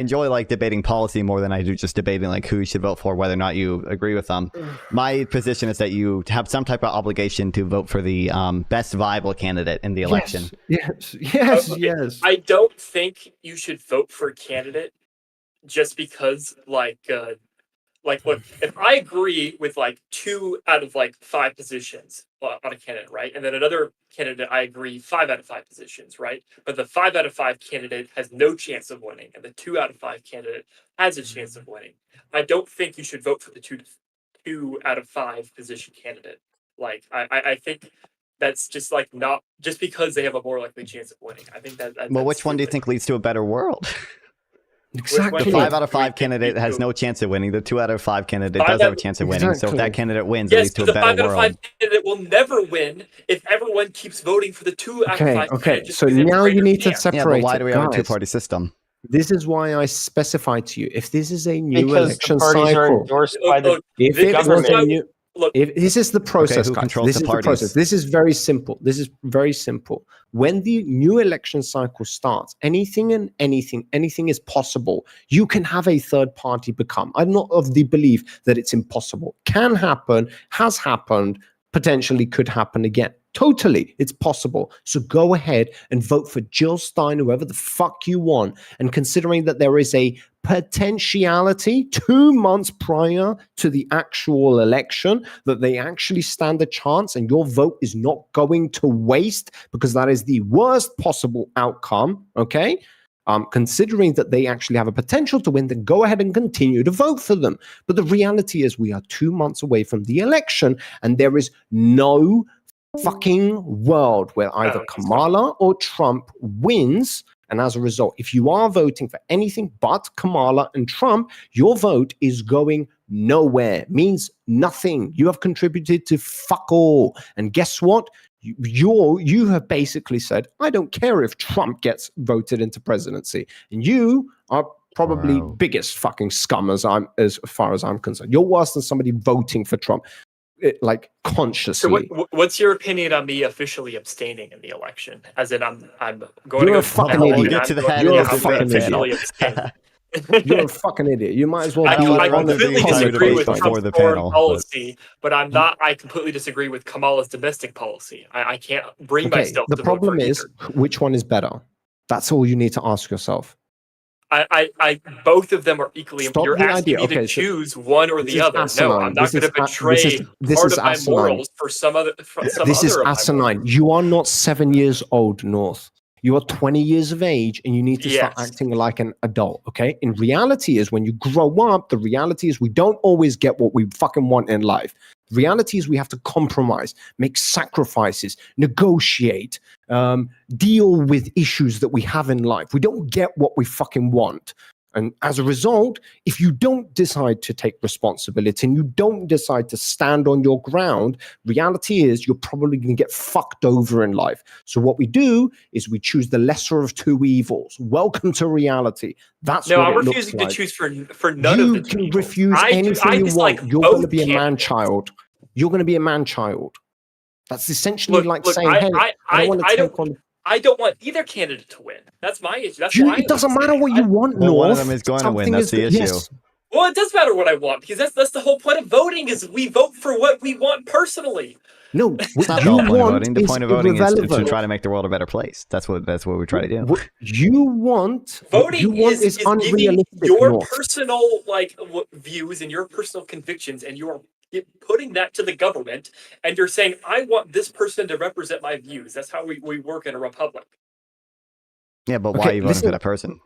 enjoy like debating policy more than I do just debating like who you should vote for, whether or not you agree with them. My position is that you have some type of obligation to vote for the best viable candidate in the election. Yes. I don't think you should vote for a candidate just because, like, look, if I agree with like 2 out of like 5 positions on a candidate, right, and then another candidate I agree 5 out of 5 positions, right, but the 5 out of 5 candidate has no chance of winning, and the 2 out of 5 candidate has a chance of winning, I don't think you should vote for the 2 out of 5 position candidate. Like, I think that's just like not just because they have a more likely chance of winning. I think that. Well, which one do you think leads to a better world? Exactly. The 5 out of 5 candidate has no chance of winning. The 2 out of 5 candidate does have a chance of winning. So if that candidate wins, it leads to a better world. The 5 out of 5 candidate will never win if everyone keeps voting for the 2 out of 5. Okay. So now you need to separate. Yeah, but why do we have a two-party system? This is why I specified to you. If this is a new election the parties cycle, are endorsed by the if it was government. a new, if this is the process, who guys. controls This the is parties? the process. This is very simple. This is very simple. When the new election cycle starts, anything is possible. You can have a third party become. I'm not of the belief that it's impossible. Can happen, has happened, potentially could happen again. Totally, it's possible. So go ahead and vote for Jill Stein, whoever the fuck you want. And considering that there is a potentiality 2 months prior to the actual election that they actually stand a chance and your vote is not going to waste, because that is the worst possible outcome, okay? Considering that they actually have a potential to win, then go ahead and continue to vote for them. But the reality is we are 2 months away from the election, and there is no fucking world where either Kamala or Trump wins. And as a result, if you are voting for anything but Kamala and Trump, your vote is going nowhere, means nothing. You have contributed to fuck all. And guess what? You have basically said, I don't care if Trump gets voted into presidency. And you are probably biggest fucking scum as far as I'm concerned. You're worse than somebody voting for Trump. Like consciously. So what's your opinion on me officially abstaining in the election? As in, I'm going You're to a fucking idiot. You're a fucking idiot. You're a fucking idiot. You might as well. I completely disagree with Trump's foreign policy, but I'm not. I completely disagree with Kamala's domestic policy. I can't bring myself. The problem is, which one is better? That's all you need to ask yourself. I both of them are equally important. You're asking me to choose one or the other. No, I'm not going to betray part of my morals for some other. This is asinine. You are not 7 years old, North. You are 20 years of age, and you need to start acting like an adult, okay? In reality is when you grow up, the reality is we don't always get what we fucking want in life. Reality is we have to compromise, make sacrifices, negotiate, deal with issues that we have in life. We don't get what we fucking want. And as a result, if you don't decide to take responsibility and you don't decide to stand on your ground, reality is you're probably going to get fucked over in life. So what we do is we choose the lesser of two evils. Welcome to reality. That's what I'm it refusing looks to like. choose for none of the two. You can refuse anything you want. You're going to be a man-child. You're going to be a man-child. That's essentially saying, hey, I don't want to take on... I don't want either candidate to win. That's my issue. That's it doesn't matter what you want, North. One of them is going to win. That's the issue. Yes. Well, it does matter what I want, because that's the whole point of voting is we vote for what we want personally. No, it's not the whole point of voting. The point of voting is to try to make the world a better place. That's what we try to do. What you want is unrealistic. Your personal views and your personal convictions, and you're putting that to the government, and you're saying, I want this person to represent my views. That's how we work in a republic. Yeah, but why are you voting for that person?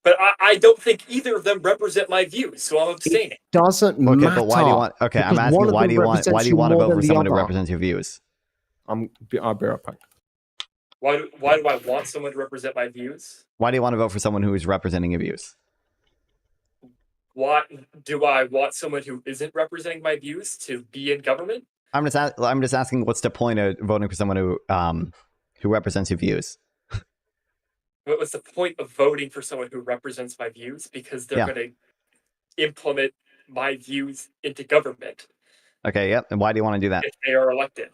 But I don't think either of them represent my views, so I'm abstaining. It doesn't matter. But why do you want? Okay, I'm asking why do you want to vote for someone who represents your views? I'll be right back. Why do I want someone to represent my views? Why do you want to vote for someone who is representing your views? Why do I want someone who isn't representing my views to be in government? I'm just asking, what's the point of voting for someone who represents your views? What's the point of voting for someone who represents my views? Because they're going to implement my views into government. Okay, yep. And why do you want to do that? If they are elected.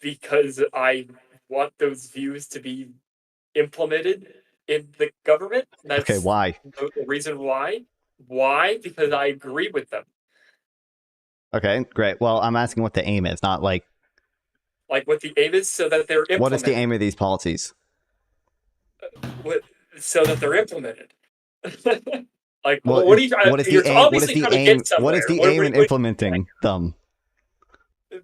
Because I want those views to be implemented in the government. That's Okay, why? the reason why. Why? Because I agree with them. Okay, great. Well, I'm asking what the aim is, not like What the aim is, so that they're implemented. what is the aim of these policies? So that they're implemented. Like, Well, what are you? what is the You're aim? obviously What is the trying to aim? get somewhere. What is the aim in implementing them?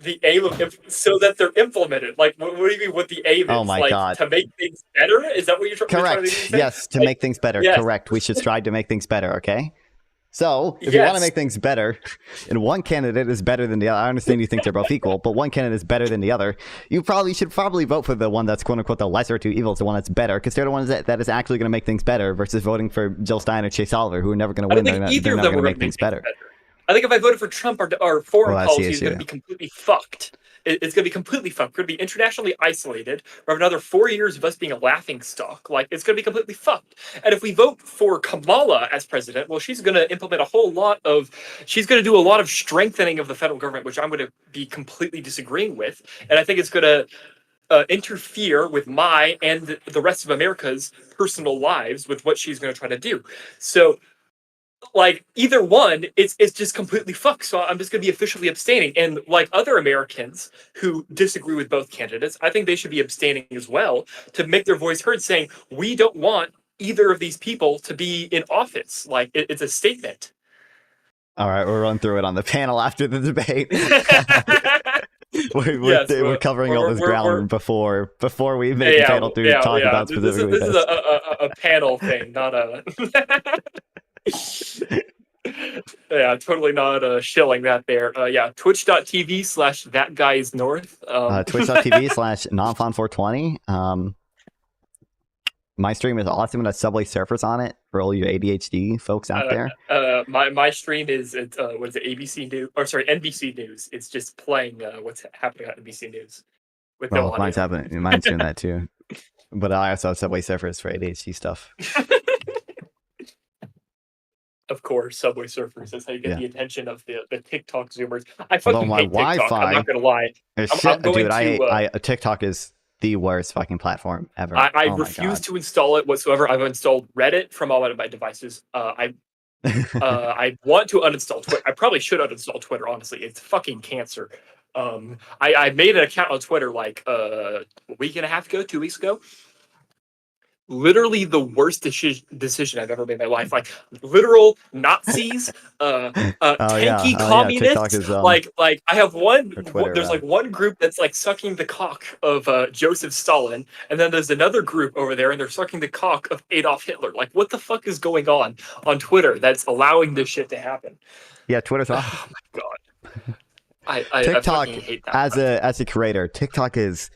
The aim of so that they're implemented. Like, what do you mean? What the aim Oh is? my like God. To make things better? Is that what you're trying to Correct. say? Yes, to make things better. yes. Correct. We should strive to make things better. Okay. So, if you want to make things better, and one candidate is better than the other, I understand you think they're both equal, but one candidate is better than the other, you should probably vote for the one that's quote unquote the lesser of two evils, the one that's better, because they're the ones that is actually going to make things better, versus voting for Jill Stein or Chase Oliver, who are never going to win. They're not going to make things better. I think if I voted for Trump, our foreign policy is going to be completely fucked. It's going to be completely fucked. We're going to be internationally isolated. We have another 4 years of us being a laughing stock. Like, it's going to be completely fucked. And if we vote for Kamala as president, well, she's going to implement she's going to do a lot of strengthening of the federal government, which I'm going to be completely disagreeing with. And I think it's going to interfere with my and the rest of America's personal lives with what she's going to try to do. So, like, either one, it's just completely fucked. So I'm just going to be officially abstaining. And like other Americans who disagree with both candidates, I think they should be abstaining as well to make their voice heard, saying we don't want either of these people to be in office. Like, it's a statement. All right, we'll run through it on the panel after the debate. We're covering all this ground before we make the panel to talk about specifically this is a panel thing, not a. Yeah, totally not shilling that there. Twitch.tv/thatguysnorth. Twitch.tv/nonfon420. My stream is awesome. It has Subway Surfers on it for all you ADHD folks out there. My stream is what is it? ABC News, or sorry, NBC News. It's just playing what's happening on NBC News. With no audio. Mine's happening. Mine's doing that too. But I also have Subway Surfers for ADHD stuff. Of course, Subway Surfers. That's how you get the attention of the TikTok Zoomers. I fucking hate TikTok. Wi-Fi, I'm not gonna lie. TikTok is the worst fucking platform ever. I refuse to install it whatsoever. I've installed Reddit from all of my devices. I want to uninstall Twitter. I probably should uninstall Twitter. Honestly, it's fucking cancer. I made an account on Twitter like a week and a half ago, 2 weeks ago. Literally the worst decision I've ever made in my life. Like, literal Nazis, tanky communists. Is, like I have one. Twitter, there's like one group that's like sucking the cock of Joseph Stalin, and then there's another group over there, and they're sucking the cock of Adolf Hitler. Like, what the fuck is going on Twitter that's allowing this shit to happen? Yeah, Twitter's awesome. Oh my god. TikTok, I hate that as a creator, TikTok is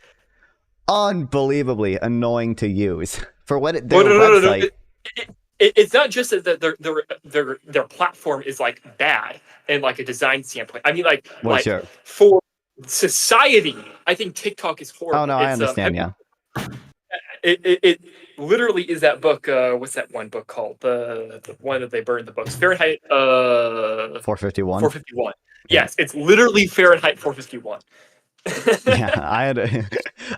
unbelievably annoying to use. For what their website. It's not just that their platform is like bad and like a design standpoint. I mean, for society, I think TikTok is horrible. Oh no, I understand. It literally is that book. What's that one book called? The one that they burned the books. Fahrenheit 451. 451. Yes, it's literally Fahrenheit 451. I understand.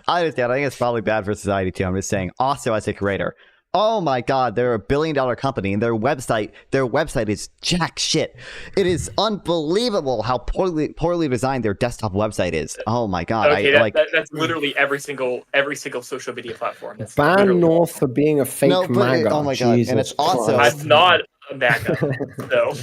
I think it's probably bad for society too. I'm just saying. Also, as a creator, oh my god, they're a $1 billion company, and their website is jack shit. It is unbelievable how poorly designed their desktop website is. Oh my god, okay, that's literally every single social media platform. That's ban North for being a fake MAGA. Oh my god, and it's also I'm not a MAGA, so.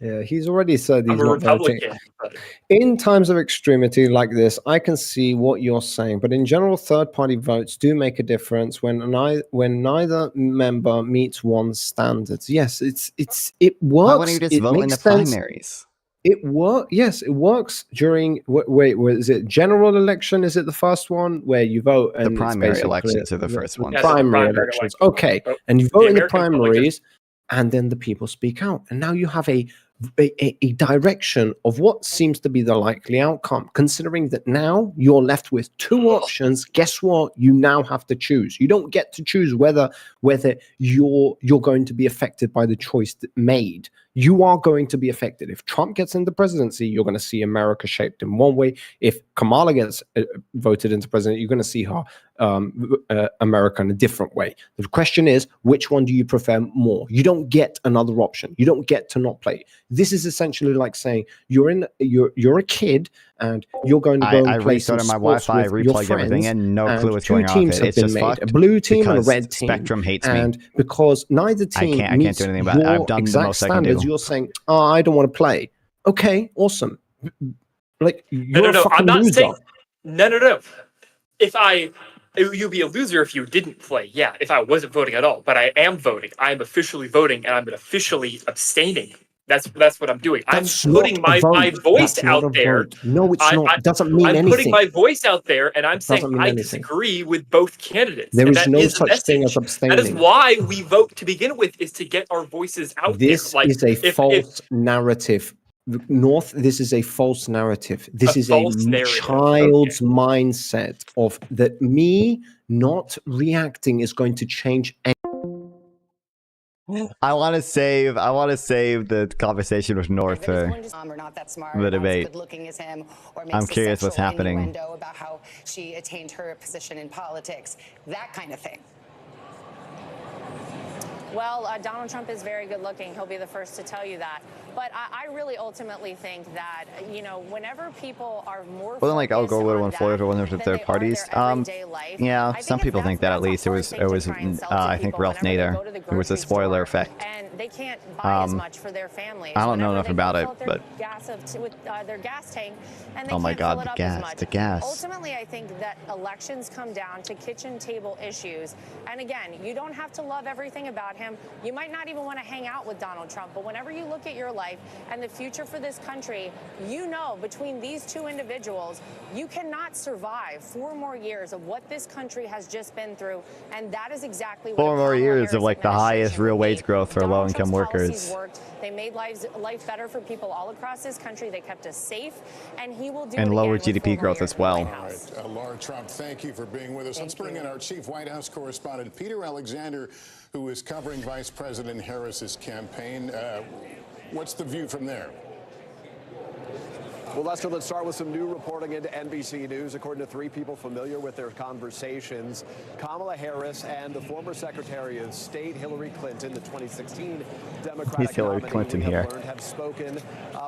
Yeah, he's already said he's not Republican. Voting. In times of extremity like this, I can see what you're saying, but in general, third-party votes do make a difference when neither member meets one's standards. Yes, it works. Why wouldn't you just vote in the primaries? Yes, it works during. Wait, is it general election? Is it the first one where you vote? And the primary elections are the first one. Primary elections. Okay, and you vote in the primaries, and then the people speak out, and now you have a direction of what seems to be the likely outcome. Considering that now you're left with two options, guess what? You now have to choose. You don't get to choose whether you're going to be affected by the choice made. you are going to be affected. If Trump gets into presidency, you're going to see America shaped in one way. If Kamala gets voted into president, you're going to see her America in a different way. The question is, which one do you prefer more? You don't get another option. You don't get to not play. This is essentially like saying you're a kid and you're going to go and play some restarted my sports Wi-Fi, with your replugged friends, everything in, no clue what's going on two with teams it. have It's been just made, fucked a blue team and a because red team. Spectrum hates me. And because neither I team can't meets do anything about it. your I've done the exact most I can do. standards, you're saying, oh, I don't want to play. Okay, awesome. Like, you're a fucking I'm not loser. saying. No. You'd be a loser if you didn't play. Yeah, if I wasn't voting at all. But I am voting. I am officially voting, and I'm officially abstaining. That's what I'm doing. That's I'm putting not a my vote. voice That's not out a there. vote. No, it's not. It doesn't mean I'm anything. putting my voice out there, and I'm saying doesn't mean I anything. disagree with both candidates. There and is that no the such thing as message. That is abstaining. why we vote to begin with, is to get our voices out This there. Like, is a false narrative. North, this is a false narrative. This is a child's mindset of that me not reacting is going to change anything. I want to save the conversation with North for the debate. I'm curious what's happening. About how she attained her position in politics, that kind of thing. Well, Donald Trump is very good looking. He'll be the first to tell you that. But I really ultimately think that, you know, whenever people are more Wasn't like Al Gore would have won Florida when there was third parties. Yeah, some people think that at least. It was I think Ralph Nader. It was a spoiler effect. And they can't buy as much for their families. I don't know enough about it, but their gas tank, and they oh my can't God, fill it the up as gas, much. the gas. Ultimately, I think that elections come down to kitchen table issues. And again, you don't have to love everything about him. You might not even want to hang out with Donald Trump, but whenever you look at your life and the future for this country, you know between these two individuals, you cannot survive 4 more years of what this country has just been through, and that is exactly what 4 more years of like the highest real wage growth for low-income workers. Worked. They made life better for people all across this country. They kept us safe, and he will do and it lower again GDP growth as well. Right. Laura Trump, thank you for being with us. Let's bring in our chief White House correspondent, Peter Alexander, who is covering Vice President Harris's campaign. What's the view from there? Well, Lester, let's start with some new reporting into NBC News. According to 3 people familiar with their conversations, Kamala Harris and the former Secretary of State Hillary Clinton, the 2016 Democratic Hillary Clinton here. Have spoken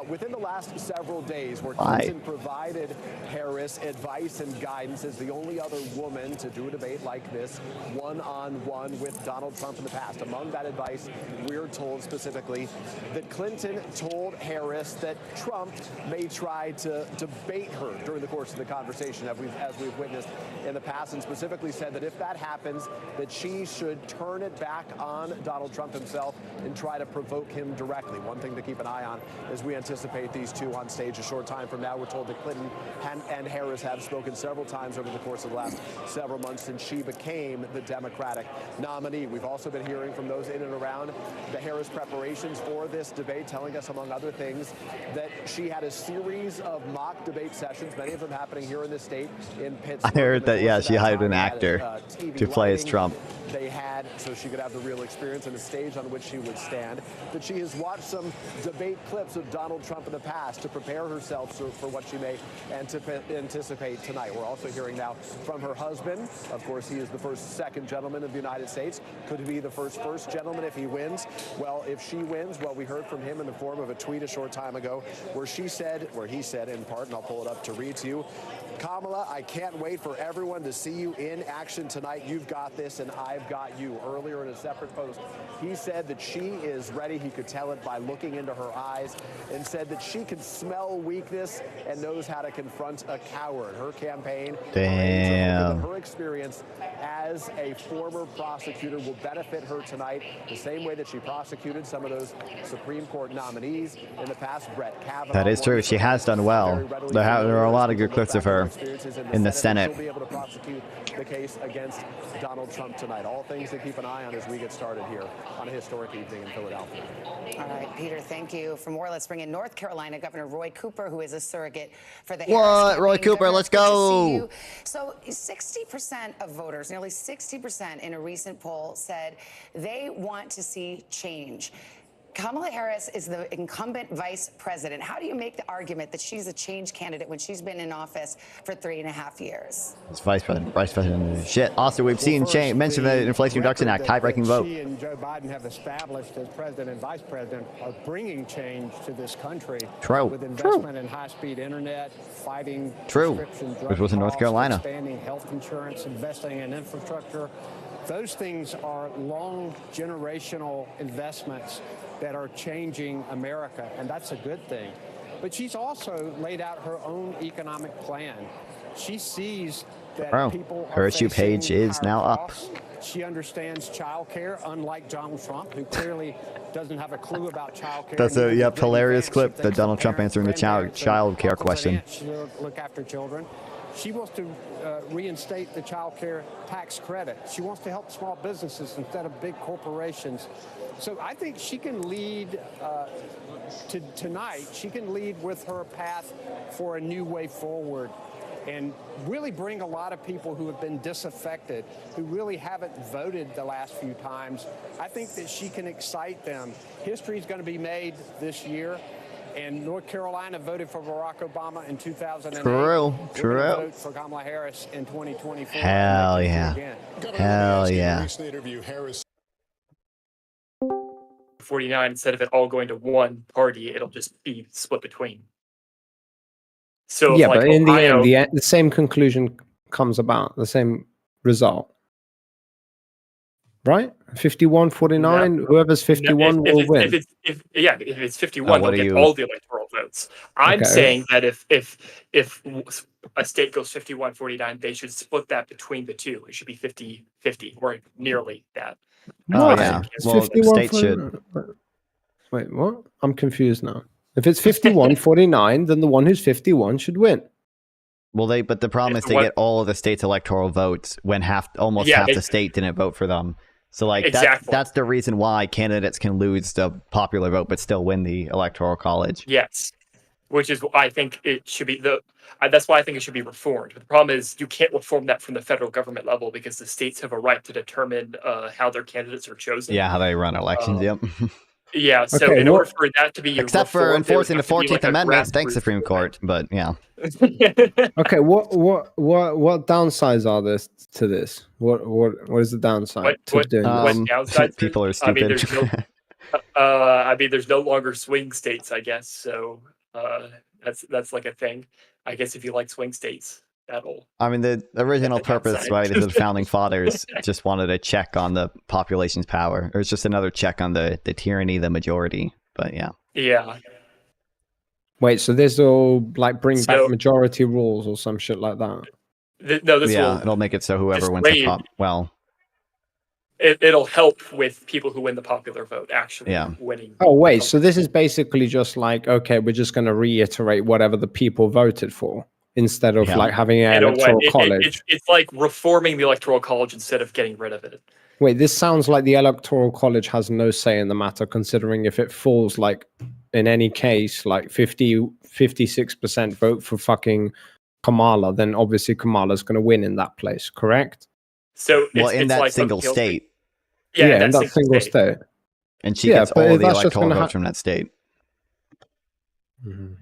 within the last several days, where Clinton provided Harris advice and guidance as the only other woman to do a debate like this, one-on-one with Donald Trump in the past. Among that advice, we're told specifically that Clinton told Harris that Trump may try to debate her during the course of the conversation, as we've witnessed in the past, and specifically said that if that happens, that she should turn it back on Donald Trump himself and try to provoke him directly. One thing to keep an eye on as we anticipate these two on stage a short time from now. We're told that Clinton and Harris have spoken several times over the course of the last several months since she became the Democratic nominee. We've also been hearing from those in and around the Harris preparations for this debate, telling us, among other things, that she had a series of mock debate sessions, many of them happening here in the state in Pittsburgh. I heard that, yeah, she hired an actor to play as Trump. They had, so she could have the real experience and a stage on which she would stand. That she has watched some debate clips of Donald Trump in the past to prepare herself for what she may anticipate tonight. We're also hearing now from her husband. Of course, he is the second gentleman of the United States. Could he be the first gentleman if he wins? Well, if she wins, well, we heard from him in the form of a tweet a short time ago where he said in part, and I'll pull it up to read to you, Kamala, I can't wait for everyone to see you in action tonight. You've got this, and I've got you. Earlier in a separate post, he said that she is ready. He could tell it by looking into her eyes, and said that she can smell weakness and knows how to confront a coward. Her campaign, her experience as a former prosecutor will benefit her tonight the same way that she prosecuted some of those Supreme Court nominees in the past. Brett Kavanaugh. That is true. She has done well. There are a lot of good clips of her in the Senate. She'll be able to prosecute the case against Donald Trump tonight. All things to keep an eye on as we get started here on a historic evening in Philadelphia. All right, Peter, thank you. For more, let's bring in North Carolina Governor Roy Cooper, who is a surrogate for the What? Roy Cooper, Governor, let's go. So 60% of voters, nearly 60% in a recent poll, said they want to see change. Kamala Harris is the incumbent vice president. How do you make the argument that she's a change candidate when she's been in office for 3.5 years? It's vice president. Shit. Also, we've seen mention the Inflation Reduction Act, tie-breaking vote. She and Joe Biden have established as president and vice president are bringing change to this country. True. With investment in high-speed internet, fighting prescription drug Which was in North costs, Carolina. expanding health insurance, investing in infrastructure. Those things are long generational investments that are changing America, and that's a good thing. But she's also laid out her own economic plan. She sees that people her are issue facing page is higher now costs. She understands childcare, unlike Donald Trump, who clearly doesn't have a clue about childcare. That's a hilarious clip that Donald Trump answering the child care question. Look after children. She wants to reinstate the child care tax credit. She wants to help small businesses instead of big corporations. So I think she can lead tonight. She can lead with her path for a new way forward and really bring a lot of people who have been disaffected, who really haven't voted the last few times. I think that she can excite them. History is going to be made this year. And North Carolina voted for Barack Obama in 2008. True. Vote for Kamala Harris in 2024. Hell yeah. Hell yeah. 49, instead of it all going to one party, it'll just be split between. So yeah, like but in Ohio, the end, the same conclusion comes about, the same result. Right? 51-49, whoever's 51 will win. If it's 51, they'll get all the electoral votes. I'm saying that if a state goes 51-49, they should split that between the two. It should be 50-50 or nearly that. Oh, yeah. Well, the state should. Wait, what? I'm confused now. If it's 51-49, then the one who's 51 should win. Well, but the problem is they get all of the state's electoral votes when almost half the state didn't vote for them. So, like, that's the reason why candidates can lose the popular vote but still win the electoral college. Yes, which is I think it should be that's why I think it should be reformed. But the problem is you can't reform that from the federal government level because the states have a right to determine how their candidates are chosen. Yeah, how they run elections. Yep. Yeah. So in order for that to be except for enforcing the 14th Amendment, thanks Supreme Court. But yeah. Okay. What downsides are there to this? What is the downside to doing this? People are stupid. I mean, there's no longer swing states, I guess. So that's like a thing. I guess if you like swing states, that'll. I mean, the original purpose, right, is the founding fathers just wanted a check on the population's power. It was just another check on the tyranny, the majority. But yeah. Yeah. Wait, so this will like bring back majority rules or some shit like that? It'll make it so whoever wins the top. Well. It'll help with people who win the popular vote actually winning. Oh, wait. So this is basically just like, okay, we're just going to reiterate whatever the people voted for instead of like having an electoral college. It's like reforming the electoral college instead of getting rid of it. Wait, this sounds like the electoral college has no say in the matter, considering if it falls like in any case, like 56% vote for fucking Kamala, then obviously Kamala's going to win in that place, correct? So in that single state. Yeah, in that single state. And she gets all the electoral votes from that state. Mm-hmm.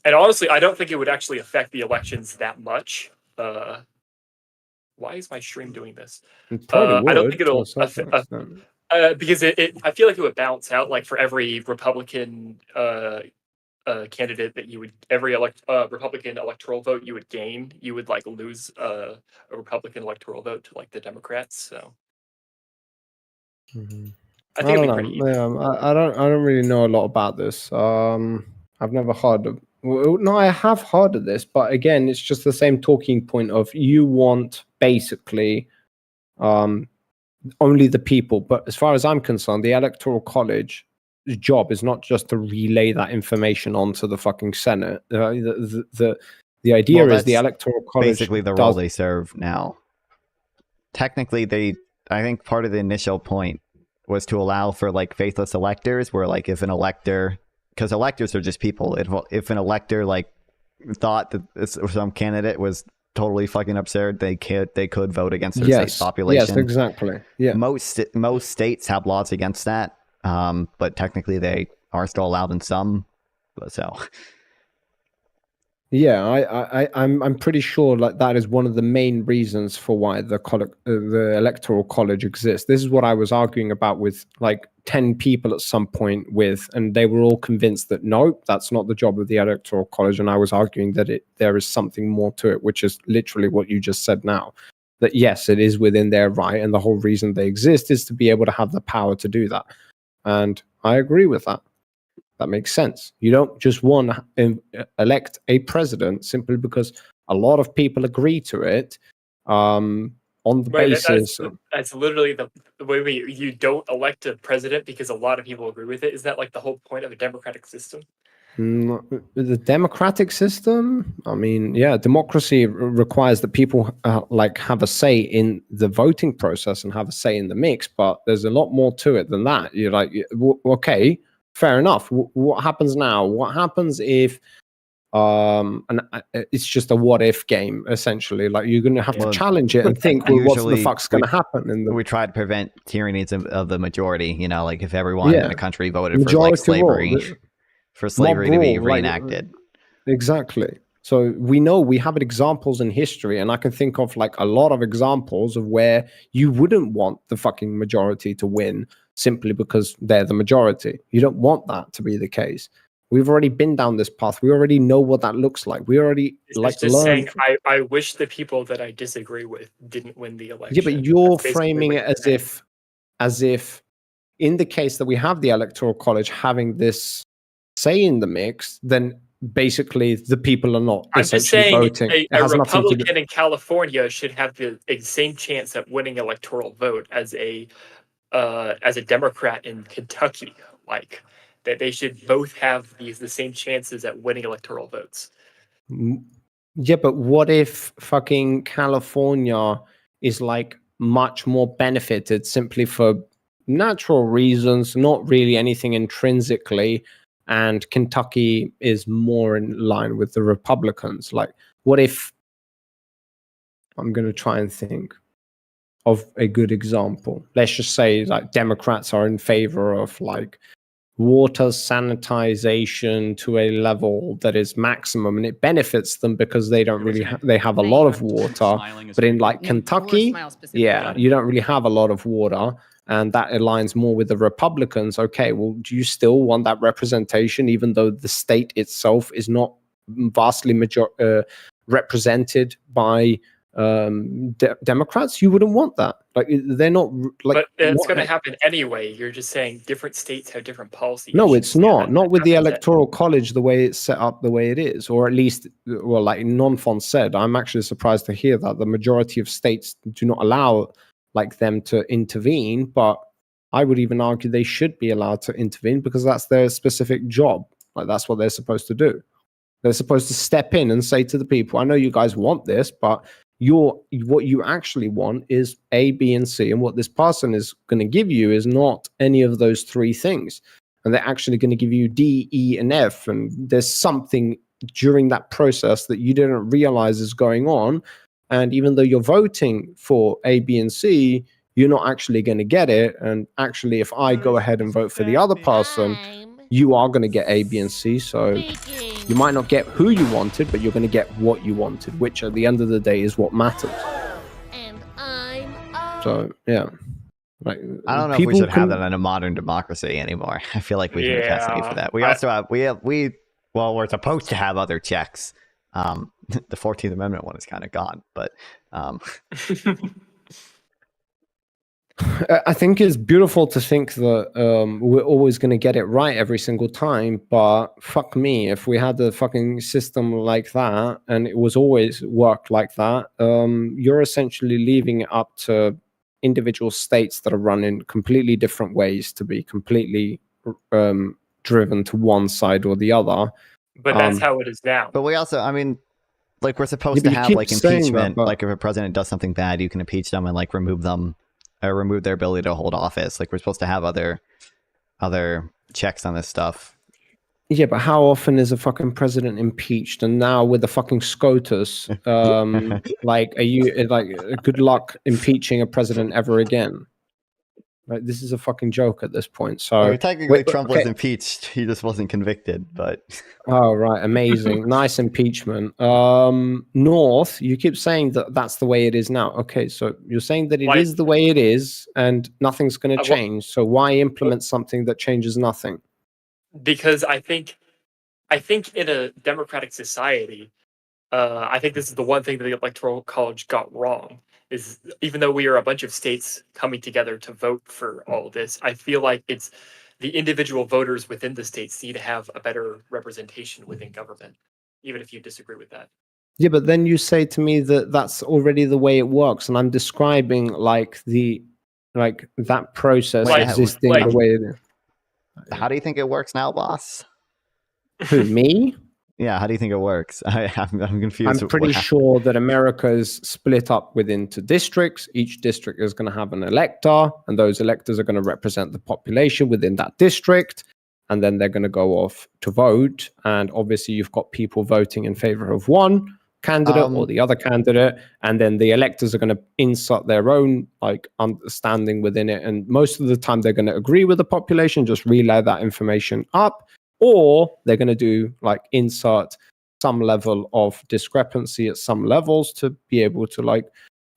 And honestly, I don't think it would actually affect the elections that much. Why is my stream doing this? I don't think it'll because I feel like it would balance out. Like for every Republican candidate that you would, every Republican electoral vote you would gain, you would like lose a Republican electoral vote to like the Democrats. So I think it'd be pretty easy. I don't really know a lot about this. I've never heard of. No, I have heard of this, but again, it's just the same talking point of you want basically only the people. But as far as I'm concerned, the Electoral College's job is not just to relay that information onto the fucking Senate. The idea is the Electoral College basically the role they serve now. Technically, I think part of the initial point was to allow for like faithless electors, where like if an elector, because electors are just people, if an elector like thought that some candidate was totally fucking absurd, they could vote against their state's population. Yes, exactly. Yeah. Most states have laws against that. but technically they are still allowed in some. So Yeah, I'm pretty sure like that is one of the main reasons for why the electoral college exists. This is what I was arguing about with like 10 people at some point with, and they were all convinced that no, that's not the job of the electoral college. And I was arguing that there is something more to it, which is literally what you just said now. That yes, it is within their right, and the whole reason they exist is to be able to have the power to do that. And I agree with that. That makes sense. You don't just want to elect a president simply because a lot of people agree to it on the basis. That's literally the way you don't elect a president because a lot of people agree with it. Is that like the whole point of a democratic system? The democratic system, I mean, yeah, democracy requires that people like have a say in the voting process and have a say in the mix, but there's a lot more to it than that. You're like, okay, fair enough. What happens now? What happens if it's just a what if game essentially? Like you're going to have to challenge it and think, well, what the fuck's going to happen? We try to prevent tyrannies of the majority. You know, like if everyone in a country voted for like slavery, for slavery to be reenacted. Exactly. So we have examples in history, and I can think of like a lot of examples of where you wouldn't want the fucking majority to win simply because they're the majority. You don't want that to be the case. We've already been down this path. We already know what that looks like. We already just saying. I wish the people that I disagree with didn't win the election. Yeah, but you're framing it as if in the case that we have the electoral college having this say in the mix, then basically the people are not essentially voting. A Republican in California should have the same chance at winning electoral vote as a Democrat in Kentucky. Like that, they should both have the same chances at winning electoral votes. Yeah, but what if fucking California is like much more benefited simply for natural reasons, not really anything intrinsically, and Kentucky is more in line with the Republicans? Like, what if, I'm going to try and think of a good example. Let's just say like Democrats are in favor of like water sanitization to a level that is maximum, and it benefits them because they don't really they have a lot of water. But in like Kentucky, yeah, you don't really have a lot of water, and that aligns more with the Republicans. Okay, well, do you still want that representation even though the state itself is not vastly represented by Democrats? You wouldn't want that. Like they're not like. But it's going to happen anyway. You're just saying different states have different policies. No, it's not. Not with the electoral college the way it's set up, the way it is, or at least, well, like Non-Font said, I'm actually surprised to hear that the majority of states do not allow like them to intervene. But I would even argue they should be allowed to intervene because that's their specific job. Like that's what they're supposed to do. They're supposed to step in and say to the people, I know you guys want this, but what you actually want is A, B, and C. And what this person is going to give you is not any of those three things. And they're actually going to give you D, E, and F. And there's something during that process that you didn't realize is going on. And even though you're voting for A, B, and C, you're not actually going to get it. And actually, if I go ahead and vote for the other person, you are going to get A, B, and C. So you might not get who you wanted, but you're going to get what you wanted, which at the end of the day is what matters. So, yeah. Like, I don't know if we should have that in a modern democracy anymore. I feel like we can custody for that. We also have, we're supposed to have other checks. The 14th Amendment one is kind of gone, but I think it's beautiful to think that we're always going to get it right every single time, but fuck me, if we had a fucking system like that and it was always worked like that, you're essentially leaving it up to individual states that are run in completely different ways to be completely driven to one side or the other. But that's how it is now. But we also, I mean, like we're supposed to have like impeachment. Like if a president does something bad, you can impeach them and like remove them. Remove their ability to hold office. Like we're supposed to have other checks on this stuff. Yeah, but how often is a fucking president impeached? And now with the fucking SCOTUS, like, are you like, good luck impeaching a president ever again? Right? This is a fucking joke at this point. So technically, Trump was okay. impeached. He just wasn't convicted. But Oh, right. Amazing. Nice impeachment. North, you keep saying that that's the way it is now. Okay, so you're saying that it is the way it is and nothing's going to change. So why implement something that changes nothing? Because I think in a democratic society, I think this is the one thing that the Electoral College got wrong. Is even though we are a bunch of states coming together to vote for all of this, I feel like it's the individual voters within the states need to have a better representation within government, even if you disagree with that. Yeah, but then you say to me that that's already the way it works, and I'm describing like that process existing the way it is. How do you think it works now, boss? Who, me? Yeah, how do you think it works? I'm confused. I'm pretty sure that America is split up into districts. Each district is going to have an elector, and those electors are going to represent the population within that district. And then they're going to go off to vote. And obviously, you've got people voting in favor of one candidate or the other candidate. And then the electors are going to insert their own understanding within it. And most of the time, they're going to agree with the population, just relay that information up. Or they're going to do insert some level of discrepancy at some levels to be able to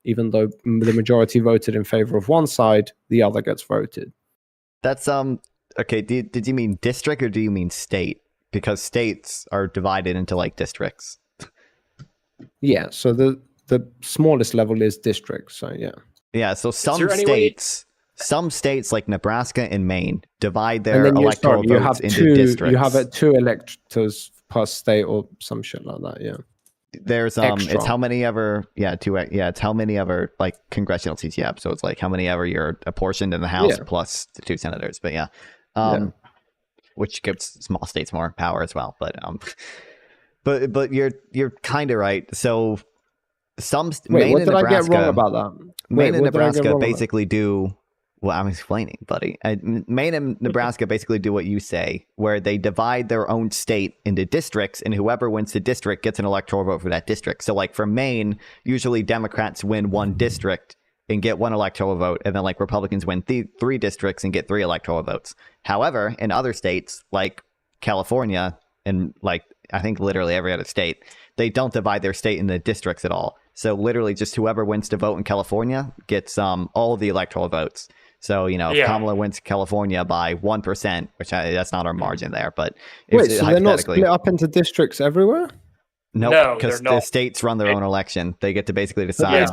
even though the majority voted in favor of one side, the other gets voted. That's okay. Did you mean district or do you mean state? Because states are divided into districts. Yeah. So the smallest level is districts. So yeah. Yeah. So some states like Nebraska and Maine divide their electoral votes into districts. You have 2 electors per state or some shit like that. Yeah. There's it's how many ever it's how many ever congressional seats you have. So it's how many ever you're apportioned in the House plus the 2 senators. But which gives small states more power as well. But you're kind of right. So Maine and Nebraska, I get wrong about that? Maine and Nebraska basically do. Well, I'm explaining, buddy. Maine and Nebraska basically do what you say, where they divide their own state into districts, and whoever wins the district gets an electoral vote for that district. So, for Maine, usually Democrats win 1 district and get 1 electoral vote, and then Republicans win 3 districts and get 3 electoral votes. However, in other states like California and I think literally every other state, they don't divide their state into districts at all. So literally, just whoever wins to vote in California gets all of the electoral votes. So, if Kamala wins California by 1%, which that's not our margin there, but so they're not split up into districts everywhere? No, because the states run their own election. They get to basically decide.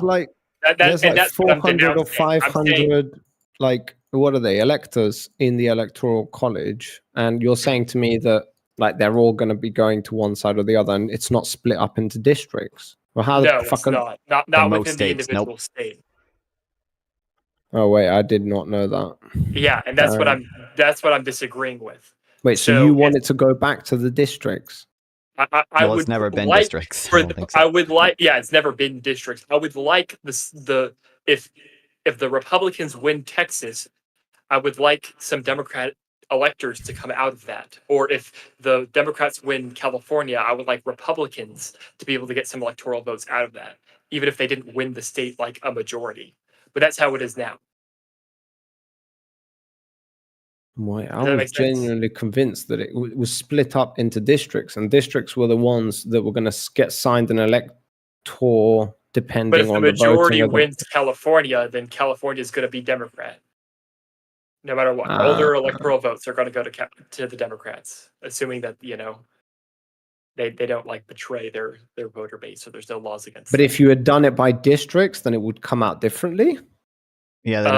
There's 400 or 500, what are they, electors in the Electoral College. And you're saying to me that, they're all going to be going to one side or the other, and it's not split up into districts? Well, how no, it's not. Not within the individual state. Oh wait, I did not know that. Yeah, and that's what I'm disagreeing with. Wait, so you want it to go back to the districts? It's never been districts. I would like, it's never been districts. I would like if the Republicans win Texas, I would like some Democrat electors to come out of that. Or if the Democrats win California, I would like Republicans to be able to get some electoral votes out of that, even if they didn't win the state a majority. But that's how it is now. Boy, I was genuinely convinced that it was split up into districts, and districts were the ones that were going to get signed an elector depending on the voting. But if the majority wins California, then California is going to be Democrat. No matter what, all their electoral votes are going to go to the Democrats, assuming that they don't betray their voter base, so there's no laws against. But if you had done it by districts, then it would come out differently. Yeah, then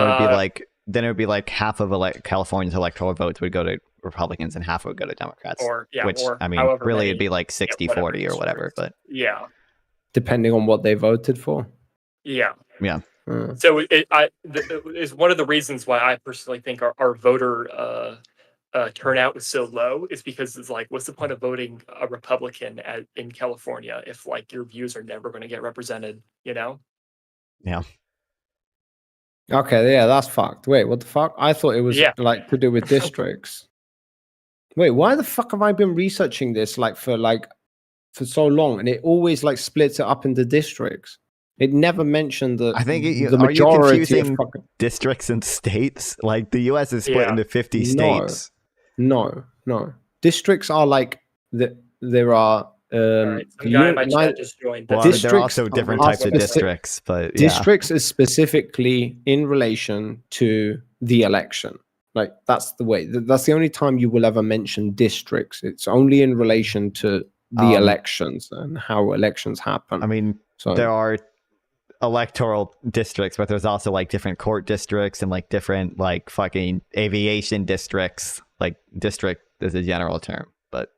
it would be half of California's electoral votes would go to Republicans and half would go to Democrats. Really it'd be 60-40 or whatever. But depending on what they voted for. Yeah. So is one of the reasons why I personally think our voter turnout was so low is because it's what's the point of voting a Republican in California if your views are never going to get represented, Yeah. Okay, yeah, that's fucked. Wait, what the fuck? I thought it was to do with districts. Wait, why the fuck have I been researching this for so long, and it always splits it up into districts? It never mentioned that I think the are you majority confusing of fucking... districts and states? Like the U.S. is split into 50 states. No. Districts are like there are. All right, some guy in my chat just joined. Well, That's there are also different types of districts, but yeah. Districts is specifically in relation to the election. Like that's the way. That's the only time you will ever mention districts. It's only in relation to the elections and how elections happen. I mean, there are electoral districts, but there's also like different court districts and like different like fucking aviation districts. Like district is a general term, but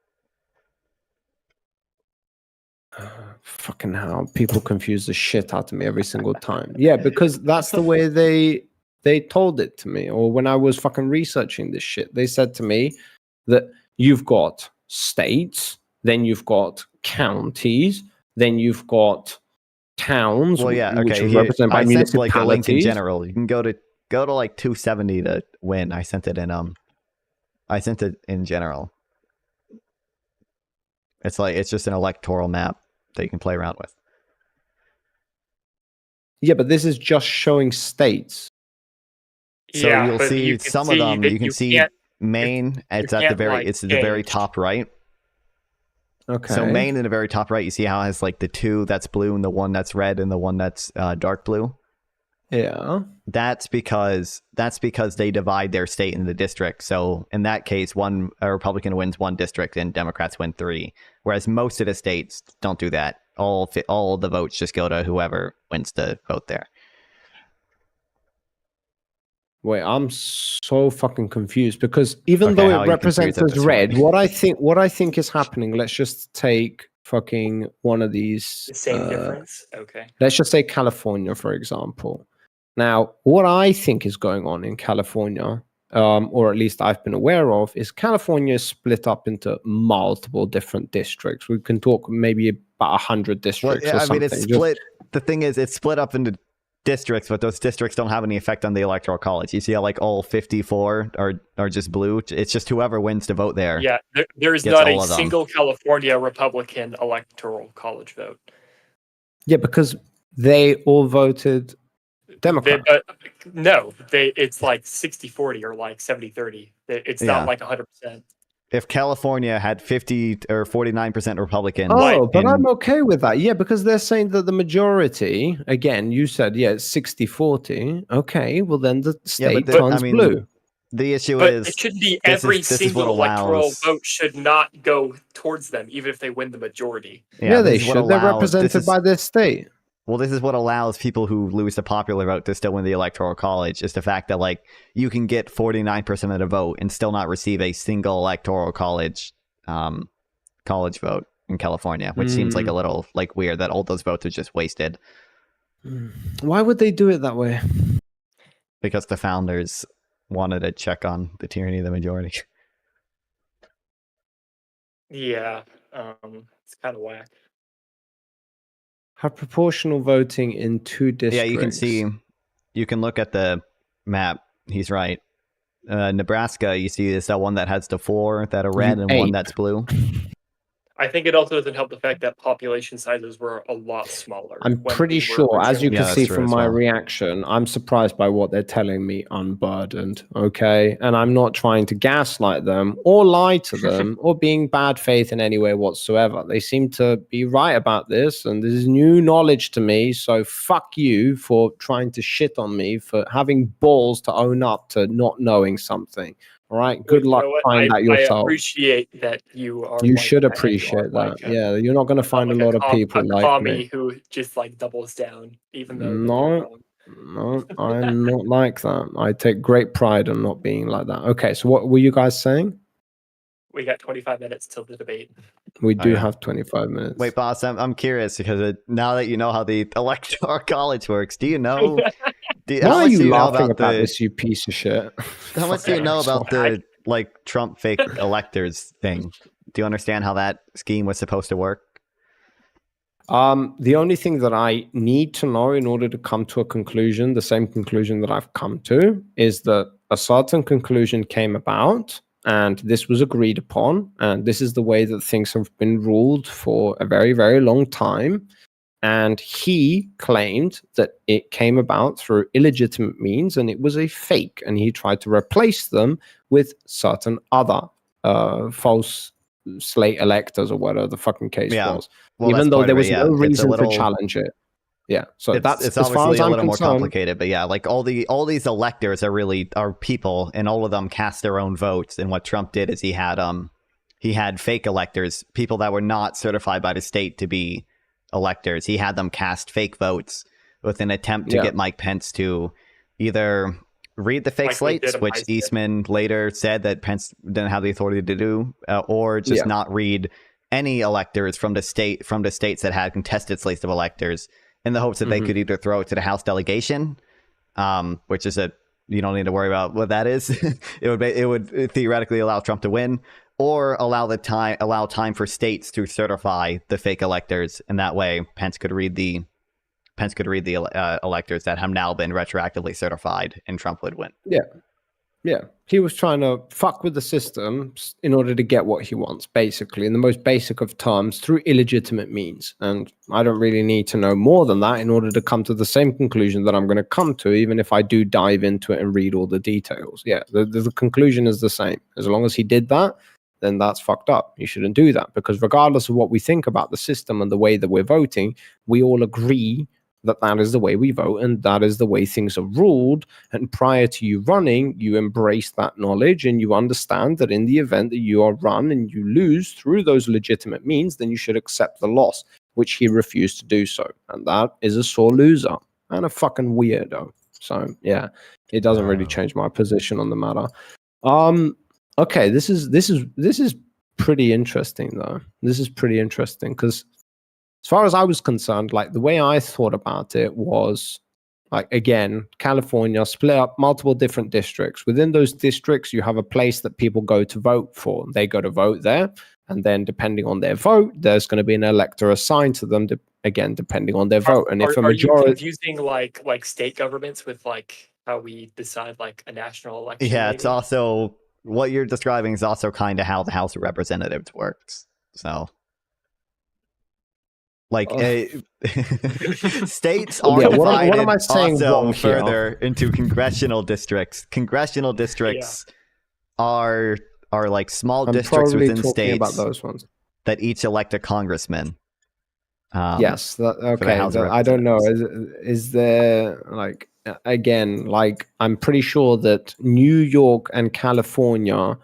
fucking hell, people confuse the shit out of me every single time. Yeah, because that's the way they told it to me. Or when I was fucking researching this shit, they said to me that you've got states, then you've got counties, then you've got towns. Well, yeah, which okay. are represented by I sent like a link in municipalities. general. You can go to like 270 to win. I sent it in general. It's just an electoral map that you can play around with. Yeah, but this is just showing states. So yeah, you'll but see you can some see of them. that You can see Maine. It's at the can't, very. like, It's at the very change. top right. Okay. So Maine in the very top right. You see how it has like the two that's blue and the one that's red and the one that's dark blue. Yeah. That's because they divide their state into districts. So in that case, a Republican wins one district and Democrats win 3. Whereas most of the states don't do that. All the votes just go to whoever wins the vote there. Wait, I'm so fucking confused because even Okay, though how are it you represents confused at as this red, point? what I think is happening. Let's just take fucking one of these. The same difference. Okay. Let's just say California, for example. Now, what I think is going on in California, or at least I've been aware of, is California is split up into multiple different districts. We can talk maybe about 100 districts Well, yeah, or I something. mean, it's split. The thing is, it's split up into districts, but those districts don't have any effect on the electoral college. You see how like all 54 are just blue. It's just whoever wins to vote there. Yeah, there is gets not all a of them. single California Republican electoral college vote. Yeah, because they all voted Democrat. It's like 60-40 or like 70-30. It's Yeah. not like 100%. If California had 50 or 49% Republican, Oh, but I'm okay with that. Yeah, because they're saying that the majority, again, you said, yeah, it's 60-40. Okay, well, then the state turns blue. The issue But is it should be this every is what single electoral allows- vote should not go towards them, even if they win the majority. Yeah, they this is what should. They're allows- this represented is- by their state. Well, this is what allows people who lose the popular vote to still win the electoral college, is the fact that like you can get 49% of the vote and still not receive a single electoral college vote in California, which seems like a little like weird that all those votes are just wasted. Why would they do it that way? Because the founders wanted to check on the tyranny of the majority. Yeah, it's kind of whack. Have proportional voting in 2 districts. Yeah, you can see, you can look at the map. He's right. Nebraska, you see this one that has the 4 that are red and 1 that's blue. I think it also doesn't help the fact that population sizes were a lot smaller. I'm when pretty we were sure, as you originally- can Yeah, see that's true from as my well. reaction, I'm surprised by what they're telling me unburdened, okay? And I'm not trying to gaslight them or lie to them or being bad faith in any way whatsoever. They seem to be right about this, and this is new knowledge to me, so fuck you for trying to shit on me for having balls to own up to not knowing something. All right, good You luck know what? finding that I yourself. appreciate that you are. You like should that, and you appreciate are that. like Yeah, you're not going to find like a lot of people a like commie me. who just like doubles down, even though they're No, wrong. no, I'm not like that. I take great pride in not being like that. Okay, so what were you guys saying? We got 25 minutes till the debate. We do yeah. have 25 minutes. Wait, boss, I'm curious because now that you know how the electoral college works, do you know? Why how are much you do you know laughing about the? this, you piece of shit? How much do you know about the like Trump fake electors thing? Do you understand how that scheme was supposed to work? The only thing that I need to know in order to come to a conclusion, the same conclusion that I've come to, is that a certain conclusion came about and this was agreed upon. And this is the way that things have been ruled for a very, very long time. And he claimed that it came about through illegitimate means and it was a fake. And he tried to replace them with certain other false slate electors or whatever the fucking case was. Well, even though there was no It's a reason little, to challenge it. Yeah, so it's that's it's as far obviously as a I'm little more concerned. complicated, but yeah, like all these electors are people, and all of them cast their own votes. And what Trump did is he had fake electors, people that were not certified by the state to be electors. He had them cast fake votes with an attempt to get Mike Pence to either read the fake slates, which Eastman later said that Pence didn't have the authority to do, or just not read any electors from the states that had contested slates of electors, in the hopes that they could either throw it to the House delegation, which is you don't need to worry about what that is. it would theoretically allow Trump to win, or allow time for states to certify the fake electors, and that way Pence could read the electors that have now been retroactively certified, and Trump would win. Yeah, he was trying to fuck with the system in order to get what he wants, basically, in the most basic of terms, through illegitimate means. And I don't really need to know more than that in order to come to the same conclusion that I'm going to come to, even if I do dive into it and read all the details. Yeah, the conclusion is the same. As long as he did that, then that's fucked up. You shouldn't do that, because regardless of what we think about the system and the way that we're voting, we all agree that is the way we vote and that is the way things are ruled. And prior to you running, you embrace that knowledge and you understand that in the event that you are run and you lose through those legitimate means, then you should accept the loss, which he refused to do so. And that is a sore loser and a fucking weirdo. So yeah, it doesn't really change my position on the matter. Okay, this is pretty interesting though. This is pretty interesting because, as far as I was concerned, like the way I thought about it was, like, again, California split up multiple different districts. Within those districts, you have a place that people go to vote for. They go to vote there, and then depending on their vote, there's going to be an elector assigned to them. Again, depending on their vote, and if a majority, are you confusing like state governments with like how we decide like a national election? Yeah, maybe? It's also what you're describing is also kind of how the House of Representatives works. So. Like states are divided what am I saying also further into congressional districts. Congressional districts are like small districts within states about those ones that each elect a congressman. Yes. Okay. I don't know. Is there like, again, like I'm pretty sure that New York and California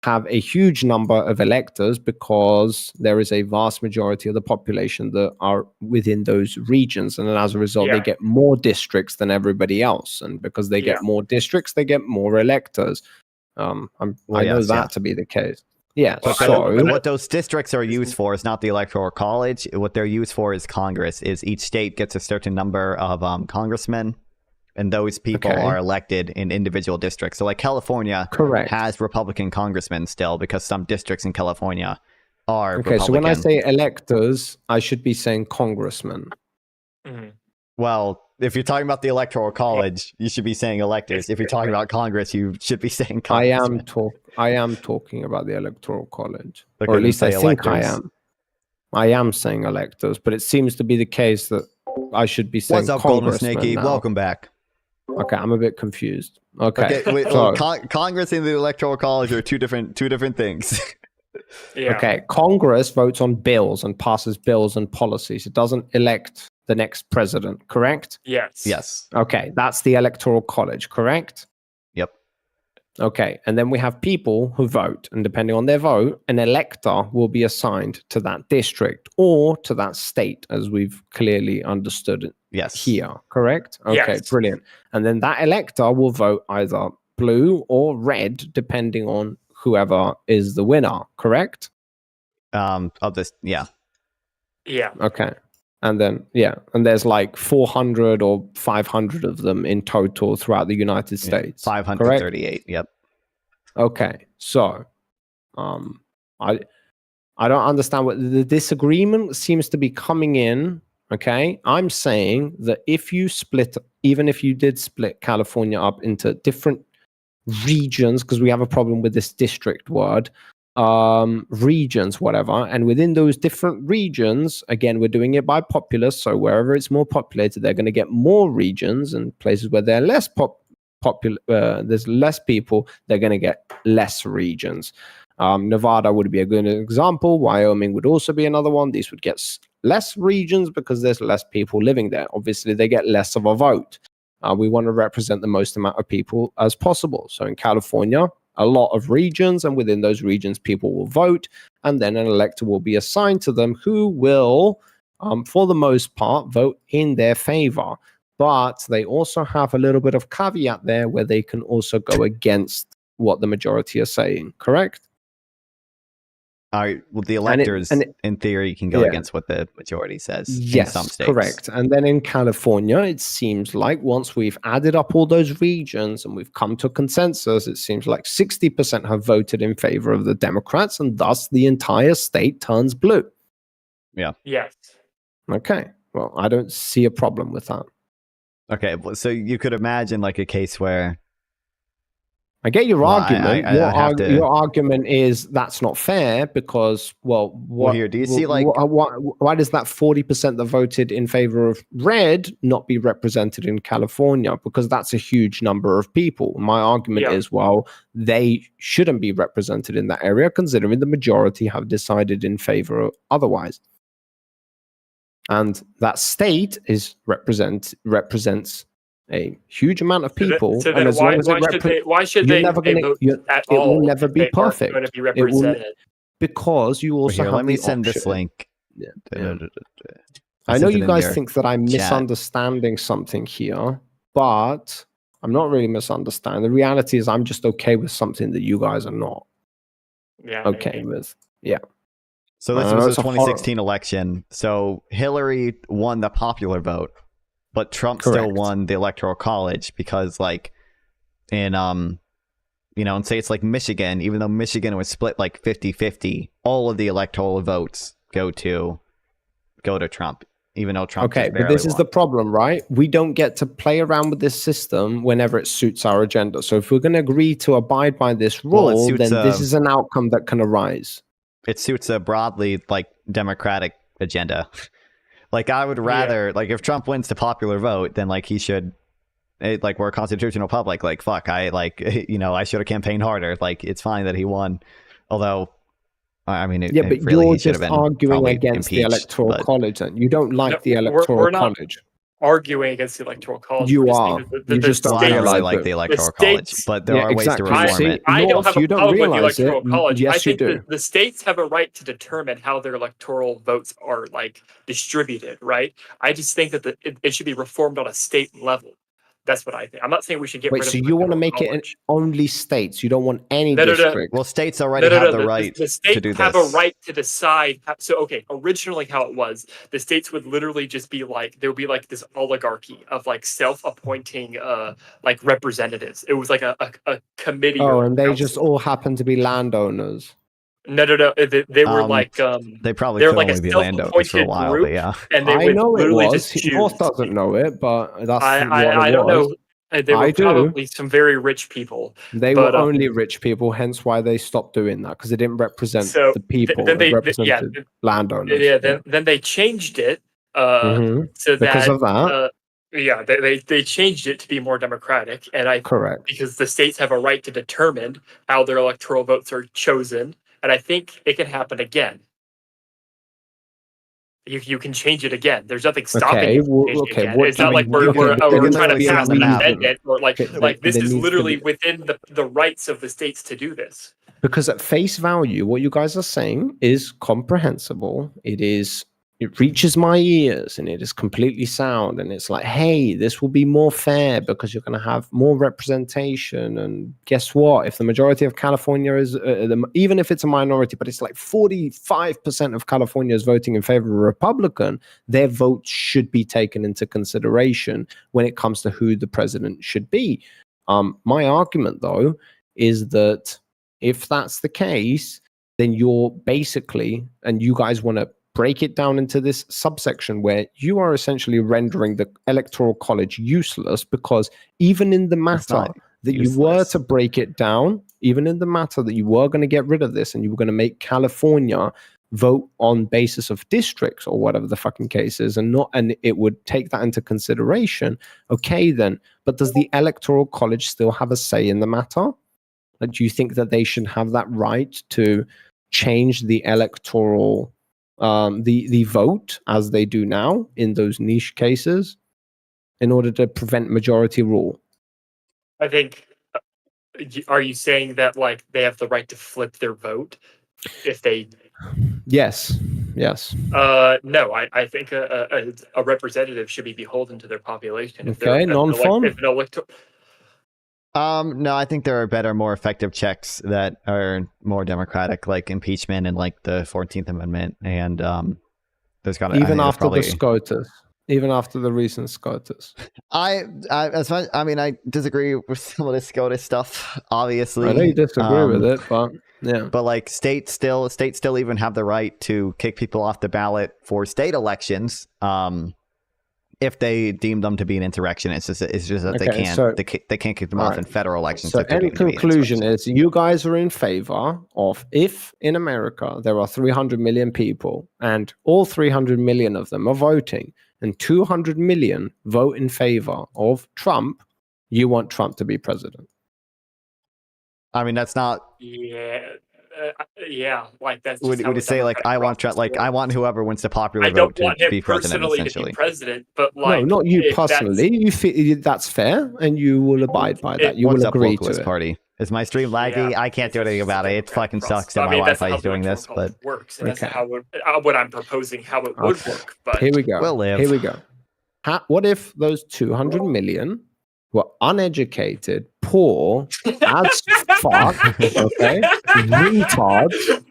have a huge number of electors because there is a vast majority of the population that are within those regions, and then as a result they get more districts than everybody else, and because they get more districts they get more electors. I know that to be the case. So what those districts are used for is not the Electoral College. What they're used for is Congress. Is each state gets a certain number of congressmen, and those people are elected in individual districts. So like California has Republican congressmen still, because some districts in California are Republican. So when I say electors, I should be saying congressmen. Mm-hmm. Well, if you're talking about the Electoral College, you should be saying electors. If you're talking about Congress, you should be saying congressmen. I am talking about the Electoral College. Or at least I think I am. I am saying electors, but it seems to be the case that I should be saying What's up, Golden congressmen Snakey? now. Welcome back. Okay, I'm a bit confused. Okay, Congress and the Electoral College are two different things. Okay, Congress votes on bills and passes bills and policies. It doesn't elect the next president, correct? Yes. Okay, that's the Electoral College, correct? Yep. Okay, and then we have people who vote, and depending on their vote, an elector will be assigned to that district or to that state, as we've clearly understood it here, correct? Okay, brilliant. And then that elector will vote either blue or red, depending on whoever is the winner, correct? Of this, yeah. Okay. And then, and there's like 400 or 500 of them in total throughout the United States. 538, correct? Yep. Okay, so I don't understand what the disagreement seems to be coming in. Okay, I'm saying that if you split, even if you did split California up into different regions, because we have a problem with this district word, regions, whatever, and within those different regions, again, we're doing it by populace, so wherever it's more populated, they're going to get more regions, and places where they're less popular, there's less people, they're going to get less regions. Nevada would be a good example. Wyoming would also be another one. These would get less regions because there's less people living there. Obviously, they get less of a vote. We want to represent the most amount of people as possible. So in California, a lot of regions, and within those regions, people will vote, and then an elector will be assigned to them who will, for the most part, vote in their favor. But they also have a little bit of caveat there where they can also go against what the majority are saying, correct? All right. Well, the electors, in theory, can go against what the majority says in some states. Correct. And then in California, it seems like once we've added up all those regions and we've come to a consensus, it seems like 60% have voted in favor of the Democrats, and thus the entire state turns blue. Yeah. Yes. Okay. Well, I don't see a problem with that. Okay. So you could imagine like a case where I get your argument. Your to... argument is that's not fair because, what here, do you see like why does that 40% that voted in favor of red not be represented in California? Because that's a huge number of people. My argument is, well, they shouldn't be represented in that area considering the majority have decided in favor of otherwise. And that state is represents a huge amount of people. So then why should they vote at all? It will never be perfect. Going to be represented. Because you also have let me the send option. This link. I know you guys think that I'm misunderstanding something here, but I'm not really misunderstanding. The reality is I'm just okay with something that you guys are not okay with. Yeah. So this was the 2016 election. So Hillary won the popular vote, but Trump still won the Electoral College because, like, in in states like Michigan, even though Michigan was split like 50-50, all of the electoral votes go to Trump, even though Trump but this is the problem, right? We don't get to play around with this system whenever it suits our agenda. So if we're going to agree to abide by this rule, then this is an outcome that can arise. It suits a broadly like democratic agenda. Like I would rather like if Trump wins the popular vote, then like he should like we're a constitutional republic. Like fuck, I like I should have campaigned harder. Like it's fine that he won, although I mean but really, you're just arguing against the Electoral College, and you don't like the Electoral College. Arguing against the Electoral College. You are. You just don't really like the Electoral College, but there are ways to reform it. I don't have a problem with the Electoral College. Yes, I think you do. the states have a right to determine how their electoral votes are like distributed, right? I just think that it should be reformed on a state level. That's what I think. I'm not saying we should get rid of so you want to make it only states? You don't want any district? Well, states already have the right the states to do this. have a right to decide. So, originally how it was, the states would literally just be like, there would be like this oligarchy of like self-appointing like representatives. It was like a committee. Oh, and they just all happen to be landowners. No. They were like they probably could like only be landowners for a while, group, but yeah. And they I know it was. Just North doesn't know it, but that's I don't know. They were probably some very rich people. They were only rich people, hence why they stopped doing that, because it didn't represent the people. It represented landowners. Then they changed it so that because of that. They changed it to be more democratic, and correct, because the states have a right to determine how their electoral votes are chosen, and I think it can happen again. You can change it again. There's nothing stopping you. It's not like we're trying to pass an amendment or like this is literally within the rights of the states to do this. Because at face value, what you guys are saying is comprehensible. It reaches my ears and it is completely sound. And it's like, hey, this will be more fair because you're going to have more representation. And guess what? If the majority of California is, even if it's a minority, but it's like 45% of California is voting in favor of a Republican, their vote should be taken into consideration when it comes to who the president should be. My argument, though, is that if that's the case, then you're basically, and you guys want to break it down into this subsection where you are essentially rendering the Electoral College useless, because even in the matter that you were to break it down, even in the matter that you were going to get rid of this and you were going to make California vote on basis of districts or whatever the fucking case is, and it would take that into consideration, okay then. But does the Electoral College still have a say in the matter? Like, do you think that they should have that right to change the electoral the vote as they do now in those niche cases in order to prevent majority rule? I think, are you saying that like they have the right to flip their vote if they? Yes. No, I think a representative should be beholden to their population. Okay, non-farm. No, I think there are better, more effective checks that are more democratic, like impeachment and like the 14th Amendment, and there's got even after the SCOTUS. Even after the recent SCOTUS. I disagree with some of the SCOTUS stuff, obviously. I know you disagree with it, but yeah. But like states still even have the right to kick people off the ballot for state elections if they deem them to be an insurrection. It's just that they can't kick them off in federal elections. So any conclusion is you guys are in favor of, if in America there are 300 million people and all 300 million of them are voting, and 200 million vote in favor of Trump, you want Trump to be president. I mean, that's not. Yeah, like that's. Would you say like I want Trump? Like I want whoever wins the popular vote to be president. Essentially, to be president, but like no, not you personally. You feel that's fair, and you will abide by that. You will agree to it. Party. Is my stream laggy? Yeah, I can't do anything about it. It fucking sucks that my Wi-Fi is doing this, but works. And that's how what I'm proposing how it would work. But here we go. We'll live. Here we go. What if those 200 million were uneducated, poor as fuck, okay, retards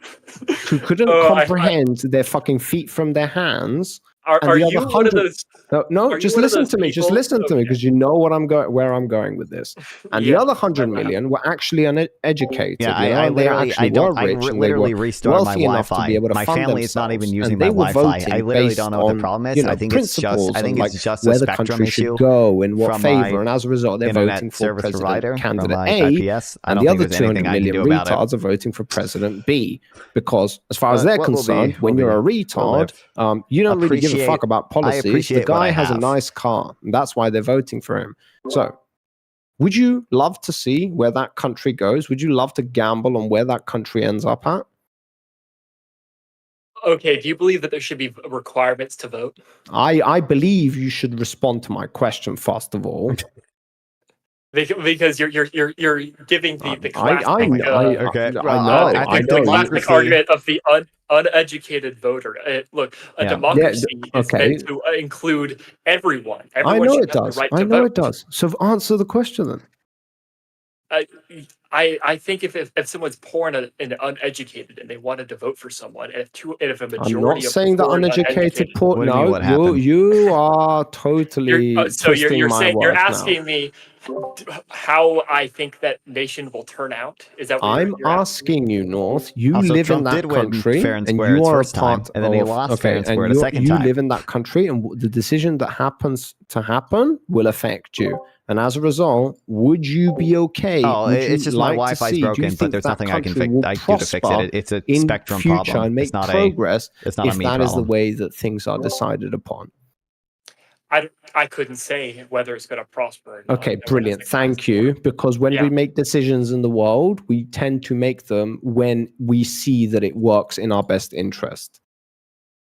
who couldn't comprehend their fucking feet from their hands? Are you one of those? No, just listen to me. Just listen to me, because you know where I'm going with this. And the other 100 million were actually uneducated. Yeah, I literally restored my Wi-Fi. My family is not even using my Wi-Fi. I literally don't know what the problem is. I think it's just a spectrum issue go in what favor, and as a result, they're voting for president candidate A, and the other 200 million retards are voting for president B. Because as far as they're concerned, when you're a retard, you don't really give a fuck about policies. The guy has a nice car, and that's why they're voting for him. So would you love to see where that country goes? Would you love to gamble on where that country ends up at? Okay, do you believe that there should be requirements to vote? I believe you should respond to my question first of all. Because you're giving the classic argument of the uneducated voter. Look, a democracy is meant to include everyone. I know it does. I know it does. So answer the question then. I think if someone's poor and uneducated and they wanted to vote for someone, and if a majority I'm not saying that uneducated poor. No, you are totally. So you're saying you're asking me how I think that nation will turn out. Is that what I'm asking you, North? You live in that country, and you are a part and then he lost fair and square the second time. You live in that country, and the decision that happens to happen will affect you. And as a result, would you be okay? Oh, it's just my Wi-Fi is broken, but there's nothing I can do to fix it. It's a spectrum problem. And make progress if that is the way that things are decided upon. I couldn't say whether it's going to prosper. Okay, brilliant. Thank you. Because when we make decisions in the world, we tend to make them when we see that it works in our best interest.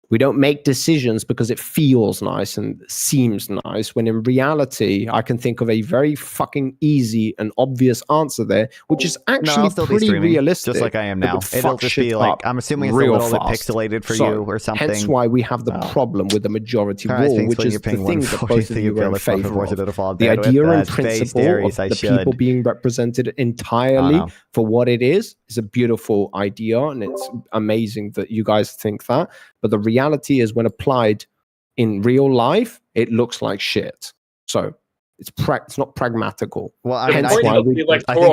We don't make decisions because it feels nice and seems nice, when in reality, I can think of a very fucking easy and obvious answer there, which is actually pretty realistic. Just like I am now. It'll just be like, I'm assuming it's a little bit pixelated for you or something. Hence why we have the problem with the majority rule, which is the thing that both of you are in favor of. The idea and principle of the people being represented entirely for what it is a beautiful idea, and it's amazing that you guys think that. But the reality is, when applied in real life, it looks like shit. So it's not pragmatical. Well, I think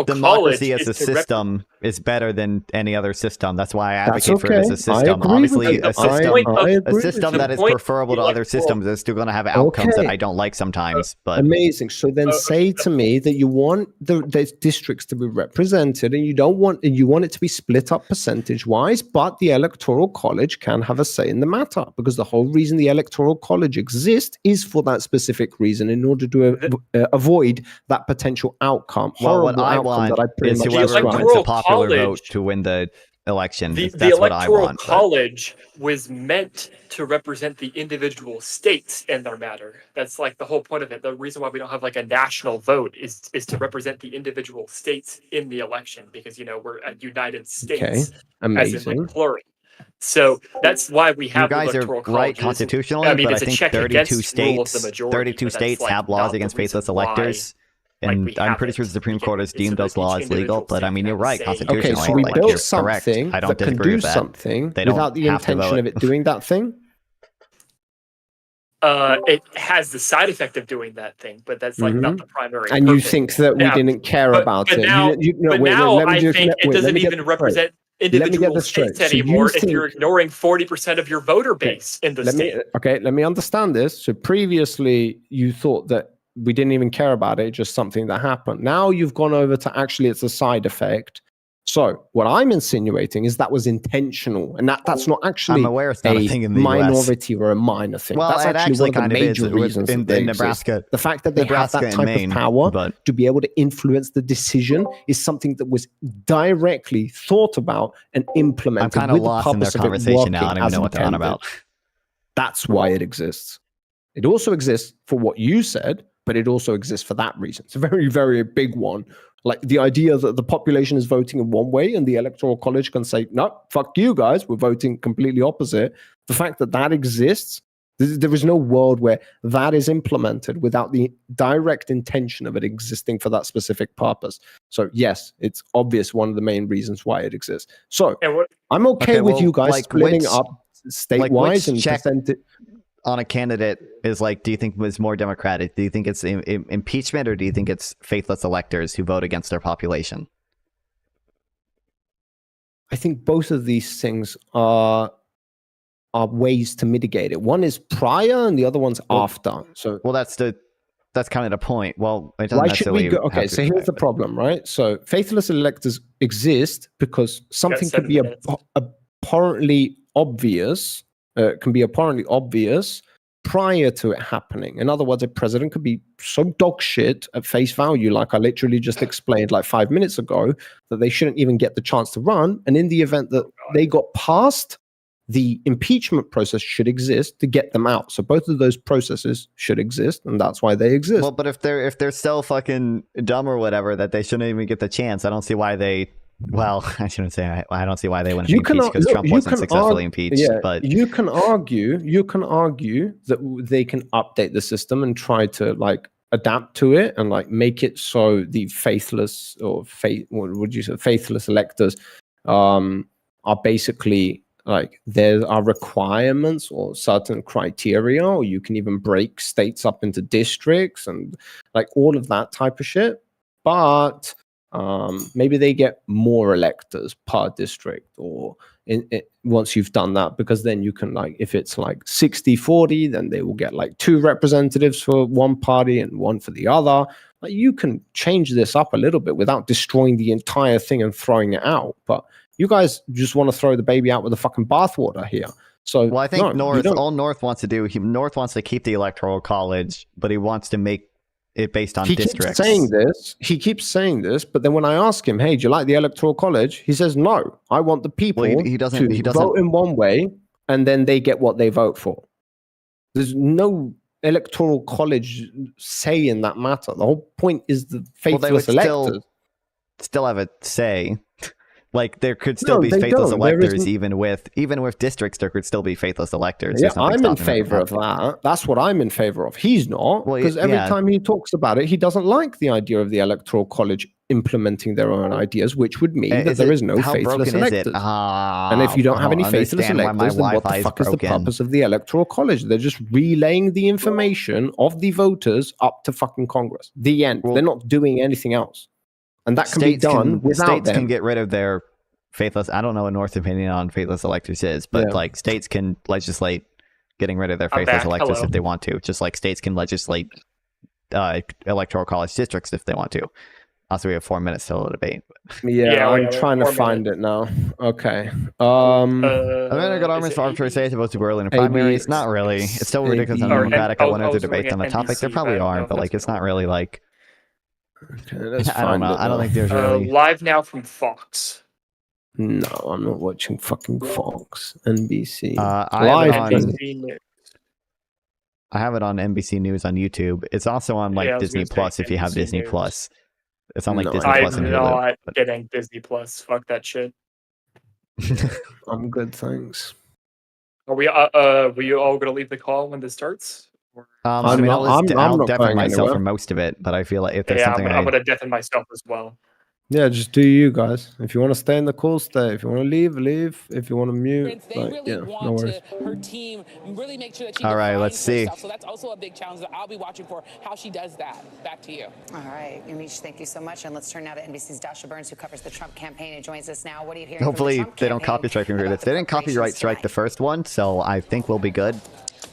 democracy as a system is better than any other system. That's why I That's advocate for it as a okay. I system. agree Obviously, with you. a system, I a agree with system you. that is The point preferable to of the other electoral- systems is still going to have outcomes that Okay. I don't like sometimes. But Amazing. So then say to me that you want the districts to be represented and you want it to be split up percentage wise, but the electoral college can have a say in the matter, because the whole reason the electoral college exists is for that specific reason, in order to avoid that potential outcome, well, what horrible I outcome want that I pretty is much whoever described. wins the Electoral popular vote college- to win the election. The That's what I electoral want. but- college was meant to represent the individual states in their matter. That's like the whole point of it. The reason why we don't have like a national vote is to represent the individual states in the election, because we're a United States, Okay. as in Amazing. like plural. So that's why we You have guys are electoral right colleges. constitutionally, I mean, but I it's a think check 32 against rule of the states, majority, 32 but that's, states like, have not laws the against reason faithless why, electors. like, And we I'm have pretty it. sure the Supreme Because Court has it's deemed so those that each laws legal, individual but I state mean, can you're have a right say. constitutionally. Okay, so we like, built you're correct. something I don't that can disagree do with that. something They don't without the have to intention vote. of it doing that thing. It has the side effect of doing that thing, but that's like not the primary. And you purpose. think that we Yeah, didn't care but- about but it? Now, No, wait, now let me I just, think it let doesn't me get even this straight. represent Let me get individual this straight. states So you anymore if think- you're ignoring 40% of your voter base in the state. Let me understand this. So previously you thought that we didn't even care about it, just something that happened. Now you've gone over to actually it's a side effect. So what I'm insinuating is that was intentional, and that's not actually I'm aware it's not a thing in the US. minority or a minor thing. Well, that's it actually one of the kind of major is reasons in that they Nebraska. exist. The fact that they Nebraska have and that type Maine, of power but- to be able to influence the decision is something that was directly thought about and implemented. I'm kind of with the lost in their purpose of it conversation now. I working don't even as know what they're on intended. about. That's why it exists. It also exists for what you said, but it also exists for that reason. It's a very, very big one. Like the idea that the population is voting in one way and the electoral college can say, no, fuck you guys, we're voting completely opposite. The fact that that exists, there is no world where that is implemented without the direct intention of it existing for that specific purpose. So yes, it's obvious one of the main reasons why it exists. So And what, I'm okay with well, you guys like splitting which- up state-wise and check- percentage. On a candidate is like, do you think was more democratic? Do you think it's impeachment, or do you think it's faithless electors who vote against their population? I think both of these things are ways to mitigate it. One is prior, and the other one's after. So Well, that's kind of the point. Well, it doesn't why should we necessarily go? have Okay, to so be here's the that. problem, right? So faithless electors exist because something could 7 be minutes. apparently obvious. Can be apparently obvious prior to it happening. In other words, a president could be so dog shit at face value, like I literally just explained like 5 minutes ago, that they shouldn't even get the chance to run. And in the event that they got past, the impeachment process should exist to get them out. So both of those processes should exist, and that's why they exist. Well, but if they're so fucking dumb or whatever that they shouldn't even get the chance, I don't see why they. Well, I shouldn't say. I don't see why they wouldn't be impeached because Trump wasn't successfully impeached. Yeah, But you can argue that they can update the system and try to like adapt to it and like make it so the faithless or faithless electors are basically like there are requirements or certain criteria, or you can even break states up into districts and like all of that type of shit. But maybe they get more electors per district, or once you've done that, because then you can like, if it's like 60-40, then they will get like 2 representatives for one party and 1 for the other. Like you can change this up a little bit without destroying the entire thing and throwing it out. But you guys just want to throw the baby out with the fucking bathwater here. So well, I think no, North wants to do. North wants to keep the electoral college, but he wants to make it based on he districts. He keeps saying this, but then when I ask him, hey, do you like the electoral college? He says, no, I want the people Well, he doesn't vote in one way and then they get what they vote for. There's no electoral college say in that matter. The whole point is the faithless electors. Still have a say. Like there could still be they faithless don't. There electors, isn't- even with districts, there could still be faithless electors. Yeah, There's nothing I'm in stopping them favor of from that. That's what I'm in favor of. He's not, Well, because every yeah. time he talks about it, he doesn't like the idea of the electoral college implementing their own ideas, which would mean that there is no how faithless broken is it? electors. And if you don't have any faithless understand why my electors, then what the Wi-Fi is fuck is the broken. purpose of the electoral college? They're just relaying the information of the voters up to fucking Congress. The end. Well- They're not doing anything else. and that can be done without states them. can get rid of their faithless. I don't know what North's opinion on faithless electors is, but Yeah. like states can legislate getting rid of their I'm faithless back. electors Hello. if they want to, just like states can legislate electoral college districts if they want to. Also, we have 4 minutes till the debate. Yeah, we I'm have trying to 4 find minutes. it now. Okay. American Is Armors it for arbitrary ABC? say it's supposed to be early in the AB primaries. Not really. It's still ridiculous and AB. undemocratic. I wonder if I they're was debates on looking the at topic. There NBC, probably but I don't are, know but if like it's it's not really like. Okay, let's I don't find know. it. I don't now. think there's really. live now from Fox. No, I'm not watching fucking Fox, NBC. I have it Live. on- NBC News. I have it on NBC News on YouTube. It's also on like Yeah, I was Disney gonna say Plus if you have NBC Disney News. Plus. It's on like No, Disney I Plus I'm and Hulu. not but- getting Disney Plus. Fuck that shit. I'm good, thanks. Are we all gonna leave the call when this starts? Or- I mean, I'll not deafen going myself anywhere. for most of it, but I feel like if there's Yeah, something I'm gonna deafen myself as well. Yeah, just do you guys. If you want to stay in the call, stay. If you want to leave, leave. If you want to mute, They like, really yeah, want no worries. her team really make sure that she All right, defines let's see. herself. So that's also a big challenge that I'll be watching for, how she does that. Back to you. All right, Amish, thank you so much. And let's turn now to NBC's Dasha Burns, who covers the Trump campaign and joins us now. What are you hearing Hopefully from the Trump they don't campaign copyright me for about this. the They didn't copyright preparations strike the tonight? first one, so I think we'll be good.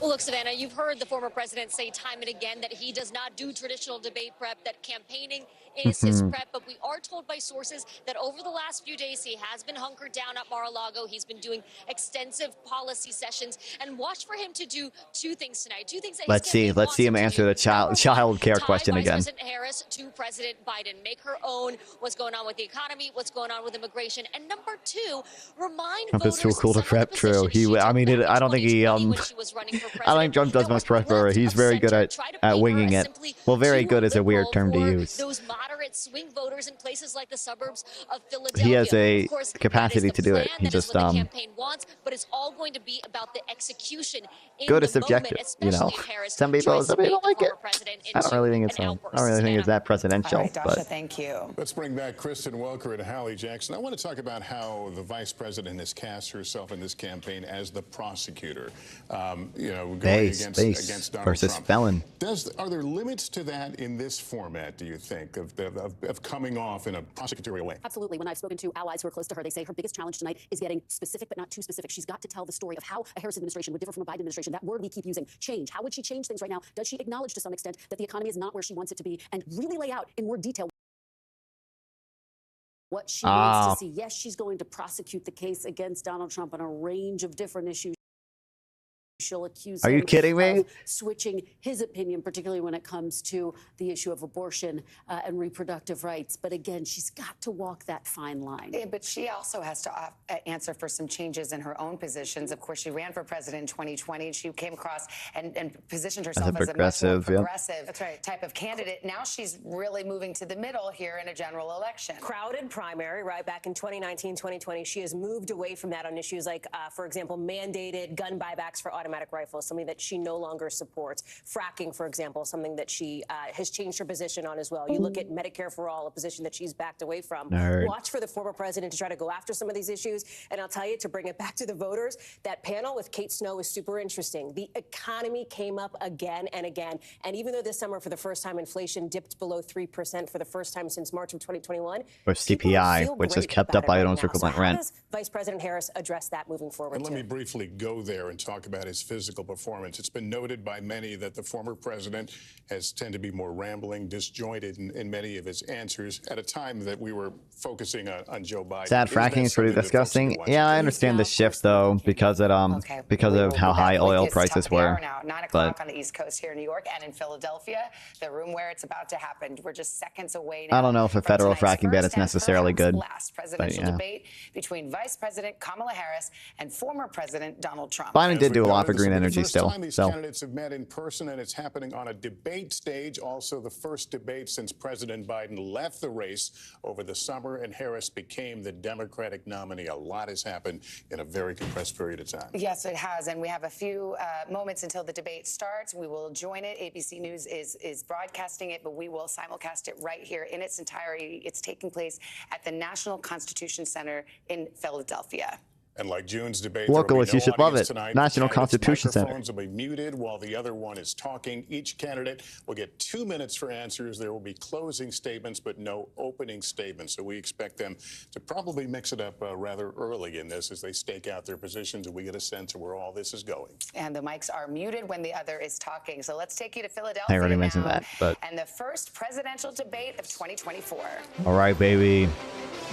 Well, look, Savannah, you've heard the former president say time and again that he does not do traditional debate prep, that campaigning is his prep. But we are told by sources that over the last few days, he has been hunkered down at Mar-a-Lago. He's been doing extensive policy sessions. And watch for him to do two things tonight. Two things that Let's see. Let's see him answer the child care question Vice again. President Harris to President Biden. Make her own what's going on with the economy, what's going on with immigration. And number two, remind Trump is voters too cool to some of the prep. True. positions she I mean, took back I in don't think he 2020 when she was running for I don't think Trump does much prep for her. He's very good at winging it. Well, very good is a weird term to use. Those moderate swing voters in places like the suburbs of Philadelphia. He has a Of course, capacity that is to the do it. plan, He that is just what the campaign wants, but it's all going to be about the execution in good the is subjective, moment, you know. especially if Harris Some people tries to make don't the like it. former president I don't into really think it's an I outburst. don't really think it's that presidential. All right, Dasha, But thank you. Let's bring back Kristen Welker and Hallie Jackson. I want to talk about how the vice president has cast herself in this campaign as the prosecutor. Going against Donald versus Trump. felon. Are there limits to that in this format, do you think, of coming off in a prosecutorial way? Absolutely. When I've spoken to allies who are close to her, they say her biggest challenge tonight is getting specific but not too specific. She's got to tell the story of how a Harris administration would differ from a Biden administration. That word we keep using, change. How would she change things right now? Does she acknowledge to some extent that the economy is not where she wants it to be, and really lay out in more detail what she wants to see? Yes, she's going to prosecute the case against Donald Trump on a range of different issues. She'll accuse Are you him kidding me? of switching his opinion, particularly when it comes to the issue of abortion and reproductive rights. But again, she's got to walk that fine line. Yeah, but she also has to answer for some changes in her own positions. Of course, she ran for president in 2020, and she came across and positioned herself as a much more progressive, progressive type of candidate. Now she's really moving to the middle here in a general election. Crowded primary, right? Back in 2019, 2020, she has moved away from that on issues like, for example, mandated gun buybacks for automatic rifles, something that she no longer supports. Fracking, for example, something that she has changed her position on as well. You look at Medicare for All, a position that she's backed away from. Nerd. Watch for the former president to try to go after some of these issues. And I'll tell you, to bring it back to the voters, that panel with Kate Snow is super interesting. The economy came up again and again. And even though this summer, for the first time, inflation dipped below 3% for the first time since March of 2021. Or CPI, which is kept up by owner's equivalent rent. How does Vice President Harris address that moving forward? And let me briefly go there and talk about his physical performance. It's been noted by many that the former president has tended to be more rambling, disjointed in many of his answers at a time that we were focusing on Joe Biden. Sad fracking is pretty disgusting. Yeah, I understand the shift though because of how high oil prices were. Now, 9 o'clock on the East Coast here in New York and in Philadelphia, the room where it's about to happen. We're just seconds away now. I don't know if a federal fracking ban is necessarily good. Last presidential debate between Vice President Kamala Harris and former President Donald Trump. Biden did do a lot for green energy still. These candidates have met in person, and it's happening on a debate stage. Also, the first debate since President Biden left the race over the summer, and Harris became the Democratic nominee. A lot has happened in a very compressed period of time. Yes, it has, and we have a few moments until the debate starts. We will join it. ABC News is broadcasting it, but we will simulcast it right here in its entirety. It's taking place at the National Constitution Center in Philadelphia. And like June's debate, Locals, you should love it. Tonight. National Constitution Center. Microphones will be muted while the other one is talking. Each candidate will get 2 minutes for answers. There will be closing statements, but no opening statements. So we expect them to probably mix it up rather early in this as they stake out their positions and we get a sense of where all this is going. And the mics are muted when the other is talking. So let's take you to Philadelphia. I already mentioned that, but. And the first presidential debate of 2024. All right, baby.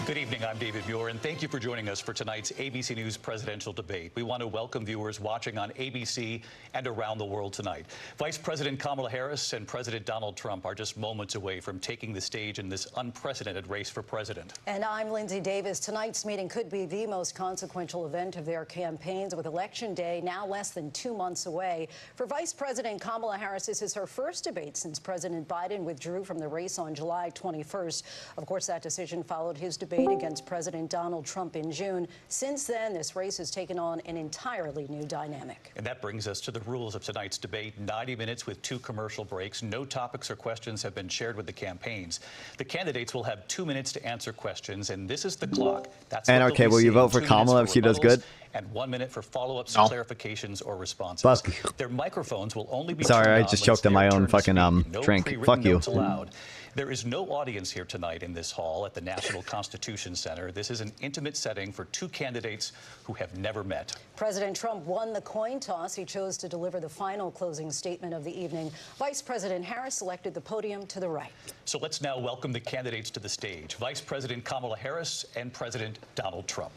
Good evening, I'm David Muir, and thank you for joining us for tonight's ABC News presidential debate. We want to welcome viewers watching on ABC and around the world tonight. Vice President Kamala Harris and President Donald Trump are just moments away from taking the stage in this unprecedented race for president. And I'm Lindsay Davis. Tonight's meeting could be the most consequential event of their campaigns, with Election Day now less than 2 months away. For Vice President Kamala Harris, this is her first debate since President Biden withdrew from the race on July 21st. Of course, that decision followed his debate against President Donald Trump in June. Since then, this race has taken on an entirely new dynamic. And that brings us to the rules of tonight's debate. 90 minutes with 2 commercial breaks. No topics or questions have been shared with the campaigns. The candidates will have 2 minutes to answer questions, and this is the clock. That's NRK, will you vote for Kamala if she does good? And 1 minute for follow-ups, clarifications, or responses. Fuck. Their microphones will only be Sorry, turned I on just when choked it's on my their own turn to fucking speak. No drink. pre-written Fuck you. notes allowed. There is no audience here tonight in this hall at the National Constitution Center. This is an intimate setting for 2 candidates who have never met. President Trump won the coin toss. He chose to deliver the final closing statement of the evening. Vice President Harris selected the podium to the right. So let's now welcome the candidates to the stage. Vice President Kamala Harris and President Donald Trump.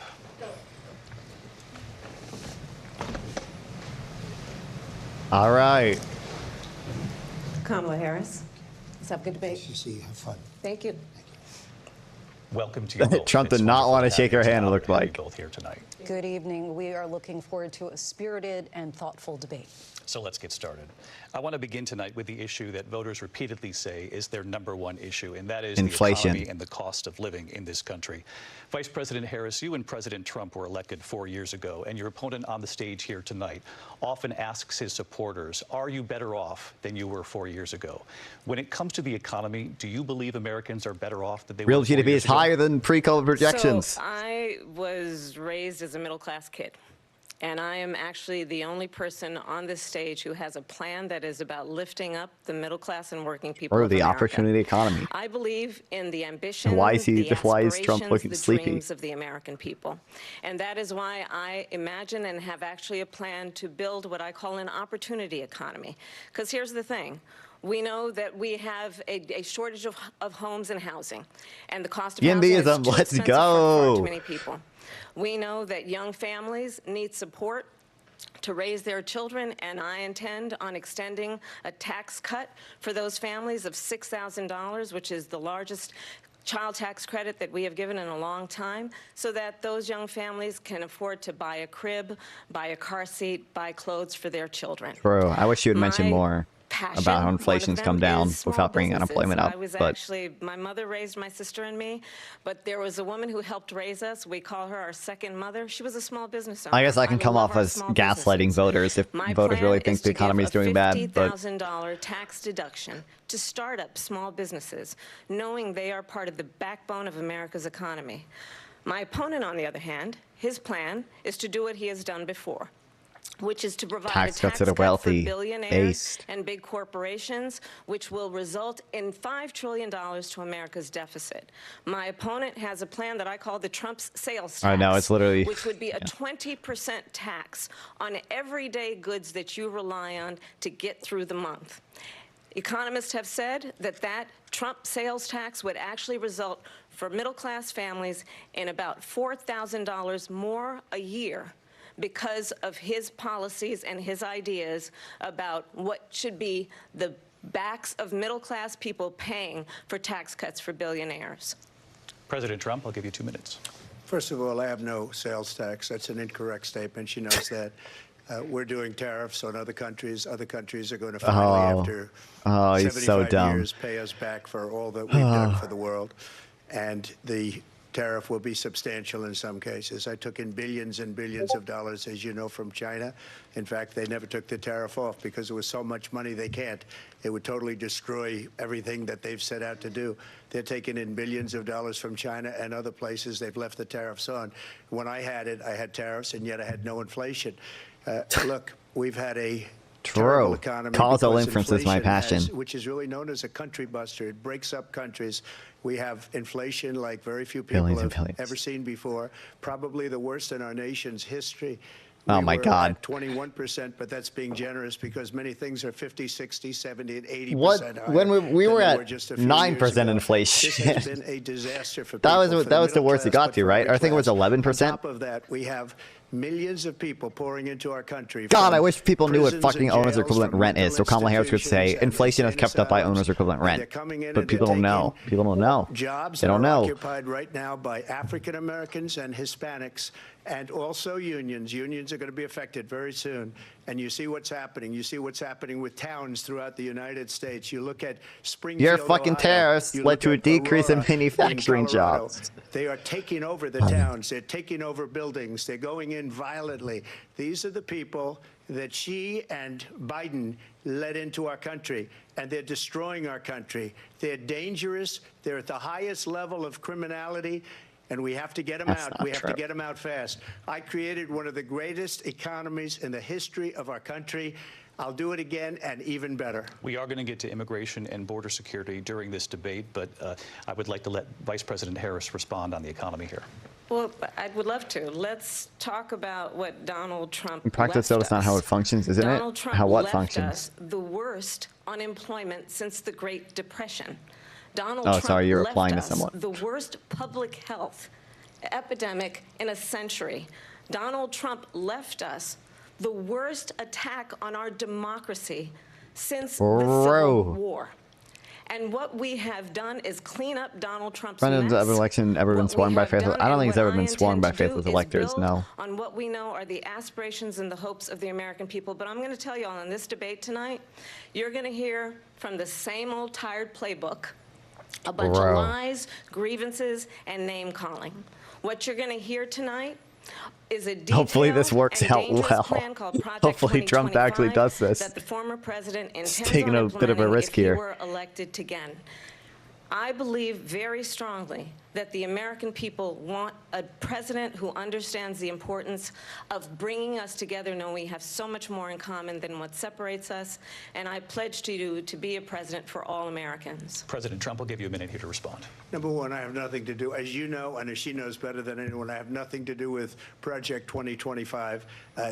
All right. Kamala Harris. Let's have a good debate. See you. Have fun. Thank you. Welcome to you both. Trump did It's not wonderful want to have shake you her hand, it tonight. looked like. Both here tonight. Good evening. We are looking forward to a spirited and thoughtful debate. So let's get started. I want to begin tonight with the issue that voters repeatedly say is their #1 issue, and that is inflation. The economy and the cost of living in this country. Vice President Harris, you and President Trump were elected 4 years ago, and your opponent on the stage here tonight often asks his supporters, are you better off than you were 4 years ago? When it comes to the economy, do you believe Americans are better off than they Real were 4 GDP years is ago? higher than pre-COVID projections. So I was raised as a middle-class kid. And I am actually the only person on this stage who has a plan that is about lifting up the middle class and working people Or of the America. opportunity economy. I believe in the ambition, Why is the Trump aspirations, looking the sleepy? dreams of the American people. And that is why I imagine and have actually a plan to build what I call an opportunity economy. Because here's the thing. We know that we have a shortage of homes and housing, and the cost of housing is too Let's expensive go. for too many people. We know that young families need support to raise their children, and I intend on extending a tax cut for those families of $6,000, which is the largest child tax credit that we have given in a long time, so that those young families can afford to buy a crib, buy a car seat, buy clothes for their children. Bro, I wish you would mention more Passion, about how one of inflation's them come down is small without bringing businesses. unemployment up. I was But actually, my mother raised my sister and me, but there was a woman who helped raise us. We call her our second mother. She was a small business owner. I guess I can come love off our as small gaslighting voters if My voters plan really is think to the give economy is a doing bad. But $50,000 tax deduction to start up small businesses, knowing they are part of the backbone of America's economy. My opponent, on the other hand, his plan is to do what he has done before, which is to provide Tax a cuts tax to the cut wealthy, for billionaires based. and big corporations, which will result in $5 trillion to America's deficit. My opponent has a plan that I call the Trump's sales tax. I know, it's literally- which would be a 20% tax on everyday goods that you rely on to get through the month. Economists have said that that Trump sales tax would actually result for middle-class families in about $4,000 more a year because of his policies and his ideas about what should be the backs of middle-class people paying for tax cuts for billionaires. President Trump, I'll give you 2 minutes. First of all, I have no sales tax. That's an incorrect statement. She knows that. We're doing tariffs on other countries. Other countries are going to finally, after he's so 75 dumb. years, pay us back for all that we've done for the world. And the tariff will be substantial in some cases. I took in billions and billions of dollars, as you know, from China. In fact, they never took the tariff off because there was so much money they can't. It would totally destroy everything that they've set out to do. They're taking in billions of dollars from China and other places. They've left the tariffs on. When I had it, I had tariffs, and yet I had no inflation. Look, we've had a terrible economy. Causal inference is my passion. Which is really known as a country buster. It breaks up countries. We have inflation like very few people have ever seen before. Probably the worst in our nation's history. Oh my God. 21%, but that's being generous because many things are 50, 60, 70, and 80% What higher when we were at just a few 9% years inflation? This has been a disaster for that people, was the worst it got to, right? I think it was 11%. On top of that, we have millions of people pouring into our country. God, I wish people knew what fucking owner's equivalent rent is, so Kamala Harris could say inflation is kept up by owner's equivalent rent. But people don't know. People don't know. Jobs they don't know. occupied right now by African Americans and Hispanics, and also unions. Unions are going to be affected very soon. And you see what's happening. You see what's happening with towns throughout the United States. You look at Springfield, Your fucking Ohio. tariffs You led look to a at decrease in Aurora manufacturing Colorado. jobs. They are taking over the towns. They're taking over buildings. They're going in violently. These are the people that she and Biden led into our country, and they're destroying our country. They're dangerous. They're at the highest level of criminality, and we have to get them out. We have to get them out fast. I created one of the greatest economies in the history of our country. I'll do it again and even better. We are going to get to immigration and border security during this debate, but I would like to let Vice President Harris respond on the economy here. Well, I would love to. Let's talk about what Donald Trump In practice, though, that's not how it functions, isn't Donald it? Trump How what left functions? us the worst unemployment since the Great Depression. Donald Oh, Trump sorry, you're left replying to us someone. the worst public health epidemic in a century. Donald Trump left us the worst attack on our democracy since the Civil War. And what we have done is clean up Donald Trump's President's mess. election ever been sworn by faithless? I don't think it's ever been sworn by faithless electors, no. On what we know are the aspirations and the hopes of the American people. But I'm going to tell you all in this debate tonight, you're going to hear from the same old tired playbook, a bunch of lies, grievances, and name-calling. What you're going to hear tonight is a Hopefully this works out well. Hopefully Trump actually does this. That the former president intends He's taking a bit of a risk if he here. were elected again. I believe very strongly that the American people want a president who understands the importance of bringing us together, knowing we have so much more in common than what separates us. And I pledge to you to be a president for all Americans. President Trump will give you a minute here to respond. Number one, I have nothing to do, as you know, and as she knows better than anyone, I have nothing to do with Project 2025.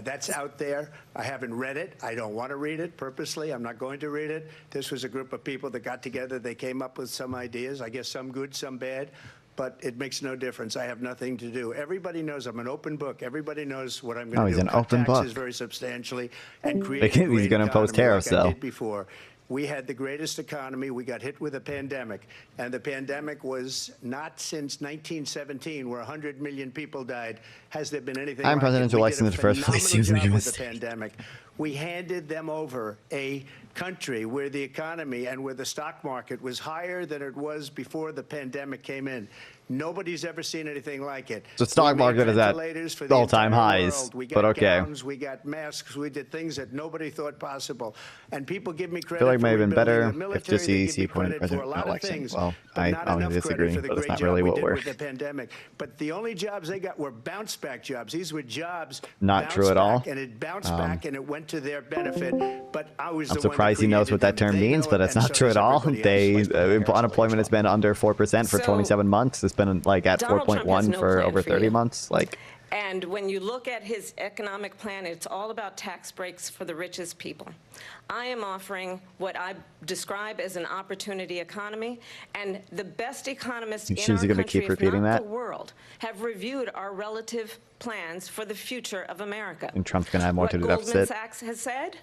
That's out there. I haven't read it. I don't want to read it purposely. I'm not going to read it. This was a group of people that got together. They came up with some ideas, I guess some good, some bad. But it makes no difference. I have nothing to do. Everybody knows I'm an open book. Everybody knows what I'm going to do. Oh, he's an open taxes book. very substantially and create He's great going to impose economy tariffs, like I though. did before. We had the greatest economy. We got hit with a pandemic. And the pandemic was not since 1917, where 100 million people died. Has there been anything I'm like presidential it? We election did in a the first place. phenomenal Seems like a job with the mistake. pandemic. We handed them over a country where the economy and where the stock market was higher than it was before the pandemic came in. Nobody's ever seen anything like it. The stock We made market is at ventilators for the all-time entire highs, world. We got but okay. gowns, we got masks, we did things that nobody thought possible. And people give me I credit feel like it for may have been rebuilding better the if military. just They the give me EC appointed credit for a president lot of election. things, Well, but I not don't enough disagree, credit for the but it's great not job really we what did we're... with the pandemic. But the only jobs they got were bounce back jobs. These were jobs Not bounce true at all. back, and it bounced back and it went to their benefit. But I was I'm the one that surprised he knows what that created term them. They means, know but it, that's and not so true does at all. everybody else. Unemployment has been under 4% for 27 months. It's been like at Donald Trump has 4.1 no for plan over for 30 you. months. Like, And when you look at his economic plan, it's all about tax breaks for the richest people. I am offering what I describe as an opportunity economy, and the best economists in She's our gonna country, keep if repeating not that? the world, have reviewed our relative plans for the future of America. and Trump's going to add more What to the Goldman deficit. Sachs has said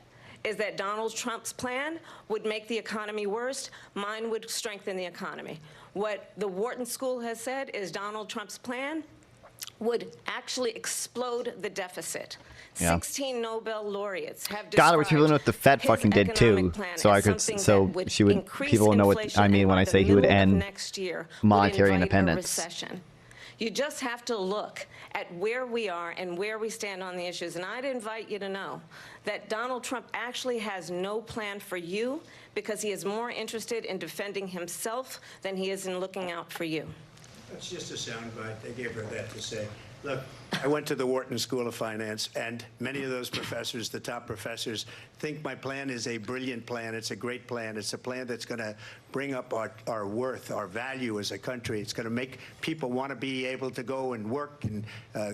is that Donald Trump's plan would make the economy worse. Mine would strengthen the economy. What the Wharton School has said is Donald Trump's plan would actually explode the deficit. Yeah. 16 Nobel laureates have God, I wish people described knew what the Fed his fucking did economic too. plan So as I could, something so that would she would, increase people would know what inflation I mean and when by I the say he would middle of end next year would monetary invite a independence. recession. You just have to look at where we are and where we stand on the issues. And I'd invite you to know that Donald Trump actually has no plan for you because he is more interested in defending himself than he is in looking out for you. That's just a soundbite. They gave her that to say. Look, I went to the Wharton School of Finance, and many of those professors, the top professors, think my plan is a brilliant plan. It's a great plan. It's a plan that's going to bring up our worth, our value as a country. It's going to make people want to be able to go and work and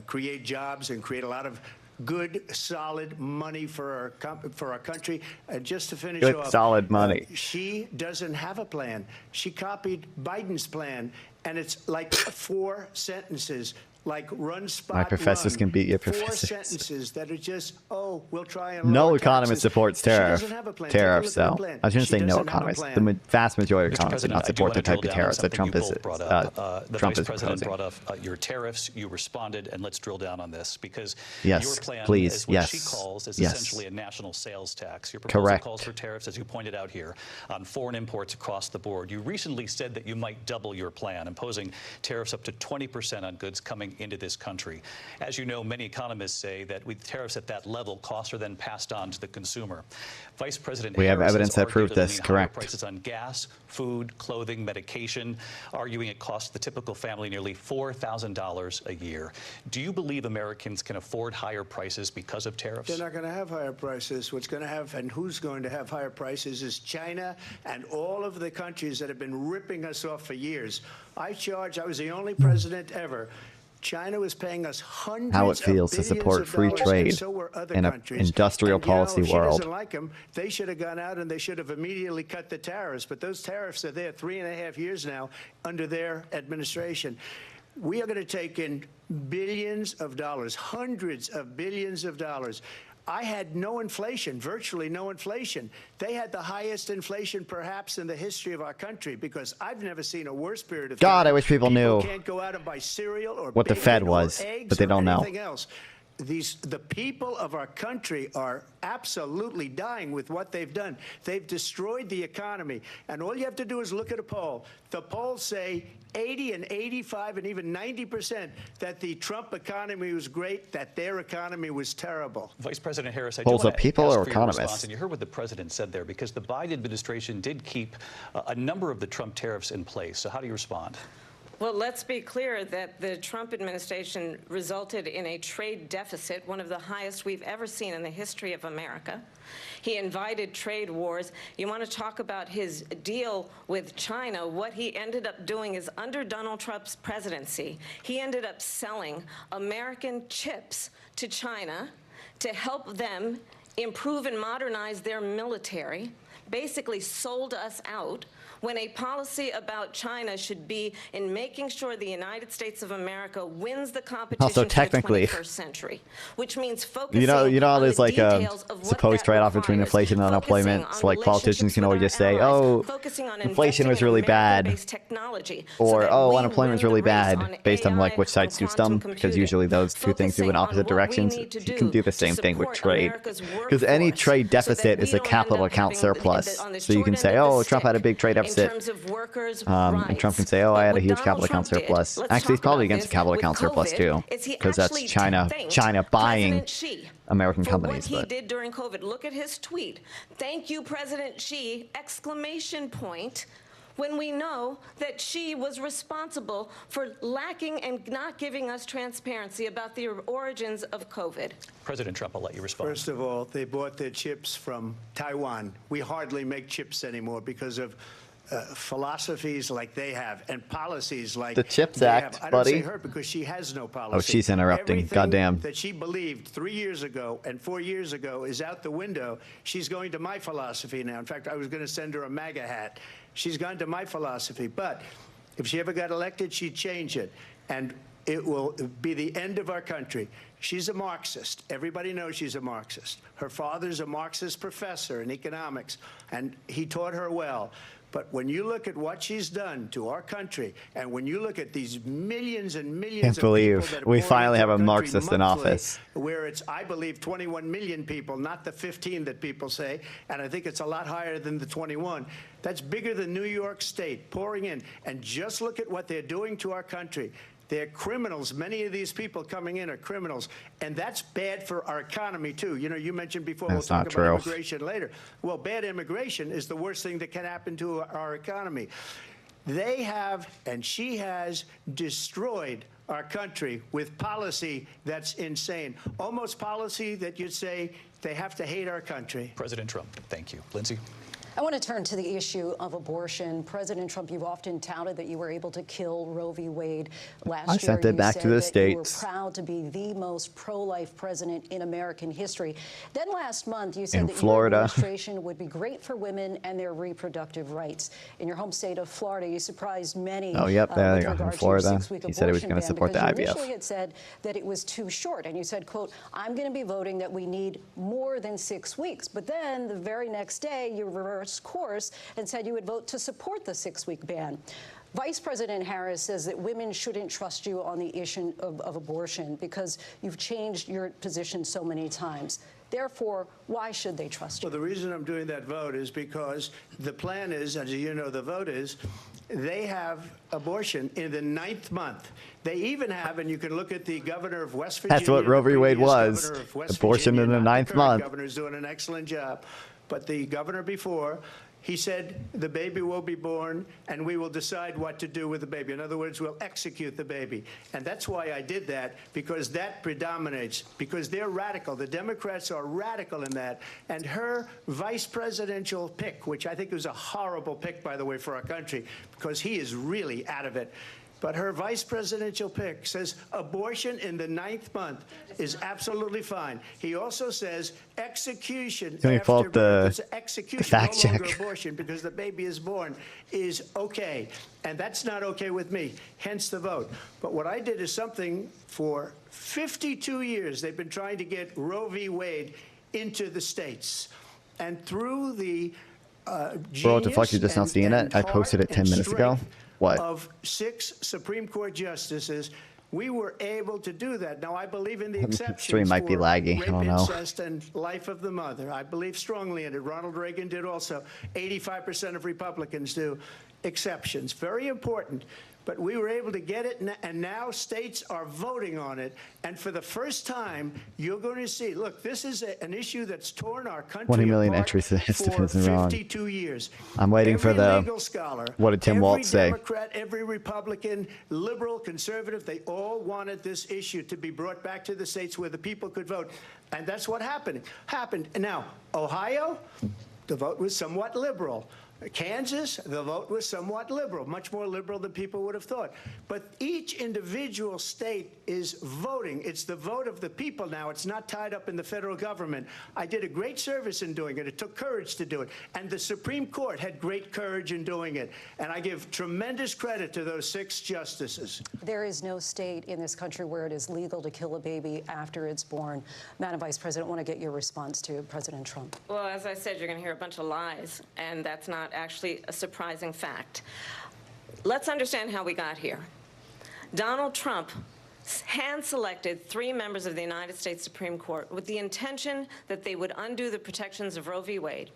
create jobs and create a lot of good, solid money for our country. And just to finish Good, off, solid money. She doesn't have a plan. She copied Biden's plan, and it's like 4 sentences. Like run, spot, My professors run. can beat your 4 professors. sentences that are just, oh, we'll try and No lower economist taxes. supports She tariffs. doesn't have a plan. Take a Tariffs, look at though. her plan. I shouldn't She say no doesn't have a economists. plan. The vast majority of Mr. economists do President, not I do support want the to drill type of down on tariffs that something Trump you is both brought up. The Trump Vice is President proposing. brought up your tariffs. You responded, and let's drill down on this because Yes, your plan please, is what yes, she calls is yes. essentially a national sales tax. Your proposal Correct. calls for tariffs, as you pointed out here, on foreign imports across the board. You recently said that you might double your plan, imposing tariffs up to 20% on goods coming into this country. As you know, many economists say that with tariffs at that level, costs are then passed on to the consumer. Vice President We have Harris evidence has that proves argued this, it'll mean higher correct. prices on gas, food, clothing, medication, arguing it costs the typical family nearly $4,000 a year. Do you believe Americans can afford higher prices because of tariffs? They're not going to have higher prices. What's going to have and who's going to have higher prices is China and all of the countries that have been ripping us off for years. I was the only president ever. China was paying us hundreds How it feels of to billions support of free dollars, trade and so were other in an countries. industrial And, you know, policy if she world. doesn't like them, they should have gone out and they should have immediately cut the tariffs. But those tariffs are there 3.5 years now under their administration. We are going to take in billions of dollars, hundreds of billions of dollars. I had no inflation, virtually no inflation. They had the highest inflation perhaps in the history of our country because I've never seen a worse period of time. God, I wish people knew Can't go out and buy cereal or what the bacon Fed or was, eggs but they or don't know. anything else. The people of our country are absolutely dying with what they've done. They've destroyed the economy. And all you have to do is look at a poll. The polls say 80 and 85 and even 90% that the Trump economy was great, that their economy was terrible. Vice President Harris, I Polls do are want to people ask or for your economists? response, and you heard what the president said there, because the Biden administration did keep a number of the Trump tariffs in place. So how do you respond? Well, let's be clear that the Trump administration resulted in a trade deficit, one of the highest we've ever seen in the history of America. He invited trade wars. You want to talk about his deal with China? What he ended up doing is under Donald Trump's presidency, he ended up selling American chips to China to help them improve and modernize their military, basically sold us out, when a policy about China should be in making sure the United States of America wins the competition Also, for technically, the 21st century, which means focusing You know, on there's the like a details of what supposed that trade-off between requires, inflation and unemployment. focusing So, on like, politicians can always just say, allies, "Oh, focusing on inflation investing was in really bad," American-based technology so or that "Oh, we unemployment's win really the race bad," on based on like AI, which sides do on some, quantum because computing, usually those two things move in focusing on opposite what we directions. need to You can do the to same thing with support trade, America's because any workforce trade so that deficit we is a don't end capital up account having surplus. on the So you short can end say, of the "Oh, Trump had a stick big trade in deficit," terms of workers' and Trump can say, "Oh, I had a huge capital account surplus." Actually, he's probably against the capital account surplus too, because that's China buying American companies. What he But did during COVID. Look at his tweet. Thank you, President Xi, exclamation point, when we know that Xi was responsible for lacking and not giving us transparency about the origins of COVID. President Trump, I'll let you respond. First of all, they bought their chips from Taiwan. We hardly make chips anymore because of philosophies like they have and policies like the CHIPS they Act, have. I don't buddy. say her because she has no policy. Oh, she's interrupting. Everything Goddamn. that she believed 3 years ago and 4 years ago is out the window. She's going to my philosophy now. In fact, I was going to send her a MAGA hat. She's gone to my philosophy. But if she ever got elected, she'd change it. And it will be the end of our country. She's a Marxist. Everybody knows she's a Marxist. Her father's a Marxist professor in economics, and he taught her well. But when you look at what she's done to our country, and when you look at these millions and millions Can't of believe people that are we pouring finally into have our a country Marxist in monthly, office. where it's, I believe, 21 million people, not the 15 that people say, and I think it's a lot higher than the 21. That's bigger than New York State pouring in. And just look at what they're doing to our country. They're criminals. Many of these people coming in are criminals. And that's bad for our economy, too. You know, you mentioned before, That's we'll not talk true. about immigration later. Well, bad immigration is the worst thing that can happen to our economy. They have, and she has, destroyed our country with policy that's insane. Almost policy that you'd say they have to hate our country. President Trump, thank you. Lindsay? I want to turn to the issue of abortion. President Trump, you've often touted that you were able to kill Roe v. Wade last year. I sent it back to the States. You were proud to be the most pro-life president in American history. Then last month, you said that Florida. your administration would be great for women and their reproductive rights. In your home state of Florida, you surprised many. Oh, yep, there you go, in Florida. He said he was going to support the IVF. You initially had said that it was too short, and you said, quote, I'm going to be voting that we need more than 6 weeks. But then the very next day, you reversed course and said you would vote to support the 6-week ban. Vice President Harris says that women shouldn't trust you on the issue of abortion because you've changed your position so many times. Therefore, why should they trust you? Well, the reason I'm doing that vote is because the plan is, as you know, the vote is, they have abortion in the 9th month. They even have, and you can look at the governor of West Virginia. That's what Roe v. Wade was. Abortion in the 9th month. The governor's doing an excellent job. But the governor before, he said the baby will be born and we will decide what to do with the baby. In other words, we'll execute the baby. And that's why I did that, because that predominates, because they're radical. The Democrats are radical in that. And her vice presidential pick, which I think was a horrible pick, by the way, for our country, because he is really out of it. But her vice presidential pick says abortion in the 9th month is absolutely fine. He also says execution Can we after fault birth, the execution, fact no longer check? abortion, because the baby is born, is okay. And that's not okay with me, hence the vote. But what I did is something for 52 years. They've been trying to get Roe v. Wade into the states. And through the Bro, what the fuck? You just not seeing it? I posted it 10 minutes ago. What? Of 6 Supreme Court justices, we were able to do that. Now, I believe in the exceptions Stream might be for laggy. I rape, don't know. incest, and life of the mother. I believe strongly in it. Ronald Reagan did also. 85% of Republicans do. Exceptions. Very important. But we were able to get it, and now states are voting on it. And for the first time, you're going to see, look, this is an issue that's torn our country 20 million apart entries for isn't wrong. 52 years. I'm waiting for Every the legal scholar, what did Tim Waltz say? Every Democrat, every Republican, liberal, conservative, they all wanted this issue to be brought back to the states where the people could vote. And that's what happened. And now, Ohio, the vote was somewhat liberal. Kansas, the vote was somewhat liberal, much more liberal than people would have thought. But each individual state is voting. It's the vote of the people now. It's not tied up in the federal government. I did a great service in doing it. It took courage to do it. And the Supreme Court had great courage in doing it. And I give tremendous credit to those 6 justices. There is no state in this country where it is legal to kill a baby after it's born. Madam Vice President, I want to get your response to President Trump. Well, as I said, you're going to hear a bunch of lies, and that's not actually a surprising fact. Let's understand how we got here. Donald Trump hand-selected 3 members of the United States Supreme Court with the intention that they would undo the protections of Roe v. Wade.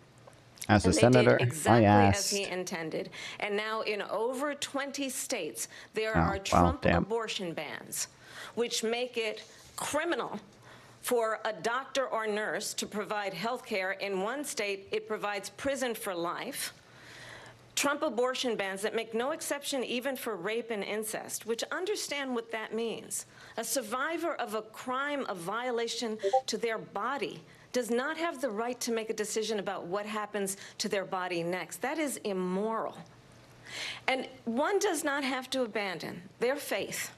As a And senator, they did exactly I as asked. he intended. And now in over 20 states, there Oh, are wow, Trump damn. abortion bans, which make it criminal for a doctor or nurse to provide health care. In one state, it provides prison for life. Trump abortion bans that make no exception even for rape and incest, which understand what that means. A survivor of a crime of violation to their body does not have the right to make a decision about what happens to their body next. That is immoral. And one does not have to abandon their faith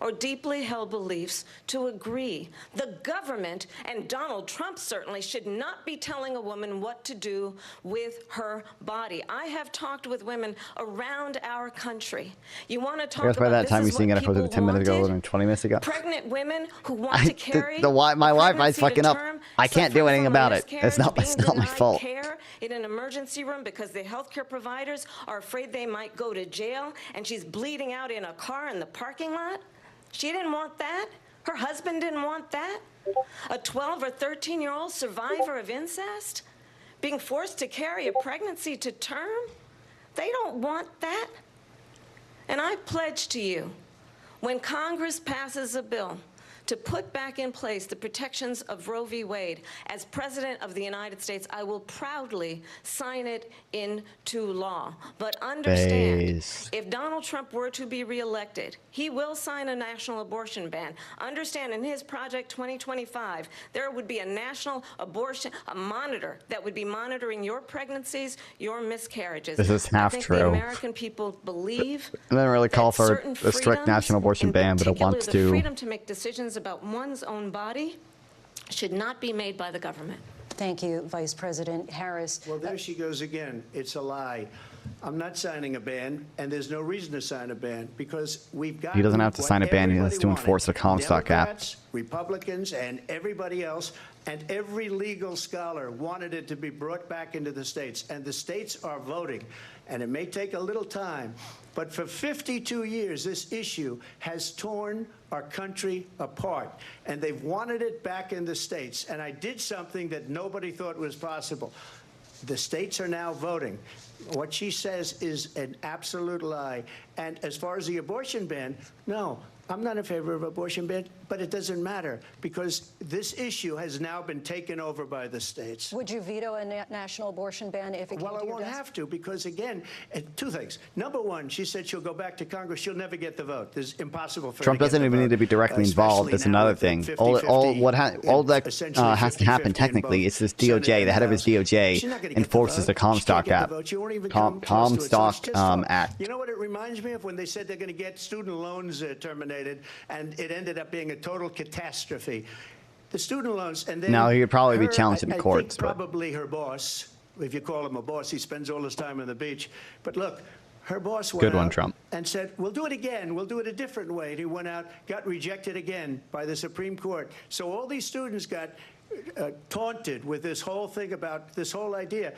or deeply held beliefs to agree. The government, and Donald Trump certainly, should not be telling a woman what to do with her body. I have talked with women around our country. You want to talk I guess by about that this time is you seen it, I what posted it 10 minutes ago people and 20 minutes ago. pregnant women who want to carry my Wi-Fi's fucking up. term, I can't do suffering anything from about it. It's not miscarriage, my being fault. denied care in an emergency room because the healthcare providers are afraid they might go to jail, and she's bleeding out in a car in the parking lot. She didn't want that. Her husband didn't want that. A 12 or 13-year-old survivor of incest being forced to carry a pregnancy to term. They don't want that. And I pledge to you, When Congress passes a bill to put back in place the protections of Roe v. Wade, as President of the United States, I will proudly sign it into law. But understand, if Donald Trump were to be reelected, he will sign a national abortion ban. Understand, in his Project 2025, there would be a national abortion, a monitor that would be monitoring your pregnancies, your miscarriages. This is half I think true. the American people believe It doesn't really call for certain a strict national abortion ban, but it wants the to. freedom to make decisions about one's own body should not be made by the government. Thank you, Vice President Harris. Well, there she goes again. It's a lie. I'm not signing a ban, and there's no reason to sign a ban because we've got. He doesn't have to sign a ban. He has to enforce the Comstock app. Democrats, Republicans, and everybody else, and every legal scholar wanted it to be brought back into the states, and the states are voting. And it may take a little time, but for 52 years, this issue has torn our country apart, and they've wanted it back in the states. And I did something that nobody thought was possible. The states are now voting. What she says is an absolute lie. And as far as the abortion ban, no, I'm not in favor of abortion ban, but it doesn't matter because this issue has now been taken over by the states. Would you veto a national abortion ban if it came to your desk? Well, I won't have to because, again, two things. Number one, she said she'll go back to Congress. She'll never get the vote. It's impossible for her Trump to get doesn't the even vote, need to be directly involved. That's another thing. All that has to happen technically is this DOJ, the head of his DOJ, enforces the Comstock app. Comstock Act. You know what it reminds me of when they said they're going to get student loans terminated, and it ended up being a total catastrophe. The student loans, and then now he could probably be challenged in the courts. I think probably her boss, if you call him a boss, he spends all his time on the beach. But look, her boss went out Trump. and said, we'll do it again. We'll do it a different way. And he went out, got rejected again by the Supreme Court. So all these students got taunted with this whole thing about this whole idea.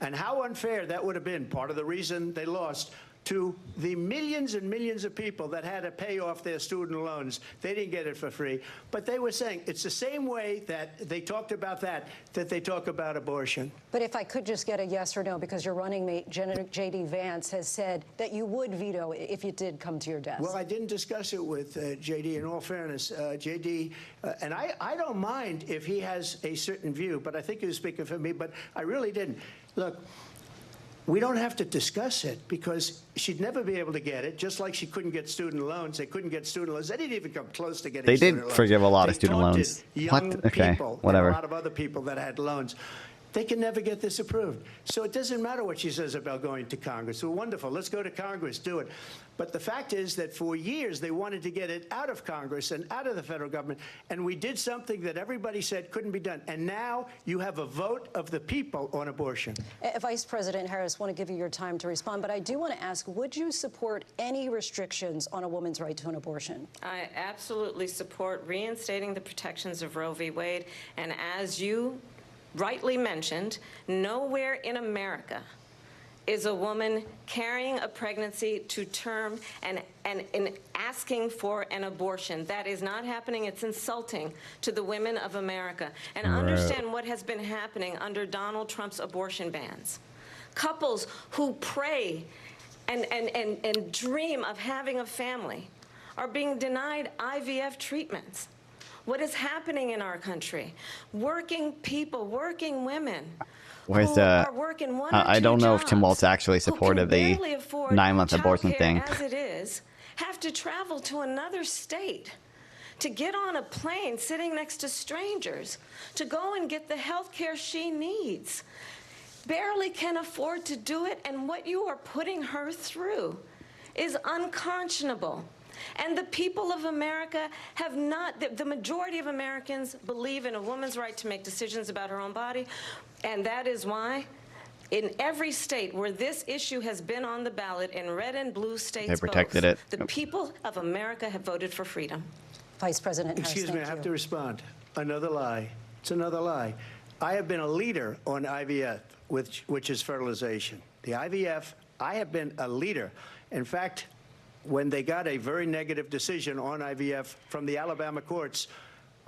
And how unfair that would have been, part of the reason they lost, to the millions and millions of people that had to pay off their student loans. They didn't get it for free. But they were saying it's the same way that they talked about that they talk about abortion. But if I could just get a yes or no, because your running mate, J.D. Vance, has said that you would veto if it did come to your desk. Well, I didn't discuss it with J.D. In all fairness, J.D., and I don't mind if he has a certain view, but I think he was speaking for me, but I really didn't. Look, we don't have to discuss it because she'd never be able to get it, just like she couldn't get student loans. They couldn't get student loans. They didn't even come close to getting student loans. They did forgive a lot of student loans. Young Okay, people, whatever. And a lot of other people that had loans. They can never get this approved. So it doesn't matter what she says about going to Congress. Well, wonderful. Let's go to Congress. Do it. But the fact is that for years they wanted to get it out of Congress and out of the federal government. And we did something that everybody said couldn't be done. And now you have a vote of the people on abortion. Vice President Harris, I want to give you your time to respond. But I do want to ask, would you support any restrictions on a woman's right to an abortion? I absolutely support reinstating the protections of Roe v. Wade. And as you rightly mentioned, nowhere in America is a woman carrying a pregnancy to term and asking for an abortion. That is not happening. It's insulting to the women of America. And understand what has been happening under Donald Trump's abortion bans. Couples who pray and dream of having a family are being denied IVF treatments. What is happening in our country? Working people, working women Where's who are working one or I two don't know if jobs, Tim Walz actually supported the barely afford 9-month abortion childcare thing. as it is, have to travel to another state to get on a plane sitting next to strangers to go and get the health care she needs. Barely can afford to do it, and what you are putting her through is unconscionable. And the people of America have not, the majority of Americans believe in a woman's right to make decisions about her own body, and that is why in every state where this issue has been on the ballot, in red and blue states They protected it. the people of America have voted for freedom. Vice President Harris, Excuse me, I have to respond. Another lie. It's another lie. I have been a leader on IVF, which is fertilization. The IVF, I have been a leader. In fact, when they got a very negative decision on IVF from the Alabama courts,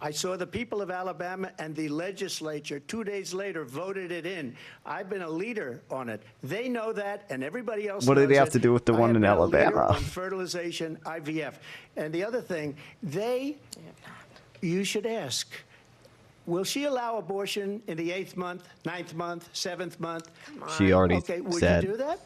I saw the people of Alabama and the legislature 2 days later voted it in. I've been a leader on it. They know that, and everybody else What knows did he have it. to do with the I one have in been a leader Alabama? on fertilization, IVF. And the other thing, you should ask, will she allow abortion in the 8th month, 9th month, 7th month? She already would said. you do that?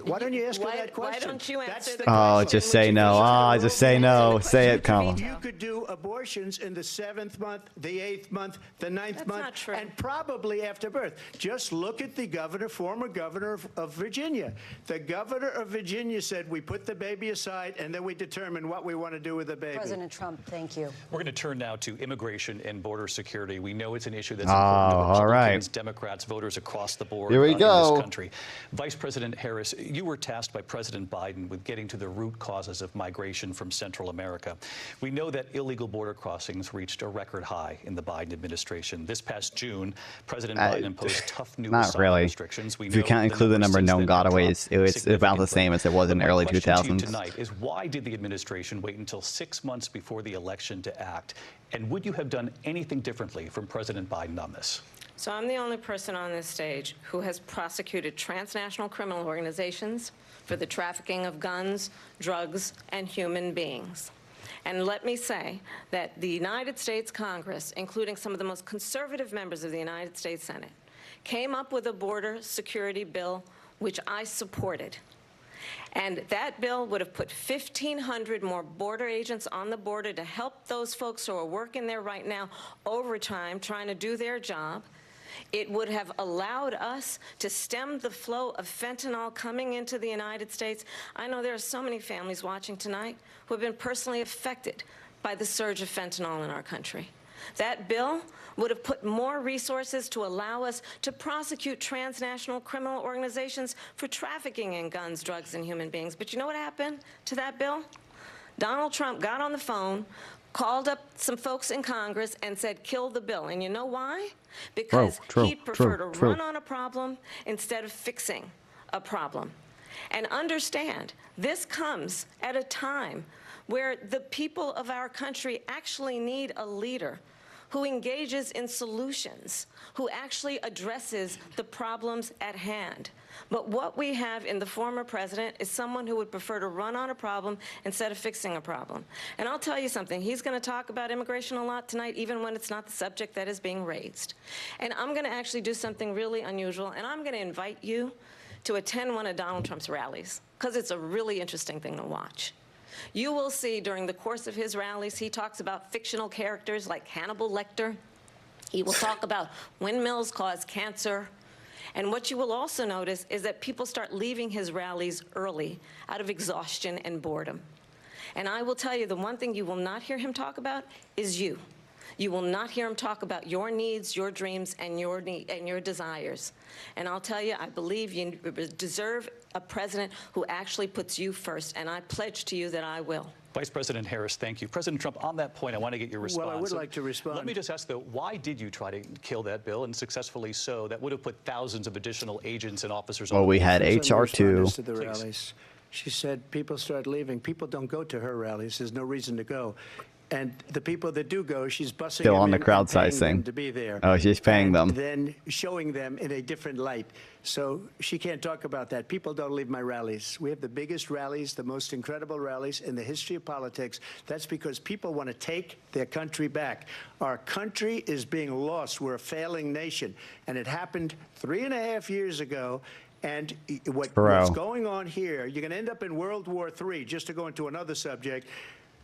Why don't you ask her that question? Why don't you answer the Oh, question? just say no. Oh, just say no. Say it, Kamala. You could do abortions in the 7th month, the 8th month, the 9th month, not true. and probably after birth. Just look at the former governor of Virginia. The governor of Virginia said, we put the baby aside, and then we determine what we want to do with the baby. President Trump, thank you. We're going to turn now to immigration and border security. We know it's an issue that's Oh, important to all Republicans, right. Democrats, voters across the board Here we in go. this country. Vice President Harris, you were tasked by President Biden with getting to the root causes of migration from Central America. We know that illegal border crossings reached a record high in the Biden administration. This past June, President Biden imposed tough new Not asylum really. restrictions. We If you know can't include the number of since known then have gotaways, dropped it's about the same as it was in the But my early question to you 2000s. tonight is, why did the administration wait until 6 months before the election to act? And would you have done anything differently from President Biden on this? So I'm the only person on this stage who has prosecuted transnational criminal organizations for the trafficking of guns, drugs, and human beings. And let me say that the United States Congress, including some of the most conservative members of the United States Senate, came up with a border security bill which I supported. And that bill would have put 1,500 more border agents on the border to help those folks who are working there right now overtime trying to do their job. It would have allowed us to stem the flow of fentanyl coming into the United States. I know there are so many families watching tonight who have been personally affected by the surge of fentanyl in our country. That bill would have put more resources to allow us to prosecute transnational criminal organizations for trafficking in guns, drugs, and human beings. But you know what happened to that bill? Donald Trump got on the phone, called up some folks in Congress and said, kill the bill. And you know why? Because he'd prefer to run on a problem instead of fixing a problem. And understand, this comes at a time where the people of our country actually need a leader who engages in solutions, who actually addresses the problems at hand. But what we have in the former president is someone who would prefer to run on a problem instead of fixing a problem. And I'll tell you something, he's going to talk about immigration a lot tonight, even when it's not the subject that is being raised. And I'm going to actually do something really unusual, and I'm going to invite you to attend one of Donald Trump's rallies, because it's a really interesting thing to watch. You will see during the course of his rallies, he talks about fictional characters like Hannibal Lecter. He will talk about windmills cause cancer. And what you will also notice is that people start leaving his rallies early out of exhaustion and boredom. And I will tell you, the one thing you will not hear him talk about is you. You will not hear him talk about your needs, your dreams, and your desires. And I'll tell you, I believe you deserve a president who actually puts you first, and I pledge to you that I will. Vice President Harris, thank you. President Trump, on that point, I want to get your response. Well, I would like to respond. Let me just ask, though, why did you try to kill that bill, and successfully so? That would have put thousands of additional agents and officers on Well, the we road. had HR2. To the rallies. She said people start leaving. People don't go to her rallies. There's no reason to go. And the people that do go, she's busing Still them on the in crowd and paying size thing. them to be there. Oh, she's paying and them. Then showing them in a different light. So she can't talk about that. People don't leave my rallies. We have the biggest rallies, the most incredible rallies in the history of politics. That's because people want to take their country back. Our country is being lost. We're a failing nation. And it happened 3.5 years ago. And what's going on here, you're going to end up in World War III, just to go into another subject.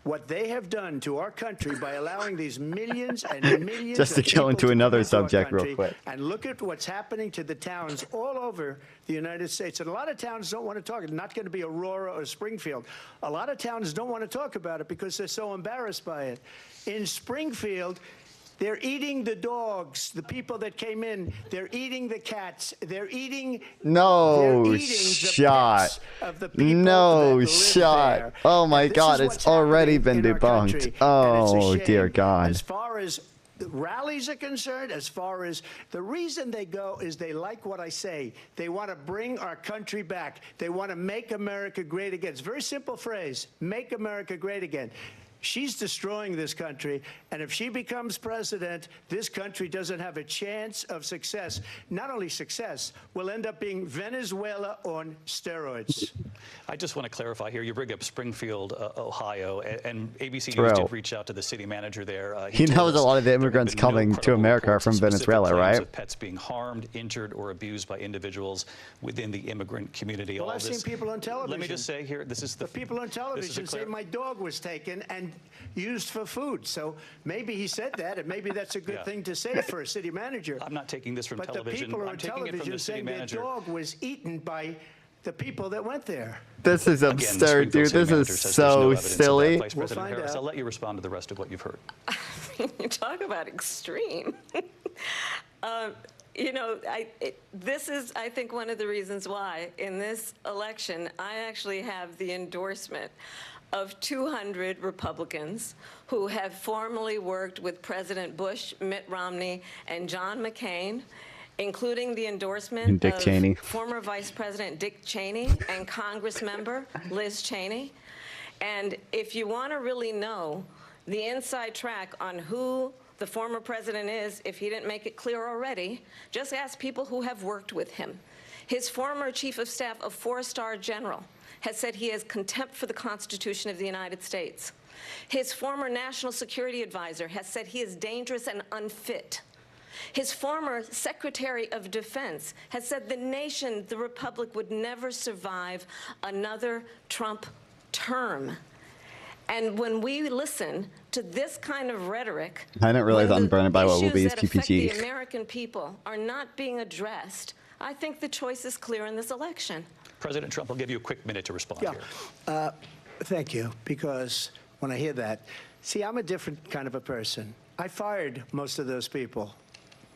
What they have done to our country by allowing these millions and millions Just to of go people into come another into our subject real country, quick. and look at what's happening to the towns all over the United States. And a lot of towns don't want to talk. It's not going to be Aurora or Springfield. A lot of towns don't want to talk about it because they're so embarrassed by it. In Springfield, they're eating the dogs, the people that came in. They're eating the cats. They're eating. No they're eating shot. The pets of the people No that live shot. there. Oh my And this God, is it's what's already been happening in our debunked. country, Oh and it's a dear shame. God. As far as the rallies are concerned, as far as the reason they go is they like what I say. They want to bring our country back. They want to make America great again. It's a very simple phrase, make America great again. She's destroying this country, and if she becomes president, this country doesn't have a chance of success. Not only success, we'll end up being Venezuela on steroids. I just want to clarify here. You bring up Springfield, Ohio, and ABC True. News did reach out to the city manager there. He knows a lot of the immigrants coming to America are from Venezuela, right? Of pets being harmed, injured, or abused by individuals within the immigrant community. Well, All I've this, seen people on television. Let me just say here, this is the people on television say my dog was taken and used for food. So maybe he said that, and maybe that's a good thing to say for a city manager. I'm not taking this from but television. The people I'm taking it from the city manager. Their dog was eaten by the people that went there. This is absurd, dude. This is so silly. Vice President Harris, I'll let you respond to the rest of what you've heard. You talk about extreme. You know, this is, I think, one of the reasons why in this election I actually have the endorsement of 200 Republicans who have formally worked with President Bush, Mitt Romney, and John McCain, including the endorsement Dick of Cheney. former Vice President Dick Cheney and Congress member Liz Cheney. And if you want to really know the inside track on who the former president is, if he didn't make it clear already, just ask people who have worked with him. His former chief of staff, a four-star general, has said he has contempt for the Constitution of the United States. His former national security advisor has said he is dangerous and unfit. His former Secretary of Defense has said the nation, the Republic, would never survive another Trump term. And when we listen to this kind of rhetoric, I didn't realize Unburned by What Will Be is issues that affect the PPG. American people are not being addressed, I think the choice is clear in this election. President Trump, I'll give you a quick minute to respond here. Thank you, because when I hear that, see, I'm a different kind of a person. I fired most of those people.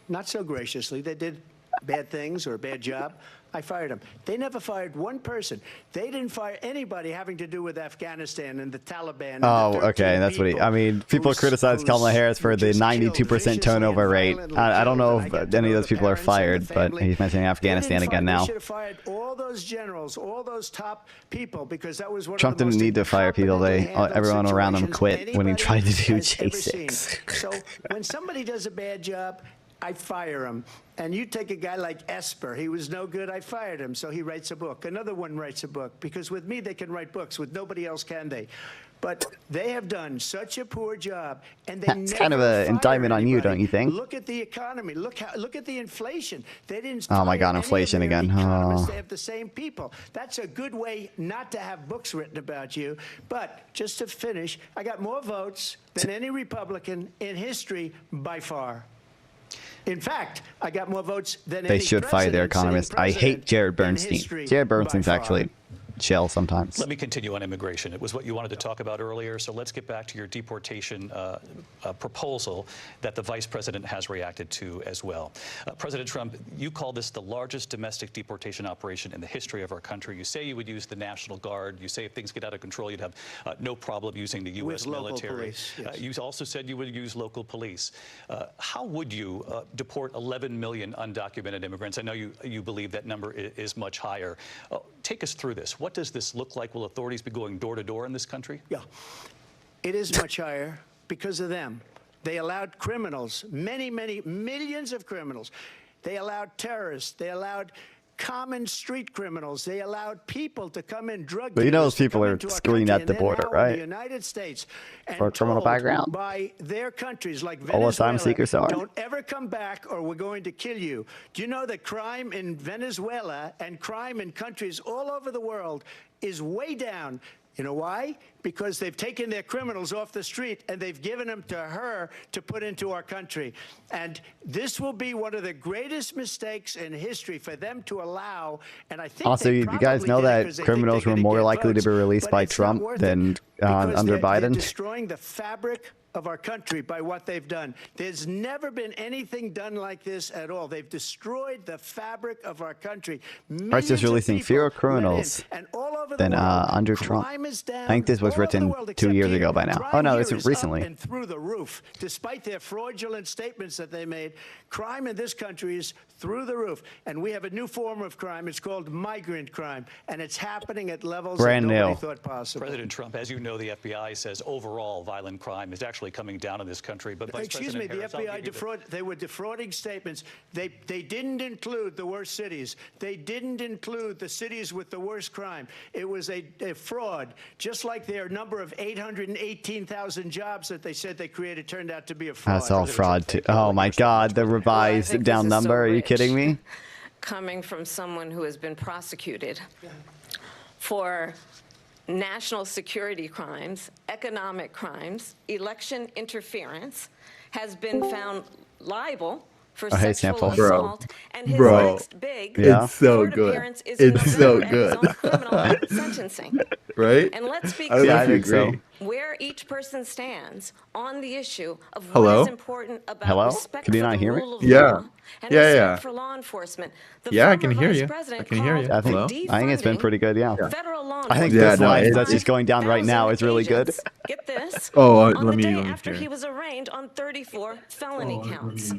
Not so graciously. They did bad things or a bad job. I fired them. They never fired one person. They didn't fire anybody having to do with Afghanistan and the Taliban. And Oh, the okay, that's what he. I mean, people criticize Kamala Harris for the 92% turnover rate. I don't know if any of those people are fired, but he's mentioning Afghanistan again now. They should have fired all those generals, all those top people, because that was one Trump of the didn't most need to fire people. Everyone around him quit when he tried to do has ever J6. seen. So when somebody does a bad job, I fire him. And you take a guy like Esper. He was no good. I fired him. So he writes a book. Another one writes a book. Because with me, they can write books. With nobody else can they. But they have done such a poor job. And they That's never kind of an fire indictment on you, anybody. don't you think? Look at the economy. Look at the inflation. They didn't Oh my fire God, any of inflation their again. economists. Oh. They have the same people. That's a good way not to have books written about you. But just to finish, I got more votes than any Republican in history by far. In fact, I got more votes than They any should fire their president, economist. sitting I hate president Jared in Bernstein. history Jared by Bernstein's far. actually chill sometimes. Let me continue on immigration. It was what you wanted to talk about earlier, so let's get back to your deportation proposal that the vice president has reacted to as well. President Trump, you call this the largest domestic deportation operation in the history of our country. You say you would use the National Guard. You say if things get out of control, you'd have no problem using the U.S. With local military. police, yes. You also said you would use local police. How would you deport 11 million undocumented immigrants? I know you believe that number is much higher. Take us through this. What does this look like? Will authorities be going door to door in this country? Yeah, it is much higher because of them. They allowed criminals, many millions of criminals. They allowed terrorists. They allowed common street criminals. They allowed people to come in, drug But you know dealers those to people come are into our screened country at the and then border, now in right? the United States and For a criminal told background. by their countries like All asylum Venezuela, seekers are. don't ever come back or we're going to kill you. Do you know that crime in Venezuela and crime in countries all over the world is way down? You know why? Because they've taken their criminals off the street and they've given them to her to put into our country. And this will be one of the greatest mistakes in history for them to allow. And I think Also, they you guys probably know did it that 'cause they think criminals they're were gonna more get likely to votes, be released but by it's not Trump worth than it because under they're Biden. destroying the fabric of our country by what they've done. There's never been anything done like this at all. They've destroyed the fabric of our country. Right, just releasing fewer criminals than under Trump. Crime is down, I think this is what was written 2 years ago by now. Oh no, it's recently. And through the roof, despite their fraudulent statements that they made, crime in this country is through the roof. And we have a new form of crime. It's called migrant crime, and it's happening at levels Brand that nobody new. thought possible. President Trump, as you know, the FBI says overall violent crime is actually coming down in this country. But Vice Excuse me, President the Harris, FBI they were defrauding statements. They didn't include the worst cities. They didn't include the cities with the worst crime. It was a fraud, just like their number of 818,000 jobs that they said they created turned out to be a fraud. That's all fraud too. Oh my God, the revised down number. Are you kidding me? Coming from someone who has been prosecuted for national security crimes, economic crimes, election interference, has been found liable for sexual assault, and his next big It's so court good. appearance is in It's so November at his good. own criminal sentencing. Right? And let's be I don't know clear if you agree. where each person stands on the issue of Hello? what is important about Hello? respect Can you for not the hear me? rule of Yeah. law and Yeah, respect yeah. for law enforcement. The Yeah, I can former hear vice you. president I can hear you. called I think for I think it's been defunding pretty good. Yeah. federal law I think Yeah, this no, line it- that's just going down right now is really good. agents, get this, Oh, on let the me day let me after hear. he was arraigned on 34 felony counts.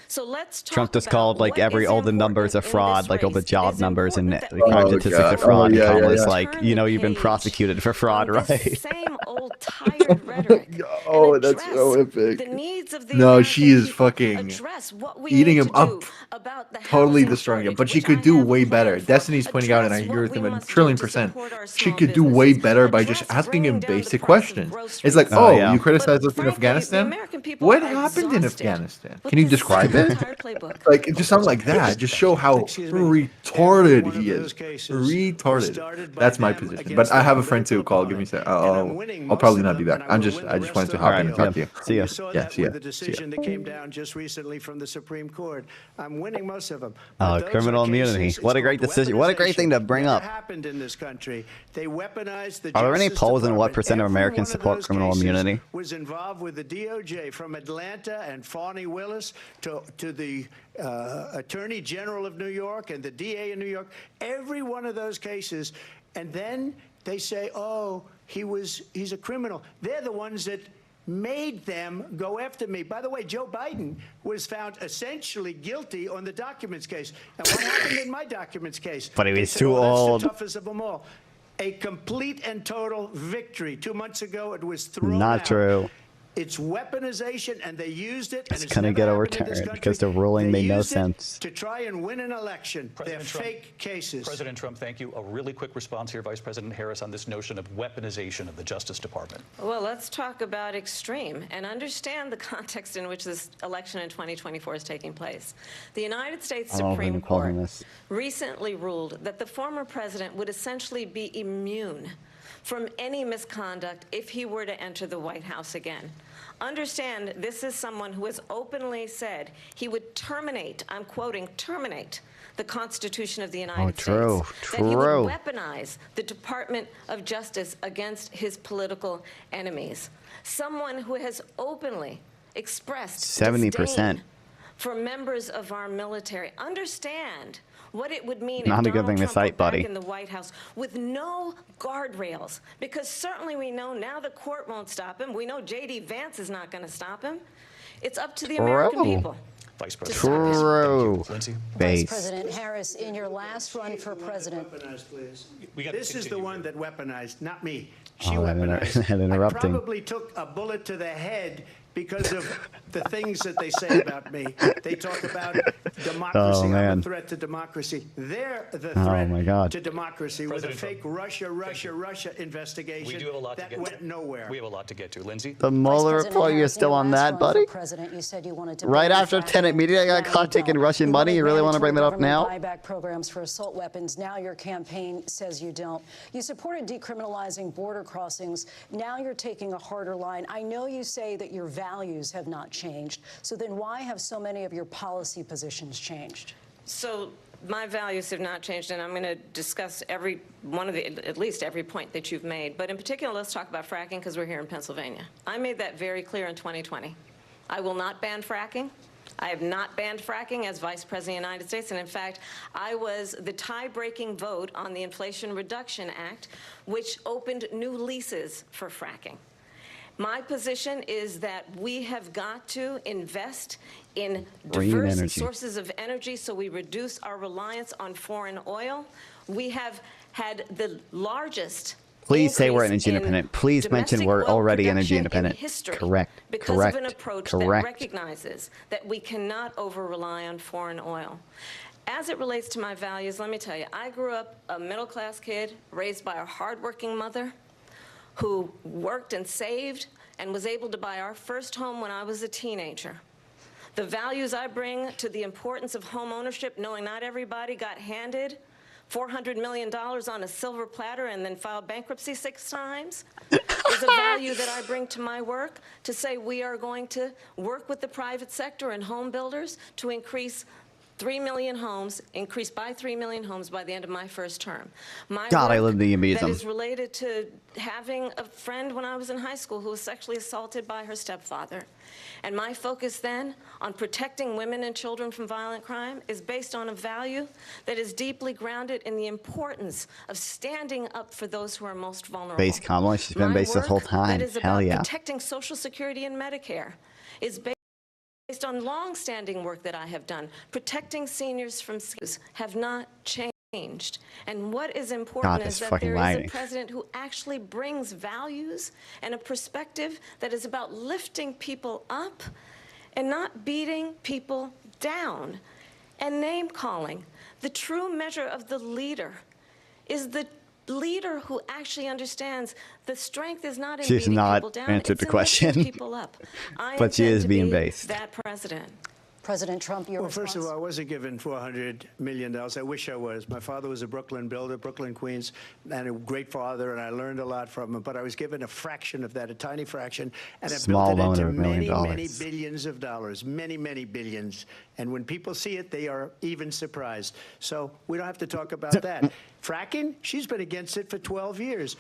So let's talk Trump just about called like what every is all the numbers a important in fraud, this like all the race. It job is numbers and important the that crime Oh, statistics God. of fraud. Oh, yeah, and yeah, Kamala's yeah. like, you know, you've been Page prosecuted for fraud, on this right? same old tired rhetoric. Oh, and that's so address epic. The needs of the No, American she is people, fucking address what we eating need him to up. do about the Totally housing destroying it, shortage, but she which could I do have way a better. plan for. Destiny's pointing out, and I Address agree what with him we a must do trillion to percent. support our She small could do way businesses. better by just Address asking him bringing down the basic price of questions. groceries. It's like, Oh, oh, yeah. you criticized us in Frankly, the Afghanistan? American people What are happened in exhausted Afghanistan? with Can you this describe same it? old tired playbook. Like, it just sounds like that. Just show how Excuse me. Every retarded one he of is. those cases was Retarded. started by That's my them position. against But I their have a friend too. political Call. Give me a opponent. sec. And I'm winning I'll most probably of not be them, back. and I'm will just. win I the just rest wanted to of hop the in and deal. talk to you. See ya. You saw Yeah, that see ya. with the See ya. decision that came down just recently from the Supreme Court. I'm winning most of them. Oh, criminal immunity. What a great decision. What a great thing to bring Never up. happened in this country. They weaponized the Are there any Justice polls on what Department. percent of Every Americans one of support those criminal cases immunity? was involved with the DOJ, from Atlanta and Fani Willis to the Attorney General of New York and the DA in New York. Every one of those cases, and then they say, "Oh, he's a criminal." They're the ones that made them go after me. By the way, Joe Biden was found essentially guilty on the documents case. And what happened in my documents case? But he They was said, too "Oh, that's old." the toughest of them all." A complete and total victory. 2 months ago, it was thrown Not out. true. It's weaponization, and they used it. It's gonna get overturned because the ruling made no sense. To try and win an election. They're President Trump- fake cases. President Trump, thank you. A really quick response here, Vice President Harris, on this notion of weaponization of the Justice Department. Well, let's talk about extreme and understand the context in which this election in 2024 is taking place. The United States I don't know if we Supreme can call him Court this. recently ruled that the former president would essentially be immune from any misconduct if he were to enter the White House again. Understand, this is someone who has openly said he would terminate, I'm quoting, terminate the Constitution of the United true, States. That he would true. weaponize the Department of Justice against his political enemies. Someone who has openly expressed 70%. disdain for members of our military. Understand what it would mean Not if a good Donald thing to Trump were cite, buddy. back in the White House with no guardrails, because certainly we know now the court won't stop him. We know J.D. Vance is not going to stop him. It's up to the American True. people. Vice President. True. Lindsay? Vice Base. President Harris, in your last run for president. Weaponized, please. We gotta This is the continue one here. that weaponized, not me. She Oh, that weaponized. interrupting. I probably took a bullet to the head because of the things that they say about me. They talk about democracy. Oh, I'm man. a threat to democracy. They're the Oh, threat my God. to democracy President with a fake Trump. Russia investigation We do have a lot to that get went to. nowhere. We have a lot to get to. Lindsay? The Mueller Vice President report, you're Harris, in still your on last that, run for buddy? president, you said you wanted to Right ban after fracking. Tenet Media got Now caught you taking don't. Russian You money, wanted you really want to bring that up mandatory now? government buyback programs for assault weapons. Now your campaign says you don't. You supported decriminalizing border crossings. Now you're taking a harder line. I know you say that your values have not changed. So then why have so many of your policy positions changed? So my values have not changed, and I'm going to discuss every one of the, at least every point that you've made. But in particular, let's talk about fracking, because we're here in Pennsylvania. I made that very clear in 2020. I will not ban fracking. I have not banned fracking as Vice President of the United States, and in fact, I was the tie-breaking vote on the Inflation Reduction Act, which opened new leases for fracking. My position is that we have got to invest in diverse sources of energy so we reduce our reliance on foreign oil. We have had the largest Please say we're energy independent. Please mention we're already energy independent. Correct. Because Correct. of an approach Correct. that recognizes that we cannot over-rely on foreign oil. As it relates to my values, let me tell you, I grew up a middle-class kid raised by a hardworking mother who worked and saved and was able to buy our first home when I was a teenager. The values I bring to the importance of home ownership, knowing not everybody got handed $400 million on a silver platter and then filed bankruptcy 6 times, is a value that I bring to my work to say we are going to work with the private sector and home builders to increase 3 million homes, increase by 3 million homes by the end of my first term. My God, I work love the that amazing. is related to having a friend when I was in high school who was sexually assaulted by her stepfather. And my focus then on protecting women and children from violent crime is based on a value that is deeply grounded in the importance of standing up for those who are most vulnerable. Base Kamala, she's been My based this whole work time. that is Hell about yeah. protecting Social Security and Medicare is based on long-standing work that I have done. Protecting seniors from schools have not changed. And what is important God, is this that fucking there is lighting. a president who actually brings values and a perspective that is about lifting people up and not beating people down and name-calling. The true measure of the leader is the leader who actually understands the strength is not in She's beating not people down, answered it's the in lifting question. people up. I But she intend is to being be based. that president. President Trump, your Well, response? first of all, I wasn't given $400 million. I wish I was. My father was a Brooklyn builder, Brooklyn, Queens, and a great father, and I learned a lot from him. But I was given a fraction of that, a tiny fraction, and I Small built it loan into of $1 million. many, many billions of dollars, many, many billions. And when people see it, they are even surprised. So we don't have to talk about that. Fracking, she's been against it for 12 years.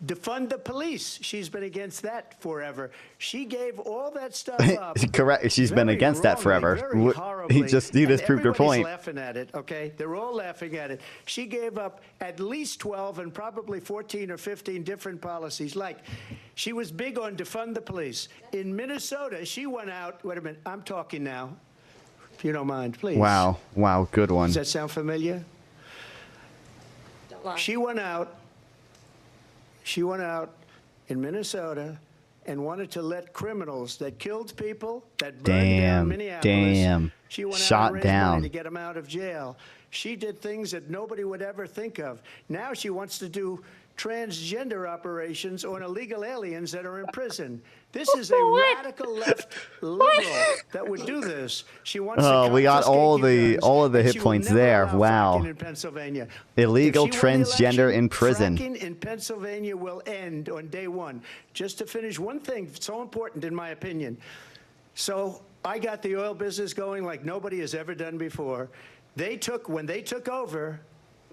Defund the police. She's been against that forever. She gave all that stuff up. Correct. She's been very against that wrongly, forever. very horribly, He just proved her everybody's point. laughing at it, okay? They're all laughing at it. She gave up at least 12 and probably 14 or 15 different policies. Like, she was big on defund the police. In Minnesota, she went out. Wait a minute. I'm talking now. If you don't mind, please. Wow. Wow. Good one. Does that sound familiar? Don't lie. She went out in Minnesota and wanted to let criminals that killed people, that burned down Minneapolis. Damn. She went out Shot and raised down. money to get them out of jail. She did things that nobody would ever think of. Now she wants to do transgender operations on illegal aliens that are in prison. This is a radical left liberal that would do this. She wants to We got all confiscate your guns, of the and hit she will points never there. allow Wow. fracking in Pennsylvania. Illegal If she won the transgender election, in prison. Fracking in Pennsylvania will end on day one. Just to finish, one thing so important in my opinion. So I got the oil business going like nobody has ever done before. When they took over,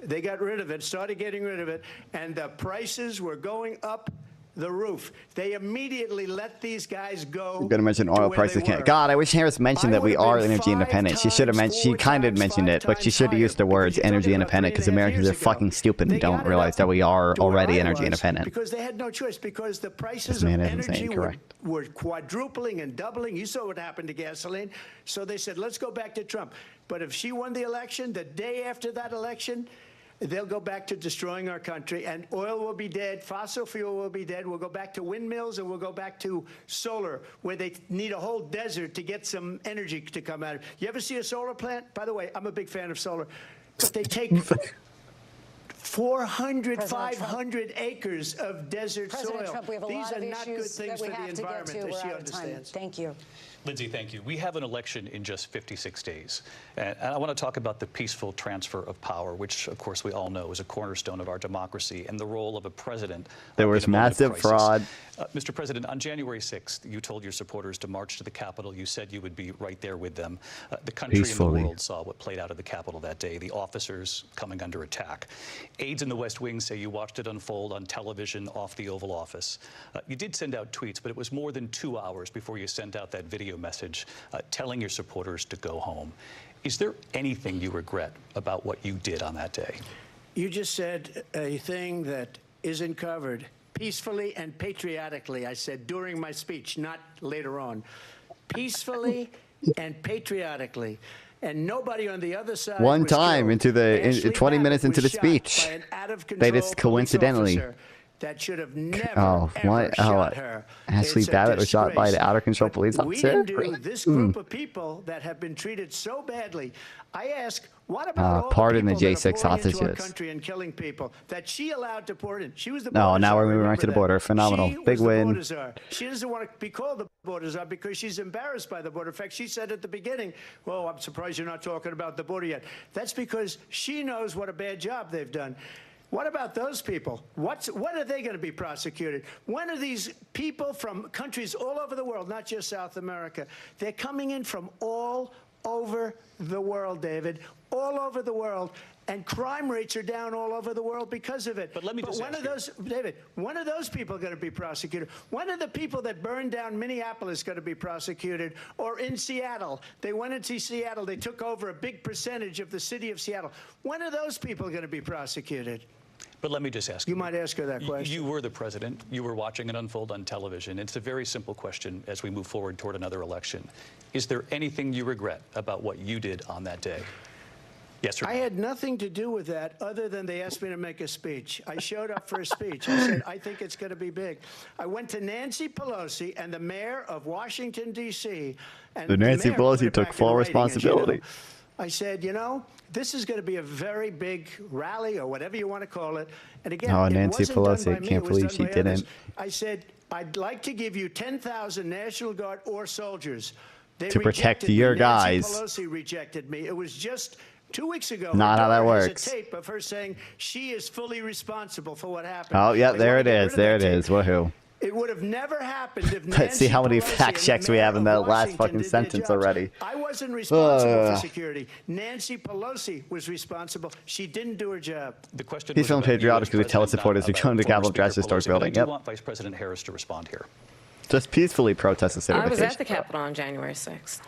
they got rid of it, started getting rid of it, and the prices were going up the roof. They immediately let these guys go. You're gonna mention to oil where prices. they Can't. were. God, I wish Harris mentioned I that we would have are been energy 5 independent. She should have mentioned. She 4 kind of times, mentioned 5 it, but she times should have used the higher, words because you're energy talking about independent because 3.5 Americans years are ago. fucking stupid They and don't got it realize up that we are to where already I energy was, independent. because they had no choice, because the prices This man of is insane, energy correct. were quadrupling and doubling. You saw what happened to gasoline. So they said, let's go back to Trump. But if she won the election, the day after that election, they'll go back to destroying our country, and oil will be dead, fossil fuel will be dead. We'll go back to windmills, and we'll go back to solar, where they need a whole desert to get some energy to come out of. You ever see a solar plant? By the way, I'm a big fan of solar, but they take 400, President 500 acres of desert President soil. Trump, we have a These lot are of not good issues things that we for the have to get environment, to. as We're she out of time. understands. Thank you. Lindsay, thank you. We have an election in just 56 days. And I want to talk about the peaceful transfer of power, which, of course, we all know is a cornerstone of our democracy, and the role of a president. There was in a moment of massive crisis. fraud. Mr. President, on January 6th, you told your supporters to march to the Capitol. You said you would be right there with them. The country and Peacefully. the world saw what played out at the Capitol that day, the officers coming under attack. Aides in the West Wing say you watched it unfold on television off the Oval Office. You did send out tweets, but it was more than 2 hours before you sent out that video message telling your supporters to go home. Is there anything you regret about what you did on that day? You just said a thing that isn't covered. Peacefully and patriotically, I said during my speech, not later on. Peacefully and patriotically. And nobody on the other side One was time killed. into the Ashley 20 Babbitt minutes into was the shot speech, by an out-of-control they just police coincidentally. officer that should have never, Shot her. Ashley Babbitt was shot by an out-of-control police officer? We didn't do this group of people that have been treated so badly. I ask, what about all pardon the the people J6 that are pouring into our hostages. country and killing people that she allowed to pour in? She was the No, border now czar, we're moving right remember to the that. border. Phenomenal. She Big was the win. border czar. She doesn't want to be called the border czar because she's embarrassed by the border. In fact, she said at the beginning, "Oh, I'm surprised you're not talking about the border yet." That's because she knows what a bad job they've done. What about those people? When are they going to be prosecuted? When are these people from countries all over the world, not just South America? They're coming in from all over the world, David, all over the world. And crime rates are down all over the world because of it. But let me just when ask are those, David, when are those people going to be prosecuted? When are the people that burned down Minneapolis going to be prosecuted? Or in Seattle? They went into Seattle. They took over a big percentage of the city of Seattle. When are those people going to be prosecuted? But let me just ask you. You might ask her that question. You were the president. You were watching it unfold on television. It's a very simple question as we move forward toward another election. Is there anything you regret about what you did on that day? Yes or no? I had nothing to do with that other than they asked me to make a speech. I showed up for a speech. I said, I think it's going to be big. I went to Nancy Pelosi and the mayor of Washington, D.C. and The Nancy mayor put Pelosi it took back in full writing, as you know. responsibility. I said, you know, this is going to be a very big rally or whatever you want to call it. And again, Oh, it Nancy wasn't done Pelosi, by I me, can't it was believe done she by others. didn't. I said, I'd like to give you 10,000 National Guard or soldiers. They To protect rejected me. your Nancy guys. Pelosi rejected me. It was just 2 weeks ago. Not her how that daughter has works. a tape of her saying she is fully responsible for what happened. Oh, yeah, They there wanna it get rid is. of There that it tape. is. Woohoo. It would have never happened if Let's see how many Pelosi fact and the checks we mayor have in of that last Washington fucking did their sentence jobs. already. I wasn't responsible for Ugh. security. Nancy Pelosi was responsible. She didn't do her job. The question He's was feeling about you patriotic as because we tell his president, supporters to not go into the about Capitol former Justice Speaker Historic Pelosi, but Building. I do Yep. want Vice President Harris to respond here. Just peacefully protest the I was certification. at the Capitol on January 6th.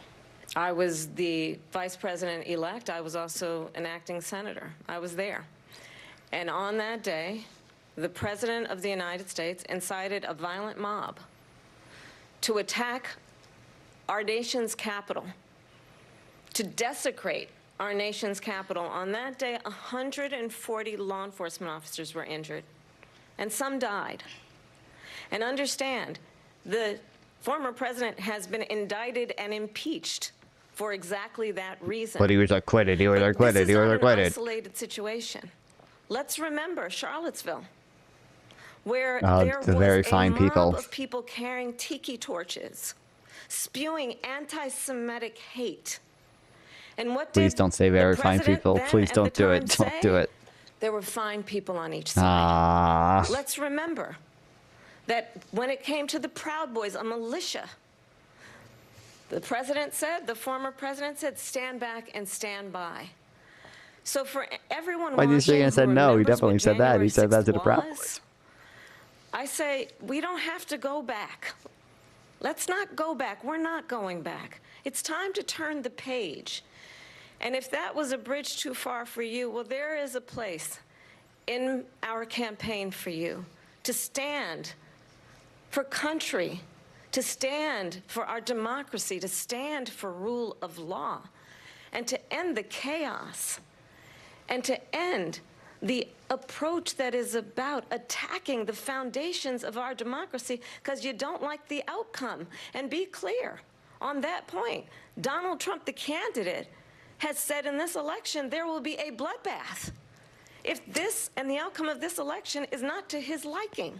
I was the vice president-elect. I was also an acting senator. I was there. And on that day, the President of the United States incited a violent mob to attack our nation's capital, to desecrate our nation's capital. On that day, 140 law enforcement officers were injured, and some died. And understand, the former president has been indicted and impeached for exactly that reason. But he was acquitted. He was acquitted. He was This is not an acquitted. isolated situation. Let's remember Charlottesville, where Oh, there the was very a fine mob people. of people carrying tiki torches, spewing anti-Semitic hate. And what Please did don't say the very fine president people. then Please at don't the do it. time Don't say? do it. There were fine people on each side. Ah. Let's remember that when it came to the Proud Boys, a militia, the president said, the former president said, stand back and stand by. So for everyone Why did you say watching he said who no? He remembers definitely what said that. He January said that to the 6th Proud was, Boys. I say, we don't have to go back. Let's not go back. We're not going back. It's time to turn the page. And if that was a bridge too far for you, well, there is a place in our campaign for you to stand for country, to stand for our democracy, to stand for rule of law, and to end the chaos, and to end the approach that is about attacking the foundations of our democracy because you don't like the outcome. And be clear on that point. Donald Trump, the candidate, has said in this election there will be a bloodbath if this and the outcome of this election is not to his liking.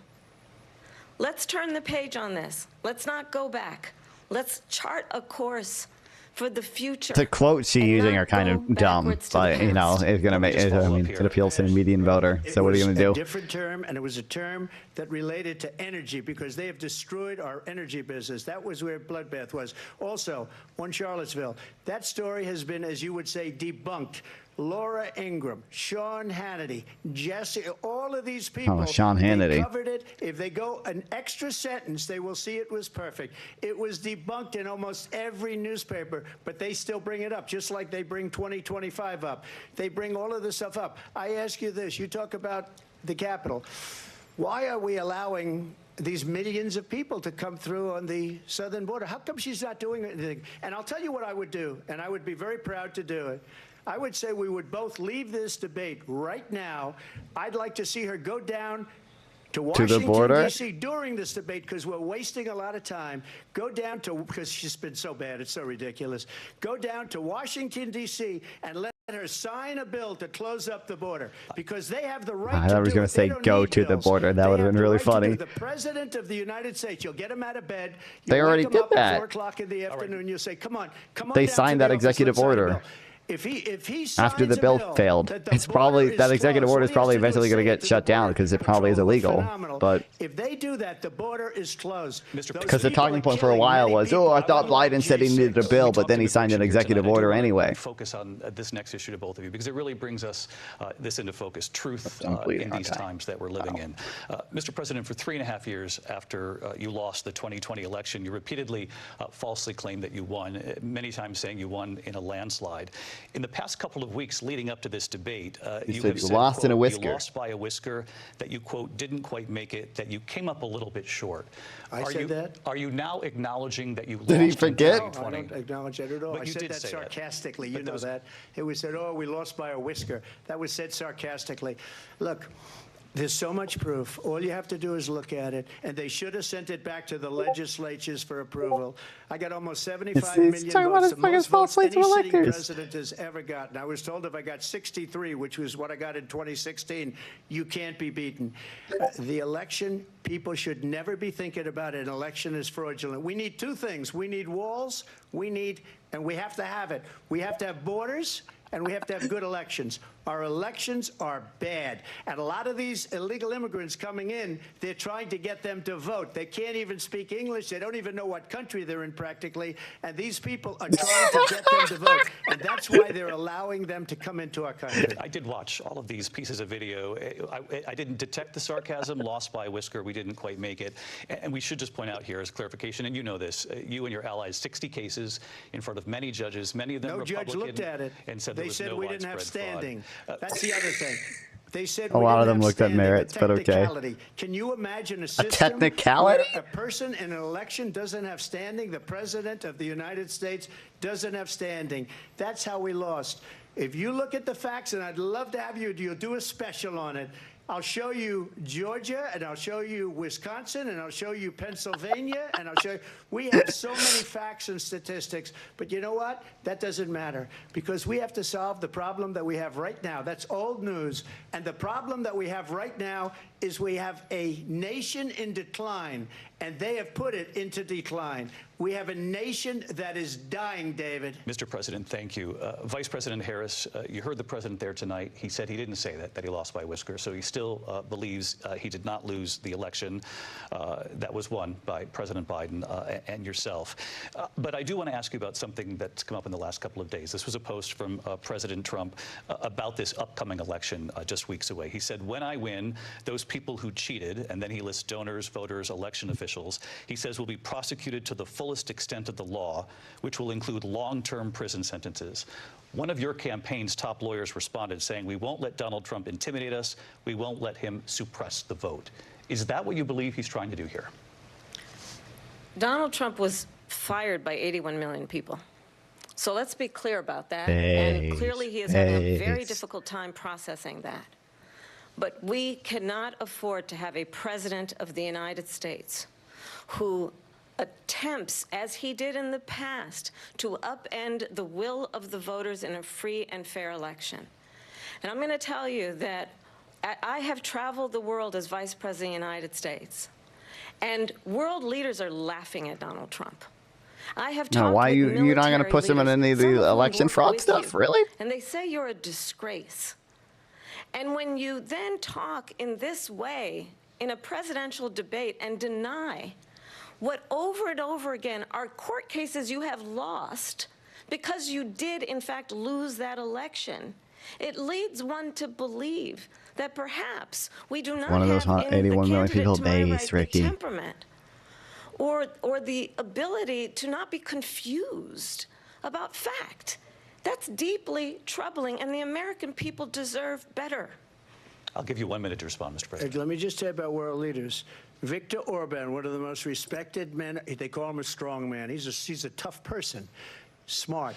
Let's turn the page on this. Let's not go back. Let's chart a course for the future. The quotes she's using are kind of dumb, but you know, it's gonna make it. I mean, it appeals to the median voter. So what are you gonna It was do? a different term, and it was a term that related to energy because they have destroyed our energy business. That was where bloodbath was. Also, on Charlottesville, that story has been, as you would say, debunked. Laura Ingraham, Sean Hannity, Jesse, all of these people. Oh, Sean They Hannity. covered it. If they go an extra sentence, they will see it was perfect. It was debunked in almost every newspaper, but they still bring it up, just like they bring 2025 up. They bring all of this stuff up. I ask you this. You talk about the Capitol. Why are we allowing these millions of people to come through on the southern border? How come she's not doing anything? And I'll tell you what I would do, and I would be very proud to do it. I would say we would both leave this debate right now. I'd like to see her go down to Washington, D.C. during this debate, because we're wasting a lot of time. Go down to, because she's been so bad, it's so ridiculous. Go down to Washington, D.C. and let her sign a bill to close up the border, because they have the right I thought I was going to say go to the border. That would have been really funny. The President of the United States, you'll get him out of bed. They already did that. At 4 o'clock in the afternoon, you'll say, come on, come on. They signed that executive order. If he After the bill failed, it's probably that executive order is probably eventually going to get shut down because it probably is illegal. But if they do that, the border is closed. Because the talking point for a while was, oh, I thought Biden said he needed a bill, but then he signed an executive order anyway. Focus on this next issue to both of you, because it really brings us this into focus, truth in these times that we're living in. Mr. President, for 3.5 years after you lost the 2020 election, you repeatedly falsely claimed that you won, many times saying you won in a landslide. In the past couple of weeks leading up to this debate, you have said, lost quote, in a whisker. You lost by a whisker, that you, quote, didn't quite make it, that you came up a little bit short. I said that? Are you now acknowledging that you lost Did he forget? in 2020? No, I don't acknowledge that at all. But I you said did that say sarcastically. That. You know that. It was said, oh, we lost by a whisker. That was said sarcastically. Look, there's so much proof. All you have to do is look at it. And they should have sent it back to the legislatures for approval. I got almost 75 million votes, the most votes any sitting president has ever gotten. I was told if I got 63, which was what I got in 2016, you can't be beaten. The election, people should never be thinking about an election as fraudulent. We need two things. We need walls. And we have to have it. We have to have borders. And we have to have good elections. Our elections are bad. And a lot of these illegal immigrants coming in, they're trying to get them to vote. They can't even speak English. They don't even know what country they're in practically. And these people are trying to get them to vote. And that's why they're allowing them to come into our country. I did watch all of these pieces of video. I didn't detect the sarcasm, lost by a whisker. We didn't quite make it. And we should just point out here as clarification, and you know this, you and your allies, 60 cases in front of many judges, many of them Republican. No judge looked at it. And said they said no we didn't have standing. That's the other thing. They said a lot of them looked at merits, but okay. Can you imagine a system technicality? where a person in an election doesn't have standing? The President of the United States doesn't have standing. That's how we lost. If you look at the facts, and I'd love to have you'll do a special on it. I'll show you Georgia, and I'll show you Wisconsin, and I'll show you Pennsylvania, and I'll show you. We have so many facts and statistics, but you know what? That doesn't matter, because we have to solve the problem that we have right now. That's old news. And the problem that we have right now is we have a nation in decline, and they have put it into decline. We have a nation that is dying, David. Mr. President, thank you. Vice President Harris, you heard the president there tonight. He said he didn't say that he lost by a whisker, so he still believes he did not lose the election that was won by President Biden and yourself. But I do want to ask you about something that's come up in the last couple of days. This was a post from President Trump about this upcoming election just weeks away. He said, when I win, those people who cheated, and then he lists donors, voters, election officials, he says will be prosecuted to the fullest extent of the law, which will include long-term prison sentences. One of your campaign's top lawyers responded saying, we won't let Donald Trump intimidate us. We won't let him suppress the vote. Is that what you believe he's trying to do here? Donald Trump was fired by 81 million people. So let's be clear about that. And clearly he is having a very difficult time processing that. But we cannot afford to have a president of the United States who attempts, as he did in the past, to upend the will of the voters in a free and fair election. And I'm going to tell you that I have traveled the world as Vice President of the United States, and world leaders are laughing at Donald Trump. I have talked why with you're not going to put him in any of the election fraud stuff, really? And they say you're a disgrace. And when you then talk in this way in a presidential debate and deny what over and over again are court cases you have lost because you did, in fact, lose that election, It leads one to believe that perhaps we do not One of those have in 81 the million candidate people to my base, right the Ricky. temperament or the ability to not be confused about fact. That's deeply troubling, and the American people deserve better. I'll give you 1 minute to respond, Mr. President. Let me just say about world leaders. Viktor Orban, one of the most respected men, they call him a strong man. He's a tough person, smart.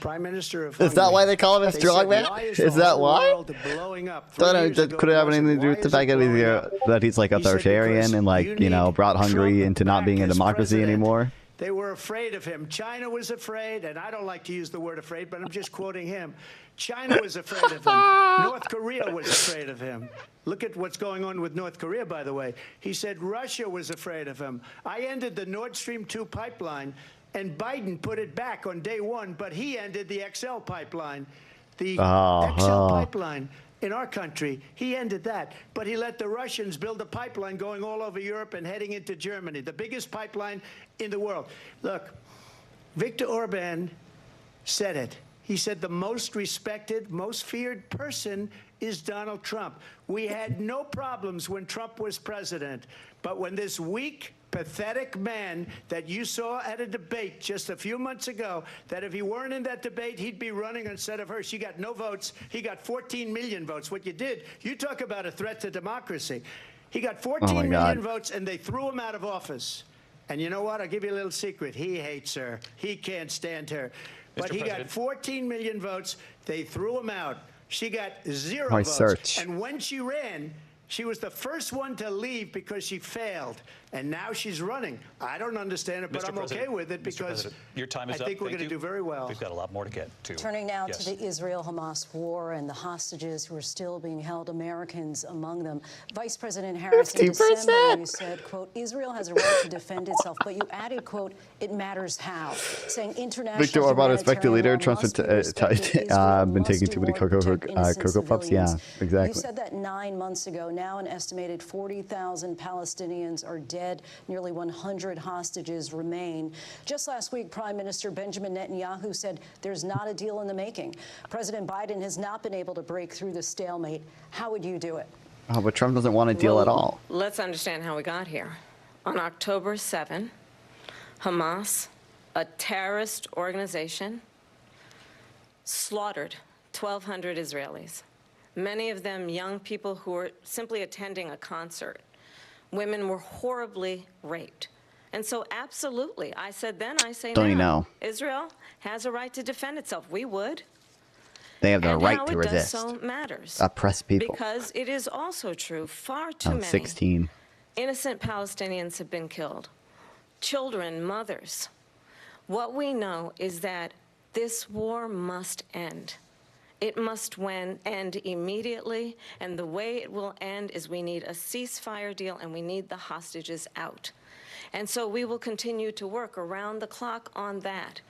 Prime Minister of Hungary. Is that why they call him a strong man? Is that why? Blowing up. Could it have anything to do with the fact that he's like authoritarian and like, you know, brought Hungary into not being a democracy anymore? They were afraid of him. China was afraid, and I don't like to use the word afraid, but I'm just quoting him. China was afraid of him. North Korea was afraid of him. Look at what's going on with North Korea, by the way. He said Russia was afraid of him. I ended the Nord Stream 2 pipeline, and Biden put it back on day one, but he ended the XL pipeline. The XL pipeline in our country, he ended that. But he let the Russians build a pipeline going all over Europe and heading into Germany, the biggest pipeline in the world. Look, Viktor Orban said it. He said the most respected, most feared person is Donald Trump. We had no problems when Trump was president, but when this weak, pathetic man that you saw at a debate just a few months ago, that if he weren't in that debate, he'd be running instead of her. She got no votes. He got 14 million votes. What you did, you talk about a threat to democracy. He got 14 million votes, and they threw him out of office. And you know what? I'll give you a little secret. He hates her. He can't stand her. But he got 14 million votes. They threw him out. She got 0 votes. And when she ran, she was the first one to leave because she failed. And now she's running. I don't understand it, but I'm okay with it because your time is I think we're going to do very well. We've got a lot more to get to. Turning now to the Israel-Hamas war and the hostages who are still being held, Americans among them. Vice President Harris, in December, you said, quote, Israel has a right to defend itself, but you added, quote, it matters how, saying international Viktor Orban, respected leader. Trump's been taking too many Cocoa Puffs. Yeah, exactly. You said that 9 months ago. Now an estimated 40,000 Palestinians are dead. Nearly 100 hostages remain. Just last week, Prime Minister Benjamin Netanyahu said there's not a deal in the making. President Biden has not been able to break through the stalemate. How would you do it? Oh, but Trump doesn't want a deal at all. Let's understand how we got here. On October 7, Hamas, a terrorist organization, slaughtered 1,200 Israelis, many of them young people who were simply attending a concert. Women were horribly raped. And so absolutely, I said then, I say now, you know? Israel has a right to defend itself. We would. They have the right to resist. How it does so matters. Oppressed people. Because it is also true, far too many 16. innocent Palestinians have been killed. Children, mothers. What we know is that this war must end. It must end immediately, and the way it will end is we need a ceasefire deal and we need the hostages out. And so we will continue to work around the clock on that.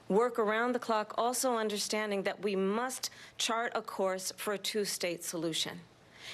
Work around the clock, also understanding that we must chart a course for a two-state solution.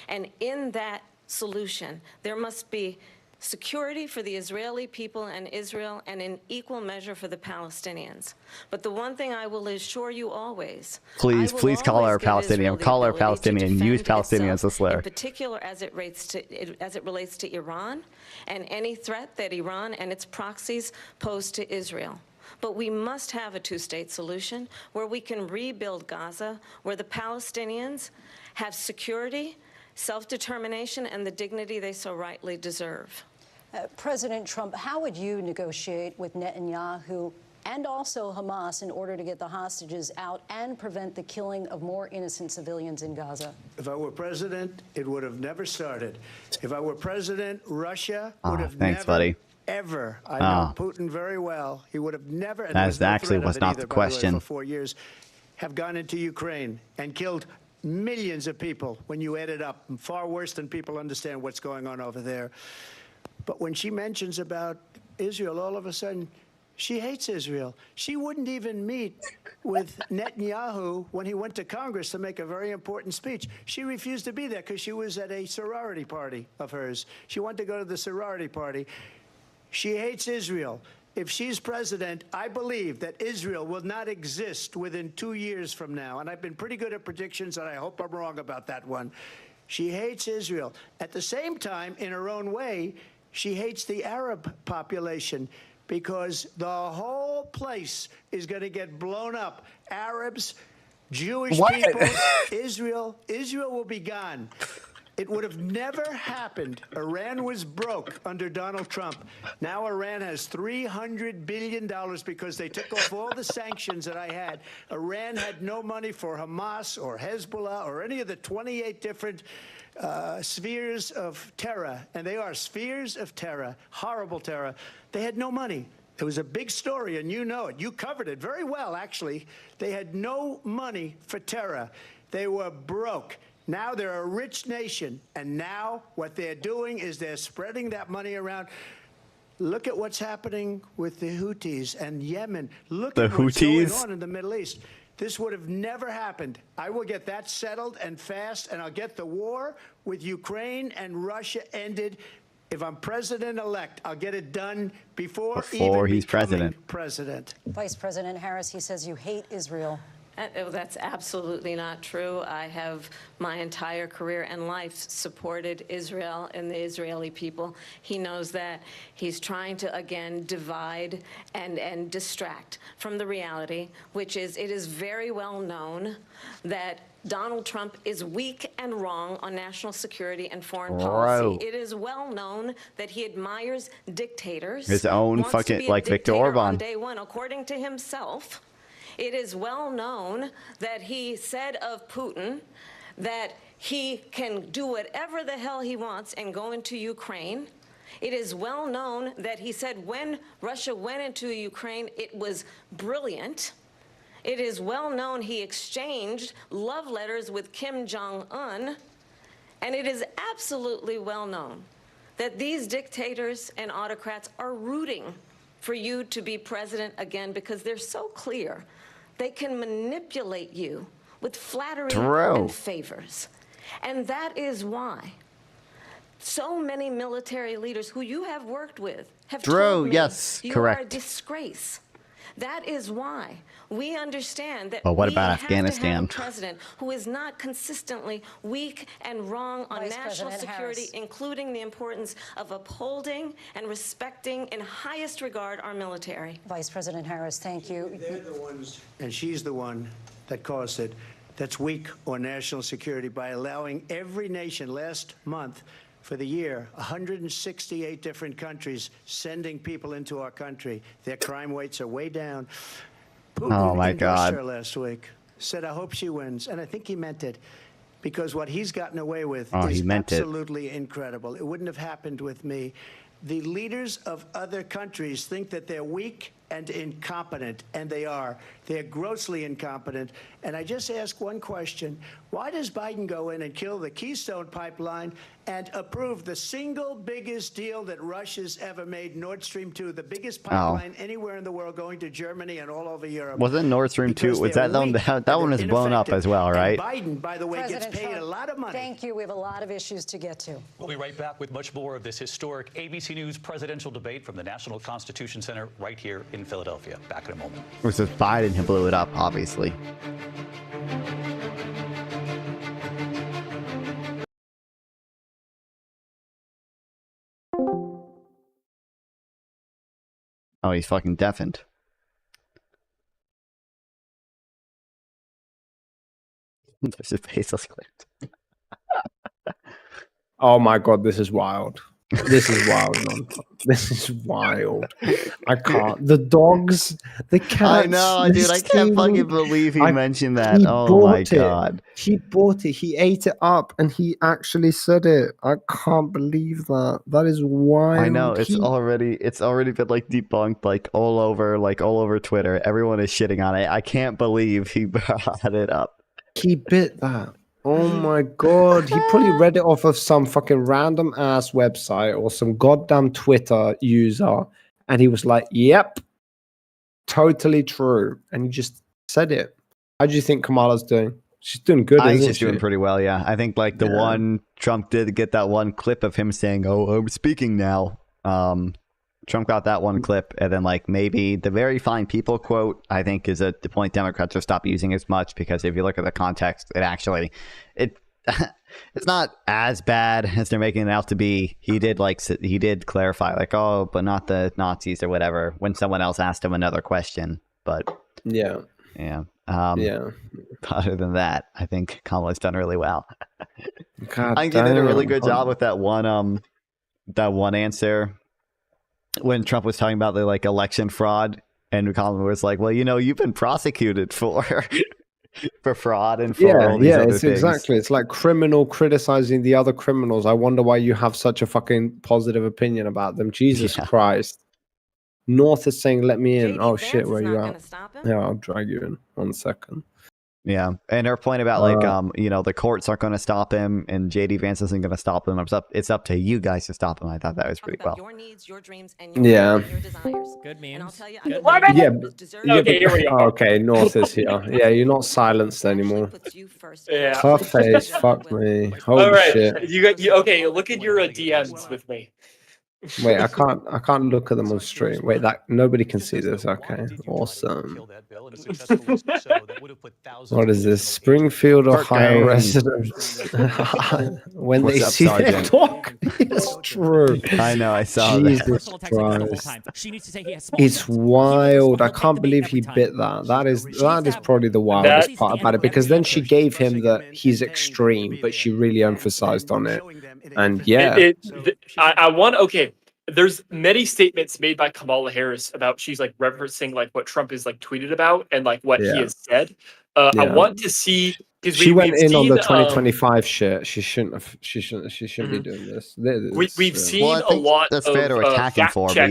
And in that solution, there must be security for the Israeli people and Israel, and in equal measure for the Palestinians. But the one thing I will assure you always, please call her Palestinian. Call her Palestinian. Use Palestinian as a slur. In particular, as it relates to Iran and any threat that Iran and its proxies pose to Israel. But we must have a two-state solution where we can rebuild Gaza, where the Palestinians have security, self-determination, and the dignity they so rightly deserve. President Trump, how would you negotiate with Netanyahu and also Hamas in order to get the hostages out and prevent the killing of more innocent civilians in Gaza? If I were president, it would have never started. If I were president, Russia would have thanks, buddy. Ever. I know Putin very well. He would have never. And that actually was not the question. For 4 years, have gone into Ukraine and killed millions of people when you add it up. Far worse than people understand what's going on over there. But when she mentions about Israel, all of a sudden, she hates Israel. She wouldn't even meet with Netanyahu when he went to Congress to make a very important speech. She refused to be there because she was at a sorority party of hers. She wanted to go to the sorority party. She hates Israel. if she's president, I believe that Israel will not exist within 2 years from now. And I've been pretty good at predictions, and I hope I'm wrong about that one. She hates Israel. At the same time, in her own way, she hates the Arab population because the whole place is going to get blown up. Arabs, Jewish people, Israel will be gone. It would have never happened. Iran was broke under Donald Trump. Now Iran has $300 billion because they took off all the sanctions that I had. Iran had no money for Hamas or Hezbollah or any of the 28 different spheres of terror. And they are spheres of terror, horrible terror. They had no money. It was a big story, and you know it. You covered it very well, actually. They had no money for terror. They were broke. Now they're a rich nation, and now what they're doing is they're spreading that money around. Look at what's happening with the Houthis and Yemen. Look at what's going on in the Middle East. This would have never happened. I will get that settled and fast, and I'll get the war with Ukraine and Russia ended. If I'm president-elect, I'll get it done before he's president. Vice President Harris, he says you hate Israel. That's absolutely not true. I have my entire career and life supported Israel and the Israeli people. He knows that. He's trying to, again, divide and distract from the reality, which is it is very well known that Donald Trump is weak and wrong on national security and foreign policy. It is well known that he admires dictators. His own fucking, like Viktor Orban. On day one, according to himself. It is well known that he said of Putin that he can do whatever the hell he wants and go into Ukraine. It is well known that he said when Russia went into Ukraine, it was brilliant. It is well known he exchanged love letters with Kim Jong-un. And it is absolutely well known that these dictators and autocrats are rooting for you to be president again because they're so clear. They can manipulate you with flattery and favors. And that is why so many military leaders who you have worked with have told me you are a disgrace. That is why we understand that what we about have Afghanistan? to have a president who is not consistently weak and wrong on national security, including the importance of upholding and respecting in highest regard our military. Vice President Harris, thank you. They're the ones, and she's the one that caused it, that's weak on national security by allowing every nation last month for the year, 168 different countries sending people into our country. Their crime rates are way down. Putin endorsed her last week, said, I hope she wins. And I think he meant it because what he's gotten away with is absolutely incredible. It wouldn't have happened with me. The leaders of other countries think that they're weak and incompetent, and they are. They're grossly incompetent. And I just ask one question. Why does Biden go in and kill the Keystone Pipeline and approve the single biggest deal that Russia's ever made, Nord Stream 2, the biggest pipeline anywhere in the world going to Germany and all over Europe? Wasn't Nord Stream 2, was that one? That one is blown up as well, right? And Biden, by the way, gets paid a lot of money. Thank you. We have a lot of issues to get to. We'll be right back with much more of this historic ABC News presidential debate from the National Constitution Center right here in Philadelphia. Back in a moment. It was just Biden who blew it up, obviously. Oh, he's fucking deafened. There's his faceless clipped. Oh my god, this is wild. This is wild, man. This is wild. I can't. The dogs, the cats. I know, dude. I can't fucking believe he mentioned that. Oh my god. He bought it. He ate it up, and he actually said it. I can't believe that. That is wild. I know. It's already been like debunked, like all over Twitter. Everyone is shitting on it. I can't believe he brought it up. He bit that. Oh my god, he probably read it off of some fucking random ass website or some goddamn Twitter user, and he was like, yep, totally true. And he just said it. How do you think Kamala's doing? She's doing good, I think isn't she's she? doing pretty well, yeah. I think like the one Trump did get that one clip of him saying, oh, I'm speaking now. Trump got that one clip, and then like maybe the very fine people quote, I think, is the point Democrats will stop using as much, because if you look at the context, it's not as bad as they're making it out to be. He did clarify like, oh, but not the Nazis or whatever, when someone else asked him another question. But yeah. Other than that, I think Kamala's done really well. God I think he did a really damn. good job with that one answer when Trump was talking about the like election fraud, and Kamala was like, well, you've been prosecuted for fraud and for all these other it's things. exactly. It's like criminal criticizing the other criminals. I wonder why you have such a fucking positive opinion about them. Jesus Christ. North is saying, let me in. Oh shit, where you at? Yeah, I'll drag you in 1 second. Yeah, and her point about like the courts aren't going to stop him, and JD Vance isn't going to stop him. It's up to you guys to stop him. I thought that was pretty well. Your needs, your dreams, and your desires. Good memes. And I'll tell you, Okay, here we go. Okay, North is here. Yeah, you're not silenced anymore. Yeah. Tough face, fuck me. Holy All right, shit. okay. Look at your DMs with me. Wait, I can't look at them on stream. Wait, that nobody can see this. Okay, awesome. What is this? Springfield, Ohio residents. When they see their dog, it's true. I know, I saw Jesus that. Christ. It's wild. I can't believe he bit that. That is probably the wildest part about it, because then she gave him that he's extreme, but she really emphasized on it. And yeah, I want there's many statements made by Kamala Harris about she's like referencing like what Trump is like tweeted about and like what he has said. I want to see, because she went in on the 2025 shit. She shouldn't be doing this. We've seen a lot. That's fair to attack him for, but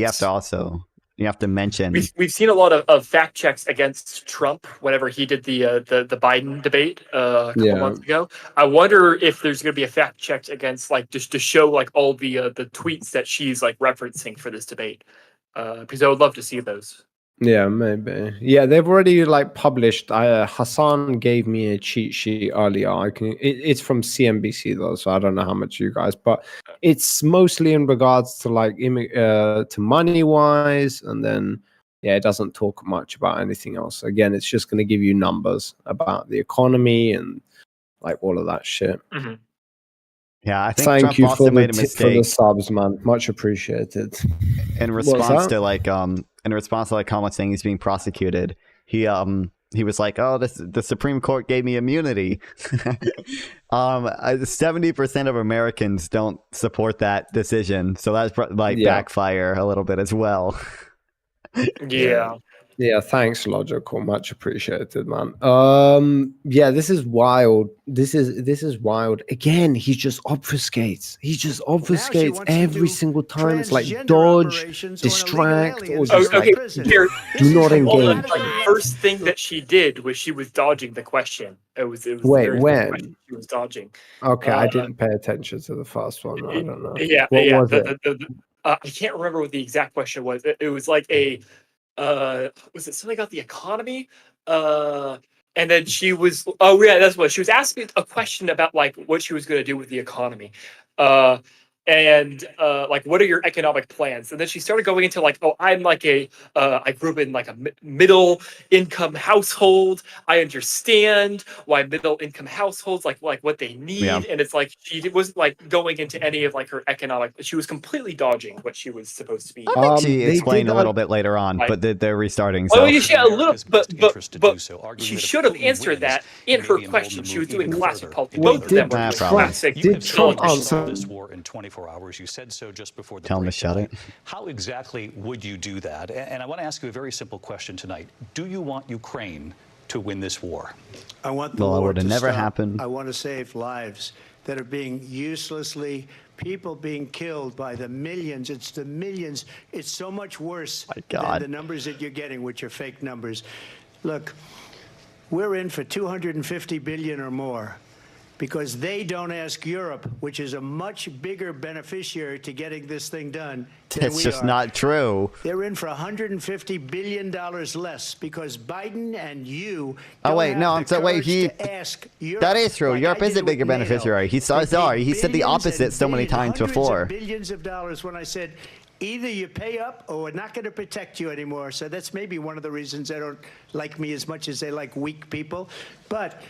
you have to mention. We've seen a lot of fact checks against Trump whenever he did the Biden debate a couple months ago. I wonder if there's going to be a fact check against like just to show like all the tweets that she's like referencing for this debate, because I would love to see those. Yeah, maybe. Yeah, they've already like published. Hassan gave me a cheat sheet earlier. It's from CNBC though, so I don't know how much you guys, but it's mostly in regards to like to money wise, and then it doesn't talk much about anything else. Again, it's just going to give you numbers about the economy and like all of that shit. Mm-hmm. Yeah, I think Thank Trump you also for made a the mistake subs, man. Much appreciated. In response to like Kamala saying he's being prosecuted, he was like, "Oh, the Supreme Court gave me immunity." 70% of Americans don't support that decision, so that's backfire a little bit as well. Yeah. Yeah, thanks, Logical. Much appreciated, man. This is wild. This is wild. Again, he just obfuscates. Every single time. It's like dodge, distract, or just do not engage. The first thing that she did was she was dodging the question. It was Wait, when? She was dodging. Okay, I didn't pay attention to the first one. I don't know. Yeah, what yeah. was it? I can't remember what the exact question was. It was like was it something about the economy? And then she was, that's what she was asking a question about, like what she was going to do with the economy. And like, what are your economic plans? And then she started going into like, oh, I'm like I grew up in like a middle income household. I understand why middle income households like what they need. Yeah. And it's like she wasn't like going into any of like her economic. She was completely dodging what she was supposed to be. I think she explained a little bit later on, but they're restarting. Oh, So. yeah, a little, but she should have answered that in her question. She was doing classic politics. Both of them were classic. Did Trump answer this war in 24 hours? You said so just before the Tell him to break. shut it. How exactly would you do that? And I want to ask you a very simple question tonight. Do you want Ukraine to win this war? I want the Well, it war would have to never stop. happened. I want to save lives that are being uselessly, people being killed by the millions. It's the millions. It's so much worse than the numbers that you're getting, which are fake numbers. Look, we're in for 250 billion or more, because they don't ask Europe, which is a much bigger beneficiary to getting this thing done than It's we just are. not true. They're in for $150 billion less because Biden and you. Oh wait, no, I'm sorry. Wait, that is true. like Europe I is did a bigger with NATO. beneficiary. He said the opposite so many times hundreds before. of billions of dollars when I said either you pay up or we're not going to protect you anymore. So that's maybe one of the reasons they don't like me as much as they like weak people. But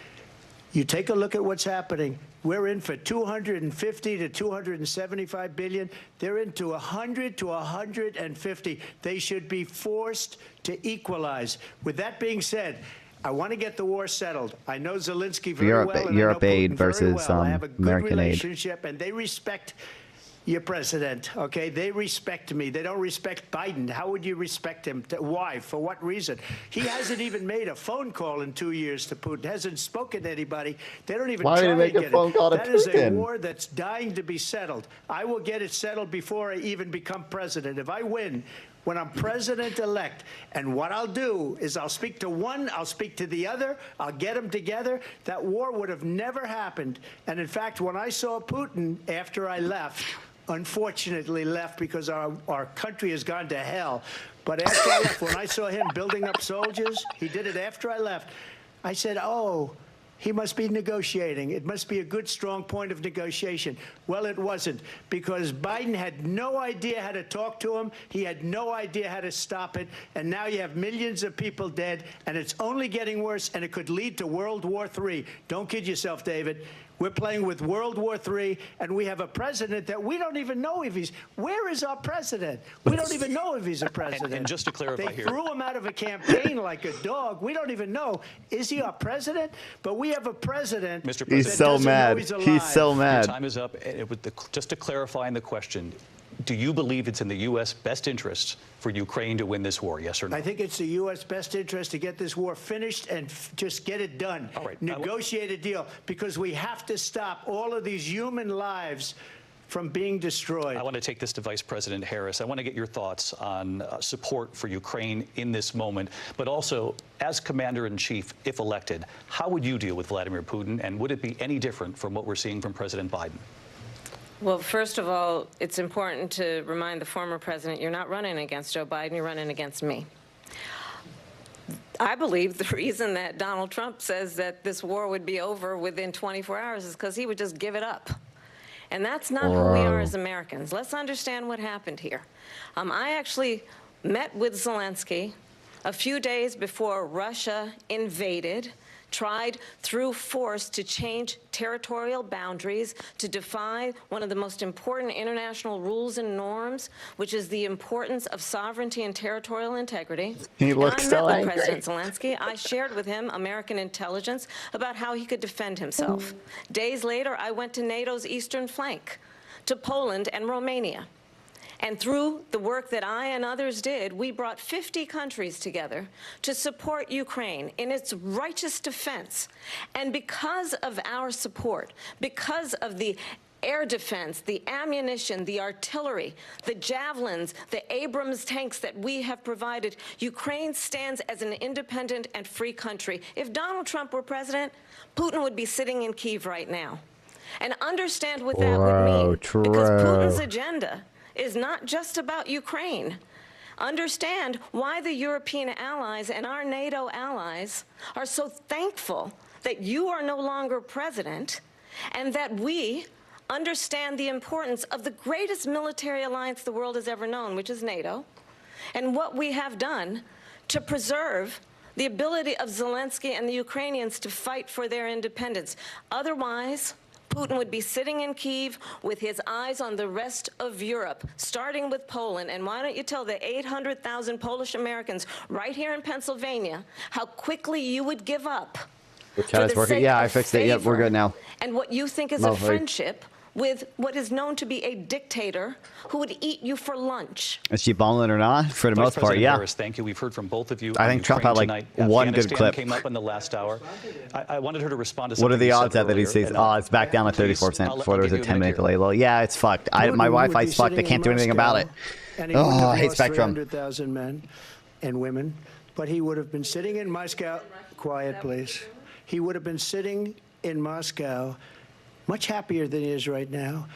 you take a look at what's happening. We're in for 250 to 275 billion. They're into 100 to 150. They should be forced to equalize. With that being said, I want to get the war settled. I know Zelensky very well, and Europe I know aid Putin very versus well. I have a good American aid. relationship, and they respect your president, okay? They respect me. They don't respect Biden. How would you respect him? Why? For what reason? He hasn't even made a phone call in 2 years to Putin. Hasn't spoken to anybody. They don't even Why try did he make to a get phone it. call to That is a Putin? war that's dying to be settled. I will get it settled before I even become president. If I win, when I'm president-elect, and what I'll do is I'll speak to one, I'll speak to the other, I'll get them together. That war would have never happened. And in fact, when I saw Putin after I left, unfortunately left because our country has gone to hell. But after I left, when I saw him building up soldiers, he did it after I left, I said, oh, he must be negotiating. It must be a good, strong point of negotiation. Well, it wasn't, because Biden had no idea how to talk to him. He had no idea how to stop it. And now you have millions of people dead, and it's only getting worse, and it could lead to World War III. Don't kid yourself, David. We're playing with World War III, and we have a president that we don't even know if he's... Where is our president? We don't even know if he's a president. And just to clarify they here... threw him out of a campaign like a dog. We don't even know. Is he our president? But we have a president... Mr. President, He's so mad. He's so mad. Your time is up. Just to clarify in the question, do you believe it's in the U.S. best interest for Ukraine to win this war, yes or no? I think it's the U.S. best interest to get this war finished and just get it done. All right. Negotiate a deal, because we have to stop all of these human lives from being destroyed. I want to take this to Vice President Harris. I want to get your thoughts on support for Ukraine in this moment, but also, as Commander-in-Chief, if elected, how would you deal with Vladimir Putin, and would it be any different from what we're seeing from President Biden? Well, first of all, it's important to remind the former president you're not running against Joe Biden, you're running against me. I believe the reason that Donald Trump says that this war would be over within 24 hours is because he would just give it up. And that's not who we are as Americans. Let's understand what happened here. I actually met with Zelensky a few days before Russia invaded, tried through force to change territorial boundaries, to defy one of the most important international rules and norms, which is the importance of sovereignty and territorial integrity. He looks so I met with angry. President Zelensky. I shared with him American intelligence about how he could defend himself. Days later, I went to NATO's eastern flank, to Poland and Romania. And through the work that I and others did, we brought 50 countries together to support Ukraine in its righteous defense. And because of our support, because of the air defense, the ammunition, the artillery, the javelins, the Abrams tanks that we have provided, Ukraine stands as an independent and free country. If Donald Trump were president, Putin would be sitting in Kyiv right now. And understand what that would mean. Because Putin's agenda is not just about Ukraine. Understand why the European allies and our NATO allies are so thankful that you are no longer president, and that we understand the importance of the greatest military alliance the world has ever known, which is NATO, and what we have done to preserve the ability of Zelensky and the Ukrainians to fight for their independence. Otherwise, Putin would be sitting in Kyiv with his eyes on the rest of Europe, starting with Poland. And why don't you tell the 800,000 Polish Americans right here in Pennsylvania how quickly you would give up The chat is working. Yeah, I fixed it. Yep, we're good now. and what you think is No, a like- friendship with what is known to be a dictator who would eat you for lunch. Is she balling or not? For the Vice most part, President yeah. Harris, thank you. We've heard from both of you. I on think Trump had Ukraine like tonight. one good Afghanistan clip. came up in the last hour. I wanted her to respond to What something are the you odds said that he earlier, sees? and Oh, it's back down to please, 34% I'll before there was a give you 10-minute here. delay. Well, yeah, it's fucked. My Putin Wi-Fi's would be fucked. I sitting can't in do anything about it. Moscow, and he wouldn't Oh, have I hate lost Spectrum. 300,000 men and women, but he would have been sitting in Moscow. Quiet, please. He would have been sitting in Moscow, much happier than he is right now.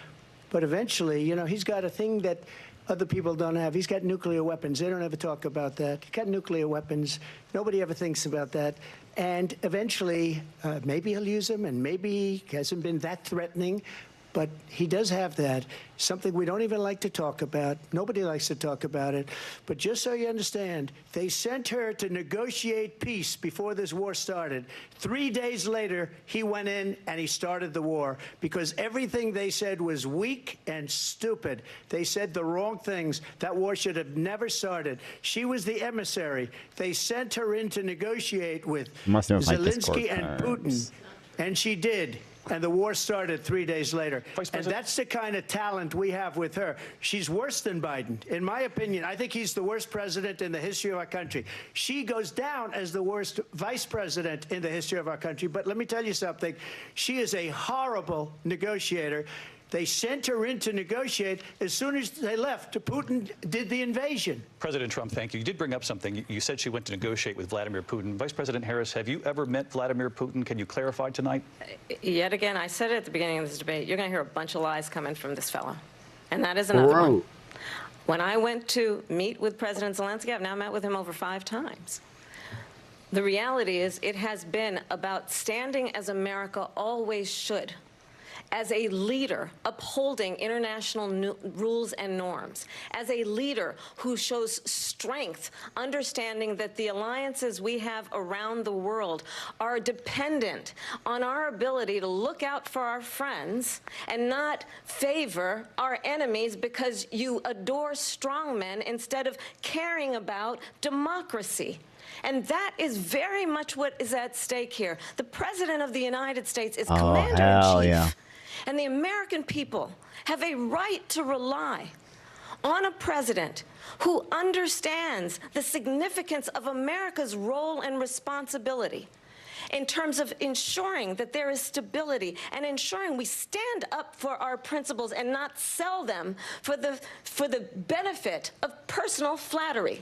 But eventually, you know, he's got a thing that other people don't have. He's got nuclear weapons. They don't ever talk about that. He's got nuclear weapons. Nobody ever thinks about that. And eventually, maybe he'll use them, and maybe he hasn't been that threatening. but he does have that. Something we don't even like to talk about. Nobody likes to talk about it. But just so you understand, they sent her to negotiate peace before this war started. 3 days later, he went in and he started the war because everything they said was weak and stupid. They said the wrong things. That war should have never started. She was the emissary. They sent her in to negotiate with Zelensky and Putin, and she did. And the war started 3 days later. And that's the kind of talent we have with her. She's worse than Biden. In my opinion, I think he's the worst president in the history of our country. She goes down as the worst vice president in the history of our country. But let me tell you something. She is a horrible negotiator. They sent her in to negotiate. As soon as they left, Putin did the invasion. President Trump, thank you. You did bring up something. You said she went to negotiate with Vladimir Putin. Vice President Harris, have you ever met Vladimir Putin? Can you clarify tonight? Yet again, I said it at the beginning of this debate, you're going to hear a bunch of lies coming from this fellow. And that is another one. When I went to meet with President Zelensky, I've now met with him over 5 times. The reality is it has been about standing as America always should, as a leader upholding international rules and norms, as a leader who shows strength, understanding that the alliances we have around the world are dependent on our ability to look out for our friends and not favor our enemies because you adore strongmen instead of caring about democracy. And that is very much what is at stake here. The President of the United States is Commander-in-Chief. Yeah. And the American people have a right to rely on a president who understands the significance of America's role and responsibility in terms of ensuring that there is stability and ensuring we stand up for our principles and not sell them for the benefit of personal flattery.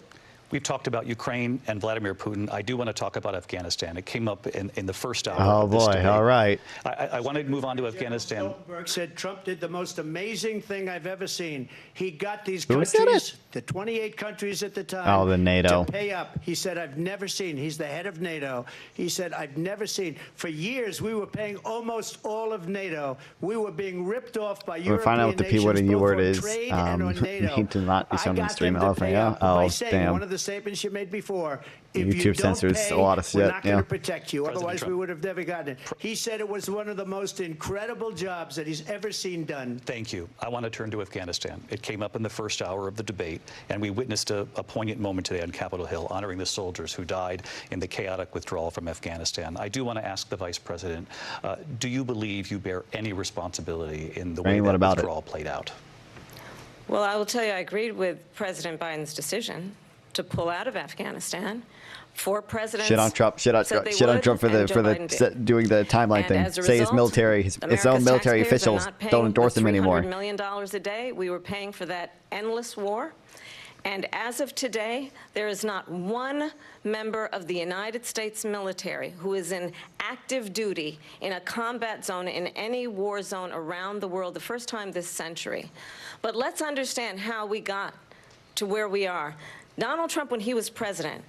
We've talked about Ukraine and Vladimir Putin. I do want to talk about Afghanistan. It came up in the first hour. Oh, of this boy. debate. All right. I want to move on to Afghanistan. Stoltenberg said Trump did the most amazing thing I've ever seen. He got these Who said countries, it? the 28 countries at the time, Oh, the NATO. to pay up. He said, I've never seen. He's the head of NATO. He said, I've never seen. For years, we were paying almost all of NATO. We were being ripped off by European We'll find out what the P word and U word is. Need to not be shown on the stream. Oh, damn. One of the statements you made before. If YouTube you don't censors pay, a lot of we're shit. not going Yeah. to protect you. President Otherwise, Trump. we would have never gotten it. He said it was one of the most incredible jobs that he's ever seen done. Thank you. I want to turn to Afghanistan. It came up in the first hour of the debate, and we witnessed a poignant moment today on Capitol Hill, honoring the soldiers who died in the chaotic withdrawal from Afghanistan. I do want to ask the Vice President, do you believe you bear any responsibility in the way that withdrawal played out? Well, I will tell you, I agreed with President Biden's decision to pull out of Afghanistan. 4 presidents Shit on Trump. Shit on Trump for doing the timeline thing. Say his military, his own military officials don't endorse him anymore. $300 million a day. We were paying for that endless war. And as of today, there is not one member of the United States military who is in active duty in a combat zone in any war zone around the world, the first time this century. But let's understand how we got to where we are. Donald Trump, when he was president,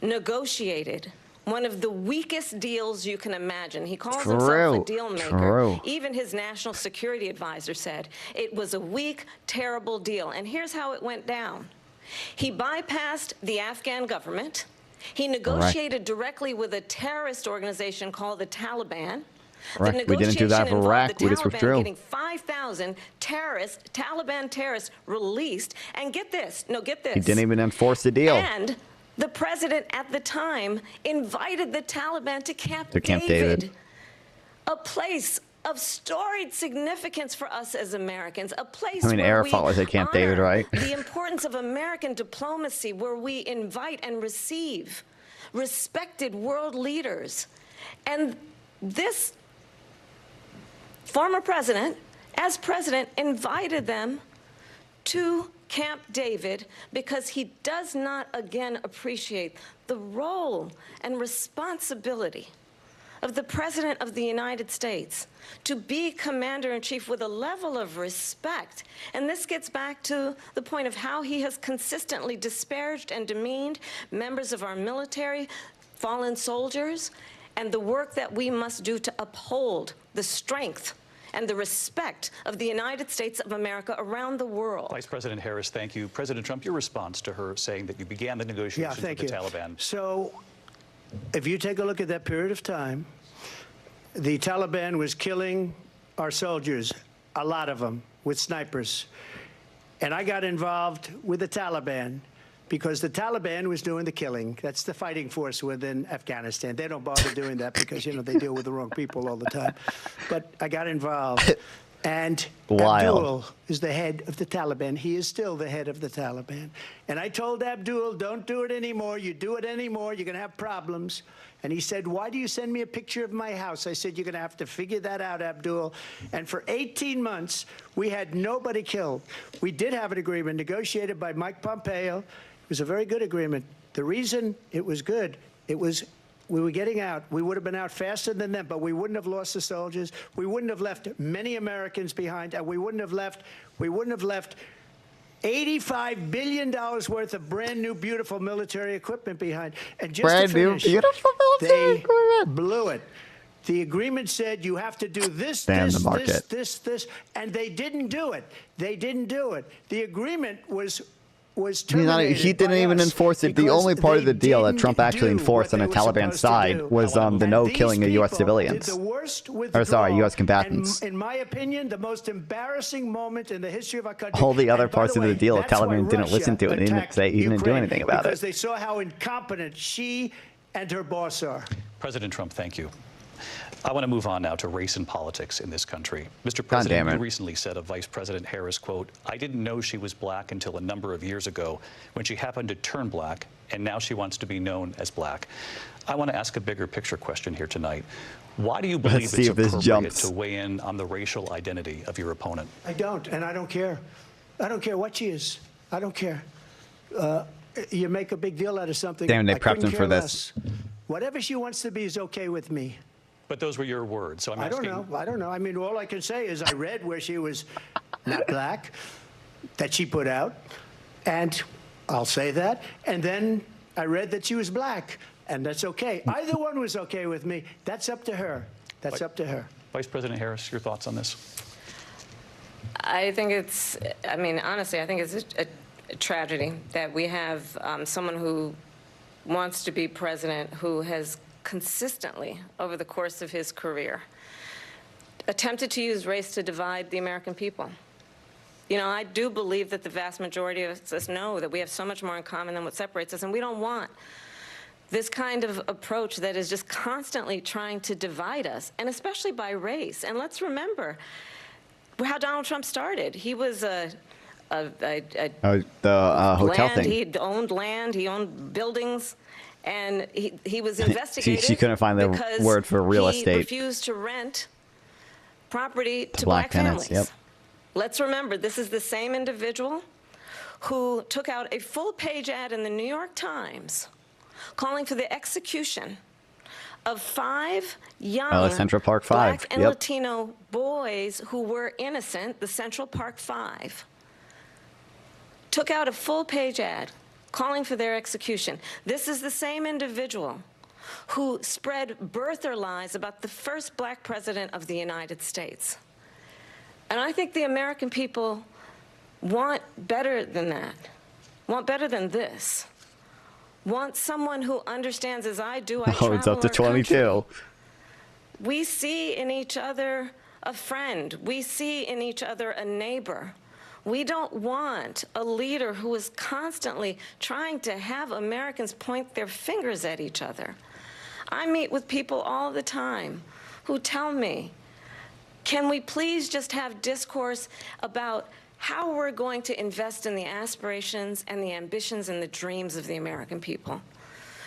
negotiated one of the weakest deals you can imagine. He calls himself a deal maker. Even his national security advisor said it was a weak, terrible deal. And here's how it went down. He bypassed the Afghan government. He negotiated directally with a terrorist organization called the Taliban. Right. We didn't do that for Iraq. We just withdrew. Getting 5,000 Taliban terrorists released. And get this. No, get this. He didn't even enforce the deal. And the president at the time invited the Taliban to Camp Camp David, a place of storied significance for us as Americans, a place where Arafat was at Camp David, right? The importance of American diplomacy, where we invite and receive respected world leaders. And this former president, as president, invited them to Camp David because he does not again appreciate the role and responsibility of the President of the United States to be commander-in-chief with a level of respect. And this gets back to the point of how he has consistently disparaged and demeaned members of our military, fallen soldiers, and the work that we must do to uphold the strength and the respect of the United States of America around the world. Vice President Harris, thank you. President Trump, your response to her saying that you began the negotiations with the Taliban. So if you take a look at that period of time, the Taliban was killing our soldiers, a lot of them, with snipers. And I got involved with the Taliban because the Taliban was doing the killing. That's the fighting force within Afghanistan. They don't bother doing that because, you know, they deal with the wrong people all the time. But I got involved. And Abdul is the head of the Taliban. He is still the head of the Taliban. And I told Abdul, don't do it anymore. You do it anymore, you're going to have problems. And he said, why do you send me a picture of my house? I said, you're going to have to figure that out, Abdul. And for 18 months, we had nobody killed. We did have an agreement negotiated by Mike Pompeo. It was a very good agreement. The reason it was good, it was we were getting out. We would have been out faster than them, but we wouldn't have lost the soldiers. We wouldn't have left many Americans behind, and we wouldn't have left $85 billion worth of brand new, beautiful military equipment behind. And just Brand to finish, new, beautiful military equipment. Blew it. The agreement said you have to do this, this, and they didn't do it. They didn't do it. The agreement was terminated. He didn't even enforce it. The only part of the deal that Trump actually enforced on the Taliban side was the no killing of U.S. civilians. Or sorry, U.S. combatants. In my opinion, the most embarrassing moment in the history of our country. All the other parts of the deal, the Taliban didn't listen to it. He didn't do anything about it. Because they saw how incompetent she and her boss are. President Trump, thank you. I want to move on now to race and politics in this country. Mr. President, you recently said of Vice President Harris, quote, I didn't know she was black until a number of years ago when she happened to turn black, and now she wants to be known as black. I want to ask a bigger picture question here tonight. Why do you believe it's appropriate to weigh in on the racial identity of your opponent? I don't, and I don't care. I don't care what she is. I don't care. You make a big deal out of something. Damn, they prepped him for this. Whatever she wants to be is okay with me. But those were your words, so I'm asking. I don't know. I mean, all I can say is I read where she was not black, that she put out, and I'll say that. And then I read that she was black, and that's okay. Either one was okay with me. That's up to her. That's up to her. Vice President Harris, your thoughts on this? I think it's, I mean, honestly, I think it's a tragedy that we have someone who wants to be president who has consistently, over the course of his career, attempted to use race to divide the American people. You know, I do believe that the vast majority of us know that we have so much more in common than what separates us, and we don't want this kind of approach that is just constantly trying to divide us, and especially by race. And let's remember how Donald Trump started. He was the hotel thing. He owned land, he owned buildings. And he was investigated. She couldn't find the word for real estate. He refused to rent property to black families. Yep. Let's remember, this is the same individual who took out a full-page ad in the New York Times calling for the execution of 5 young Central Park 5. black and Latino boys who were innocent, the Central Park 5. Took out a full-page ad calling for their execution. This is the same individual who spread birther lies about the first black president of the United States. And I think the American people want better than that, want better than this, want someone who understands, as I do, I travel it's up to 22. Country. We see in each other a friend. We see in each other a neighbor. We don't want a leader who is constantly trying to have Americans point their fingers at each other. I meet with people all the time who tell me, can we please just have discourse about how we're going to invest in the aspirations and the ambitions and the dreams of the American people?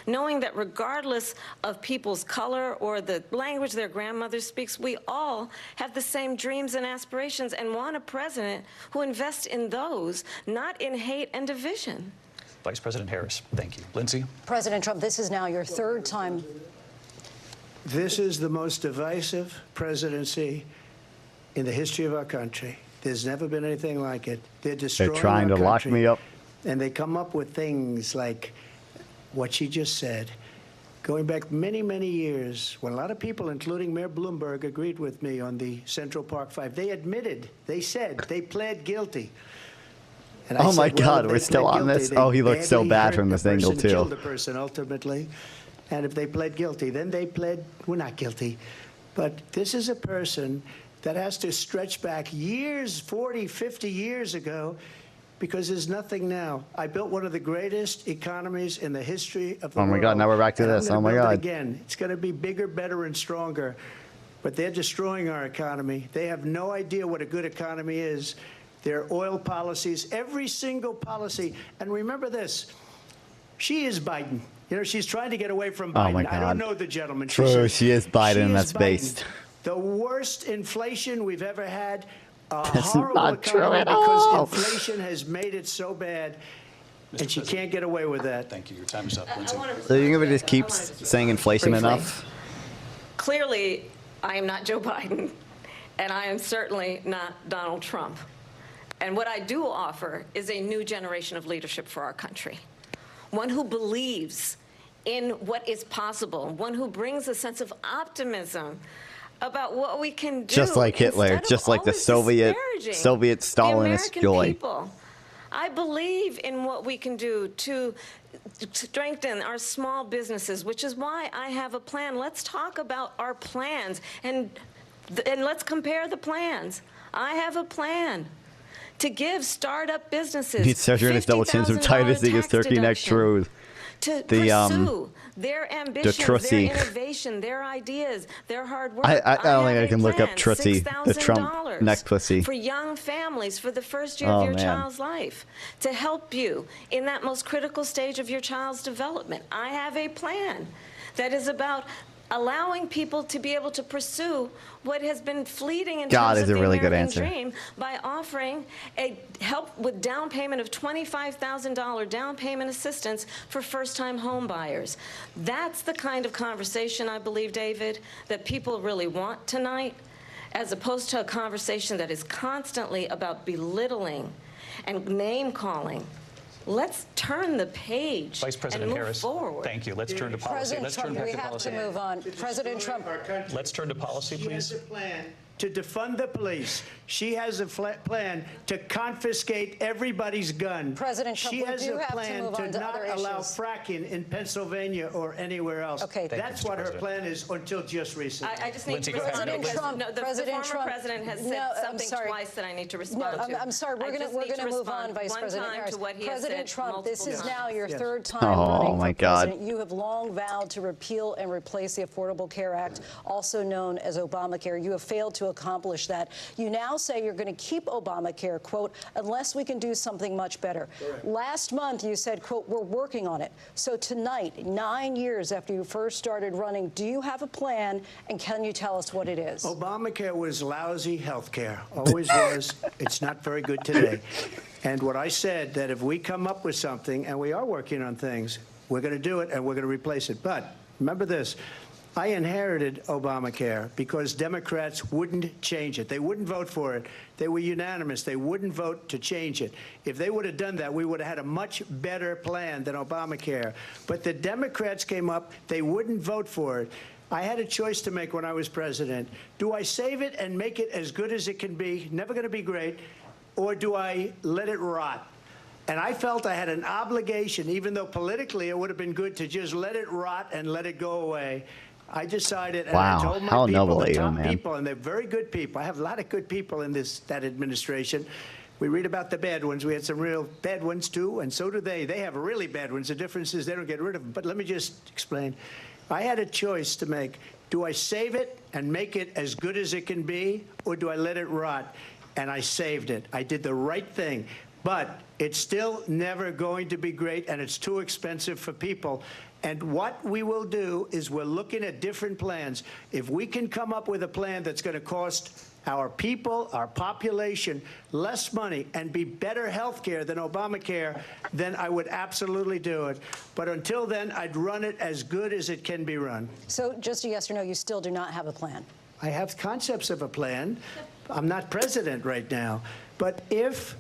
Knowing that regardless of people's color or the language their grandmother speaks, we all have the same dreams and aspirations and want a president who invests in those, not in hate and division. Vice President Harris, thank you. Lindsay? President Trump, this is now your 3rd time. This is the most divisive presidency in the history of our country. There's never been anything like it. They're destroying trying our to lock country. me up. And they come up with things like what she just said. going back many, many years, when a lot of people, including Mayor Bloomberg, agreed with me on the Central Park Five, they admitted, they said, they pled guilty. And I Oh my said, well, God, if we're they still pled on guilty, this? they Oh, he looks so badly bad hurt from a this angle, person, too. killed a person ultimately. And if they pled guilty, then they pled, we're not guilty. But this is a person that has to stretch back years, 40, 50 years ago, because there's nothing now. I built one of the greatest economies in the history of the world. Oh my God, now we're back to and this. I'm Oh gonna my build God. it again. It's going to be bigger, better, and stronger. But they're destroying our economy. They have no idea what a good economy is. Their oil policies, every single policy. And remember this, she is Biden. You know, she's trying to get away from Biden. Oh my I don't God. know the gentleman. True, says she is Biden. That's Biden. based. The worst inflation we've ever had. A That's horrible not true economy at because all. inflation has made it so bad, and she can't get away with that. Thank you. Your time is up, Lindsay. So you're going to just keep saying inflation Briefly. enough? Clearly, I am not Joe Biden, and I am certainly not Donald Trump. And what I do offer is a new generation of leadership for our country, one who believes in what is possible, one who brings a sense of optimism about what we can do. Just like Hitler, instead of just like the always Soviet disparaging Stalinist the American joy. people. I believe in what we can do to strengthen our small businesses, which is why I have a plan. Let's talk about our plans and let's compare the plans. I have a plan to give startup businesses He's surgery his double chins. I'm tired of seeing his turkey neck truth. to pursue their ambitions, their Trusty. innovation, their ideas, their hard work. I don't think have I a can look up plan, Trusty, the Trump $6,000 neck pussy. for young families for the first year Oh, of your man. child's life to help you in that most critical stage of your child's development. I have a plan that is about allowing people to be able to pursue what has been fleeting in God, terms is of a the really good American answer. dream by offering a help with down payment of $25,000 down payment assistance for first-time home buyers. That's the kind of conversation, I believe, David, that people really want tonight, as opposed to a conversation that is constantly about belittling and name-calling. Let's turn the page Vice President and move Harris, forward. thank you. Let's turn to policy. President Let's Trump, turn back we to have policy. to move on. President Trump. Let's turn to policy, She has please. a plan to defund the police. She has a plan to confiscate everybody's gun. President Trump, she we has do a have to plan move on to not other allow issues. fracking in Pennsylvania or anywhere else. Okay. Thank That's you, Mr. what her President. plan is until just recently. I just need Lindsay, to go ahead. respond. President Trump, No, the President former Trump. president has said No, I'm something sorry. twice that I need to No, respond to. I'm sorry. I We're just going need to move on, respond Vice one President time Harris. to what he has President said Trump, this multiple is times. now your Yes. third time Oh, running my for God. president. You have long vowed to repeal and replace the Affordable Care Act, also known as Obamacare. You have failed to accomplish that. You now say you're going to keep Obamacare, quote, unless we can do something much better. Correct. Last month, you said, quote, we're working on it. So tonight, 9 years after you first started running, do you have a plan, and can you tell us what it is? Obamacare was lousy health care. Always was. It's not very good today. And what I said, that if we come up with something, and we are working on things, we're going to do it and we're going to replace it. But remember this. I inherited Obamacare because Democrats wouldn't change it. They wouldn't vote for it. They were unanimous. They wouldn't vote to change it. If they would have done that, we would have had a much better plan than Obamacare. But the Democrats came up. They wouldn't vote for it. I had a choice to make when I was president. Do I save it and make it as good as it can be, never going to be great, or do I let it rot? And I felt I had an obligation, even though politically it would have been good to just let it rot and let it go away. I decided, and Wow, I told my how people, noble the of you, top man. people, and they're very good people. I have a lot of good people in that administration. We read about the bad ones. We had some real bad ones, too, and so do they. They have really bad ones. The difference is they don't get rid of them. But let me just explain. I had a choice to make. Do I save it and make it as good as it can be, or do I let it rot? And I saved it. I did the right thing. But it's still never going to be great, and it's too expensive for people. And what we will do is we're looking at different plans. If we can come up with a plan that's going to cost our people, our population, less money and be better health care than Obamacare, then I would absolutely do it. But until then, I'd run it as good as it can be run. So just a yes or no, you still do not have a plan? I have concepts of a plan. I'm not president right now. But if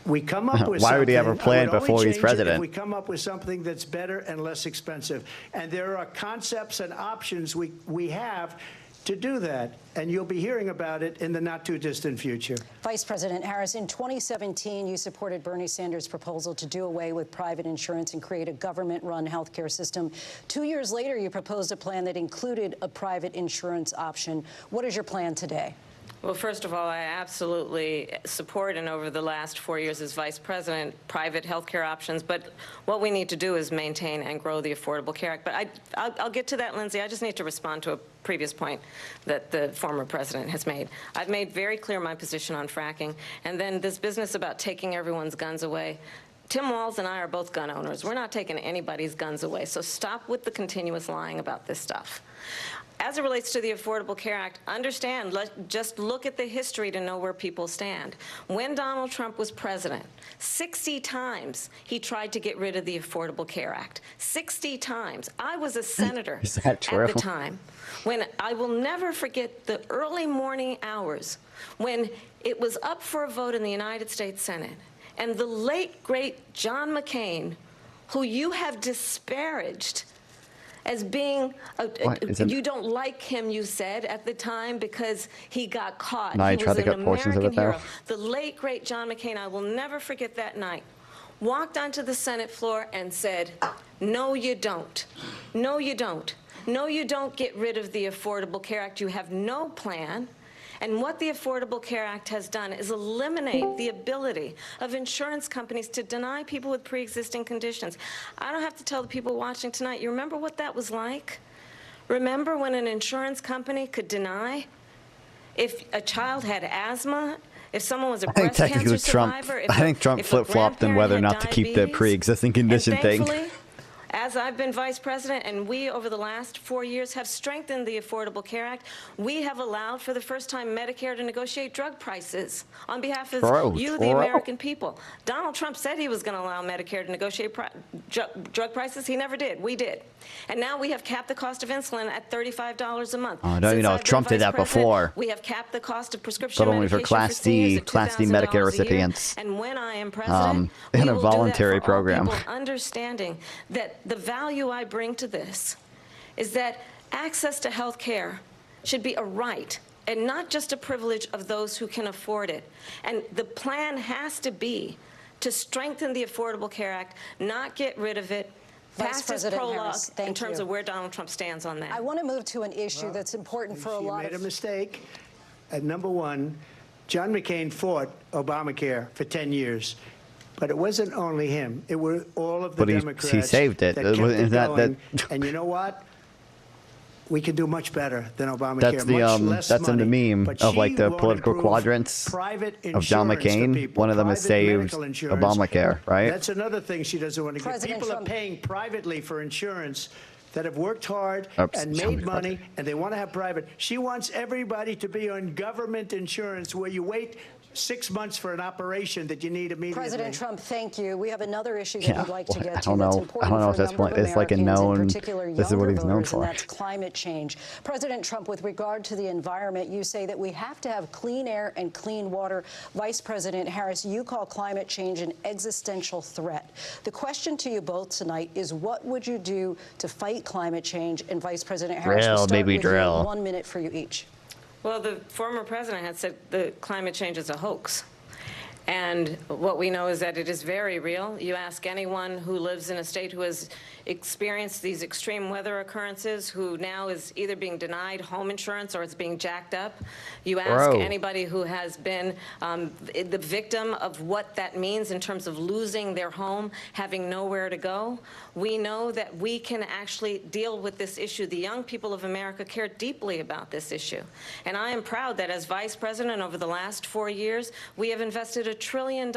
We come up with Why would he something- have a plan I would only before he's change it president? If we come up with something that's better and less expensive. And there are concepts and options we have to do that. And you'll be hearing about it in the not too distant future. Vice President Harris, in 2017, you supported Bernie Sanders' proposal to do away with private insurance and create a government-run healthcare system. 2 years later, you proposed a plan that included a private insurance option. What is your plan today? Well, first of all, I absolutely support, and over the last 4 years as vice president, private health care options. But what we need to do is maintain and grow the Affordable Care Act. But I'll get to that, Lindsay. I just need to respond to a previous point that the former president has made. I've made very clear my position on fracking. And then this business about taking everyone's guns away. Tim Walz and I are both gun owners. We're not taking anybody's guns away. So stop with the continuous lying about this stuff. As it relates to the Affordable Care Act, understand, just look at the history to know where people stand. When Donald Trump was president, 60 times he tried to get rid of the Affordable Care Act. 60 times. I was a senator at the time when I will never forget the early morning hours when it was up for a vote in the United States Senate. And the late, great John McCain, who you have disparaged as being, you don't like him, you said at the time, because he got caught. No, he tried to was an get portions of American it, though. hero. The late, great John McCain, I will never forget that night, walked onto the Senate floor and said, no, you don't. No, you don't. No, you don't get rid of the Affordable Care Act. You have no plan. And what the Affordable Care Act has done is eliminate the ability of insurance companies to deny people with pre-existing conditions. I don't have to tell the people watching tonight, you remember what that was like? Remember when an insurance company could deny if a child had asthma, if someone was a breast cancer survivor? I think Trump flip-flopped in whether or not to keep the pre-existing condition thing. As I've been vice president, and we, over the last 4 years, have strengthened the Affordable Care Act, we have allowed, for the first time, Medicare to negotiate drug prices on behalf of you, the American people. Donald Trump said he was going to allow Medicare to negotiate drug prices. He never did. We did. And now we have capped the cost of insulin at $35 a month. Oh, no, you know, Trump did that before. We have capped the cost of prescription But only for Class D Medicare recipients. And when I am president, in a voluntary program. Understanding that the value I bring to this is that access to health care should be a right and not just a privilege of those who can afford it. And the plan has to be to strengthen the Affordable Care Act, not get rid of it. Past his prologue in terms of where Donald Trump stands on that. I want to move to an issue that's important for a lot of... You made a mistake. At number one, John McCain fought Obamacare for 10 years. But it wasn't only him. It were all of the Democrats. He saved it. That kept it going. And you know what? We can do much better than Obamacare. That's the much less that's in the money, meme of like the political quadrants of John McCain. One of them is saved Obamacare, right? That's another thing she doesn't want to get. People are paying privately for insurance that have worked hard and made money, and they want to have private. She wants everybody to be on government insurance where you wait 6 months for an operation that you need immediately. President Trump, thank you. We have another issue that we'd like to get to. I don't know if that's it's like a known. This is what he's known for. And that's climate change. President Trump, with regard to the environment, you say that we have to have clean air and clean water. Vice President Harris, you call climate change an existential threat. The question to you both tonight is, what would you do to fight climate change? And Vice President Harris, we'll start with you. 1 minute for you each. Well, the former president had said the climate change is a hoax. And what we know is that it is very real. You ask anyone who lives in a state who has experienced these extreme weather occurrences, who now is either being denied home insurance or it's being jacked up. You ask anybody who has been the victim of what that means in terms of losing their home, having nowhere to go. We know that we can actually deal with this issue. The young people of America care deeply about this issue. And I am proud that as vice president over the last 4 years, we have invested $1 trillion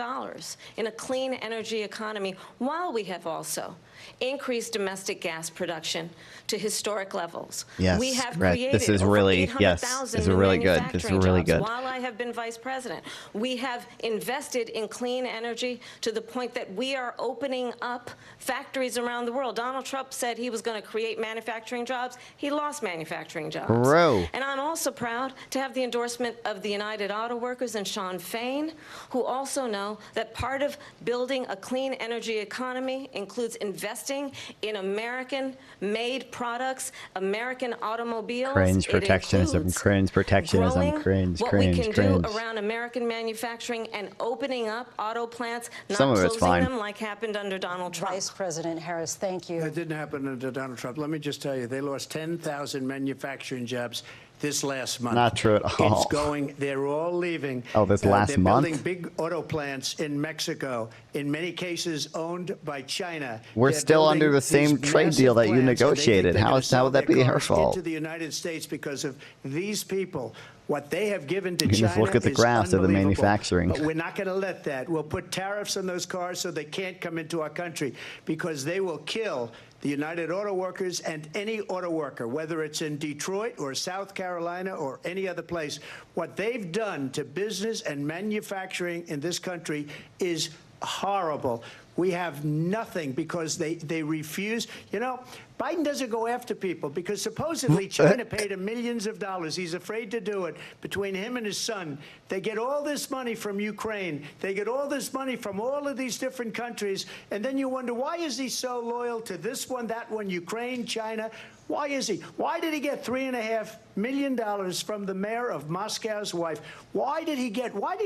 in a clean energy economy, while we have also increased domestic gas production to historic levels. Yes, we have right. created This is over really 800,000 this is new really good. This is manufacturing really jobs good. while I have been vice president. We have invested in clean energy to the point that we are opening up factories around the world. Donald Trump said he was going to create manufacturing jobs. He lost manufacturing jobs. Bro. And I'm also proud to have the endorsement of the United Auto Workers and Sean Fain, who also know that part of building a clean energy economy includes investing in American-made products, American automobiles. Cringe It protectionism, includes cringe protectionism, growing cringe, what we cringe, can cringe. do around American manufacturing and opening up auto plants, not Some of it's closing fine. them like happened under Donald Trump. Vice President Harris, thank you. That didn't happen under Donald Trump. Let me just tell you, they lost 10,000 manufacturing jobs this last month. Not true at all. It's going, they're all leaving. Oh, this last they're month? building big auto plants in Mexico, in many cases owned by China. We're They're still under building the same these trade deal that you massive plants, and they think negotiated. they're How gonna would sell that their be her cars fault? into the United States because of these people. What they have given to You can China just look at the is graphs of the unbelievable. manufacturing. But we're not going to let that. We'll put tariffs on those cars so they can't come into our country because they will kill the United Auto Workers and any auto worker, whether it's in Detroit or South Carolina or any other place. What they've done to business and manufacturing in this country is horrible. We have nothing because they refuse. You know, Biden doesn't go after people because supposedly China paid him millions of dollars. He's afraid to do it. Between him and his son, they get all this money from Ukraine. They get all this money from all of these different countries. And then you wonder, why is he so loyal to this one, that one, Ukraine, China? Why is he? Why did he get $3.5 million from the mayor of Moscow's wife? Why did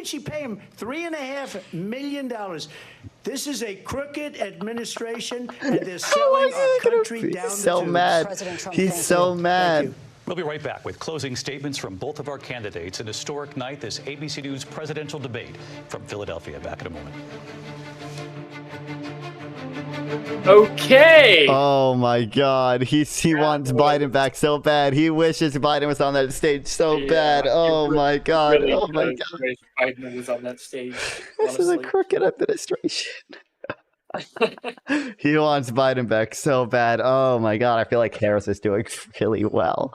she pay him $3.5 million? This is a crooked administration, and they're selling our country down the So tubes. mad. He's so mad. We'll be right back with closing statements from both of our candidates. An historic night, this ABC News presidential debate from Philadelphia. Back in a moment. Okay. Oh my God, he wants Biden back so bad. He wishes Biden was on that stage so bad. Oh my God. Really Oh my God. wish Biden was on that stage. This is a crooked administration. He wants Biden back so bad. Oh my God, I feel like Harris is doing really well.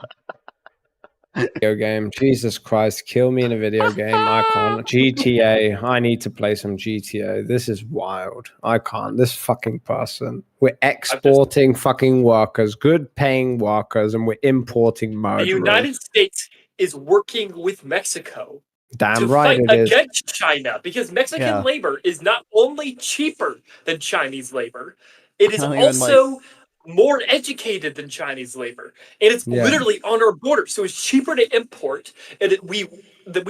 Video game. Jesus Christ, kill me in a video game. I can't. GTA. I need to play some GTA. This is wild. I can't. This fucking person. We're exporting fucking workers, good paying workers, and we're importing The murderers. United States is working with Mexico Damn to right fight it is. against China because Mexican labor is not only cheaper than Chinese labor, it is I don't even, also more educated than Chinese labor, and it's literally on our border. So it's cheaper to import, and we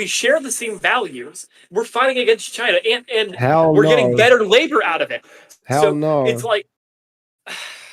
share the same values. We're fighting against China, and we're getting better labor out of it. Hell no. It's like,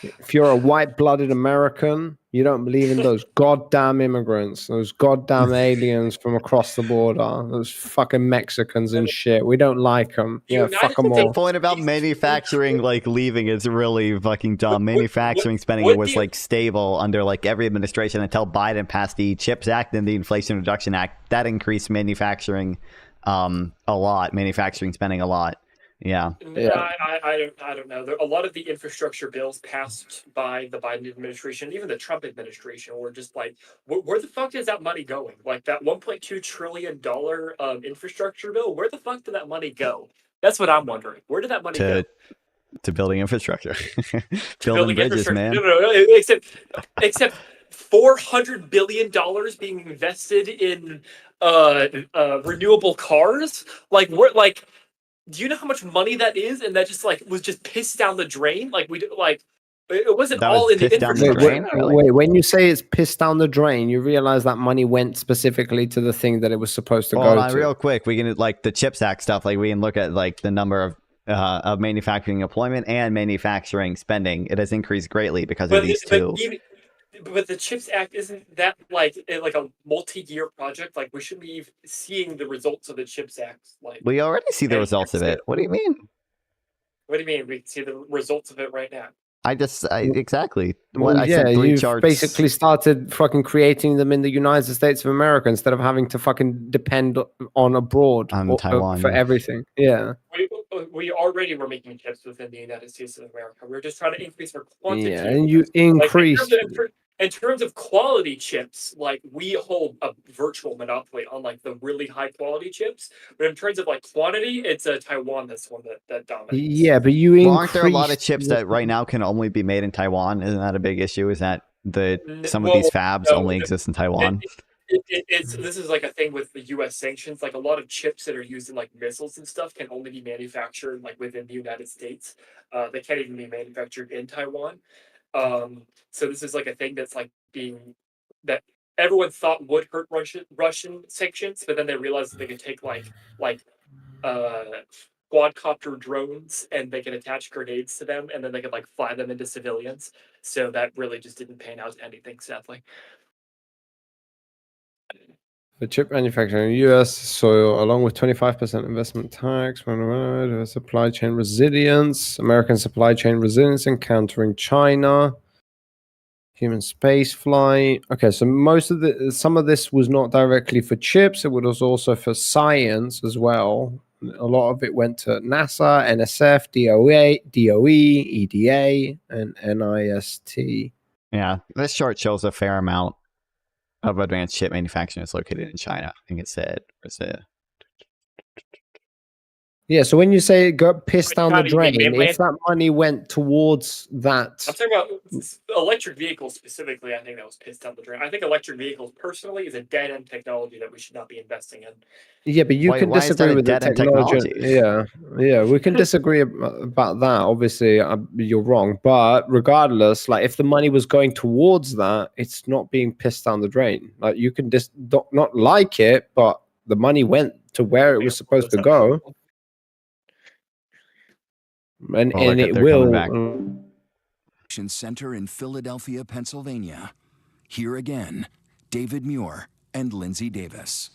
if you're a white-blooded American, you don't believe in those goddamn immigrants, those goddamn aliens from across the border, those fucking Mexicans and shit. We don't like them. Yeah, fuck them The all. point about manufacturing like leaving is really fucking dumb. Manufacturing spending was like stable under like every administration until Biden passed the CHIPS Act and the Inflation Reduction Act. That increased manufacturing a lot, manufacturing spending a lot. Yeah. I don't know. A lot of the infrastructure bills passed by the Biden administration, even the Trump administration, were just like, where the fuck is that money going? Like that $1.2 trillion infrastructure bill, where the fuck did that money go? That's what I'm wondering. Where did that money go? To building infrastructure. building bridges, man. No, except $400 billion being invested in renewable cars. Like we're like, do you know how much money that is? And that just like was just pissed down the drain. Like it wasn't all in the infrastructure. Wait, when you say it's pissed down the drain, you realize that money went specifically to the thing that it was supposed to go to. Real quick, we can like the CHIPS Act stuff. Like we can look at like the number of manufacturing employment and manufacturing spending. It has increased greatly because of these two. But the CHIPS Act, isn't that like a multi-year project? Like we should be seeing the results of the CHIPS Act. Like We already see the results of it. What do you mean? What do you mean? We can see the results of it right now. Exactly. Well, I sent 3 you've charts. basically started fucking creating them in the United States of America instead of having to fucking depend on abroad on Taiwan for everything. Yeah. we already were making chips within the United States of America. We were just trying to increase our quantity. Yeah, and you increase. In terms of quality chips, like we hold a virtual monopoly on like the really high quality chips. But in terms of like quantity, it's Taiwan that's one that dominates. Yeah, but you increase. Well, aren't there a lot of chips that right now can only be made in Taiwan? Isn't that a big issue? Is that some of these fabs only exist in Taiwan? This is like a thing with the U.S. sanctions. Like a lot of chips that are used in like missiles and stuff can only be manufactured like within the United States. They can't even be manufactured in Taiwan. So this is like a thing that's like that everyone thought would hurt Russian sanctions, but then they realized that they could take like quadcopter drones and they can attach grenades to them, and then they could like fly them into civilians. So that really just didn't pan out to anything, sadly. The chip manufacturing in the U.S. soil, along with 25% investment tax, supply chain resilience, American supply chain resilience encountering China, human space flight. Okay, so some of this was not directly for chips. It was also for science as well. A lot of it went to NASA, NSF, DOE, EDA, and NIST. Yeah, this chart shows a fair amount of advanced chip manufacturing is located in China. I think it said, Yeah, so when you say it got pissed down the drain, if that money went towards that... I'm talking about electric vehicles specifically. I think that was pissed down the drain. I think electric vehicles personally is a dead-end technology that we should not be investing in. Yeah, but you can disagree with the technology. Yeah, we can disagree about that. Obviously, you're wrong. But regardless, like if the money was going towards that, it's not being pissed down the drain. Like you can just not like it, but the money went to where it was supposed to go. And it will. Center in Philadelphia, Pennsylvania. Here again, David Muir and Lindsay Davis.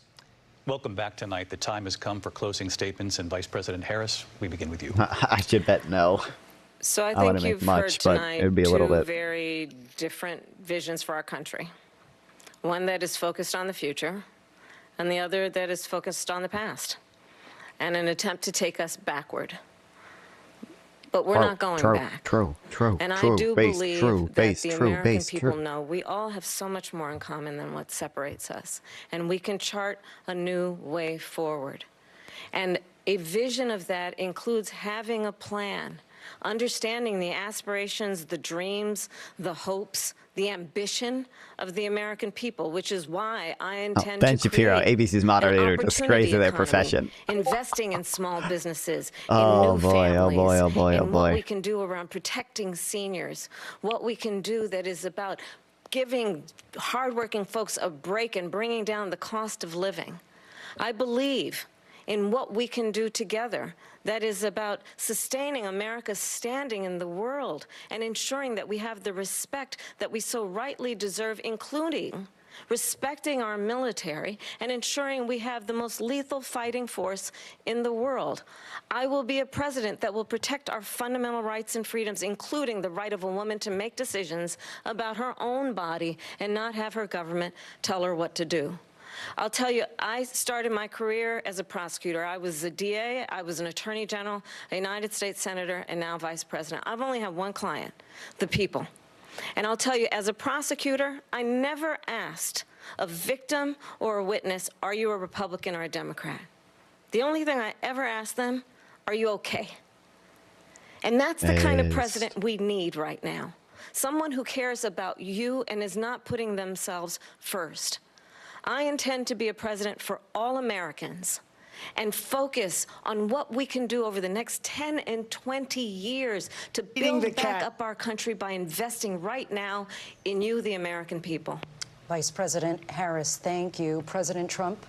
Welcome back tonight. The time has come for closing statements, and Vice President Harris, we begin with you. I should bet no. So I think you've heard tonight it'd be a little two bit. very different visions for our country. One that is focused on the future, and the other that is focused on the past, and an attempt to take us backward. But we're not going back. And I do believe that the American people know we all have so much more in common than what separates us. And we can chart a new way forward. And a vision of that includes having a plan, understanding the aspirations, the dreams, the hopes, the ambition of the American people, which is why I intend Ben to Shapiro, create ABC's moderator, disgrace of their profession. Investing in small businesses, in new families, and what we can do around protecting seniors, what we can do that is about giving hardworking folks a break and bringing down the cost of living. I believe in what we can do together that is about sustaining America's standing in the world and ensuring that we have the respect that we so rightly deserve, including respecting our military and ensuring we have the most lethal fighting force in the world. I will be a president that will protect our fundamental rights and freedoms, including the right of a woman to make decisions about her own body and not have her government tell her what to do. I'll tell you, I started my career as a prosecutor. I was a DA, I was an attorney general, a United States senator, and now vice president. I've only had one client, the people. And I'll tell you, as a prosecutor, I never asked a victim or a witness, are you a Republican or a Democrat? The only thing I ever asked them, are you okay? And that's the kind of president we need right now. Someone who cares about you and is not putting themselves first. I intend to be a president for all Americans and focus on what we can do over the next 10 and 20 years to build back up our country by investing right now in you, the American people. Vice President Harris, thank you. President Trump?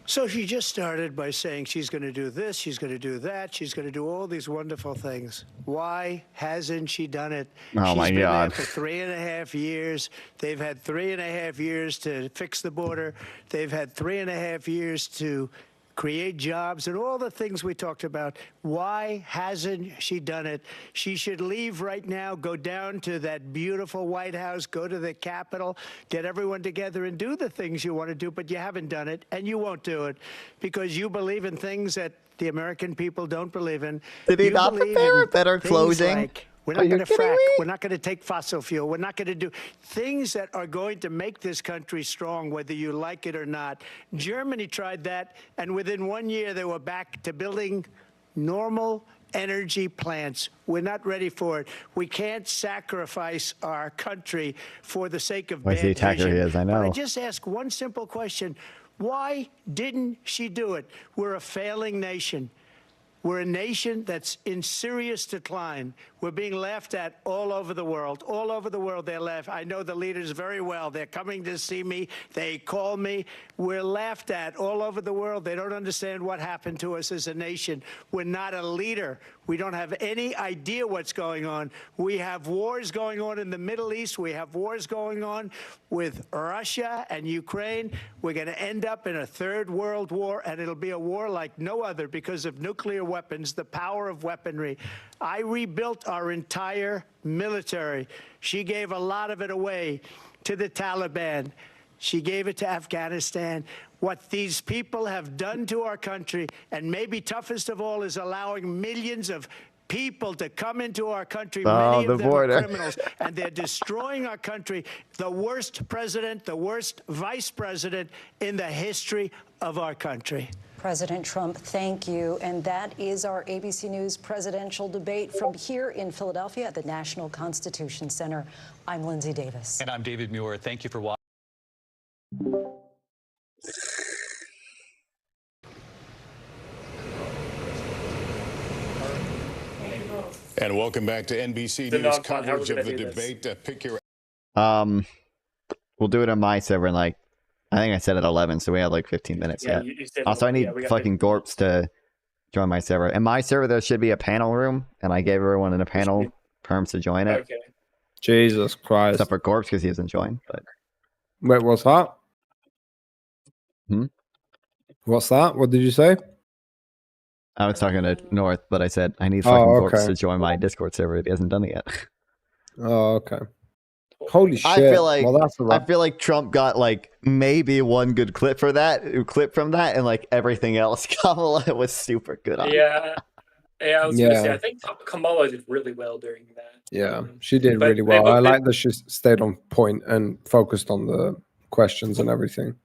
So she just started by saying she's going to do this, she's going to do that, she's going to do all these wonderful things. Why hasn't she done it? Oh, my God. She's been there for 3.5 years. They've had 3.5 years to fix the border. They've had 3.5 years to create jobs, and all the things we talked about. Why hasn't she done it? She should leave right now, go down to that beautiful White House, go to the Capitol, get everyone together and do the things you want to do, but you haven't done it, and you won't do it because you believe in things that the American people don't believe in. Did he You not believe prepare in a better things closing? like, we're Are not you going to kidding frack. me? We're not going to take fossil fuel. We're not going to do things that are going to make this country strong, whether you like it or not. Germany tried that, and within 1 year, they were back to building normal energy plants. We're not ready for it. We can't sacrifice our country for the sake of Where's the bad attacker vision. he is? I But I know. just ask one simple question. Why didn't she do it? We're a failing nation. We're a nation that's in serious decline. We're being laughed at all over the world. All over the world, they're laughed. I know the leaders very well. They're coming to see me. They call me. We're laughed at all over the world. They don't understand what happened to us as a nation. We're not a leader. We don't have any idea what's going on. We have wars going on in the Middle East. We have wars going on with Russia and Ukraine. We're going to end up in a third world war, and it'll be a war like no other because of nuclear weapons, the power of weaponry. I rebuilt our entire military. She gave a lot of it away to the Taliban. She gave it to Afghanistan. What these people have done to our country, and maybe toughest of all, is allowing millions of people to come into our country. Many the of them border. are criminals, and they're destroying our country. The worst president, the worst vice president in the history of our country. President Trump, thank you. And that is our ABC News presidential debate from here in Philadelphia at the National Constitution Center. I'm Lindsay Davis. And I'm David Muir. Thank you for watching. And welcome back to NBC The News non-con, how we're coverage of gonna the do this. debate. Pick your We'll do it on my server in like, I think I said at 11, so we had like 15 minutes Yeah, yet. you said Also, I 11, need yeah, we got fucking Gorps to join my server. In my server, there should be a panel room, and I gave everyone in a panel perms to join it. Okay. Jesus Christ. Except for Gorps because he hasn't joined. But Wait, what's that? What's that? What did you say? I was talking to North, but I said I need fucking Gorps okay. to join my Discord server. He hasn't done it yet. Oh, okay. Holy shit. I feel like well, that's I feel like Trump got like maybe one good clip from that, and like everything else, Kamala was super good on. Yeah. Yeah, I was gonna say, Yeah. I think Kamala did really well during that. Yeah, she did But really well. they- I like that she stayed on point and focused on the questions and everything.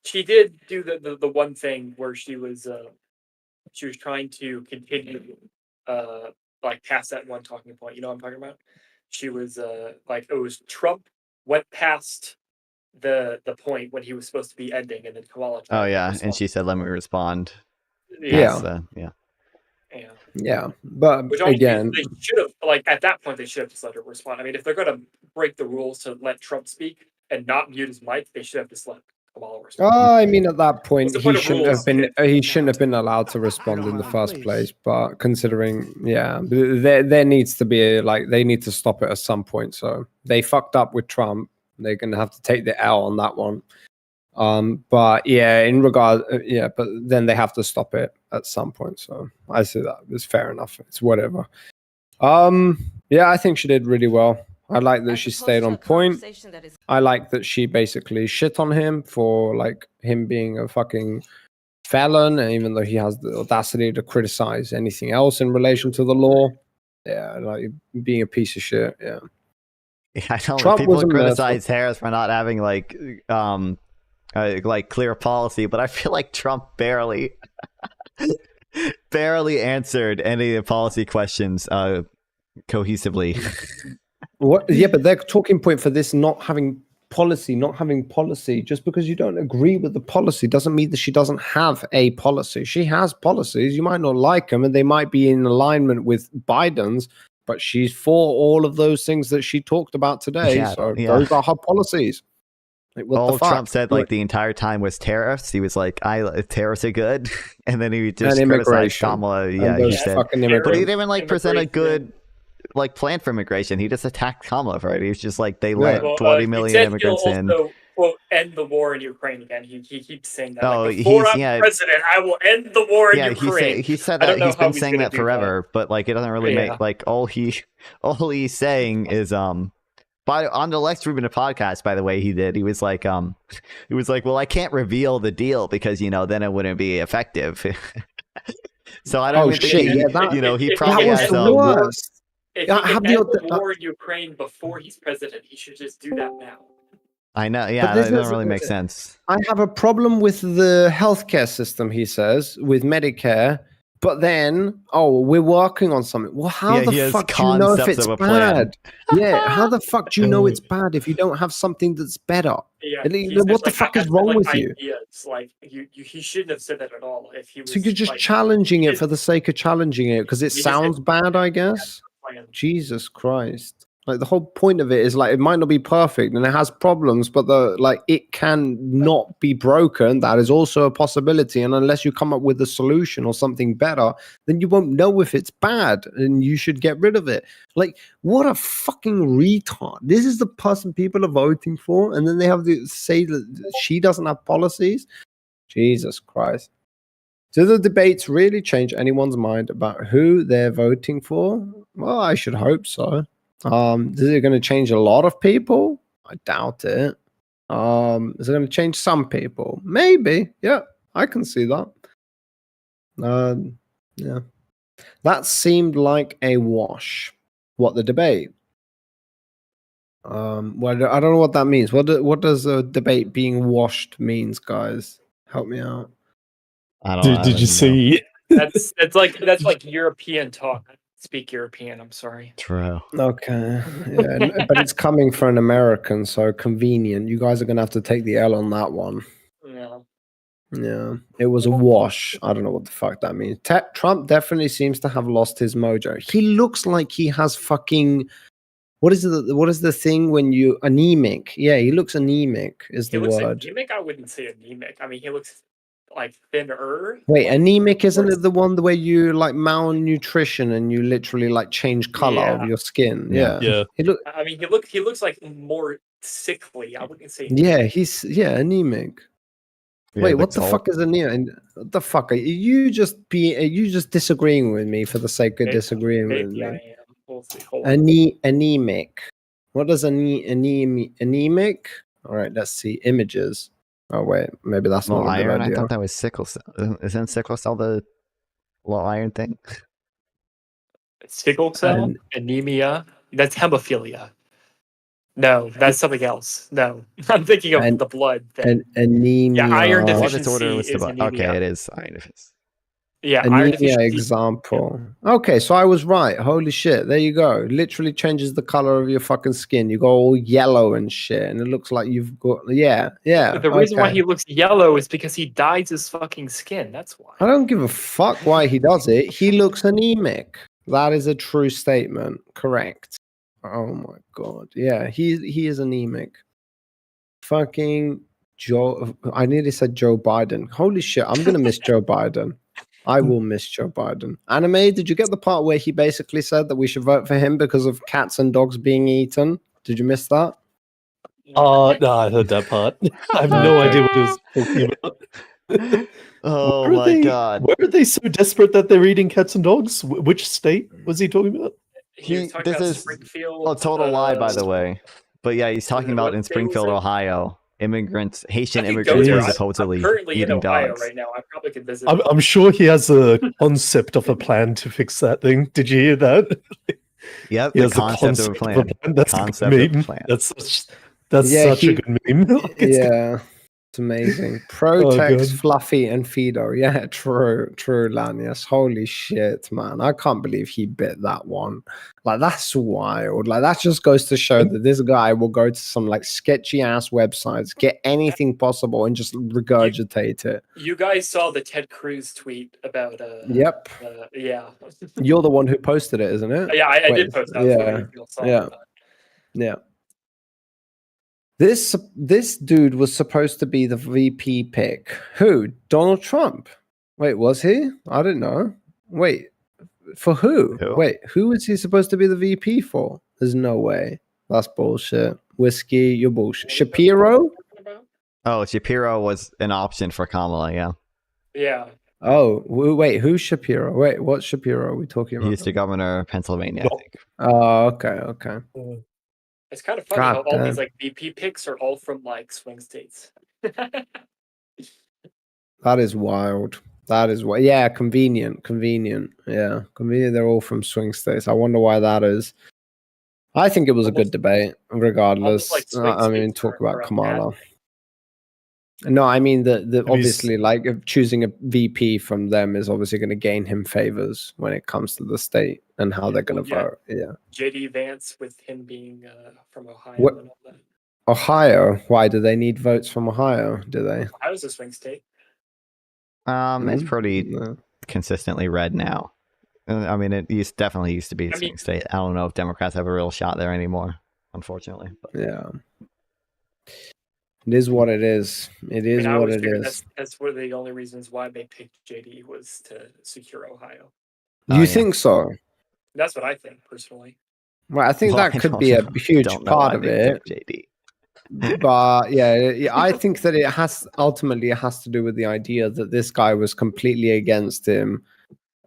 She did do the one thing where she was trying to continue like past that one talking point. You know what I'm talking about? She was like, it was Trump went past the point when he was supposed to be ending, and then Kamala. Oh yeah, and she said, "Let me respond." Yeah. Yeah. Yeah, but Which obviously again, they should have, like, at that point, they should have just let her respond. I mean, if they're going to break the rules to let Trump speak and not mute his mic, they should have just let Kamala respond. I mean, at that point, What's the he point of shouldn't rules have been. He shouldn't have been allowed to respond in the first place. But considering, yeah, there needs to be like they need to stop it at some point. So they fucked up with Trump. They're gonna have to take the L on that one. But yeah, in regard, yeah, but then they have to stop it at some point. So I see that it's fair enough. It's whatever. Yeah, I think she did really well. I like that she stayed on point. I like that she basically shit on him for like him being a fucking felon, and even though he has the audacity to criticize anything else in relation to the law. Yeah, like being a piece of shit. Yeah. I know Trump people wasn't criticize Harris for not having like clear policy, but I feel like Trump barely answered any of the policy questions cohesively. What? Yeah, but their talking point for this not having policy, just because you don't agree with the policy doesn't mean that she doesn't have a policy. She has policies. You might not like them, and they might be in alignment with Biden's, but she's for all of those things that she talked about today. Yeah, so yeah. those are her policies. Like, what All the fuck? Trump said like the entire time was tariffs. He was like, tariffs are good," and then he just And criticized immigration. Kamala. And Yeah, he those said, fucking but he immigrants. didn't even like present a good like plan for immigration. He just attacked Kamala for it. He was just like, they let 20 million immigrants in. quote end the war in Ukraine again. He keeps saying that. Oh, Like, before he's I'm president, I will end the war in yeah. Ukraine. He said I that don't know he's how been he's saying gonna that do forever, but like it doesn't really Yeah. make like all he's saying is But on the Lex Rubin podcast, by the way, he was like, well, I can't reveal the deal because then it wouldn't be effective. So I don't even think shit! Yeah, that, he if probably he was has the worst. If Yeah, he have can the end the aud- war in Ukraine before he's president, he should just do that now. I know, But yeah, this that doesn't is- really make sense. I have a problem with the healthcare system, he says, with Medicare. But then, we're working on something. Well, how Yeah, he the has fuck do you know if concepts it's of a plan. bad? Yeah, how the fuck do you know it's bad if you don't have something that's better? Yeah, What the fuck is wrong with you? Ideas. Like he shouldn't have said that at all. If he was, So you're just like, challenging it for the sake of challenging it because it just sounds bad, I guess. plan. Jesus Christ. Like the whole point of it is like it might not be perfect and it has problems, but it can not be broken. That is also a possibility. And unless you come up with a solution or something better, then you won't know if it's bad and you should get rid of it. Like, what a fucking retard. This is the person people are voting for, and then they have to say that she doesn't have policies. Jesus Christ. Do the debates really change anyone's mind about who they're voting for? Well, I should hope so. Is it going to change a lot of people? I doubt it. Is it going to change some people? Maybe. Yeah, I can see that. Yeah. That seemed like a wash. What, the debate? Well, I don't know what that means. What does a debate being washed means, guys? Help me out. I don't know. Did you see? That's like European talk. Speak European. I'm sorry. True. Okay. Yeah, but it's coming from an American, so convenient. You guys are gonna have to take the L on that one. Yeah. Yeah, it was a wash. I don't know what the fuck that means. Trump definitely seems to have lost his mojo. He looks like he has fucking. What is the thing when you anemic? Yeah, he looks anemic. Is the He looks word? anemic. I wouldn't say anemic. I mean, he looks like thinner. Wait, anemic isn't it the one where you like malnutrition and you literally like change color of your skin? Yeah. He look. I mean, he looks like more sickly. I wouldn't say. Yeah, he's anemic. Yeah, Wait, he what looks the old. fuck is anemic? What the fuck? Are you just disagreeing with me for the sake of disagreeing with Maybe me? I am. We'll see. Hold on. Anemic. What does anemic? All right, let's see images. Oh wait, maybe that's Low not a good iron. I idea. thought that was sickle cell. Isn't sickle cell the low iron thing? Sickle cell, anemia. That's hemophilia. No, that's something else. No, I'm thinking of the blood thing. Anemia. Yeah, iron Blood deficiency disorder was is the anemia. okay. It is iron deficiency. Yeah, iron Anemia deficiency. example. Okay, so I was right. Holy shit. There you go. Literally changes the color of your fucking skin. You go all yellow and shit, and it looks like you've got yeah. But the reason why okay. he looks yellow is because he dyes his fucking skin. That's why. I don't give a fuck why he does it. He looks anemic. That is a true statement. Correct. Oh my god. Yeah, he is anemic. Fucking Joe. I nearly said Joe Biden. Holy shit. I'm gonna miss Joe Biden. I will miss Joe Biden. Anime, did you get the part where he basically said that we should vote for him because of cats and dogs being eaten? Did you miss that? No, I heard that part. I have no idea what he was talking about. Oh my god. Where are they so desperate that they're eating cats and dogs? Which state was he talking about? He was talking This about is Springfield. a total lie, by the way. But yeah, he's talking about in Springfield, Ohio, Haitian I could immigrants go were there. I'm supposedly currently in eating Ohio dogs. right now. I probably could visit. I'm sure he has a concept of a plan to fix that thing. Did you hear that? Yep, He the has a concept of a plan. That's Concept a of good a meme. plan. That's such a good meme. Yeah, it's amazing. Protex, God. Fluffy, and Fido. Yeah, true, Lanius. Holy shit, man. I can't believe he bit that one. Like, that's wild. Like, that just goes to show that this guy will go to some, like, sketchy ass websites, get anything possible, and just regurgitate it. You guys saw the Ted Cruz tweet about. Yep. Yeah. You're the one who posted it, isn't it? Yeah, I Wait, did post that. So Yeah. you all saw Yeah. it. Yeah. This dude was supposed to be the VP pick. Who? Donald Trump. Wait, was he? I didn't know. Wait, for who? Wait, who is he supposed to be the VP for? There's no way. That's bullshit. Whiskey, you're bullshit. Shapiro? Oh, Shapiro was an option for Kamala. Yeah, Yeah. Oh, wait, who's Shapiro? Wait, what Shapiro are we talking about? he's the governor of Pennsylvania, I think. Oh, okay. It's kind of funny God how all these damn. like VP picks are all from like swing states. That is wild. That is what. Yeah, convenient. Yeah, convenient. They're all from swing states. I wonder why that is. I think it was a good debate, regardless. like, swing I mean, states talk are about a bad Kamala. No, I mean the mean, obviously like if choosing a VP from them is obviously going to gain him favors when it comes to the state and how they're going to vote. Yeah. JD Vance with him being from Ohio What? and all that. Ohio? Why do they need votes from Ohio? Do they? Ohio's a swing state. It's pretty consistently red now. I mean, definitely used to be a swing state. I don't know if Democrats have a real shot there anymore, unfortunately. But. Yeah. It is what it is. It is what it is. That's one of the only reasons why they picked JD was to secure Ohio. You think so? That's what I think personally. Well, I think that could be a huge part of it. JD. But yeah, I think that it has to do with the idea that this guy was completely against him,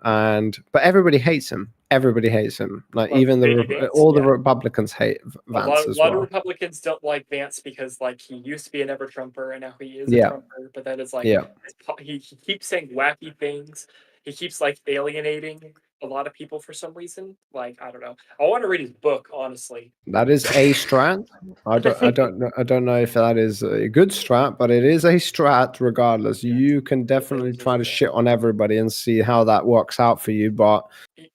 but everybody hates him. Everybody hates him. Like even the Republicans hate Vance as well. A lot of Republicans don't like Vance because like he used to be a never Trumper and now he is a Trumper. But then it's like he keeps saying wacky things. He keeps like alienating a lot of people for some reason. Like I don't know. I want to read his book honestly. That is a strat. I don't know if that is a good strat, but it is a strat regardless. You can definitely try to shit on everybody and see how that works out for you. But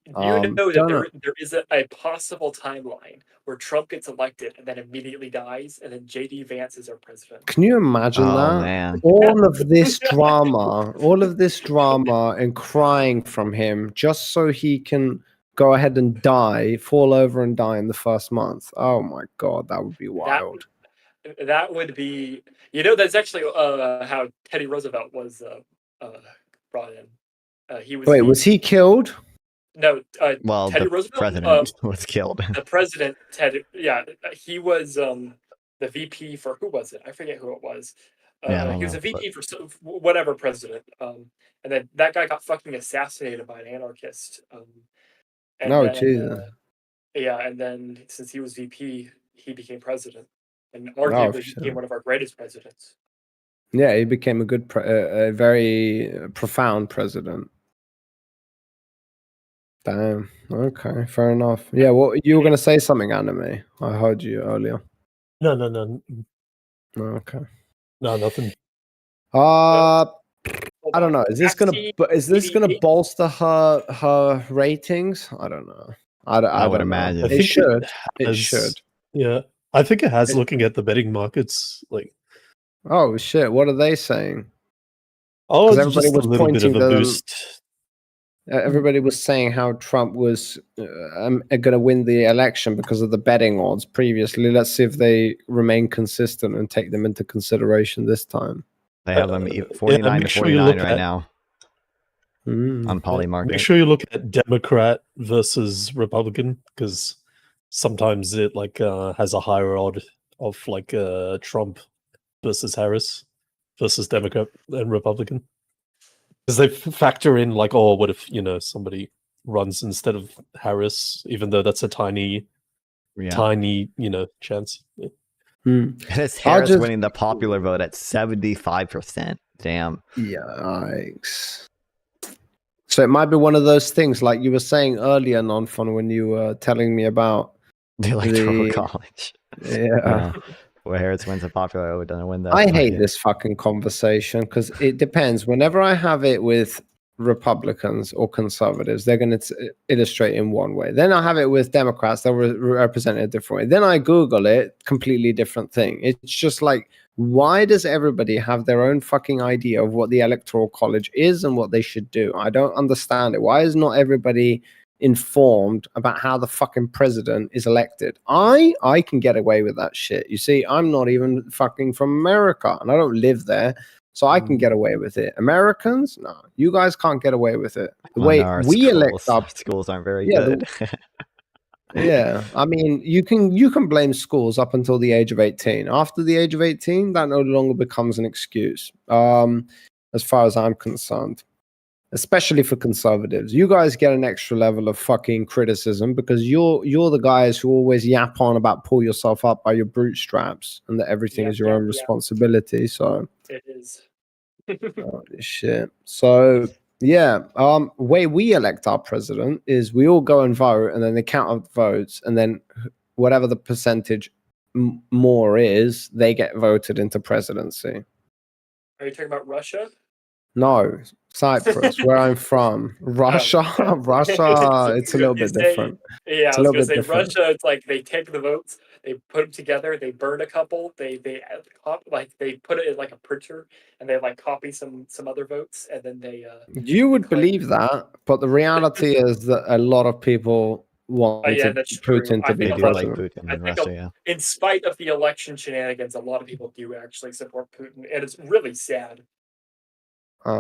you know that there is a possible timeline where Trump gets elected and then immediately dies, and then JD Vance is our president. Can you imagine that? Man. All of this drama and crying from him just so he can go ahead and fall over and die in the first month. Oh my God, that would be wild. That would be, that's actually how Teddy Roosevelt was brought in. Was he killed? No, Teddy Roosevelt president was killed. The president, he was the VP for who was it? I forget who it was. He was a VP for whatever president. And then that guy got fucking assassinated by an anarchist. Jesus. And then since he was VP, he became president, and arguably became one of our greatest presidents. Yeah, he became a very profound president. Damn. Okay, fair enough. Yeah, well, you were going to say something, Anime. I heard you earlier. No. Okay. No, nothing. I don't know. Is this gonna bolster her ratings? I don't know. I would don't imagine know. It should. It should. Yeah, I think it has. Looking at the betting markets, like. Oh shit! What are they saying? Oh, it's just a little bit of a boost. Everybody was saying how Trump was going to win the election because of the betting odds previously. Let's see if they remain consistent and take them into consideration this time. They have them 49 to 49 right now on Polymarket. Make sure you look at Democrat versus Republican, because sometimes it has a higher odd of Trump versus Harris versus Democrat and Republican. Because they factor in what if somebody runs instead of Harris, even though that's a tiny chance. Yeah. It's Harris winning the popular vote at 75%. Damn. Yikes. So it might be one of those things like you were saying earlier, Non-Fun, when you were telling me about the Electoral College. Yeah. Where Harris wins the popular vote, doesn't win that. I hate this fucking conversation because it depends. Whenever I have it with Republicans or conservatives, they're going to illustrate in one way. Then I have it with Democrats, they'll represent it a different way. Then I Google it, completely different thing. It's just like, why does everybody have their own fucking idea of what the Electoral College is and what they should do? I don't understand it. Why is not everybody informed about how the fucking president is elected? I can get away with that shit. You see, I'm not even fucking from America and I don't live there, so I can get away with it. Americans, no, you guys can't get away with it. The way we elect our schools aren't very good. Yeah, I mean, you can blame schools up until the age of 18. After the age of 18, that no longer becomes an excuse. As far as I'm concerned, especially for conservatives, you guys get an extra level of fucking criticism because you're the guys who always yap on about pull yourself up by your bootstraps and that everything is your own responsibility. So it is. holy shit. So yeah, way we elect our president is we all go and vote, and then they count up the votes, and then whatever the percentage more is, they get voted into presidency. Are you talking about Russia? No, Cyprus, where I'm from. Russia, Russia, it's a little bit different. Yeah, It's I a was little gonna bit say different. Russia. It's like they take the votes, they put them together, they burn a couple, they like they put it in like a printer, and they like copy some other votes, and then they. You would believe that, but the reality is that a lot of people Oh yeah, wanted that's true. Putin I to be think They a do lot like of, president. Putin I in think Russia, yeah. in spite of the election shenanigans, a lot of people do actually support Putin, and it's really sad.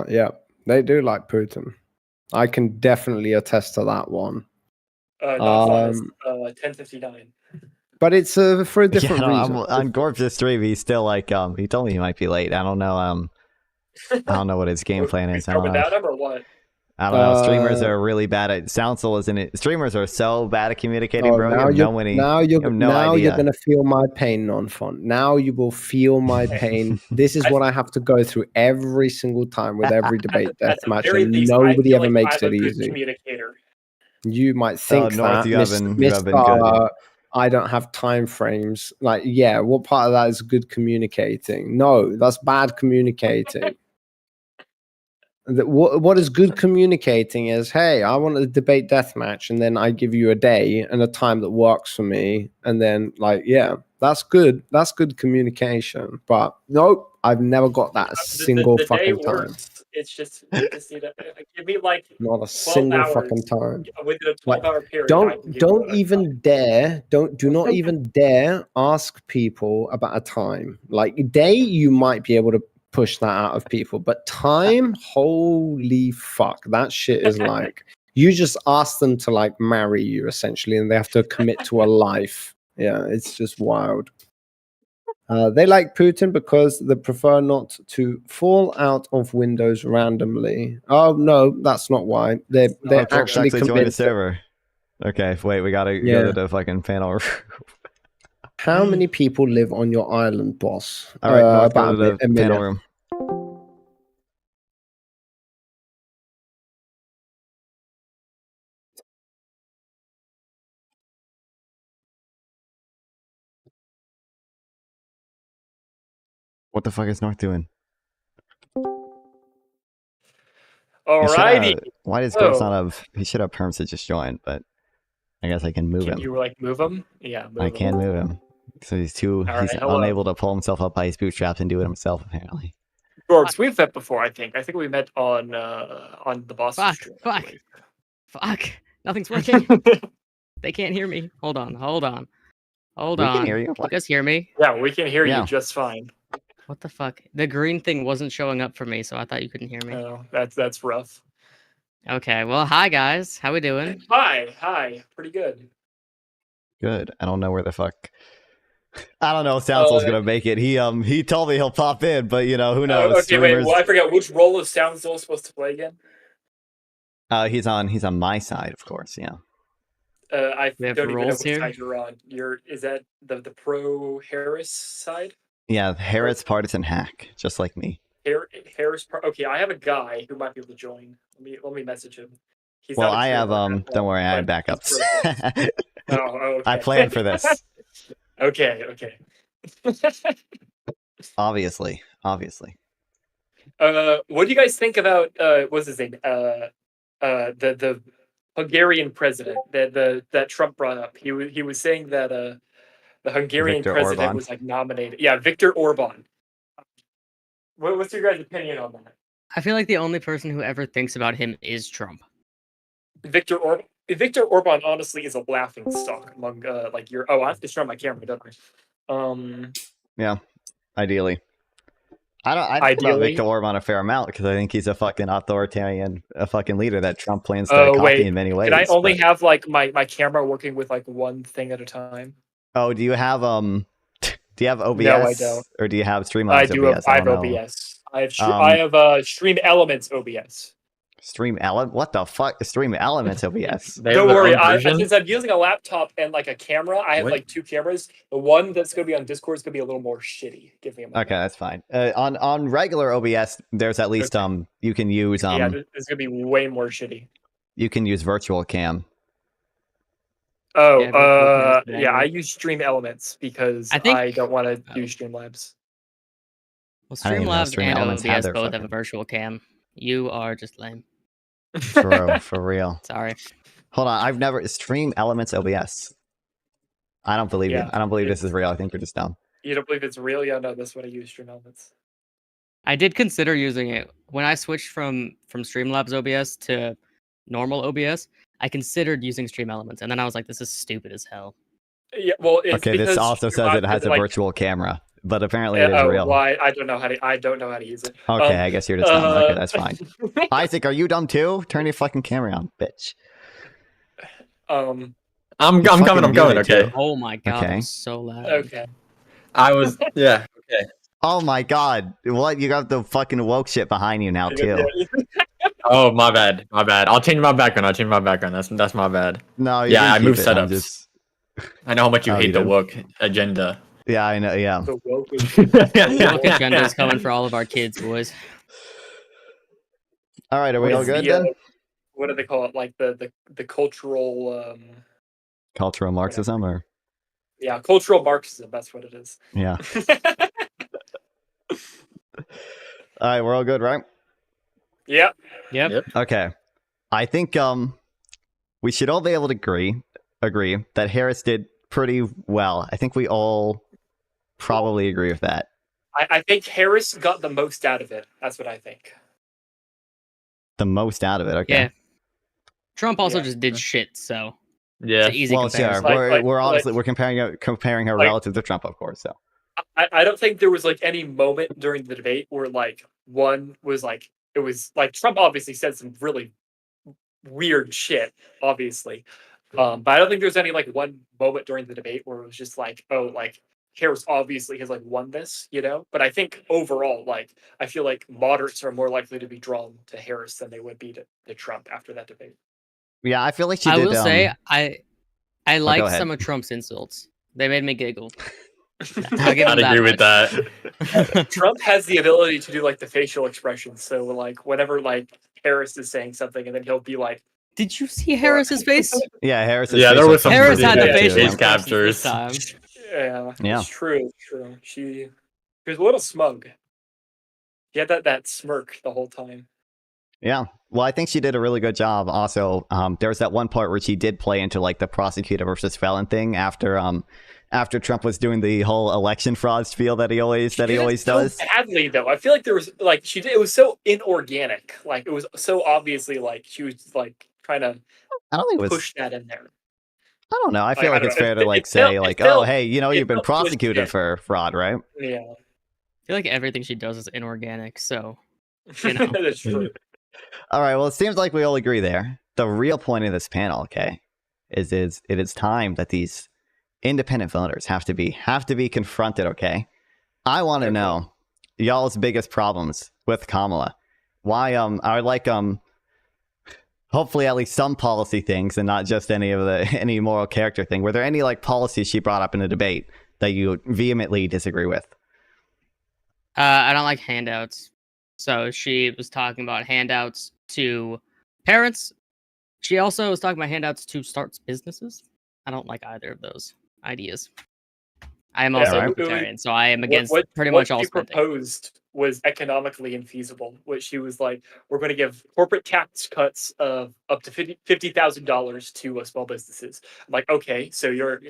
Yeah, they do like Putin. I can definitely attest to that one. Not Fadas, 1059. But it's for a Yeah, different no, reason. on Gorps' stream, he's still like, he told me he might be late. I don't know, I don't know what his game plan is. I don't know. Without him or what? I don't know. Streamers are really bad at Sondsol, isn't it? Streamers are so bad at communicating, bro. Now You you're have no idea. gonna feel my pain, non-font. Now you will feel my pain. This is what I have to go through every single time with every debate At the deathmatch, very and least, I nobody feel ever like makes I'm it a good easy. communicator. You might think North, that, you have been good. Mr. I don't have time frames. Like, yeah, what part of that is good communicating? No, that's bad communicating. What is good communicating is, hey, I want a debate deathmatch, and then I give you a day and a time that works for me, and then like, yeah, that's good. That's good communication. But nope, I've never got that a single The day fucking time. works. It's just you just need to give me like Not a 12 single hours. fucking time. Within a Like, 12-hour period. I can give you don't even dare, do not even dare ask people about a time. Like day, you might be able to push that out of people, but time, holy fuck, that shit is like you just ask them to like marry you essentially, and they have to commit to a life. Yeah, it's just wild. They like Putin because they prefer not to fall out of windows randomly. Oh no, that's not why. They're Gorps actually joined the convinced. server. Okay, wait, we gotta go Yeah. to the fucking panel. How many people live on your island, boss? All right, North, about go to the a panel million. room. What the fuck is North doing? Alrighty. Why does Gorps not have? He should have perms to just join, but I guess I can move Can him. you like move him? Yeah, move I him. can move him. So he's All right, hello. unable to pull himself up by his bootstraps and do it himself, apparently. Gorps, we've met before, I think. I think we met on the boss stream. Fuck. Nothing's working. They can't hear me. Hold on. We can hear you. You guys hear me? Yeah, we can hear Yeah. you just fine. What the fuck? The green thing wasn't showing up for me, so I thought you couldn't hear me. Oh, that's rough. Okay, well, hi guys. How we doing? Hi. Pretty good. Good. I don't know where the fuck. I don't know if Soundsol's gonna make it. He told me he'll pop in, but you know who knows. Okay, wait. Well, I forgot which role is Sondsol supposed to play again. He's on my side, of course. Yeah. I We have don't even know roles which here? side you're on. Is that the pro Harris side? Yeah, Harris partisan hack, just like me. Harris. Okay, I have a guy who might be able to join. Let me message him. He's Well, not a I have streamer at don't all, worry, I have but backups. he's okay. I planned for this. Okay. Obviously. What do you guys think about what's his name? The Hungarian president that Trump brought up. He was saying that the Hungarian Viktor president Orban. was like nominated. Yeah, Viktor Orban. What's your guys' opinion on that? I feel like the only person who ever thinks about him is Trump. Viktor Orban honestly is a laughing stock among like your. Oh, I have to turn on my camera, don't I? Yeah, ideally. I think about Viktor Orban a fair amount because I think he's a fucking authoritarian, a fucking leader that Trump plans to copy in many ways. Can I only have like my camera working with like one thing at a time? Oh, do you have OBS? No, I don't. Or do you have Streamlabs I do OBS? have OBS. I have Stream Elements OBS. Stream Element? What the fuck? Stream Elements OBS. Don't worry, since I'm using a laptop and like a camera, I have like 2 cameras. The one that's going to be on Discord is going to be a little more shitty. Give me a moment. Okay, that's fine. On regular OBS, there's at least you can use yeah, it's going to be way more shitty. You can use virtual cam. Oh, yeah, I use Stream Elements because I don't want to do Streamlabs. Well, Streamlabs and OBS both have a virtual cam. You are just lame. For real. Sorry. Hold on, I've never Stream Elements OBS. I don't believe you. I don't believe this is real. I think you're just dumb. You don't believe it's real? Yeah, no, that's what I use, Stream Elements. I did consider using it when I switched from Streamlabs OBS to normal OBS. I considered using Stream Elements, and then I was like, "This is stupid as hell." Yeah, well, it's okay. This also says it has a virtual camera, but apparently it is real. Why? I don't know how to use it. Okay, I guess you're just dumb. Okay, that's fine. Isaac, are you dumb too? Turn your fucking camera on, bitch. I'm coming. Okay. Oh my god, okay. I'm so loud. Okay. Yeah. Okay. Oh my god, what? You got the fucking woke shit behind you now too. Oh, my bad. I'll change my background. That's my bad. No, I moved setups. I know how much you hate the woke agenda. Yeah, I know. Yeah. The woke agenda is coming for all of our kids, boys. All right, are we all good then? What do they call it? Like the cultural. Cultural Marxism, or? Yeah, cultural Marxism. That's what it is. Yeah. All right, we're all good, right? Yep. Okay. I think we should all be able to agree that Harris did pretty well. I think we all probably agree with that. I think Harris got the most out of it. That's what I think. The most out of it, okay. Yeah. Trump also just did shit, so yeah. It's an easy comparison. Sure. We're honestly we're comparing her relative to Trump, of course. So I don't think there was like any moment during the debate where like one was like it was like Trump obviously said some really weird shit, obviously. But I don't think there's any like one moment during the debate where it was just like, oh, like Harris obviously has like won this, you know? But I think overall, like I feel like moderates are more likely to be drawn to Harris than they would be to Trump after that debate. Yeah, I feel like she I did. will say I liked some of Trump's insults. They made me giggle. I'd agree with that. Trump has the ability to do like the facial expressions. So like whenever like Harris is saying something, and then he'll be like, "Did you see Harris's face?" Yeah, Harris's. Yeah, there was some. Harris had the facial captures. Yeah, it's true. She was a little smug. He had that smirk the whole time. Yeah. Well, I think she did a really good job. Also, there was that one part where she did play into like the prosecutor versus felon thing after Trump was doing the whole election fraud spiel that he always does. So badly though, I feel like there was like she did. It was so inorganic. Like it was so obviously like she was like trying to. I don't think it was push that in there. I don't know. I feel like it's fair to like say like, oh, hey, you know, you've been prosecuted for fraud, right? Yeah. I feel like everything she does is inorganic, so you know. That's true. All right. Well, it seems like we all agree there. The real point of this panel, okay, is it is time that these independent voters have to be confronted. Okay, I want to know y'all's biggest problems with Kamala. Why I would like hopefully at least some policy things and not just any moral character thing. Were there any like policies she brought up in a debate that you vehemently disagree with? I don't like handouts. So she was talking about handouts to parents. She also was talking about handouts to start businesses. I don't like either of those ideas. I am also a libertarian, so I am against pretty much all spending. What she proposed was economically infeasible. What she was like, we're going to give corporate tax cuts of up to $50,000 to small businesses. I'm like, okay, so you're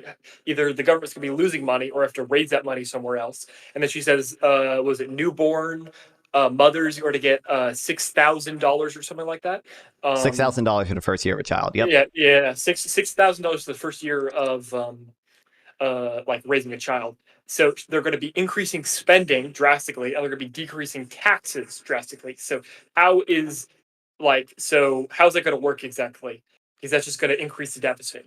either the government's going to be losing money or have to raise that money somewhere else. And then she says, was it newborn mothers are to get $6,000 or something like that? $6,000 for the first year of a child. Yep. Yeah, $6,000 for the first year of like raising a child. So they're going to be increasing spending drastically, and they're going to be decreasing taxes drastically. So how's that going to work exactly? Because that's just going to increase the deficit.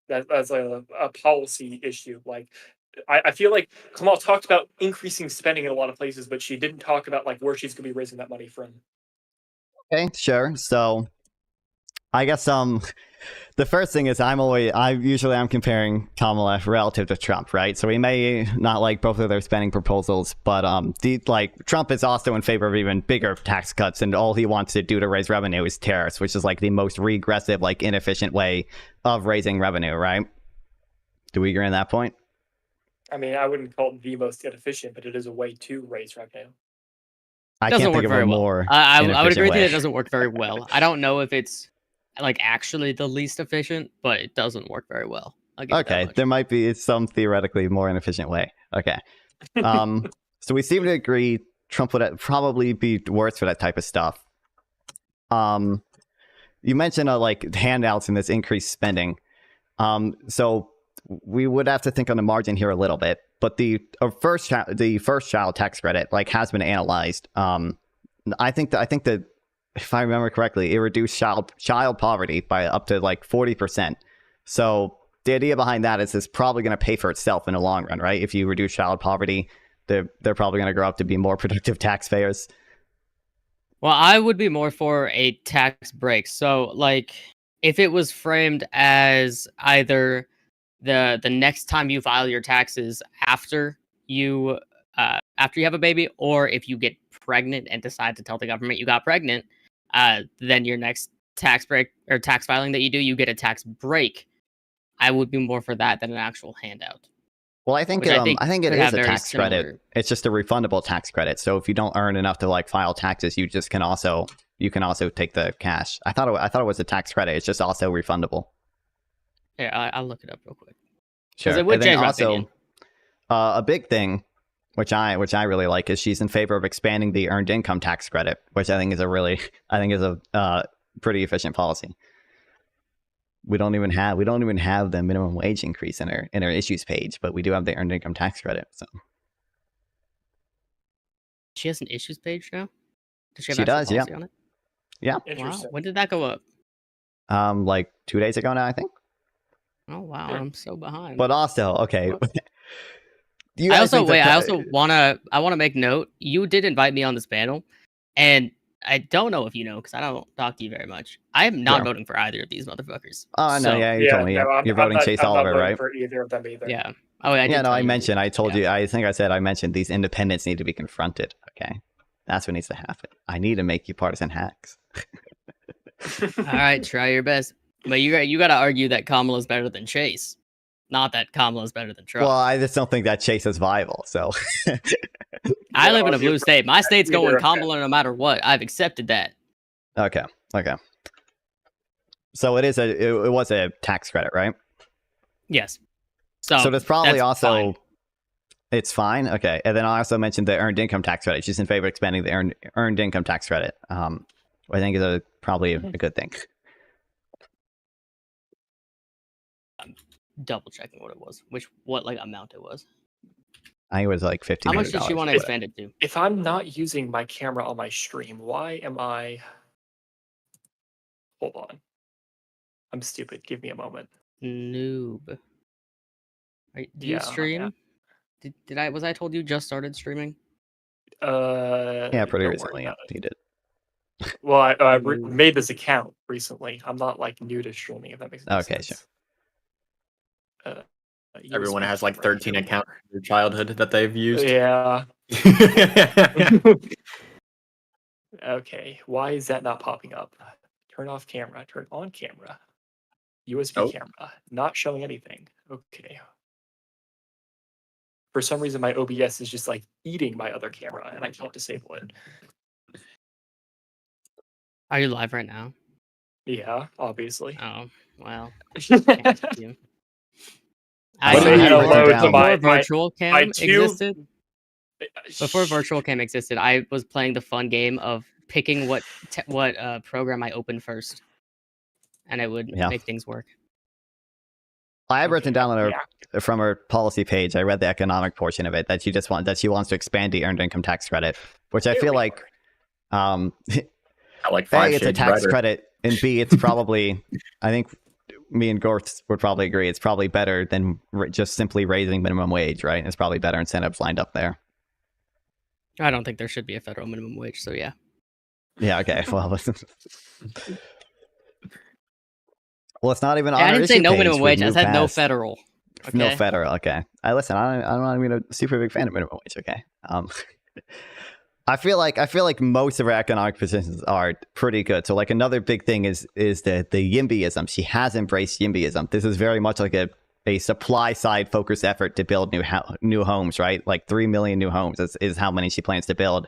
That's a policy issue. Like, I feel like Kamal talked about increasing spending in a lot of places, but she didn't talk about like where she's going to be raising that money from. Okay, sure. So I guess the first thing is I'm comparing Kamala relative to Trump, right? So we may not like both of their spending proposals, but Trump is also in favor of even bigger tax cuts, and all he wants to do to raise revenue is tariffs, which is like the most regressive, like inefficient way of raising revenue, right? Do we agree on that point? I mean, I wouldn't call it the most inefficient, but it is a way to raise revenue. I can't think of a more I would agree way. that it doesn't work very well. I don't know if it's like actually the least efficient, but it doesn't work very well. Okay, there might be some theoretically more inefficient way. Okay. So we seem to agree Trump would probably be worse for that type of stuff. You mentioned like handouts and this increased spending. So we would have to think on the margin here a little bit, but the first child tax credit has been analyzed. I think that if I remember correctly, it reduced child poverty by up to 40%. So the idea behind that is it's probably going to pay for itself in the long run, right? If you reduce child poverty, they're probably going to grow up to be more productive taxpayers. Well, I would be more for a tax break. So if it was framed as either the next time you file your taxes after you have a baby, or if you get pregnant and decide to tell the government you got pregnant, then your next tax break or tax filing that you get a tax break. I would be more for that than an actual handout. Well, I think it is a tax credit. It's just a refundable tax credit. So if you don't earn enough to file taxes, you can also take the cash. I thought it was a tax credit. It's just also refundable. Yeah, I'll look it up real quick. Sure. It would and then change my also, opinion. A big thing, which I really like, is she's in favor of expanding the earned income tax credit, which I think is a pretty efficient policy. We don't even have the minimum wage increase in our issues page, but we do have the earned income tax credit. So she has an issues page now. Does she have she does, yeah. on it? Yeah. Wow. When did that go up? 2 days ago now, I think. Oh wow, I'm so behind. But also, okay. I also want to make note. You did invite me on this panel, and I don't know if you know because I don't talk to you very much. I am not voting for either of these motherfuckers. Oh no, you told me you're voting Chase Oliver, right? For either of them either. Yeah. Oh, I did I mentioned. I told you. I think I said I mentioned these independents need to be confronted. Okay, that's what needs to happen. I need to make you partisan hacks. All right, try your best. But you got to argue that Kamala's better than Chase, not that Kamala's better than Trump. Well, I just don't think that Chase is viable. So I live in a blue state. My state's going Kamala no matter what. I've accepted that. Okay. So it was a tax credit, right? Yes. So there's probably also fine. It's fine. Okay, and then I also mentioned the earned income tax credit. She's in favor of expanding the earned income tax credit. I think is probably a good thing. Double checking what it was, what amount it was. I think it was $1,500. How much did she want to expand it to? If I'm not using my camera on my stream, why am I? Hold on, I'm stupid. Give me a moment. Noob. Do you stream? Yeah. Was I told you just started streaming? Yeah, pretty recently. Yeah, he did. Well, I made this account recently. I'm not new to streaming. If that makes sense. Okay, sure. Everyone has 13 accounts in their childhood that they've used. Yeah. Okay. Why is that not popping up? Turn off camera. Turn on camera. USB camera. Not showing anything. Okay. For some reason, my OBS is just eating my other camera, and I can't disable it. Are you live right now? Yeah, obviously. Oh, well. Before virtual cam existed, I was playing the fun game of picking what program I opened first, and it would make things work. I have written down on Yeah. from her policy page. I read the economic portion of it that she wants to expand the earned income tax credit, which I There feel we like, I like 5 A, it's a shades tax brighter. credit, and B, it's probably, I think me and Gorps would probably agree, it's probably better than just simply raising minimum wage, right? It's probably better incentives lined up there. I don't think there should be a federal minimum wage, so yeah. Yeah, okay. Well, well, it's not even on I our didn't say issue no page. minimum We've wage. I moved said no past- federal. No Okay? federal. Okay. I'm not even a super big fan of minimum wage. Okay. I feel like most of her economic positions are pretty good. So like another big thing is the YIMBYism. She has embraced YIMBYism. This is very much like a supply side focused effort to build new homes, right? Like 3 million new homes is how many she plans to build.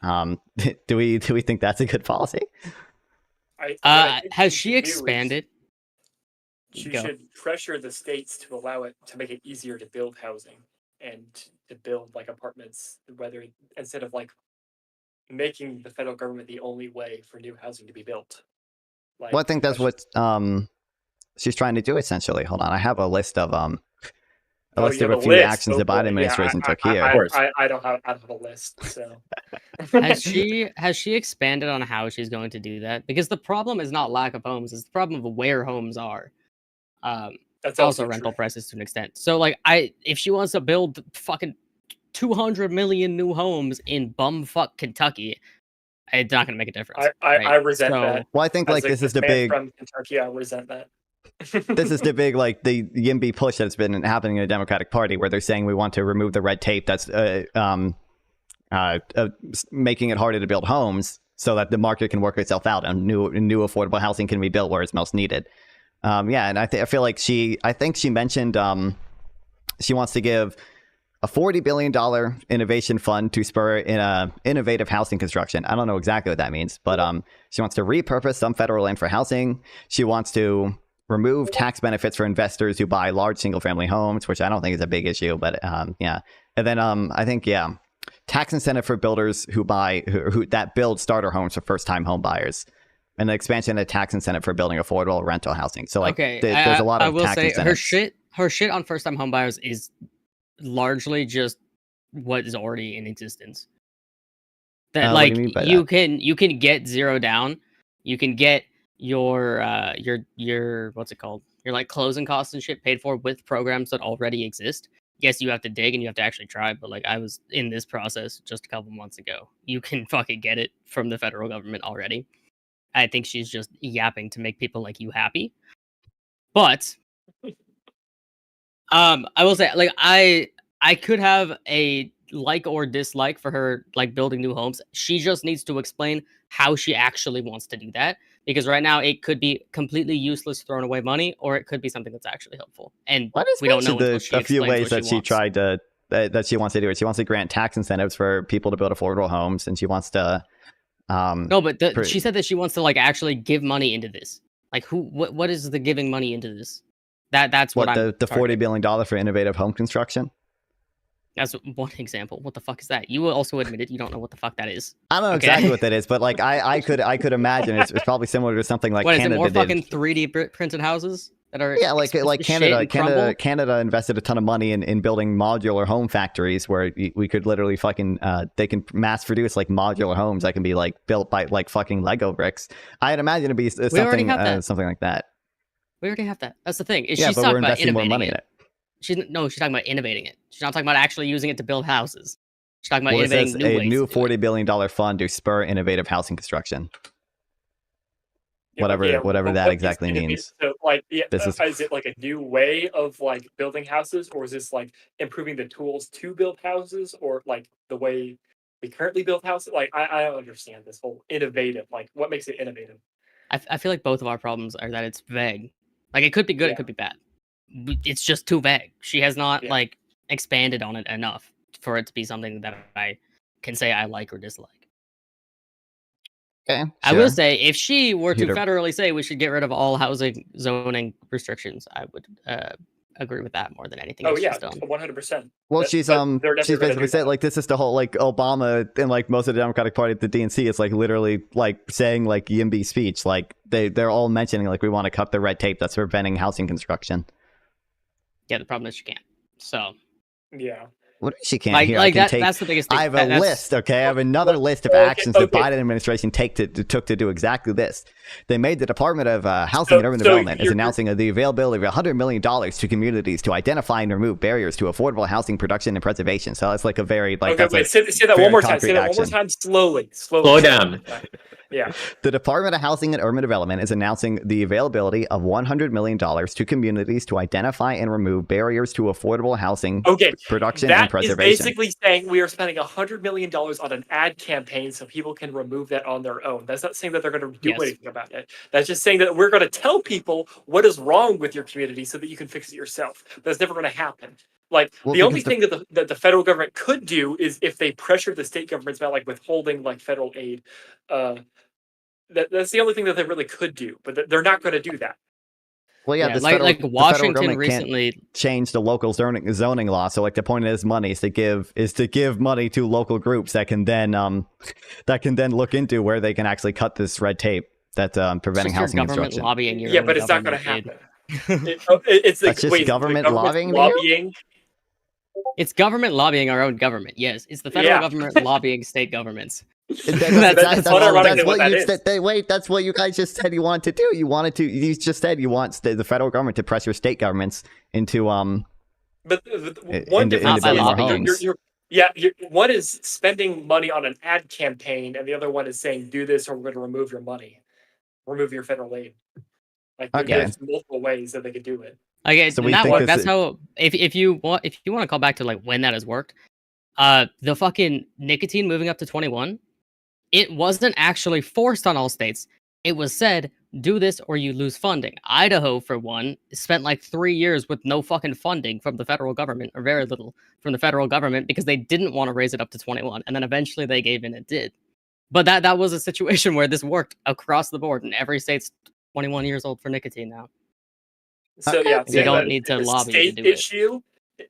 Do we think that's a good policy? I think Has what she should do is expanded? She Go. should pressure the states to allow it to make it easier to build housing and to build like apartments, whether instead of like making the federal government the only way for new housing to be built. Like, Well, I think that's what she's trying to do essentially. Hold on, I have a list of a list of a few actions the Biden administration took here. I don't have a list, so. Has she expanded on how she's going to do that? Because the problem is not lack of homes; it's the problem of where homes are. That's also also rental true. prices to an extent. So like, if she wants to build fucking 200 million new homes in bumfuck Kentucky, it's not going to make a difference. I resent that. Well, I think As like this is the man big. from Kentucky. I resent that. This is the big like the YIMBY push that's been happening in the Democratic Party, where they're saying we want to remove the red tape that's making it harder to build homes, so that the market can work itself out and new affordable housing can be built where it's most needed. Yeah, and I feel like she mentioned she wants to give a $40 billion innovation fund to spur innovative housing construction. I don't know exactly what that means, but she wants to repurpose some federal land for housing. She wants to remove tax benefits for investors who buy large single-family homes, which I don't think is a big issue, but yeah. And then I think tax incentive for builders who build starter homes for first-time home buyers. And the expansion of tax incentive for building affordable rental housing. So like, there's a lot of I will tax say incentives. her shit on first time home buyers is largely just what is already in existence. That What do like you mean by you that? can get zero down, you can get your what's it called? Your like closing costs and shit paid for with programs that already exist. Yes, you have to dig and you have to actually try, but like I was in this process just a couple months ago. You can fucking get it from the federal government already. I think she's just yapping to make people like you happy. But I will say, like, I could have a like or dislike for her like building new homes. She just needs to explain how she actually wants to do that. Because right now it could be completely useless, thrown away money, or it could be something that's actually helpful. And we don't know until she a few explains ways what that she wants. tried to that she wants to do it. She wants to grant tax incentives for people to build affordable homes, and she wants to. No, but she said that she wants to like actually give money into this. Like, what is the giving money into this? That's what I'm the $40 billion for innovative home construction. That's one example. What the fuck is that? You also admitted you don't know what the fuck that is. I don't know exactly what that is, but like I could imagine it's probably similar to something like What is Canada it? More did. fucking 3D printed houses that are like Canada invested a ton of money in building modular home factories where we could literally fucking they can mass produce like modular homes that can be like built by like fucking Lego bricks. I'd imagine it'd be something like that. We already have that. That's the thing. Yeah, she's but talking we're about investing more innovating money in it. She's talking about innovating it. She's not talking about actually using it to build houses. She's talking about Well, it innovating says new a ways. new $40 billion fund to spur innovative housing construction. Whatever that exactly means. So, like, This is it like a new way of like building houses, or is this like improving the tools to build houses, or like the way we currently build houses? Like, I don't understand this whole innovative. Like, what makes it innovative? I feel like both of our problems are that it's vague. Like, it could be good, it could be bad. It's just too vague. She has not like expanded on it enough for it to be something that I can say I like or dislike. Okay, I will say, if she were to Peter. federally say we should get rid of all housing zoning restrictions, I would agree with that more than anything Oh else yeah, she's done. 100%. Well, she's basically said like this is the whole like Obama and like most of the Democratic Party, the DNC is like literally like saying like YIMBY speech, like they're all mentioning like we want to cut the red tape that's preventing housing construction. Yeah, the problem is she can't. So Yeah. What if she can't like hear? like I can that. take, That's the biggest thing. I have a That's- list, okay? I have another list of okay, actions the okay. Biden administration took to do exactly this. They made the Department of Housing and Urban Development is announcing the availability of $100 million to communities to identify and remove barriers to affordable housing production and preservation. So that's like a very like Okay, that's wait, a say that very one more time. concrete Say that one more action. time slowly. Slow down. Yeah. The Department of Housing and Urban Development is announcing the availability of $100 million to communities to identify and remove barriers to affordable housing production and That is preservation. basically saying we are spending $100 million on an ad campaign so people can remove that on their own. That's not saying that they're going to do anything about it. That's just saying that we're going to tell people what is wrong with your community so that you can fix it yourself. That's never going to happen. Like the only thing that the federal government could do is if they pressured the state governments about like withholding like federal aid. That's the only thing that they really could do, but they're not going to do that. Well, yeah, the Washington federal government recently can't change the local zoning law. So, like, the point of this money is to give money to local groups that can then look into where they can actually cut this red tape that's preventing housing government construction. lobbying your Yeah, own but it's not going to government happen. It's like That's just wait, government the government's lobbying to you? It's government lobbying our own government. Yes, it's the federal Yeah. government lobbying state governments. That's unironically what what you that said. Wait, that's what you guys just said you wanted to do. You just said you want the federal government to pressure state governments into But one difference is one is spending money on an ad campaign, and the other one is saying do this or we're going to remove your money, remove your federal aid. Like there's multiple ways that they could do it. Okay, So so we think that's how if you want to call back to like when that has worked, the fucking nicotine moving up to 21, it wasn't actually forced on all states. It was said, do this or you lose funding. Idaho, for one, spent like 3 years with no fucking funding from the federal government, or very little from the federal government, because they didn't want to raise it up to 21. And then eventually they gave in, it did. But that was a situation where this worked across the board, and every state's 21 years old for nicotine now. So yeah, they don't need to lobby to do issue.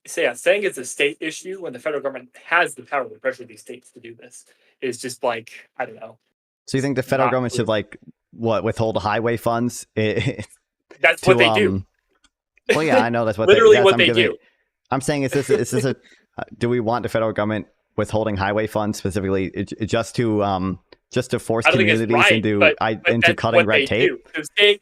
So yeah, saying it's a state issue when the federal government has the power to pressure these states to do this is just like, I don't know. So you think the federal government should withhold highway funds? That's what they do. Well, yeah, I know that's what literally what they do. I'm saying is this a do we want the federal government withholding highway funds specifically just to force communities into cutting red tape?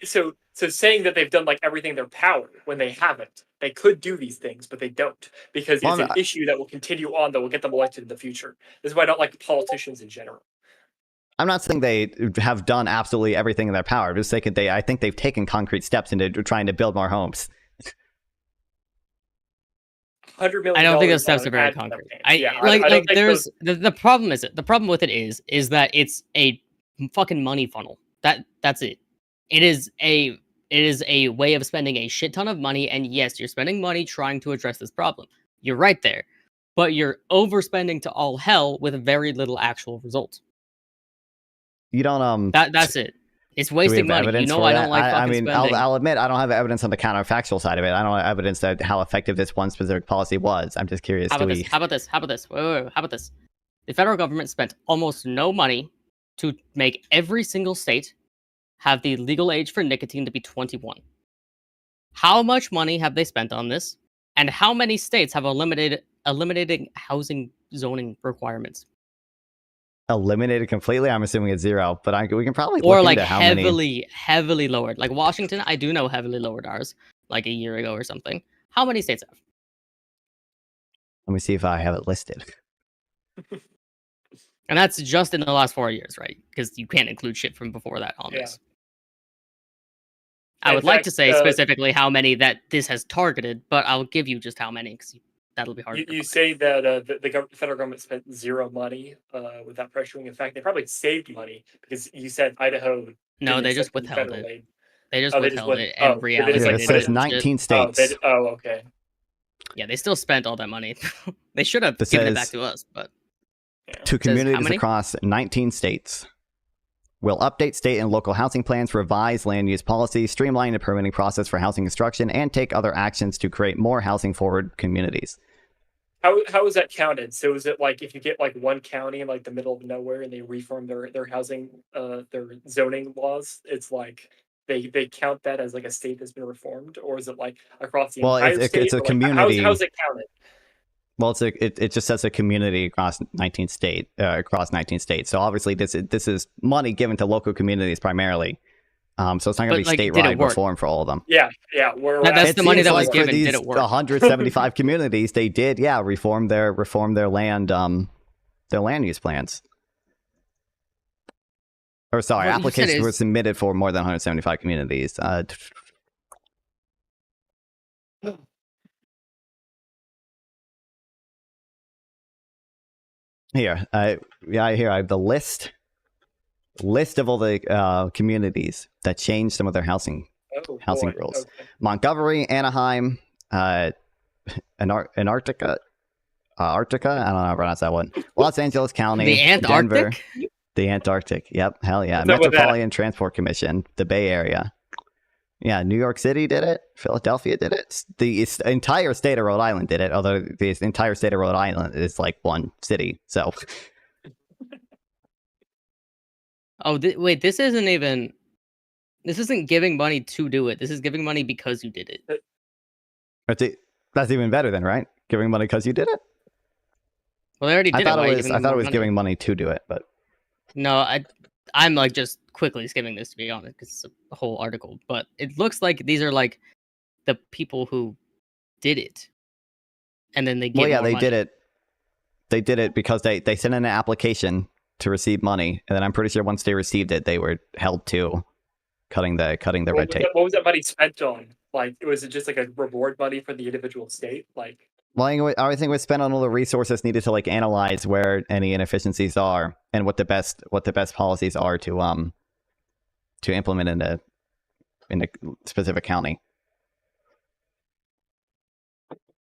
So saying that they've done like everything in their power when they haven't. They could do these things, but they don't, because it's an issue that will continue on that will get them elected in the future. This is why I don't like politicians in general. I'm not saying they have done absolutely everything in their power. I'm just saying I think they've taken concrete steps into trying to build more homes. $100 million. I don't think those steps are very concrete. The problem with it is that it's a fucking money funnel. That's it. It is a way of spending a shit ton of money, and yes, you're spending money trying to address this problem. You're right there, but you're overspending to all hell with very little actual results. You don't That's it. It's wasting money. You know I don't like fucking spending. I'll admit I don't have evidence on the counterfactual side of it. I don't have evidence that how effective this one specific policy was. I'm just curious. How about this? Wait. How about this? The federal government spent almost no money to make every single state have the legal age for nicotine to be 21. How much money have they spent on this? And how many states have eliminating housing zoning requirements? Eliminated completely? I'm assuming it's 0, but we can probably look into how many. Heavily lowered. Like Washington, I do know heavily lowered ours like a year ago or something. How many states have? Let me see if I have it listed. And that's just in the last 4 years, right? Because you can't include shit from before that on this. I would like to say specifically how many that this has targeted, but I'll give you just how many, because that'll be hard. You say that the federal government spent 0 money without pressuring. In fact, they probably saved money, because you said Idaho. No, they just withheld it. They just withheld it and reallocated it. It says 19 states. Okay. Yeah, they still spent all that money. They should have given it back to us, but to communities across 19 states. Will update state and local housing plans, revise land use policies, streamline the permitting process for housing construction, and take other actions to create more housing forward communities. How is that counted? So is it like if you get like one county in like the middle of nowhere and they reform their housing their zoning laws, it's like they count that as like a state that's been reformed, or is it like across the Well, entire state? it's a Or, like, community. how's it counted? Well, it just says a community across 19 states. So obviously, this is money given to local communities primarily. So it's not going to be like, statewide reform for all of them. Yeah. That's the money that was like given. For these did it work? 175 communities, they did, reform their land use plans. Or sorry, What you said applications were is- submitted for more than 175 communities. Here, I have the list of all the communities that changed some of their housing rules. Okay. Montgomery, Anaheim, Antarctica. I don't know how to pronounce that one. Los Angeles County, The Antarctic? Denver, the Antarctic. Yep, hell yeah. What's up with that? Metropolitan Transport Commission, the Bay Area. Yeah, New York City did it. Philadelphia did it. The entire state of Rhode Island did it. Although the entire state of Rhode Island is like one city. So. Oh, wait, this isn't giving money to do it. This is giving money because you did it. That's even better then, right? Giving money because you did it? Well, they already did I thought it. it was giving money to do it, but No, I'm like just quickly skimming this to be honest, because it's a whole article. But it looks like these are like the people who did it, and then they get. Well, yeah, more they money. did it. They did it because they sent in an application to receive money, and then I'm pretty sure once they received it, they were held to cutting the red tape. What was that money spent on? Like, was it just like a reward money for the individual state? Like, Well, everything was spent on all the resources needed to like analyze where any inefficiencies are and what the best policies are to implement in a specific county.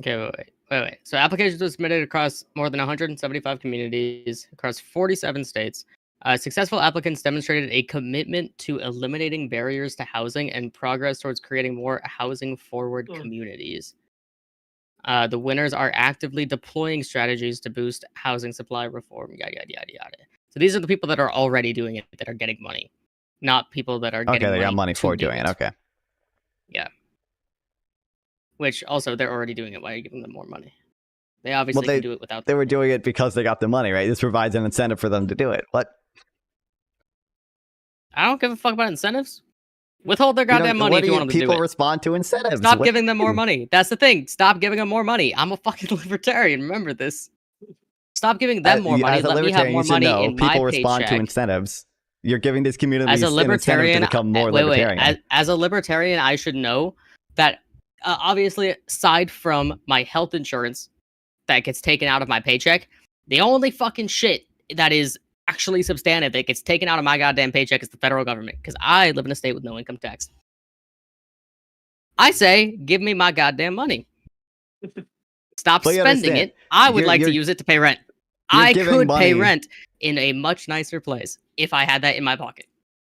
Okay, wait. So applications were submitted across more than 175 communities across 47 states. Successful applicants demonstrated a commitment to eliminating barriers to housing and progress towards creating more housing-forward communities. The winners are actively deploying strategies to boost housing supply reform, yada, yada, yada, yada. So these are the people that are already doing it, that are getting money, not people that are getting Okay, they got money to for do doing it. Okay. Yeah. Which also, they're already doing it. Why are you giving them more money? They obviously can do it without. They were doing it because they got the money, right? This provides an incentive for them to do it. What? I don't give a fuck about incentives. Withhold their goddamn money if you want them to do People it. respond to incentives. Stop What giving do them you more do? money. That's the thing. Stop giving them more money. I'm a fucking libertarian. Remember this. Stop giving them more money. As a Let me have libertarian, more you should money know in my people respond to paycheck. incentives. You're giving these communities As a an incentive libertarian, to become more wait, libertarian. as a libertarian, I should know that obviously, aside from my health insurance that gets taken out of my paycheck, the only fucking shit that is actually substantive that gets taken out of my goddamn paycheck is the federal government, because I live in a state with no income tax. I say, give me my goddamn money. Stop But you spending understand, it. I would like to you're- use it to pay rent. you're I giving could pay money- rent in a much nicer place if I had that in my pocket.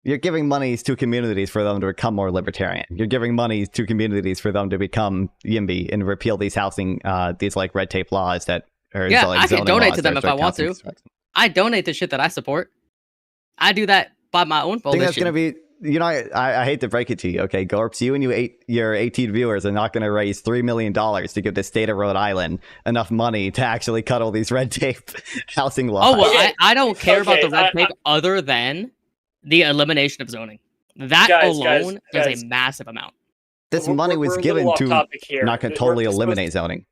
You're giving monies to communities for them to become more libertarian. You're giving monies to communities for them to become YIMBY and repeal these housing, these like red tape laws that are Yeah, like I can zoning donate laws to that them if I restrict want housing to. construction. I donate the shit that I support. I do that by my own I think that's volition. gonna be. You know, I hate to break it to you, okay, Gorps, you and your 18 viewers are not going to raise $3 million to give the state of Rhode Island enough money to actually cut all these red tape housing laws. Oh, well, I don't care about the red I- tape other than the elimination of zoning. That Guys, alone is guys. a massive amount. This We're- money was we're a given little off to topic here. not going to We're totally supposed to- eliminate zoning.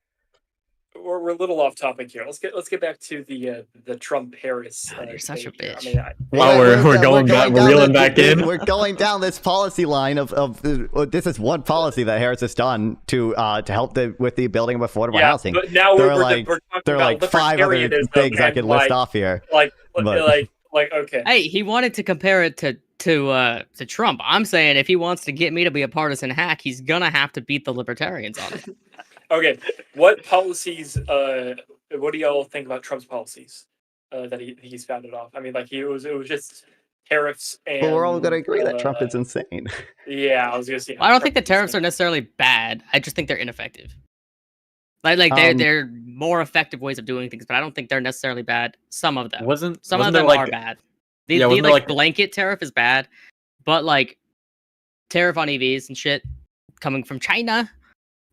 We're a little off topic here. Let's get back to the Trump Harris. You're such a debate here. bitch. I mean, Oh, we're going back. We're reeling back in. We're going down this policy line of this is one policy that Harris has done to help with the building of affordable yeah, housing. but now there we're are like talking there are about like 5 other libertarianism things I and, could list like- off here. like But- okay. Hey, he wanted to compare it to Trump. I'm saying if he wants to get me to be a partisan hack, he's gonna have to beat the libertarians on it. Okay, what policies? What do y'all think about Trump's policies that he's founded off? I mean, like it was just tariffs and. But we're all going to agree that Trump is insane. Yeah, I was gonna say. I don't think the tariffs are necessarily bad. I just think they're ineffective. Like they're more effective ways of doing things, but I don't think they're necessarily bad. Some of them some wasn't of there, them like- are bad. The wasn't there, like like- blanket tariff is bad, but like tariff on EVs and shit coming from China.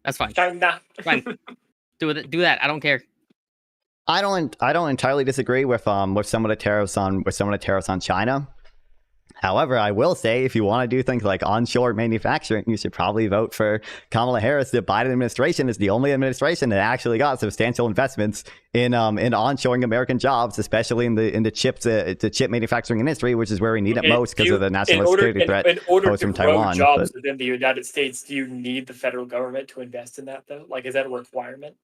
That's fine. China. Fine. Do that. I don't care. I don't entirely disagree with some of the tariffs on China. However, I will say, if you want to do things like onshore manufacturing, you should probably vote for Kamala Harris. The Biden administration is the only administration that actually got substantial investments in onshoring American jobs, especially in the chip manufacturing industry, which is where we need it most because of the national security threat posed from Taiwan. Jobs within the United States, do you need the federal government to invest in that though? Like, is that a requirement?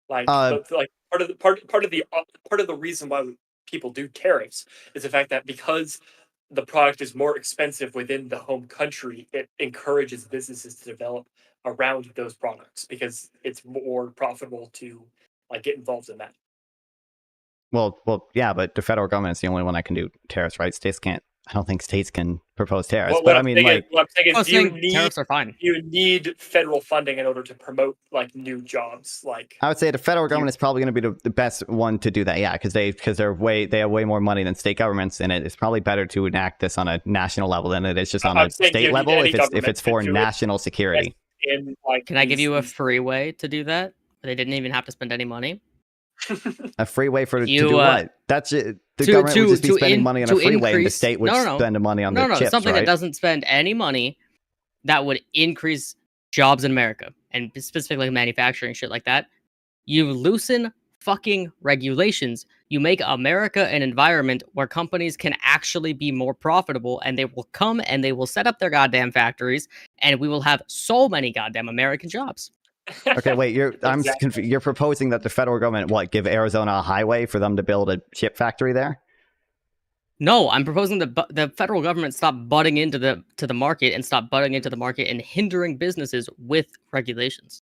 Like part of the reason why people do tariffs is the fact that because the product is more expensive within the home country, it encourages businesses to develop around those products because it's more profitable to like get involved in that. Well, yeah, but the federal government is the only one that can do tariffs, right? States can't. I don't think states can propose tariffs. Well, but I mean, like, what I'm saying is, tariffs are fine. You need federal funding in order to promote like new jobs. Like, I would say the federal government is probably going to be the best one to do that. Yeah, because they have way more money than state governments, and it's probably better to enact this on a national level than it is just on a state level if it's for national security. Can I give you a free way to do that? They didn't even have to spend any money. A freeway to do what? That's it. The government would just be spending money on a freeway, and the state would spend the money on the chips, something right? that doesn't spend any money that would increase jobs in America, and specifically manufacturing, shit like that. You loosen fucking regulations. You make America an environment where companies can actually be more profitable, and they will come and they will set up their goddamn factories, and we will have so many goddamn American jobs. Okay, wait. You're proposing that the federal government give Arizona a highway for them to build a chip factory there? No, I'm proposing the federal government stop butting into the market and stop butting into the market and hindering businesses with regulations.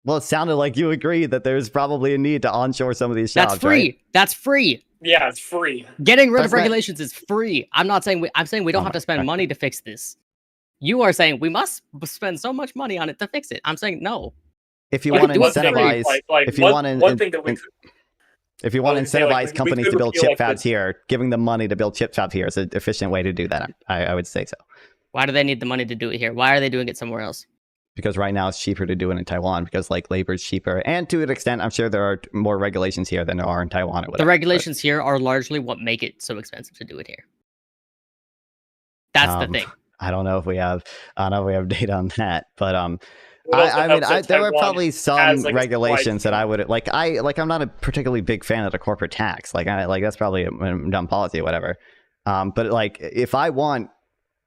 Well, it sounded like you agreed that there's probably a need to onshore some of these jobs. That's free. Right? That's free. Yeah, it's free. Getting rid of regulations is free. I'm not saying I'm saying we don't have to spend money to fix this. You are saying we must spend so much money on it to fix it. I'm saying no. If you want to incentivize, if you want to incentivize companies to build chip fabs here, giving them money to build chip fabs here is an efficient way to do that. I would say so. Why do they need the money to do it here? Why are they doing it somewhere else? Because right now it's cheaper to do it in Taiwan because labor is cheaper, and to an extent, I'm sure there are more regulations here than there are in Taiwan. Or whatever, the regulations here are largely what make it so expensive to do it here. That's the thing. I don't know if we have data on that, but there were probably some regulations that I would like. I'm not a particularly big fan of the corporate tax. That's probably a dumb policy or whatever. But if I want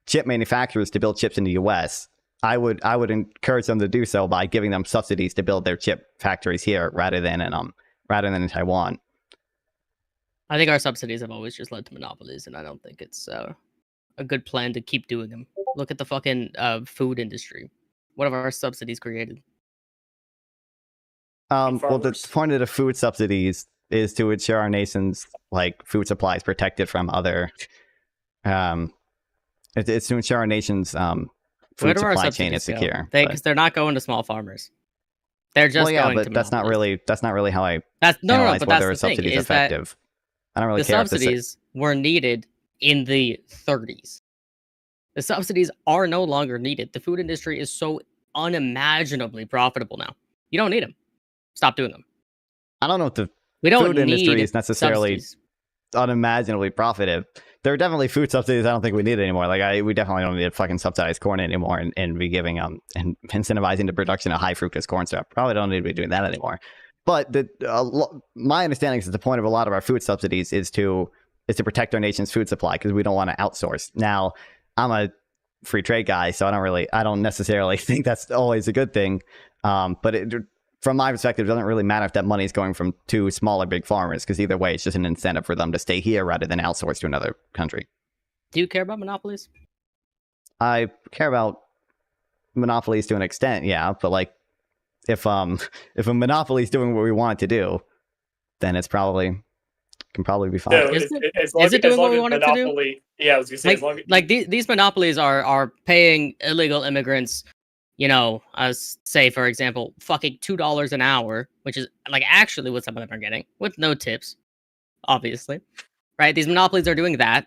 chip manufacturers to build chips in the U.S., I would encourage them to do so by giving them subsidies to build their chip factories here rather than in Taiwan. I think our subsidies have always just led to monopolies, and I don't think it's a good plan to keep doing them. Look at the fucking food industry. What have our subsidies created? Well, the point of the food subsidies is to ensure our nation's food supply is protected from other. It's to ensure our nation's food supply chain is secure. Because they're not going to small farmers. They're just going to that's not really how I analyze but whether a subsidy is effective. I don't really care. The subsidies were needed in the 30s. The subsidies are no longer needed. The food industry is so unimaginably profitable now. You don't need them. Stop doing them. I don't know if the food industry is necessarily unimaginably profitable. There are definitely food subsidies I don't think we need anymore. We definitely don't need to fucking subsidize corn anymore and be giving and incentivizing the production of high fructose corn syrup. Probably don't need to be doing that anymore. But my understanding is that the point of a lot of our food subsidies is to protect our nation's food supply because we don't want to outsource. Now, I'm a free trade guy, so I don't necessarily think that's always a good thing. But from my perspective, it doesn't really matter if that money is going from two smaller big farmers, because either way, it's just an incentive for them to stay here rather than outsource to another country. Do you care about monopolies? I care about monopolies to an extent, yeah. But if a monopoly is doing what we want it to do, then it's can probably be fine. No, is it doing what we want it to do? Yeah, I was gonna say these monopolies are paying illegal immigrants, say for example, fucking $2 an hour, which is actually what some of them are getting with no tips, obviously, right? These monopolies are doing that.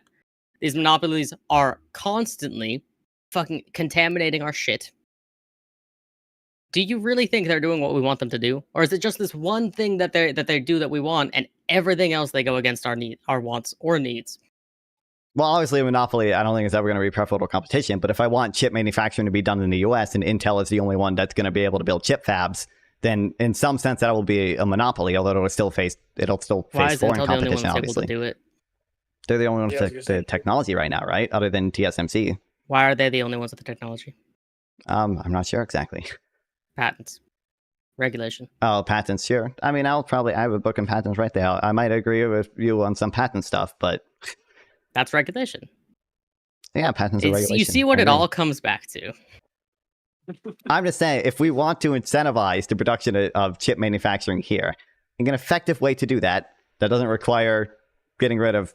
These monopolies are constantly fucking contaminating our shit. Do you really think they're doing what we want them to do, or is it just this one thing that they do that we want, and everything else they go against our wants or needs? Well, obviously, a monopoly, I don't think is ever going to be preferable competition. But if I want chip manufacturing to be done in the U.S. and Intel is the only one that's going to be able to build chip fabs, then in some sense that will be a monopoly. Although it'll still face foreign competition. Obviously, able to do it? They're the only ones with the technology right now, right? Other than TSMC. Why are they the only ones with the technology? I'm not sure exactly. Patents. Regulation. Oh, patents, sure. I mean, I have a book on patents right there. I might agree with you on some patent stuff, but... That's regulation. Yeah, patents are regulation. You see what it all comes back to. I'm just saying, if we want to incentivize the production of chip manufacturing here, an effective way to do that doesn't require getting rid of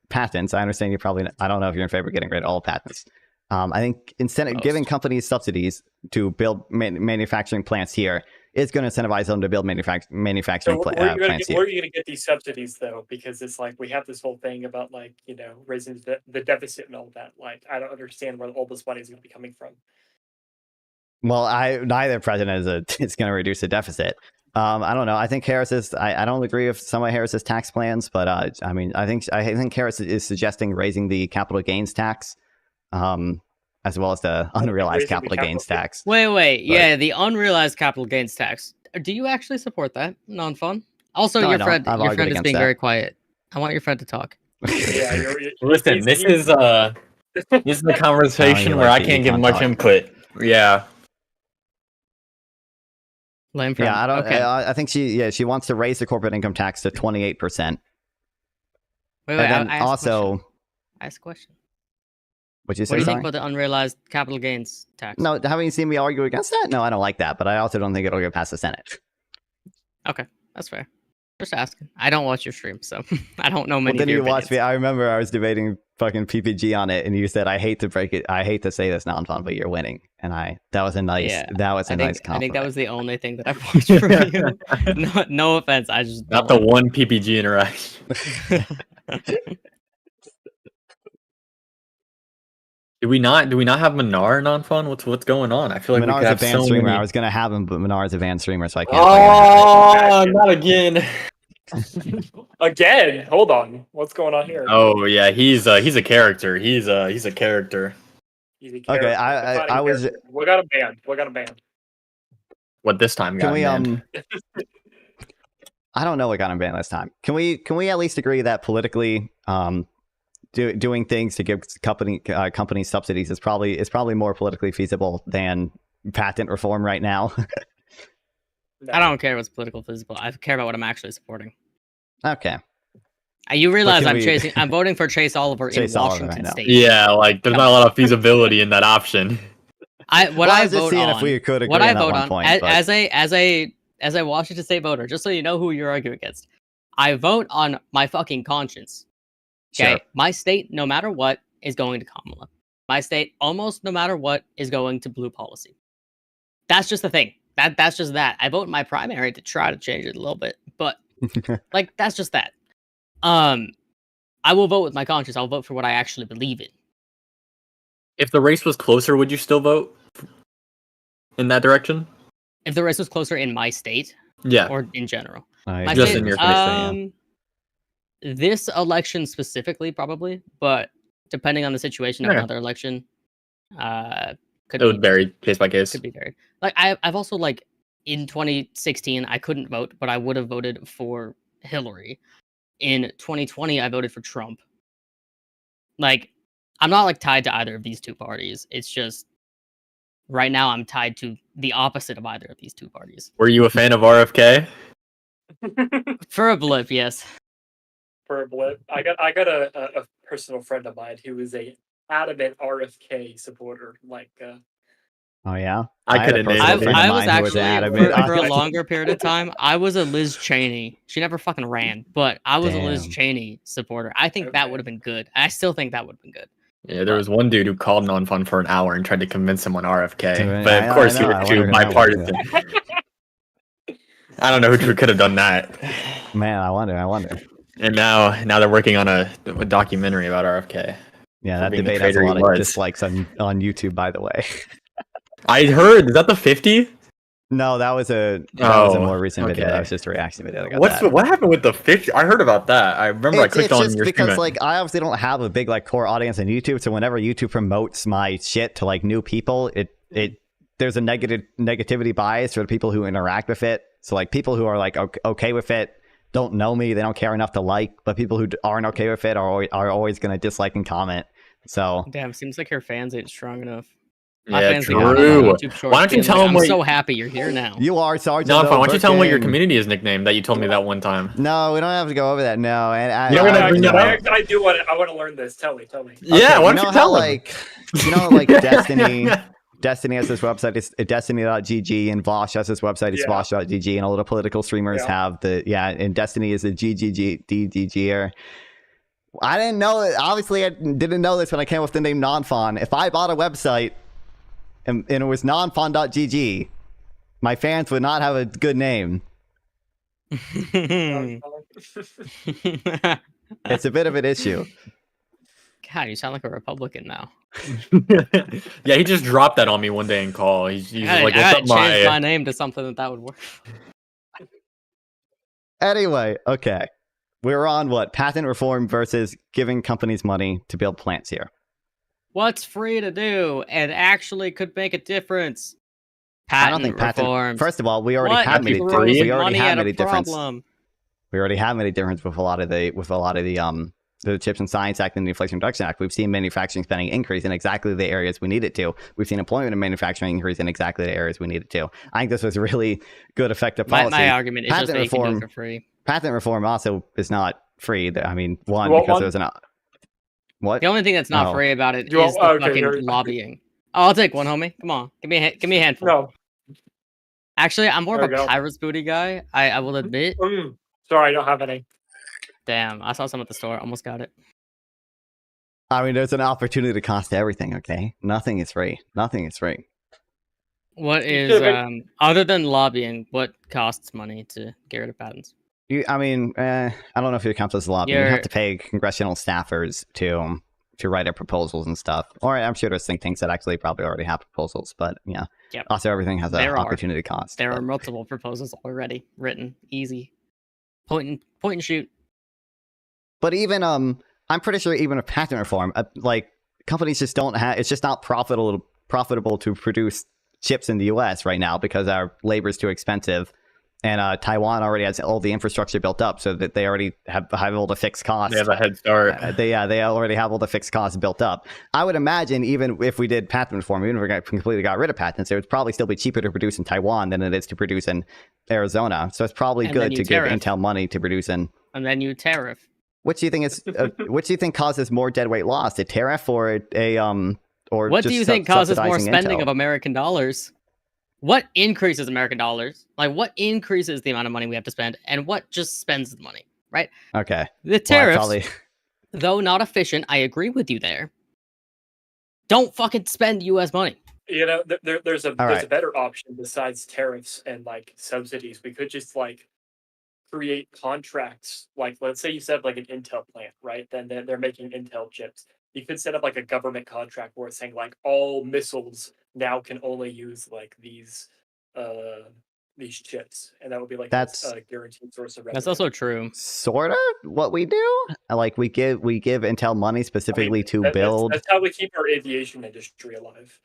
patents. I understand I don't know if you're in favor of getting rid of all patents. I think giving companies subsidies to build manufacturing plants here is going to incentivize them to build manufacturing plants here. Where are you going to get these subsidies, though? Because it's like we have this whole thing about, like, you know, raising the deficit and all that. Like, I don't understand where all this money is going to be coming from. Well, neither president is going to reduce the deficit. I don't know. I think Harris is. I don't agree with some of Harris's tax plans, but I mean, I think Harris is suggesting raising the capital gains tax. As well as the unrealized capital gains tax. Wait. Yeah, the unrealized capital gains tax. Do you actually support that? Non-fun? Also, No, your friend is being very quiet. I want your friend to talk. Yeah, Listen, this is a conversation where I can't give much input. Yeah. Lame friend. Yeah, I don't. Okay. I think she wants to raise the corporate income tax to 28%. Wait. And I asked a question. What do you think about the unrealized capital gains tax? No, haven't you seen me argue against that? No, I don't like that, but I also don't think it'll get past the Senate. Okay, that's fair. Just asking. I don't watch your stream, so I don't know many. Well, then you watch me. I remember I was debating fucking PPG on it, and you said, "I hate to break it. I hate to say this, non-fun, but you're winning." And that was a nice. Yeah, that was a nice compliment. I think that was the only thing that I watched from you. No offense, I just not the one PPG interaction. Do we not have Minar non-fun? What's going on? I feel like Minar's we could advanced have so streamer. many... I was gonna have him, but Minar's advanced streamer, so I can't. Oh, not again. Again, hold on. What's going on here? Oh yeah, he's a character. He's a character. He's a character. Okay, I was. What got him banned? What this time got banned? I don't know what got him banned this time. Can we at least agree that politically, doing things to give companies subsidies is probably more politically feasible than patent reform right now? I don't care what's political feasible. I care about what I'm actually supporting. Okay. You realize I'm voting for Chase Oliver in Washington State. Yeah, like there's not a lot of feasibility in that option. I vote on as a Washington State voter, just so you know who you're arguing against. I vote on my fucking conscience. Okay, sure. My state, no matter what, is going to Kamala. My state, almost no matter what, is going to blue policy. That's just the thing. That's just that. I vote in my primary to try to change it a little bit, but like that's just that. I will vote with my conscience. I'll vote for what I actually believe in. If the race was closer, would you still vote in that direction? If the race was closer in my state, yeah, or in general, just state, in your state. This election specifically, probably, but depending on the situation of another election, it would vary case by case. Could be varied. Like I've also like in 2016 I couldn't vote, but I would have voted for Hillary. In 2020, I voted for Trump. Like I'm not like tied to either of these two parties. It's just right now I'm tied to the opposite of either of these two parties. Were you a fan of RFK? For a blip, yes. For a blip, I got a personal friend of mine who is a adamant RFK supporter. Like, oh yeah, I could have. I was actually for a longer period of time. I was a Liz Cheney. She never fucking ran, but I was a Liz Cheney supporter. I think that would have been good. I still think that would have been good. Yeah, there was one dude who called non-fun for an hour and tried to convince him on RFK, but of course he was too bipartisan. I don't know who could have done that. Man, I wonder. And now they're working on a documentary about RFK. Yeah, for that being the debate has a traitor lot he of was. dislikes on YouTube, by the way. I heard. Is that the 50? No, that was a more recent video. That was just a reaction video. That got What happened with the 50? I heard about that. I remember I clicked it's on just your stream. because like I obviously don't have a big like core audience on YouTube, so whenever YouTube promotes my shit to like new people, it there's a negativity bias for the people who interact with it. So like people who are like okay with it don't know me, they don't care enough to like, but people who aren't okay with it are always going to dislike and comment. So damn, seems like your fans ain't strong enough. Yeah, true. Why don't you tell them? I'm so happy you're here now. You are Sergeant. No, fine. Why don't you tell them what your community is nicknamed that you told me that one time? No, we don't have to go over that. No, and I do want. I want to learn this. Tell me. Yeah, why don't you tell them? Like Destiny. Destiny has this website, it's destiny.gg, and Vosh has this website, it's vosh.gg, and all the political streamers have and Destiny is a DGGer. I didn't know it. Obviously, I didn't know this when I came up with the name Nonfon. If I bought a website and it was nonfon.gg, my fans would not have a good name. It's a bit of an issue. God, you sound like a Republican now. Yeah, he just dropped that on me one day in call. He's like, "What's up, change my name to something that would work." Anyway, okay, we're on what patent reform versus giving companies money to build plants here. What's free to do and actually could make a difference? I don't think reform. First of all, we already have made a difference. We already have made a difference with a lot of the Chips and Science Act and the Inflation Reduction Act. We've seen manufacturing spending increase in exactly the areas we need it to. We've seen employment and manufacturing increase in exactly the areas we need it to. I think this was a really good, effective policy. My argument is just that you can do it for free. Patent reform also is not free. I mean, because there's an... What? The only thing that's not free about it is the fucking lobbying. Oh, I'll take one, homie. Come on. Give me a handful. No. Actually, I'm more of a Pirates booty guy. I will admit. Sorry, I don't have any. Damn, I saw some at the store. Almost got it. I mean, there's an opportunity cost to everything, okay? Nothing is free. Nothing is free. What is, other than lobbying, what costs money to get rid of patents? I don't know if it counts as lobbying. You have to pay congressional staffers to write up proposals and stuff. Or I'm sure there's things that actually probably already have proposals, but yeah. Yep. Also, everything has an opportunity cost. There are multiple proposals already written. Easy. Point and shoot. But even I'm pretty sure even with patent reform, like companies just don't have. It's just not profitable to produce chips in the U.S. right now because our labor is too expensive, and Taiwan already has all the infrastructure built up, so that they already have all the fixed costs. They have a head start. They already have all the fixed costs built up. I would imagine even if we did patent reform, even if we completely got rid of patents, it would probably still be cheaper to produce in Taiwan than it is to produce in Arizona. So it's probably good to give Intel money to produce in. And then you tariff. Which do you think is? Which do you think causes more deadweight loss? A tariff or or what do you think causes more spending Intel? Of American dollars? What increases American dollars? Like what increases the amount of money we have to spend, and what just spends the money? Right? Okay. The tariffs, though not efficient, I agree with you there. Don't fucking spend U.S. money. You know, there's a better option besides tariffs and like subsidies. We could just like create contracts. Like, let's say you set up like an Intel plant, right? Then they're making Intel chips. You could set up like a government contract where it's saying like all missiles now can only use like these chips, and that would be like a guaranteed source of revenue. That's also true. Sort of what we do. Like we give Intel money specifically to build. That's how we keep our aviation industry alive.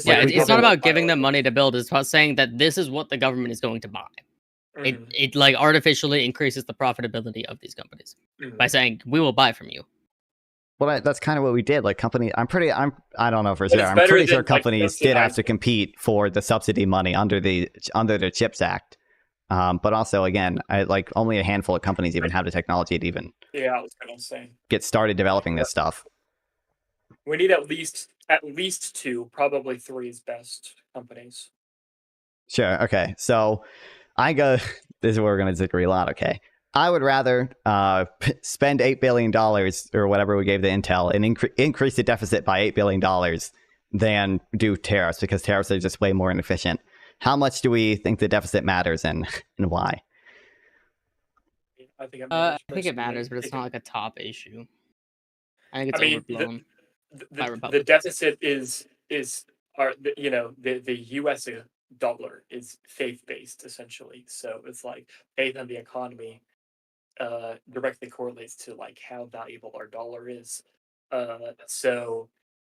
Yeah, it's not about giving them money to build. It's about saying that this is what the government is going to buy. It like artificially increases the profitability of these companies by saying we will buy from you. Well, that's kind of what we did. Like company, I don't know for sure. I'm pretty sure companies did have to compete for the subsidy money under the CHIPS Act. But also, again, like only a handful of companies even have the technology to even I was gonna say get started developing this stuff. We need at least 2, probably 3 is best companies. Sure. Okay. So this is where we're going to disagree a lot. Okay. I would rather spend $8 billion or whatever we gave to Intel and increase the deficit by $8 billion than do tariffs, because tariffs are just way more inefficient. How much do we think the deficit matters and why? I think it matters, but it's not like a top issue. I think it's overblown by the Republicans. deficit is the U.S. dollar is faith-based essentially. So it's like faith in the economy directly correlates to like how valuable our dollar is. And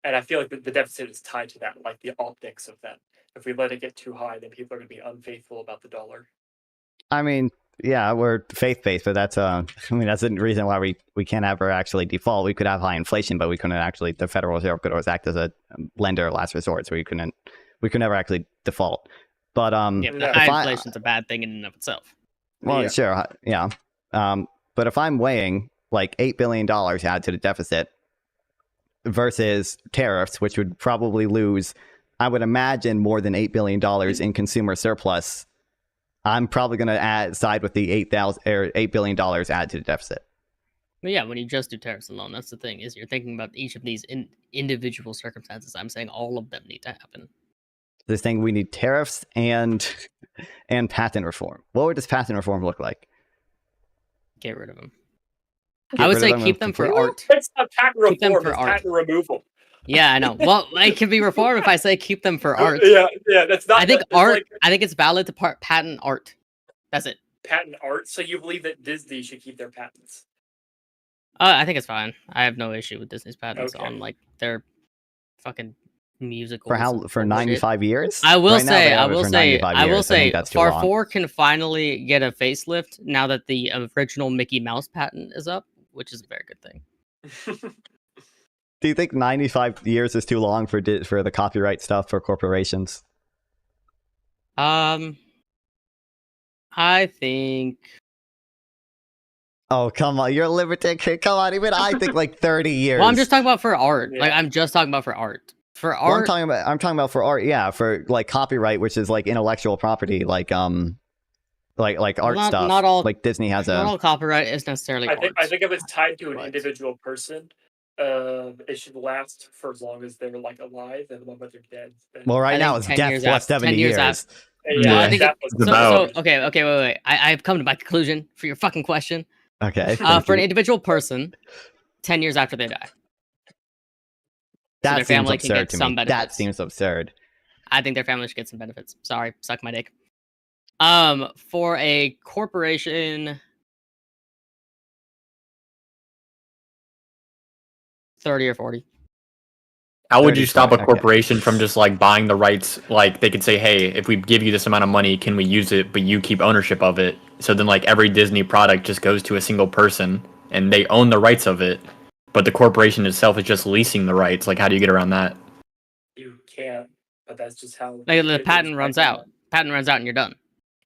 I feel like the deficit is tied to that, like the optics of that. If we let it get too high, then people are going to be unfaithful about the dollar. I mean, yeah, we're faith-based, but that's that's the reason why we can't ever actually default. We could have high inflation, but we couldn't actually. The Federal Reserve could always act as a lender of last resort, so we could never actually default. But high inflation's a bad thing in and of itself. Well, sure, yeah. But if I'm weighing like $8 billion add to the deficit versus tariffs, which would probably lose, I would imagine, more than $8 billion in consumer surplus, I'm probably going to side with the $8 billion add to the deficit. But yeah, when you just do tariffs alone, that's the thing, is you're thinking about each of these individual circumstances. I'm saying all of them need to happen. This thing, we need tariffs and patent reform. What does patent reform look like? Get rid of them. I would say keep them for art. It's not patent reform, it's patent removal. Yeah, I know. Well, it can be reformed if I say keep them for art. Yeah, that's not. I think art. I think it's valid to patent art. That's it. Patent art. So you believe that Disney should keep their patents? I think it's fine. I have no issue with Disney's patents on like their fucking musicals. For 95 years? I will say, Far 4 can finally get a facelift now that the original Mickey Mouse patent is up, which is a very good thing. Do you think 95 years is too long for the copyright stuff for corporations? I think. Oh, come on. You're a libertarian. Come on. Even I think like 30 years. Well, I'm just talking about for art. Yeah. Like, I'm just talking about for art. For art. Well, I'm talking about for art. Yeah. For like copyright, which is like intellectual property, like art stuff. Not all. Like Disney has not all copyright is necessarily art. I think if it's tied to an individual person, it should last for as long as they're like alive, and the moment they're dead. Well, right now it's death plus 70 years. Yeah, I think okay, wait. I've come to my conclusion for your fucking question. Okay. For an individual person, 10 years after they die. That so their family can get some benefits. That seems absurd. I think their family should get some benefits. Sorry, suck my dick. For a corporation, 30 or 40. How would you stop a corporation from just like buying the rights? Like they could say, hey, if we give you this amount of money, can we use it, but you keep ownership of it? So then like every Disney product just goes to a single person and they own the rights of it, but the corporation itself is just leasing the rights. Like how do you get around that? You can't, but that's just how the patent runs out. Patent runs out and you're done.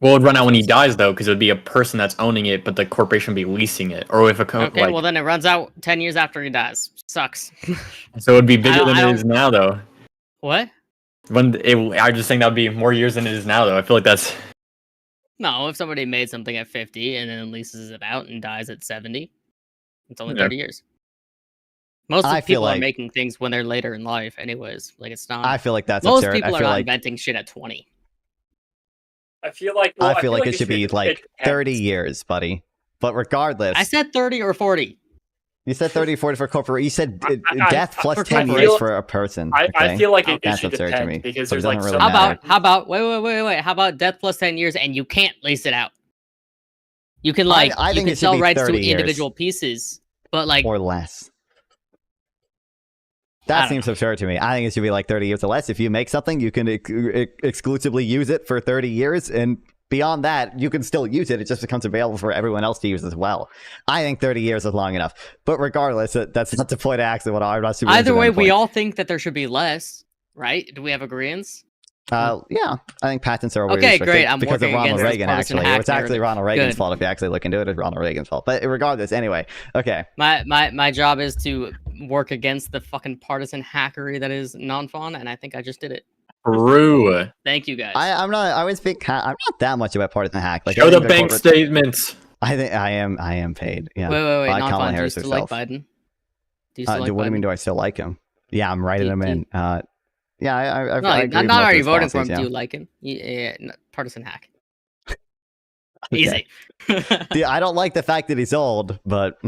Well, it'd run out when he dies, though, because it would be a person that's owning it, but the corporation would be leasing it. Or if a okay, well then it runs out 10 years after he dies. Sucks. So it'd be bigger than it is now, though. What? I'm just saying that would be more years than it is now, though. I feel like that's... No, if somebody made something at 50 and then leases it out and dies at 70, it's only 30 years. Most of the people are making things when they're later in life, anyways. Like it's not. I feel like that's most absurd. people are not inventing shit at 20. I feel like it should be like 30 years, buddy. But regardless, I said 30 or 40. You said 30 or 40 for corporate. You said death plus 10 years for a person. I feel like it that's should absurd depend to me. Because so there's like really how about wait. How about death plus 10 years and you can't lease it out? You can like I think you can sell rights to years. individual pieces, but like or less. That seems absurd to me. I think it should be like 30 years or less. If you make something, you can exclusively use it for 30 years. And beyond that, you can still use it. It just becomes available for everyone else to use as well. I think 30 years is long enough. But regardless, that's not the point of actually what I'm not super either way, we all think that there should be less, right? Do we have agreements? Yeah, I think patents are okay. Great, I'm because working of Ronald Reagan. Actually, it's actually narrative. Ronald Reagan's Good. fault. If you actually look into it, it's Ronald Reagan's fault. But regardless, anyway, okay. My job is to work against the fucking partisan hackery that is non-fun, and I think I just did it. True. Thank you guys. I'm not that much about partisan hack. Like, show the bank statements. I think I am paid. Yeah. Wait. By Non-fun. Kamala Do you Harris still herself. like Biden? Do you still like what do Biden? you mean? Do I still like him? Yeah, I'm writing him in. Yeah, I no, agree I'm with not most of already his voting for him. policies, Do you like him? Yeah, no, partisan hack. Okay. Easy. I don't like the fact that he's old, but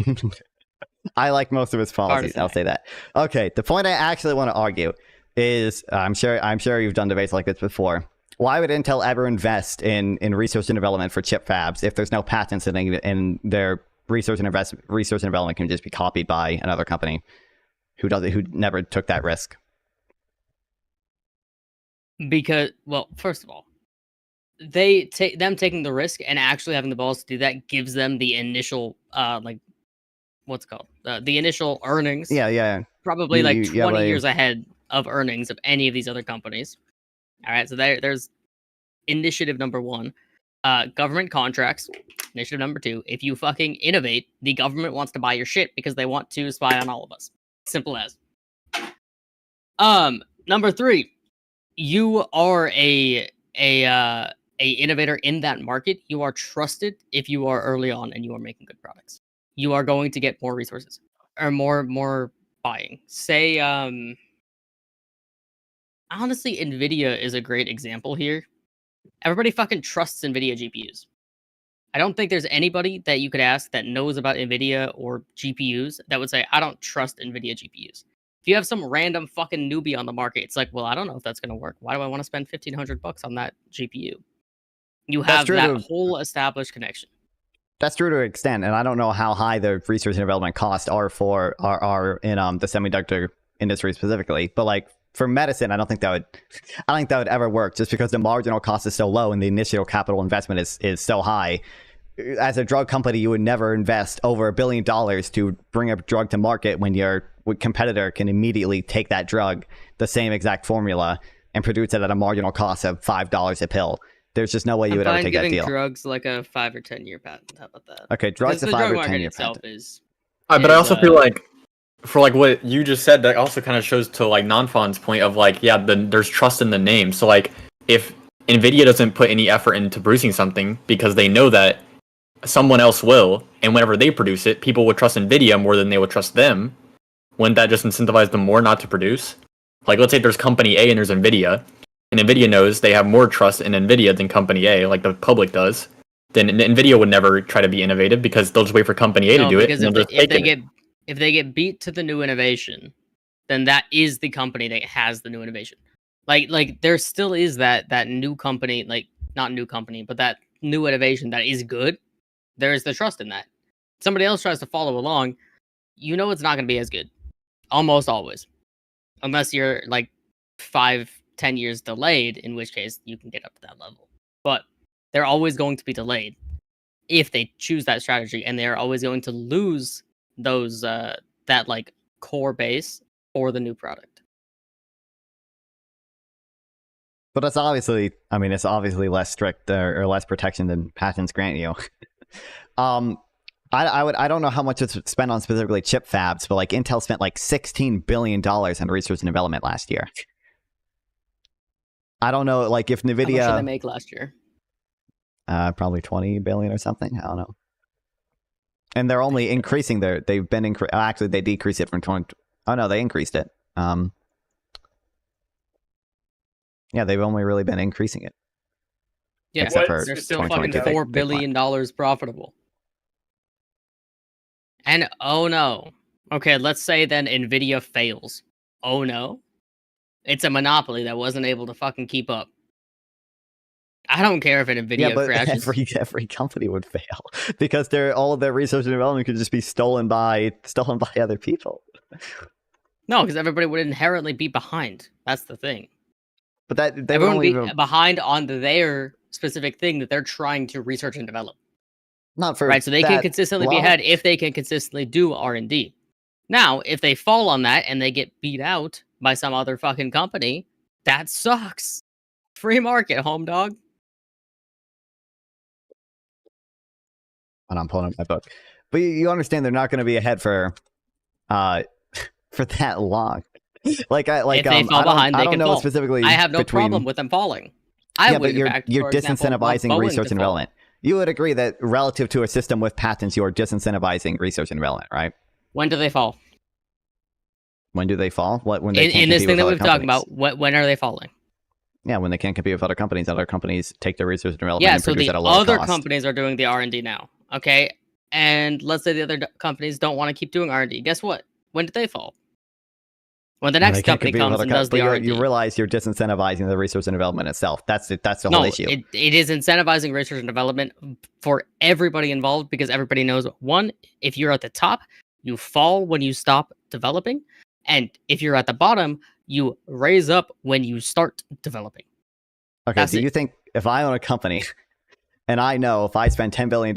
I like most of his policies. I'll say that. Okay, the point I actually want to argue is, I'm sure you've done debates like this before. Why would Intel ever invest in research and development for chip fabs if there's no patents and their research and development can just be copied by another company who never took that risk? Because, well, first of all, them taking the risk and actually having the balls to do that gives them the initial what's it called, the initial earnings. Yeah. Probably 20 years ahead of earnings of any of these other companies. All right, so there's initiative number 1. Government contracts. Initiative number 2. If you fucking innovate, the government wants to buy your shit because they want to spy on all of us. Simple as. Number 3. You are a innovator in that market. You are trusted if you are early on and you are making good products. You are going to get more resources or more buying. Say, honestly, Nvidia is a great example here. Everybody fucking trusts Nvidia GPUs. I don't think there's anybody that you could ask that knows about Nvidia or GPUs that would say, I don't trust Nvidia GPUs. If you have some random fucking newbie on the market, it's like, well, I don't know if that's going to work. Why do I want to spend $1,500 on that GPU? You have that whole established connection. That's true to an extent, and I don't know how high the research and development costs are in the semiconductor industry specifically. But like for medicine, I don't think that would ever work, just because the marginal cost is so low and the initial capital investment is so high. As a drug company, you would never invest over $1 billion to bring a drug to market when your competitor can immediately take that drug, the same exact formula, and produce it at a marginal cost of $5 a pill. There's just no way you would ever take that deal. Giving drugs like a 5 or 10 year patent. How about that? Okay, drugs a 5 or 10 year patent. But I also feel like, for like what you just said, that also kind of shows to like Nanfan's point of like, yeah, there's trust in the name. So like, if Nvidia doesn't put any effort into producing something because they know that someone else will, and whenever they produce it, people would trust Nvidia more than they would trust them, wouldn't that just incentivize them more not to produce? Like, let's say there's company A and there's Nvidia, and Nvidia knows they have more trust in Nvidia than company A, like the public does, then Nvidia would never try to be innovative because they'll just wait for company A to do it. And if they get beat to the new innovation, then that is the company that has the new innovation. Like there still is that new company, like not new company, but that new innovation that is good. There is the trust in that. Somebody else tries to follow along, you know it's not going to be as good. Almost always. Unless you're like 5-10 years delayed, in which case you can get up to that level. But they're always going to be delayed if they choose that strategy, and they're always going to lose those that like core base for the new product. But it's obviously less strict or less protection than patents grant you. I don't know how much it's spent on specifically chip fabs, but like Intel spent like $16 billion on research and development last year. I don't know, like if Nvidia. How much did they make last year? Probably 20 billion or something. I don't know. And they're only increasing they've been actually they decreased it from 20. Oh no, they increased it. Yeah, they've only really been increasing it. Yeah, they're still fucking $4 billion profitable. And oh no. Okay, let's say then Nvidia fails. Oh no. It's a monopoly that wasn't able to fucking keep up. I don't care if an Nvidia crashes. Every company would fail because all of their research and development could just be stolen by other people. No, because everybody would inherently be behind. That's the thing. But everyone would be behind on their specific thing that they're trying to research and develop. Not for right, so they can consistently be ahead if they can consistently do R&D. Now, if they fall on that and they get beat out by some other fucking company, that sucks. Free market, home dog. And I'm pulling up my book, but you understand they're not going to be ahead for that long. If they fall behind, they can fall. Specifically, I have no problem with them falling. But you're disincentivizing research and development. You would agree that relative to a system with patents, you are disincentivizing research and development, right? When do they fall? When do they fall? When they in this thing that we've talked about, when are they falling? Yeah, when they can't compete with other companies take their research and development and produce at a lower cost. Yeah, so the other companies are doing the R&D now. Okay, and let's say the other companies don't want to keep doing R&D. Guess what? When did they fall? When the next company comes and does the R&D. You realize you're disincentivizing the research and development itself. That's the whole issue. It is incentivizing research and development for everybody involved because everybody knows, one, if you're at the top, you fall when you stop developing. And if you're at the bottom, you raise up when you start developing. Okay, do you think if I own a company and I know if I spend $10 billion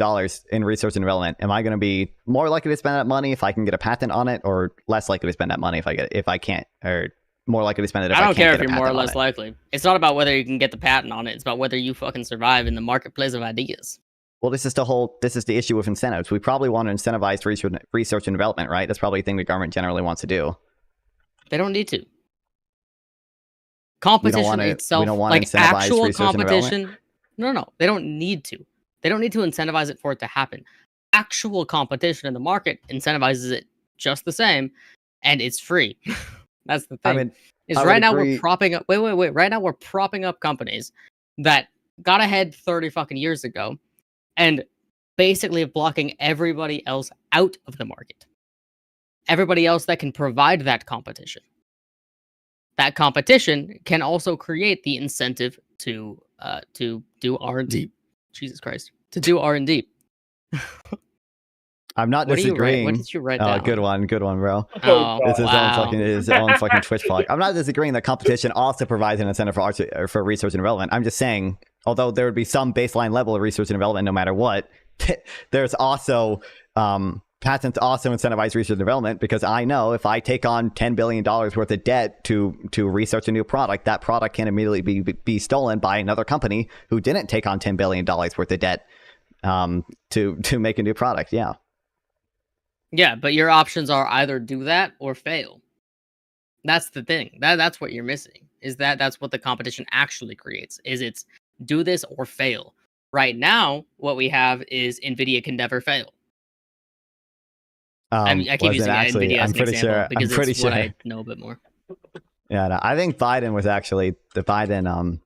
in research and development, am I going to be more likely to spend that money if I can get a patent on it, or less likely to spend that money if I can't, or more likely to spend it if I can't get a patent on it? I don't care if you're more or less likely. It's not about whether you can get the patent on it. It's about whether you fucking survive in the marketplace of ideas. Well, this is the issue with incentives. We probably want to incentivize research and development, right? That's probably a thing the government generally wants to do. They don't need to. Competition itself, like actual competition. No, they don't need to. They don't need to incentivize it for it to happen. Actual competition in the market incentivizes it just the same, and it's free. That's the thing. Right now we're propping up. Wait. Right now we're propping up companies that got ahead 30 fucking years ago, and basically blocking everybody else out of the market. Everybody else that can provide that competition. That competition can also create the incentive to do R&D. Jesus Christ, to do R&D. I'm not disagreeing. What did you write down? Good one, bro. Oh, It's his own fucking Twitch vlog. I'm not disagreeing that competition also provides an incentive for research and development. I'm just saying, although there would be some baseline level of research and development no matter what, there's also patents also incentivize research and development, because I know if I take on $10 billion worth of debt to research a new product, that product can immediately be stolen by another company who didn't take on $10 billion worth of debt to make a new product. Yeah. Yeah, but your options are either do that or fail. That's the thing. That's what you're missing. That's what the competition actually creates. It's do this or fail. Right now, what we have is NVIDIA can never fail. I keep using NVIDIA as an example because it's what I know a bit more. Yeah, no, I think Biden was actually the Biden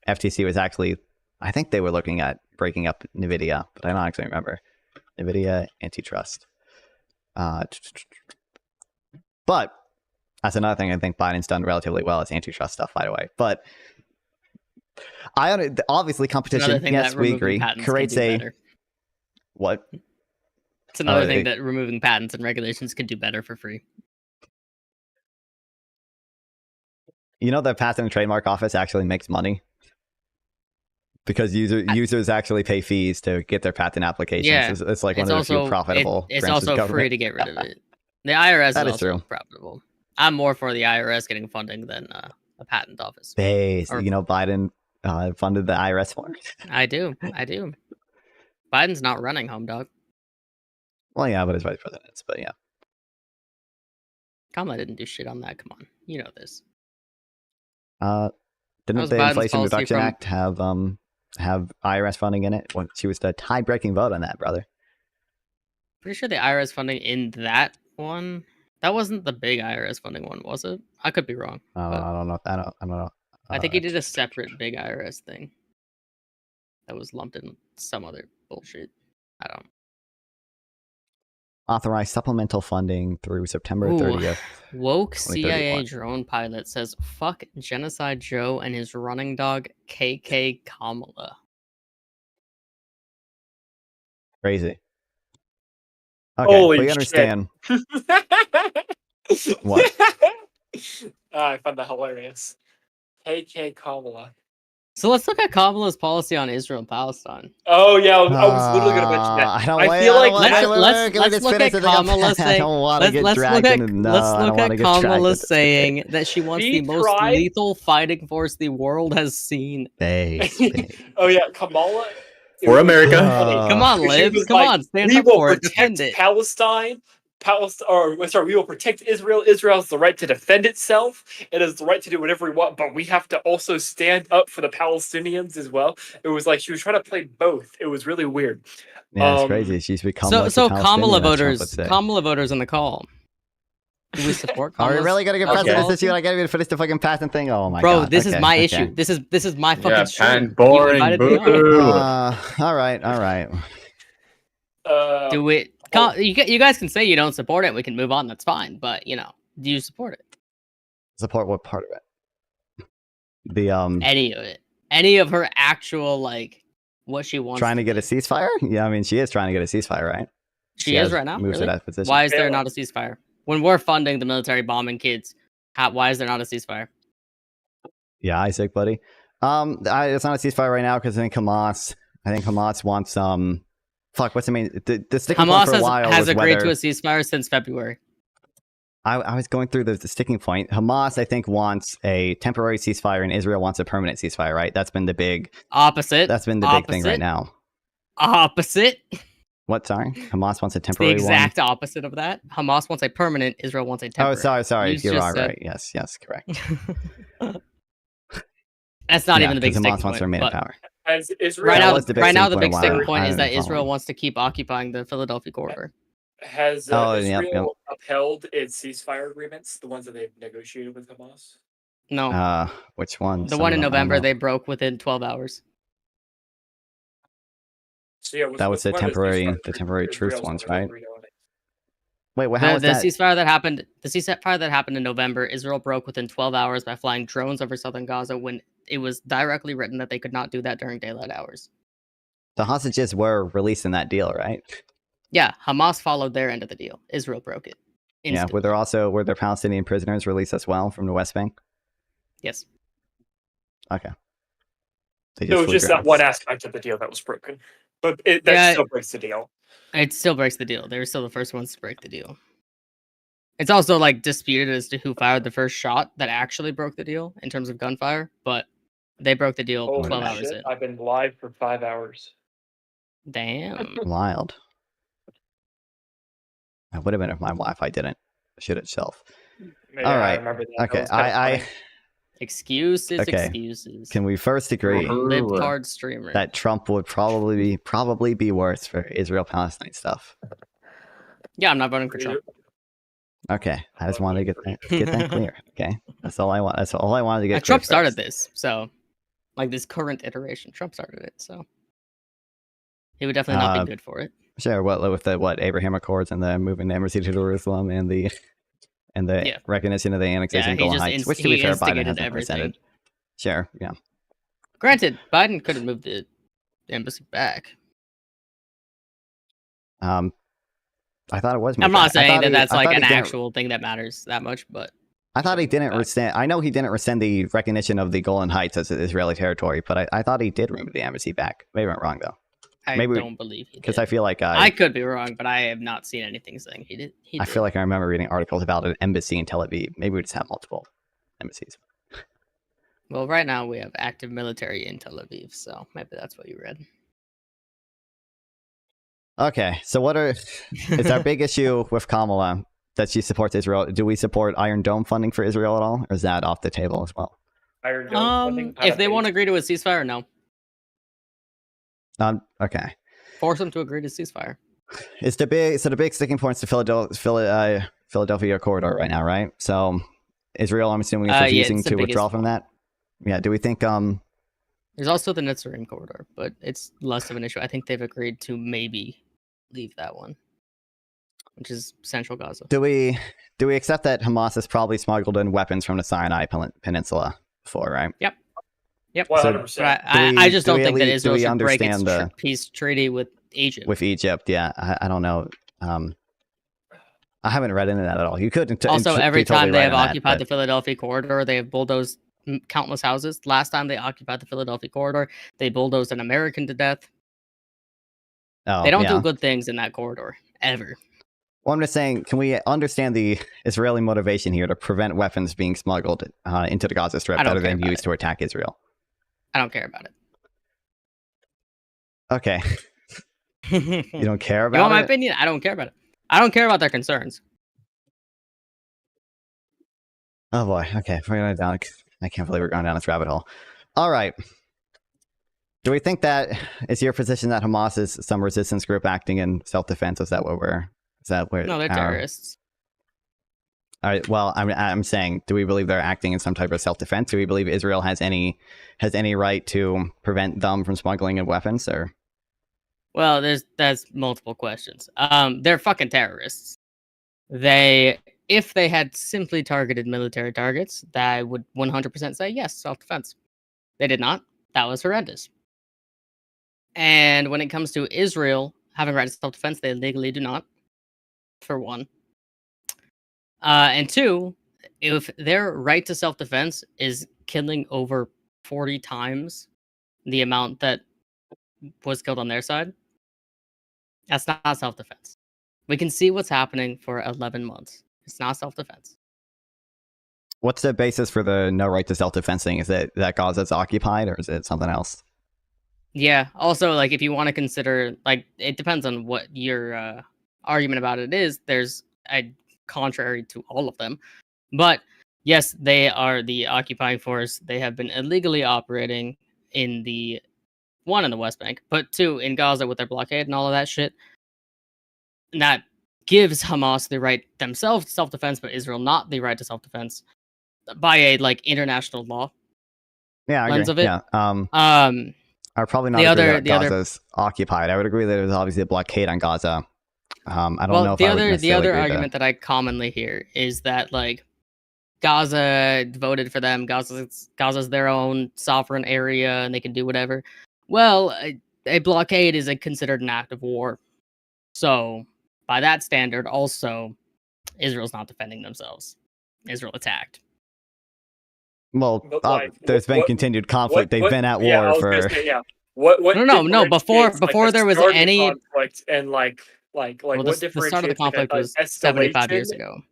FTC was actually, I think they were looking at breaking up NVIDIA, but I don't actually remember. NVIDIA antitrust. But that's another thing I think Biden's done relatively well is antitrust stuff, by the way. But obviously competition, yes, we agree, creates a what? It's another thing that removing patents and regulations can do better for free. You know, the Patent and Trademark Office actually makes money because users actually pay fees to get their patent applications. Yeah, it's like one of the few profitable. It's also free to get rid of it. The IRS is also true. profitable. I'm more for the IRS getting funding than a patent office. Biden funded the IRS for it. I do. Biden's not running, home dog. Well, yeah, but his vice president. But yeah, Kamala didn't do shit on that. Come on, you know this. Didn't the Inflation Reduction Act have IRS funding in it? Well, she was the tie-breaking vote on that, brother. Pretty sure the IRS funding in that one, that wasn't the big IRS funding one, was it? I could be wrong. I don't know. I don't know. I think he did a separate big IRS thing that was lumped in with some other bullshit. I don't. Authorize supplemental funding through September 30th. Woke CIA drone pilot says fuck Genocide Joe and his running dog KK Kamala. Crazy. Okay, Holy we understand. Shit. What? I found that hilarious. KK Kamala. So let's look at Kamala's policy on Israel and Palestine. Oh yeah, I was literally going to mention that. I feel like let's look at Kamala saying. Let's look at Kamala saying that she wants the most lethal fighting force the world has seen. Oh yeah, Kamala. For America. Come on, Liv. Come on, stand up for it. Defend it. Palestine. We will protect Israel. Israel has the right to defend itself. It has the right to do whatever we want, but we have to also stand up for the Palestinians as well. It was like she was trying to play both. It was really weird. Yeah, it's crazy. She's become so Kamala voters on the call. Do we support Kamala? Are we really gonna get president this year? I gotta finish the fucking patent thing. Oh my god, bro, this is my issue. This is my fucking and boring. All right. Do it. You guys can say you don't support it. We can move on. That's fine. But do you support it? Support what part of it? The Any of it? Any of her actual what she wants? Trying to get a ceasefire? Yeah, I mean she is trying to get a ceasefire, right? She is right now. Moves to Really? that position. Why is there not a ceasefire when we're funding the military bombing kids? Why is there not a ceasefire? Yeah, Isaac, buddy. It's not a ceasefire right now because I think Hamas wants Fuck, what's the main? The sticking point for a while has was agreed whether, to a ceasefire since February. I was going through the sticking point. Hamas, I think, wants a temporary ceasefire, and Israel wants a permanent ceasefire. Right? That's been the big opposite. That's been the big thing right now. Opposite. What? Sorry, Hamas wants a The temporary exact one. opposite of that. Hamas wants a permanent. Israel wants a temporary. Oh, sorry. You You're just all said- right. Yes, correct. That's not Yeah, even the big 'cause Hamas sticking wants point. to remain in but power. Has Israel right was the big now the sticking big point sticking why point I is that didn't follow Israel it. wants to keep occupying the Philadelphia corridor. has Oh, Israel yep. upheld its ceasefire agreements, the ones that they've negotiated with Hamas? No, Which one? the Some one of in them, I don't November know. they broke within 12 hours. So yeah, That was the temporary truce ones, right? Wait, well, how was the that? ceasefire that happened? The ceasefire that happened in November, Israel broke within 12 hours by flying drones over southern Gaza when it was directly written that they could not do that during daylight hours. The hostages were released in that deal, right? Yeah, Hamas followed their end of the deal. Israel broke it. Yeah. Were there Palestinian prisoners released as well from the West Bank? Yes. Okay. They It was flew just that drones. one aspect of the deal that was broken, but that Yeah. still breaks the deal. It still breaks the deal. They were still the first ones to break the deal. It's also disputed as to who fired the first shot that actually broke the deal in terms of gunfire, but they broke the deal Holy 12 hours shit, in. I've been live for 5 hours. Damn. Wild. That would have been if my Wi-Fi didn't shoot itself. Yeah, All I right. remember that. That Okay. was kinda funny. Excuses, Okay. excuses. Can we first agree Libtard streamer. that Trump would probably be worse for Israel-Palestine stuff? Yeah, I'm not voting for Trump. Okay. I just wanted to get that clear. Okay. That's all I want. That's all I wanted to get. Trump clear started first. this, so this current iteration, Trump started it, so he would definitely not be good for it. Sure. With the Abraham Accords and the moving the embassy to Jerusalem and the recognition of the annexation of he Golan just Heights, which to be he fair, Biden instigated hasn't everything. presented. Sure. Yeah. Granted, Biden could have moved the embassy back. I thought it was. I'm moved not back. I saying thought that he- that's I thought an he didn't- actual thing that matters that much, but I thought he didn't rescind. I know he didn't rescind the recognition of the Golan Heights as Israeli territory, but I thought he did remove the embassy back. Maybe I'm wrong though. I Maybe don't believe he did. because I feel like I could be wrong, but I have not seen anything saying he did. I feel like I remember reading articles about an embassy in Tel Aviv. Maybe we just have multiple embassies. Well, right now we have active military in Tel Aviv, so maybe that's what you read. Okay, so is our big issue with Kamala that she supports Israel? Do we support Iron Dome funding for Israel at all, or is that off the table as well? Iron Dome funding, If they won't agree to a ceasefire, no. Okay. Force them to agree to ceasefire. It's the big sticking points to Philadelphia corridor right now, right? So Israel, I'm assuming, is refusing it's the to biggest withdraw from that. Yeah. Do we think There's also the Netzarim corridor, but it's less of an issue. I think they've agreed to maybe leave that one, which is central Gaza. do we accept that Hamas has probably smuggled in weapons from the Sinai Peninsula before, right? Yep. Yep. 100%. But I just don't think that Israel should break its understand peace treaty with Egypt. With Egypt, yeah. I don't know. I haven't read into that at all. You could Also, every be totally time they right have on that, occupied the but- Philadelphia corridor, they have bulldozed countless houses. Last time they occupied the Philadelphia corridor, they bulldozed an American to death. Oh, They don't yeah. do good things in that corridor, ever. Well, I'm just saying, can we understand the Israeli motivation here to prevent weapons being smuggled into the Gaza Strip I don't that are care then about used to attack Israel? I don't care about it. Okay. You don't care You about want my it? opinion? I don't care about it. I don't care about their concerns. Oh boy. Okay, we're going down. I can't believe we're going down this rabbit hole. All right. Do we think that is your position that Hamas is some resistance group acting in self-defense? Is that what we're? Is that where? No, they're terrorists. All right. Well, I'm saying, do we believe they're acting in some type of self-defense? Do we believe Israel has any right to prevent them from smuggling in weapons? Or Well, that's multiple questions. They're fucking terrorists. If they had simply targeted military targets, that I would 100% say yes, self-defense. They did not. That was horrendous. And when it comes to Israel having right to self-defense, they legally do not, for one. And two, if their right to self-defense is killing over 40 times the amount that was killed on their side, that's not self-defense. We can see what's happening for 11 months. It's not self-defense. What's the basis for the no right to self-defense thing? Is it that Gaza's occupied, or is it something else? Yeah. Also, like, if you want to consider, like, it depends on what your argument about it is. There's a contrary to all of them, but yes, they are the occupying force. They have been illegally operating in the West Bank, but two, in Gaza with their blockade and all of that shit. And that gives Hamas the right themselves to self-defense, but Israel not the right to self-defense by a international law. Yeah, I lens agree. of it. Yeah. I probably not the agree other- that the other- Gaza's occupied. I would agree that there's obviously a blockade on Gaza. I don't know if the I would other necessarily agree argument that I commonly hear is that Gaza voted for them. Gaza's their own sovereign area, and they can do whatever. Well, a blockade is considered an act of war, so by that standard, also Israel's not defending themselves. Israel attacked. Well, But, there's been continued conflict. They've been at war for. What No. Before differentiates, there was start of the any conflict and well, what the start of the differentiates conflict an was 75 years escalation? ago.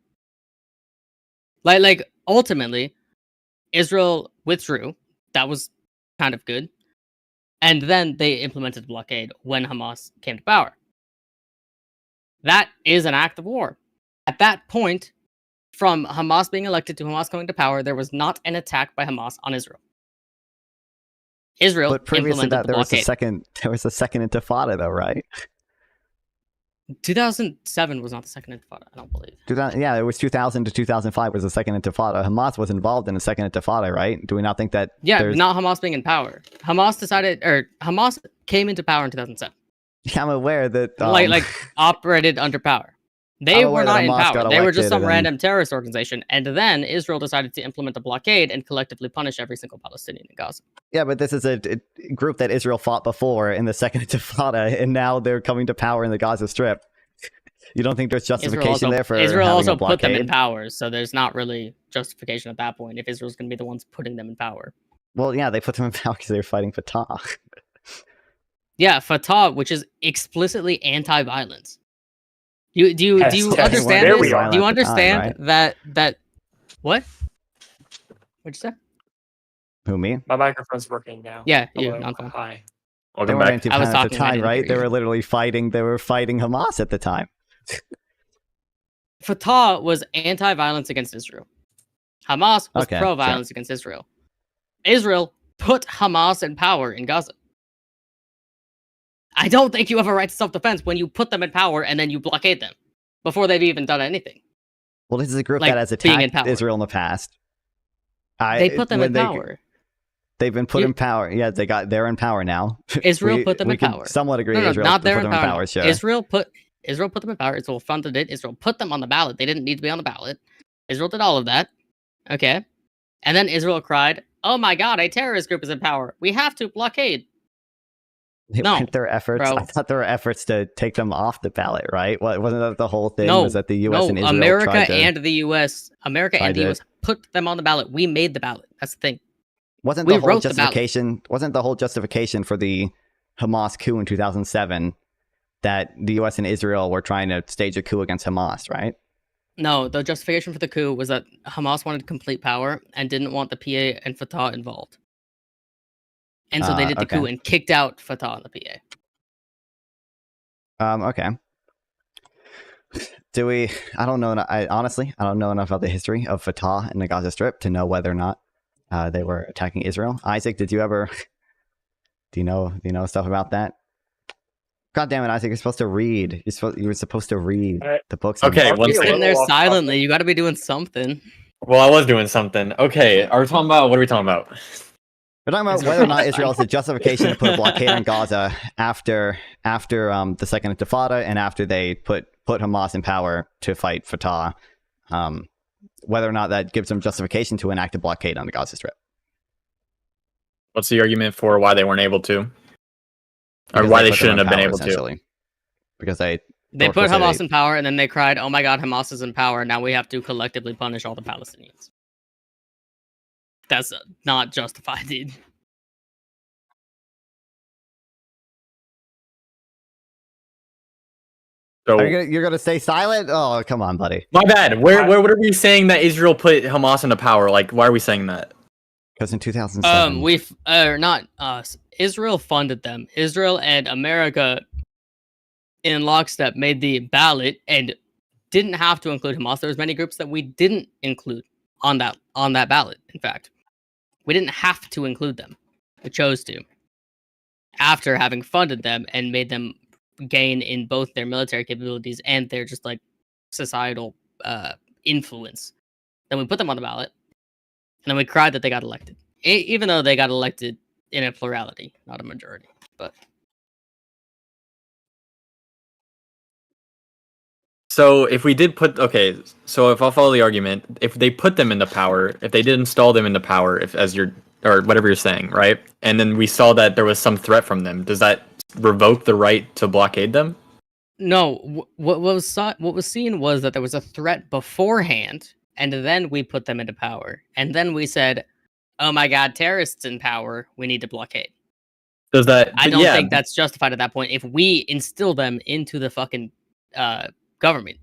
Ultimately, Israel withdrew. That was kind of good. And then they implemented the blockade when Hamas came to power. That is an act of war. At that point, from Hamas being elected to Hamas coming to power, there was not an attack by Hamas on Israel. Israel But previous to implemented that, the there was blockade. there was a second Intifada, though, right? 2007 was not the second Intifada, I don't believe. Yeah, it was 2000 to 2005 was the second Intifada. Hamas was involved in the second Intifada, right? Do we not think that? Yeah, there's... not Hamas being in power. Hamas came into power in 2007. Yeah, I'm aware that operated under power. They I'm were aware not that in Hamas power. got They were just elected some and then- random terrorist organization. And then Israel decided to implement the blockade and collectively punish every single Palestinian in Gaza. Yeah, but this is a group that Israel fought before in the second Intifada, and now they're coming to power in the Gaza Strip. You don't think there's justification there for Israel having also a blockade? put them in power, so there's not really justification at that point if Israel's going to be the ones putting them in power. Well, yeah, they put them in power because they were fighting Fatah. Yeah, Fatah, which is explicitly anti-violence. Do you understand There this? we are. Do you At the time, understand right? that what? What'd you say? Who, me? My microphone's working now. Yeah, you. Hello. I'm fine. Hi. They Welcome weren't back. anti I was at the talking, I time, didn't right? hear They you. were literally fighting. They were fighting Hamas at the time. Fatah was anti-violence against Israel. Hamas was Okay, pro-violence against Israel. Israel put Hamas in power in Gaza. I don't think you have a right to self-defense when you put them in power and then you blockade them before they've even done anything. Well, this is a group Like, that has being in attacked power. Israel in the past. They put them when in they- power. They've been put in power. Yeah, they're in power now. Israel put them we in can power. somewhat agree. No, Israel not put they're them in in power. power. now. Sure. Israel put them in power. Israel funded it. Israel put them on the ballot. They didn't need to be on the ballot. Israel did all of that. Okay. And then Israel cried, "Oh my God, a terrorist group is in power. We have to blockade." They No, weren't their efforts. bro. I thought there were efforts to take them off the ballot, right? Wasn't that the whole thing? No, was that the U.S. and Israel America tried to, and the U.S. tried to- put them on the ballot. We made the ballot. That's the thing. wasn't we the whole wrote the ballot. justification? Wasn't the whole justification for the Hamas coup in 2007 that the U.S. and Israel were trying to stage a coup against Hamas, right? No, the justification for the coup was that Hamas wanted complete power and didn't want the PA and Fatah involved. And so they did the okay. coup and kicked out Fatah and the PA. Okay. Do we? I don't know. Honestly, I don't know enough about the history of Fatah and the Gaza Strip to know whether or not they were attacking Israel. Isaac, did you ever? Do you know stuff about that? God damn it, Isaac! You're supposed to read. You were supposed to read the books. Okay, You're sitting there silently. You got to be doing something. Well, I was doing something. Okay, are we talking about what are we talking about? We're talking about whether or not Israel has a justification to put a blockade on Gaza after the Second Intifada and after they put Hamas in power to fight Fatah. Whether or not that gives them justification to enact a blockade on the Gaza Strip. What's the argument for why they weren't able to? Or Because why they put them shouldn't in have been power, able to? essentially. Because they put Hamas in power, and then they cried, "Oh my God, Hamas is in power! Now we have to collectively punish all the Palestinians." That's not justified, dude. So you're gonna stay silent? Oh, come on, buddy. my bad. Where are we saying that Israel put Hamas into power? Like, why are we saying that? Because in 2007, we've not us. Israel funded them. Israel and America, in lockstep, made the ballot and didn't have to include Hamas. There was many groups that we didn't include on that ballot. In fact, we didn't have to include them. We chose to. After having funded them and made them gain in both their military capabilities and their just like societal influence, then we put them on the ballot, and then we cried that they got elected, even though they got elected in a plurality, not a majority. But so if we did put so if I'll follow the argument, if they put them into power, if they did install them into power, or whatever you're saying, right? And then we saw that there was some threat from them, does that revoke the right to blockade them? no, what was seen was that there was a threat beforehand, and then we put them into power, and then we said, "Oh my God, terrorists in power! We need to blockade." Does that? I don't think that's justified at that point if we instill them into the fucking government.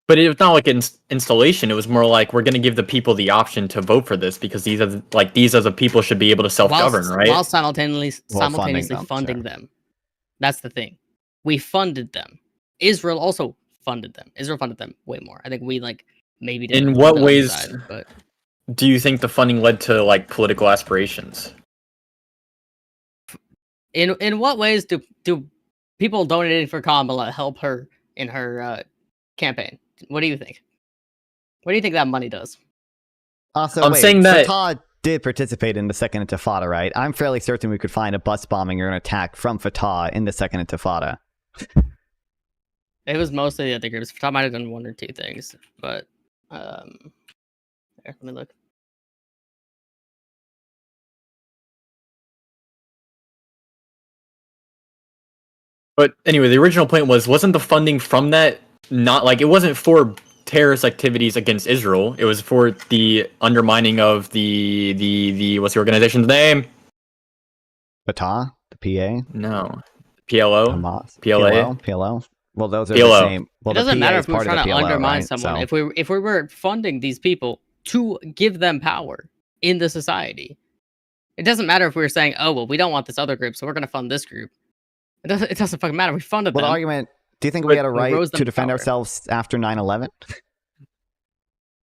But it's not like an installation. It was more like we're going to give the people the option to vote for this because these are the people should be able to self-govern, right? While simultaneously funding funding them. That's the thing. We funded them. Israel also funded them. Israel funded them way more. I think we maybe did. In what ways do you think the funding led to political aspirations? In what ways do people donating for Kamala help her in her campaign? What do you think? What do you think that money does? Also, I'm saying that Fatah did participate in the Second Intifada, right? I'm fairly certain we could find a bus bombing or an attack from Fatah in the Second Intifada. It was mostly the other groups. Fatah might have done one or two things, but here, let me look. But anyway, the original point wasn't the funding from that not it wasn't for terrorist activities against Israel. It was for the undermining of the what's the organization's name? Fatah, the PA? No, PLO, Hamas, PLA, PLO. Well, those are PLO. the same. Well, It doesn't matter if we were part trying of to the PLO, undermine right? someone. So, If we were funding these people to give them power in the society, it doesn't matter if we were saying, "Oh well, we don't want this other group, so we're going to fund this group." It doesn't fucking matter. We funded them. the argument? Do you think we had a right rose them to to defend power. ourselves after 9/11?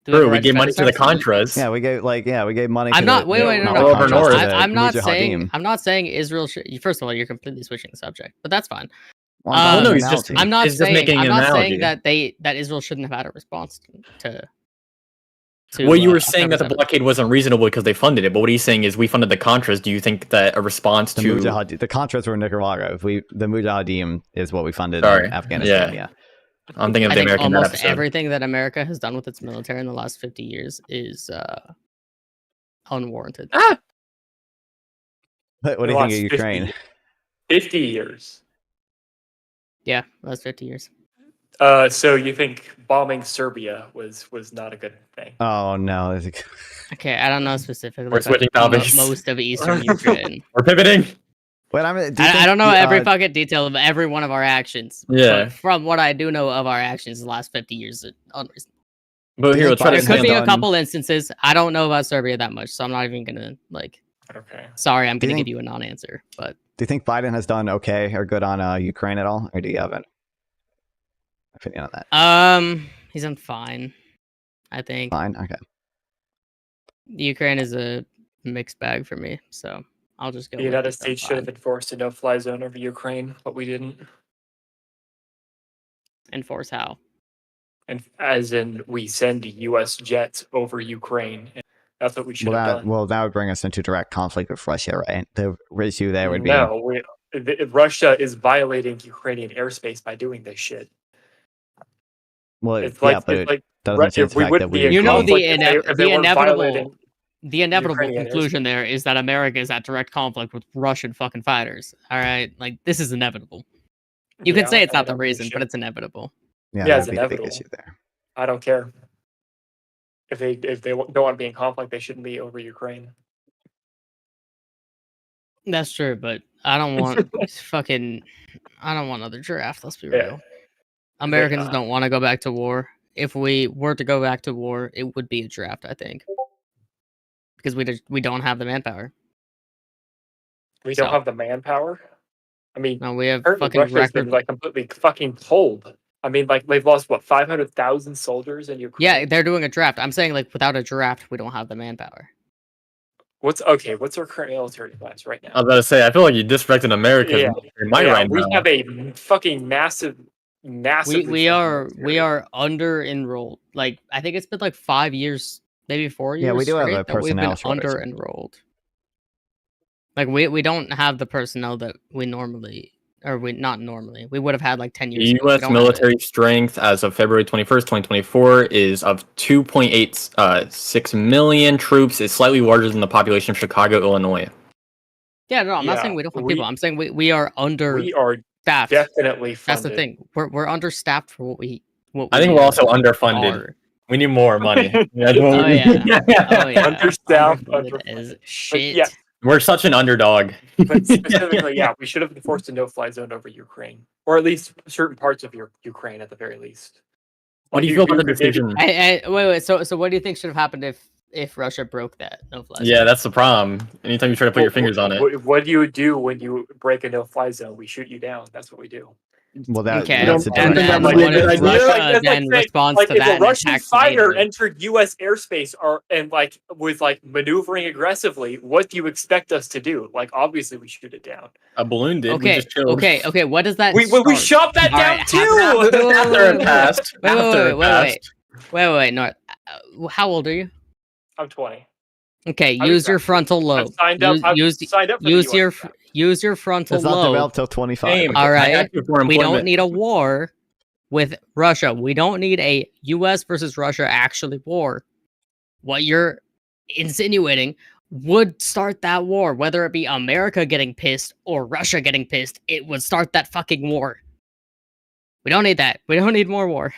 True, we gave money to the Contras. Yeah, we gave money. I'm to not. the, Wait, no. Contras to the I'm not saying. Mujahideen. I'm not saying Israel should. First of all, you're completely switching the subject, but that's fine. Well, no, he's just. I'm not he's saying. just making I'm an not analogy. saying that Israel shouldn't have had a response to well, you were saying that the blockade wasn't reasonable because they funded it, but what he's saying is we funded the Contras. Do you think that a response the to the Contras were in Nicaragua? The Mujahideen is what we funded in Afghanistan. Yeah. I'm thinking of the American almost episode. everything that America has done with its military in the last 50 years is unwarranted. What do you think of Ukraine? 50 years. Yeah, last 50 years. So you think bombing Serbia was not a good thing? Oh no! Okay, I don't know specifically. We're switching topics. Most of Eastern Ukraine. We're pivoting. But I don't know every fucking detail of every one of our actions. Yeah. But from what I do know of our actions the last 50 years, it's unreasonable. But here, There could be a couple instances. I don't know about Serbia that much, so I'm not even gonna Okay. Sorry, I'm gonna give you a non-answer. But do you think Biden has done okay or good on Ukraine at all, or do you have an opinion on that? He's done fine. I think. Fine. Okay. Ukraine is a mixed bag for me, so I'll just go. The United States should have enforced a no-fly zone over Ukraine, but we didn't. Enforce how? And as in, we send U.S. jets over Ukraine. That's what we should have done. Well, that would bring us into direct conflict with Russia, right? The issue there would be Russia is violating Ukrainian airspace by doing this shit. Well, It's like, but it's like doesn't change the fact that we You know agree. the inevitable Ukrainian conclusion there is that America is at direct conflict with Russian fucking fighters. All right, like this is inevitable. You can say it's not the reason, but it's inevitable. Yeah, it's that'd be the big inevitable. issue there. I don't care. If they don't want to be in conflict, they shouldn't be over Ukraine. That's true, but I don't want I don't want another draft. Let's be real. Americans don't want to go back to war. If we were to go back to war, it would be a draft, I think, because we don't have the manpower. We don't have the manpower. I mean, no, we have fucking Russia's been like completely fucking cold. I mean, like they've lost what 500,000 soldiers in Ukraine. Yeah, they're doing a draft. I'm saying like without a draft, we don't have the manpower. What's our current military class right now? I was about to say, I feel like you disrespecting America's might right we now. have a fucking massive. We are under enrolled. Like I think it's been like 5 years, maybe 4 years. Yeah, we do have a that we've been personnel shortage. under enrolled. Like we don't have the personnel that we normally, not normally. We would have had like 10 years The ago. We U.S. don't have it. military strength as of February 21st, 2024 is of 2.86 million troops. It's slightly larger than the population of Chicago, Illinois. Yeah, no, I'm not saying we don't have people. I'm saying we are under. We are staffed. definitely That's the funded. thing. We're understaffed for what we. I think we're also underfunded. are. We need more money. That's Oh what we need. yeah. Understaffed, Underfunded as shit. yeah. We're such an underdog. But specifically, yeah, we should have enforced a no-fly zone over Ukraine, or at least certain parts of Ukraine, at the very least. What do you feel about the decision? Wait. So what do you think should have happened if Russia broke that no-fly zone? Yeah, that's the problem. Anytime you try to put your fingers on it. What do you do when you break a no-fly zone? We shoot you down. That's what we do. Well, that, Okay, that's a and different then conversation. what if Russia then responds to if that a and Russian attacks fighter NATO? entered U.S. airspace and was maneuvering aggressively, what do you expect us to do? Like, obviously, we shoot it down. A balloon did. We Okay, just chilled. okay. What does that? We shot that All down right, too. After it passed. Wait. No, how old are you? I'm 20. Okay, use your frontal lobe. Signed up. Signed up for use the your US. use your frontal It's not lobe. developed till 25. Same. All I right, asked you for we employment. don't need a war with Russia. We don't need a U.S. versus Russia actually war. What you're insinuating would start that war, whether it be America getting pissed or Russia getting pissed. It would start that fucking war. We don't need that. We don't need more war.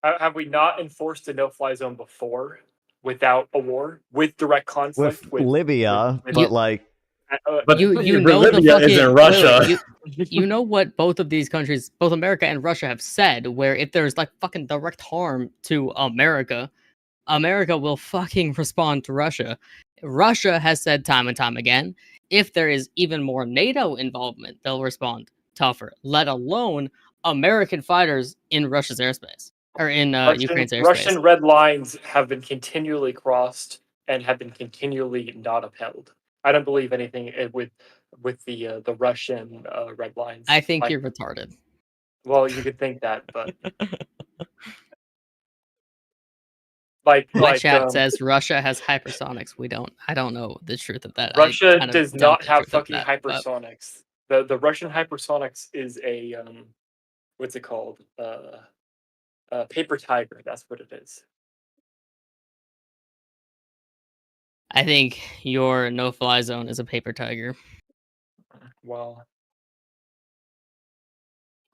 Have we not enforced a no-fly zone before without a war, with direct conflict with Libya, with- but like. But you know Libya the fucking, isn't Russia. you know what both of these countries, both America and Russia, have said, where if there's like fucking direct harm to America, America will fucking respond to Russia. Russia has said time and time again, if there is even more NATO involvement, they'll respond tougher, let alone American fighters in Russia's airspace or in Ukraine's airspace. Russian red lines have been continually crossed and have been continually not upheld. I don't believe anything with the Russian red lines. I think you're retarded. Well, you could think that, but my chat says Russia has hypersonics. We don't. I don't know the truth of that. Russia kind of does doubt not the have truth of fucking that, but- hypersonics. The Russian hypersonics is a what's it called? Paper tiger. That's what it is. I think your no-fly zone is a paper tiger. Well,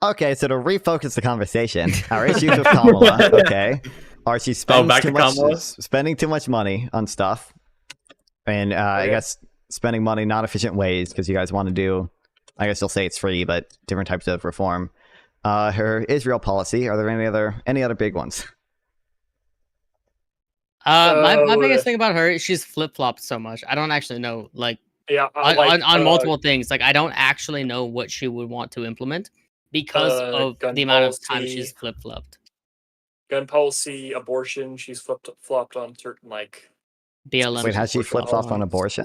Okay, so to refocus the conversation, our issues with Kamala, okay, are she spending back too to much, Kamala? spending too much money on stuff, and I guess spending money not efficient ways because you guys want to do, I guess you'll say it's free, but different types of reform. Her Israel policy. Are there any other big ones? My biggest thing about her is she's flip-flopped so much. I don't actually know, like, yeah, on multiple things. Like, I don't actually know what she would want to implement because of gun the amount of time policy. she's flip-flopped. Gun policy, abortion. She's flopped on certain BLM. Wait, has she flip-flopped on abortion?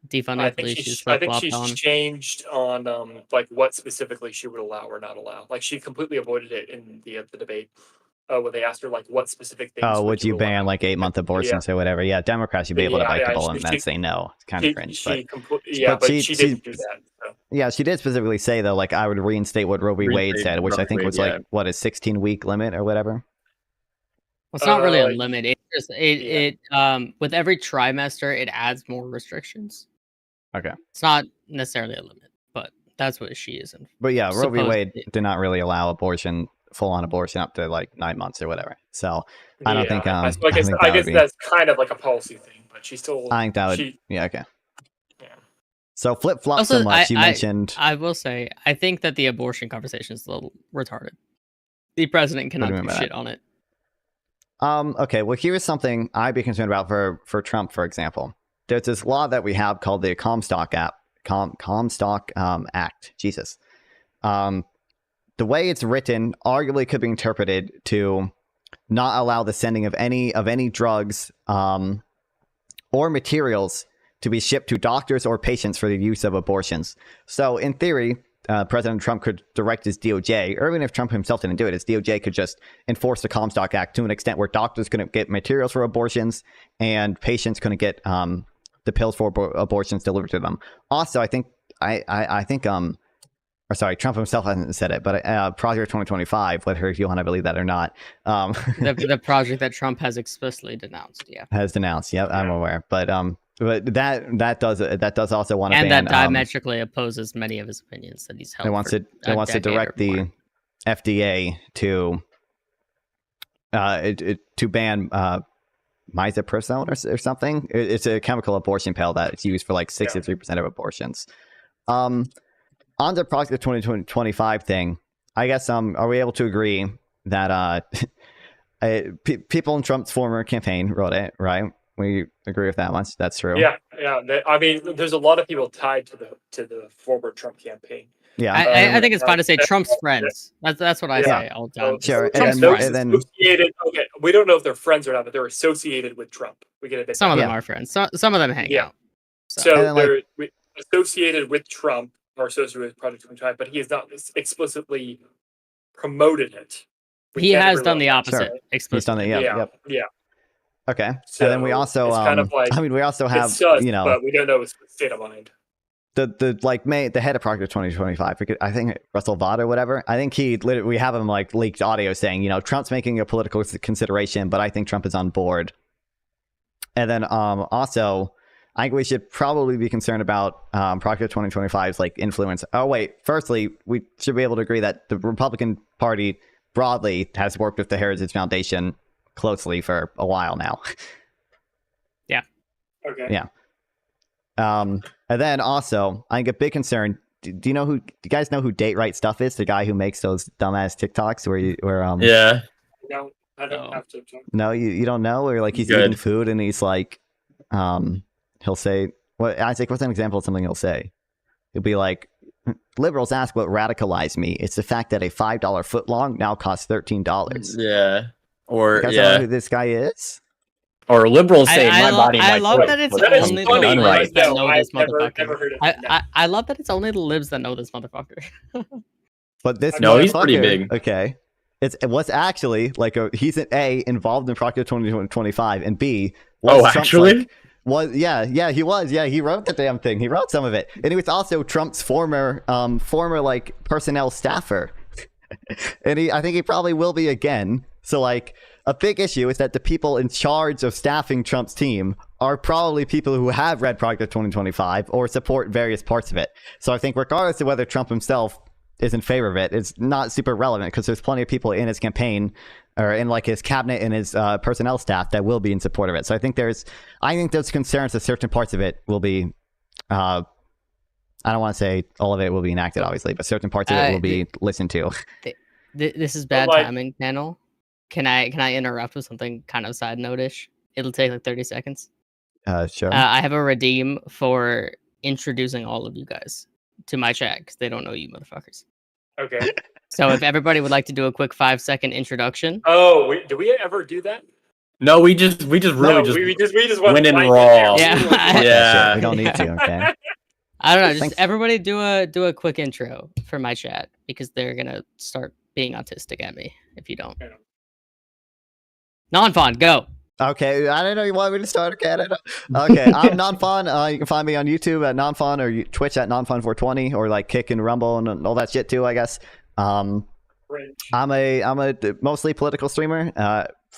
Defund I the think police. she's, She's I think flip-flopped she's on. changed on what specifically she would allow or not allow. Like she completely avoided it in the debate. when they asked her like what specific things. Oh, would you ban like 8-month abortions or whatever? Yeah, Democrats should be able to bite the bullet and then say no. It's kind of cringe. But she didn't do that. So. Yeah, she did specifically say though, like I would reinstate what Roe v. Wade said, which I think was like what a 16-week limit or whatever. Well, it's not really a limit. It's just it with every trimester it adds more restrictions. Okay. It's not necessarily a limit, but that's what she is. But yeah, Roe v. Wade did not really allow abortion, full-on abortion up to like 9 months or whatever. So I don't think. I guess that's kind of like a policy thing, but she still. I think that would. Yeah. Okay. Yeah. So flip flop so much. You mentioned. I will say, I think that the abortion conversation is a little retarded. The president cannot do shit on it. Okay. Well, here's something I'd be concerned about for Trump, for example. There's this law that we have called the Comstock Act. Jesus. The way it's written arguably could be interpreted to not allow the sending of any drugs or materials to be shipped to doctors or patients for the use of abortions. So in theory, President Trump could direct his DOJ, or even if Trump himself didn't do it, his DOJ could just enforce the Comstock Act to an extent where doctors couldn't get materials for abortions and patients couldn't get the pills for abortions delivered to them. Also, I think Trump himself hasn't said it, but Project 2025, whether you want to believe that or not, the project that Trump has explicitly denounced, has denounced. Yep, I'm aware, but that does also want to and ban, that diametrically opposes many of his opinions that he's held. It wants to direct the FDA to ban misoprostol or something. It's a chemical abortion pill that's used for like 63% of abortions. On the Project 2025 thing, I guess are we able to agree that people in Trump's former campaign wrote it, right? We agree with that much. That's true. Yeah. I mean, there's a lot of people tied to the former Trump campaign. Yeah, I think it's fine to say Trump's friends. That's what I say all the time. Sure. Trump's and then okay, we don't know if they're friends or not, but they're associated with Trump. We get a bit. Some of them are friends. Some of them hang out. So they're associated with Trump or associated with Project 25, but he has not explicitly promoted it. He has done the opposite. Explicitly. He's done it. Yeah. Okay. So and then we also, kind of like, we also have, sus, but we don't know his state of mind. The head of Project 2025, I think Russell Vaught or whatever. I think we have him like leaked audio saying, Trump's making a political consideration, but I think Trump is on board. And then also, I think we should probably be concerned about Project 2025's like influence. Oh wait, firstly, we should be able to agree that the Republican Party broadly has worked with the Heritage Foundation closely for a while now. Yeah. Okay. Yeah. And then also, I think a big concern. Do you guys know who Date Right Stuff is? The guy who makes those dumbass TikToks Yeah. No, I don't have to. No, you don't know, or like he's eating food and he's like, he'll say, Isaac, what's an example of something he'll say? He'll be like, liberals ask what radicalized me. It's the fact that a $5 footlong now costs $13. Yeah. Or you guys know who this guy is? Or liberals say my body, my I love choice. that it's That is only funny, the libs right? that know this I've motherfucker. never heard of I love that it's only the libs that know this motherfucker. But this he's pretty motherfucker- big. Okay. It was actually like he's an A involved in Project 2025 and B was Trump's, actually? he was. Yeah, he wrote the damn thing. He wrote some of it. And he was also Trump's former like personnel staffer. And I think he probably will be again. So like a big issue is that the people in charge of staffing Trump's team are probably people who have read Project 2025 or support various parts of it. So I think regardless of whether Trump himself is in favor of it, it's not super relevant because there's plenty of people in his campaign or in like his cabinet and his personnel staff that will be in support of it. So I think there's concerns that certain parts of it will be, I don't want to say all of it will be enacted, obviously, but certain parts of it will be listened to. This is bad timing, panel. Can I interrupt with something kind of side note-ish? It'll take like 30 seconds. Sure. I have a redeem for introducing all of you guys to my chat because they don't know you motherfuckers. Okay. So if everybody would like to do a quick 5-second introduction. Oh, do we ever do that? No, we just went in raw. Yeah. We don't need to. Okay. I don't know. Just everybody do a quick intro for my chat because they're gonna start being autistic at me if you don't. Non-fun, go. Okay, I don't know. You want me to start? Okay, I don't know. Okay, I'm Nonfun. You can find me on YouTube at Nonfun or Twitch at Nonfun420 or like Kick and Rumble and all that shit too, I guess. I'm a mostly political streamer.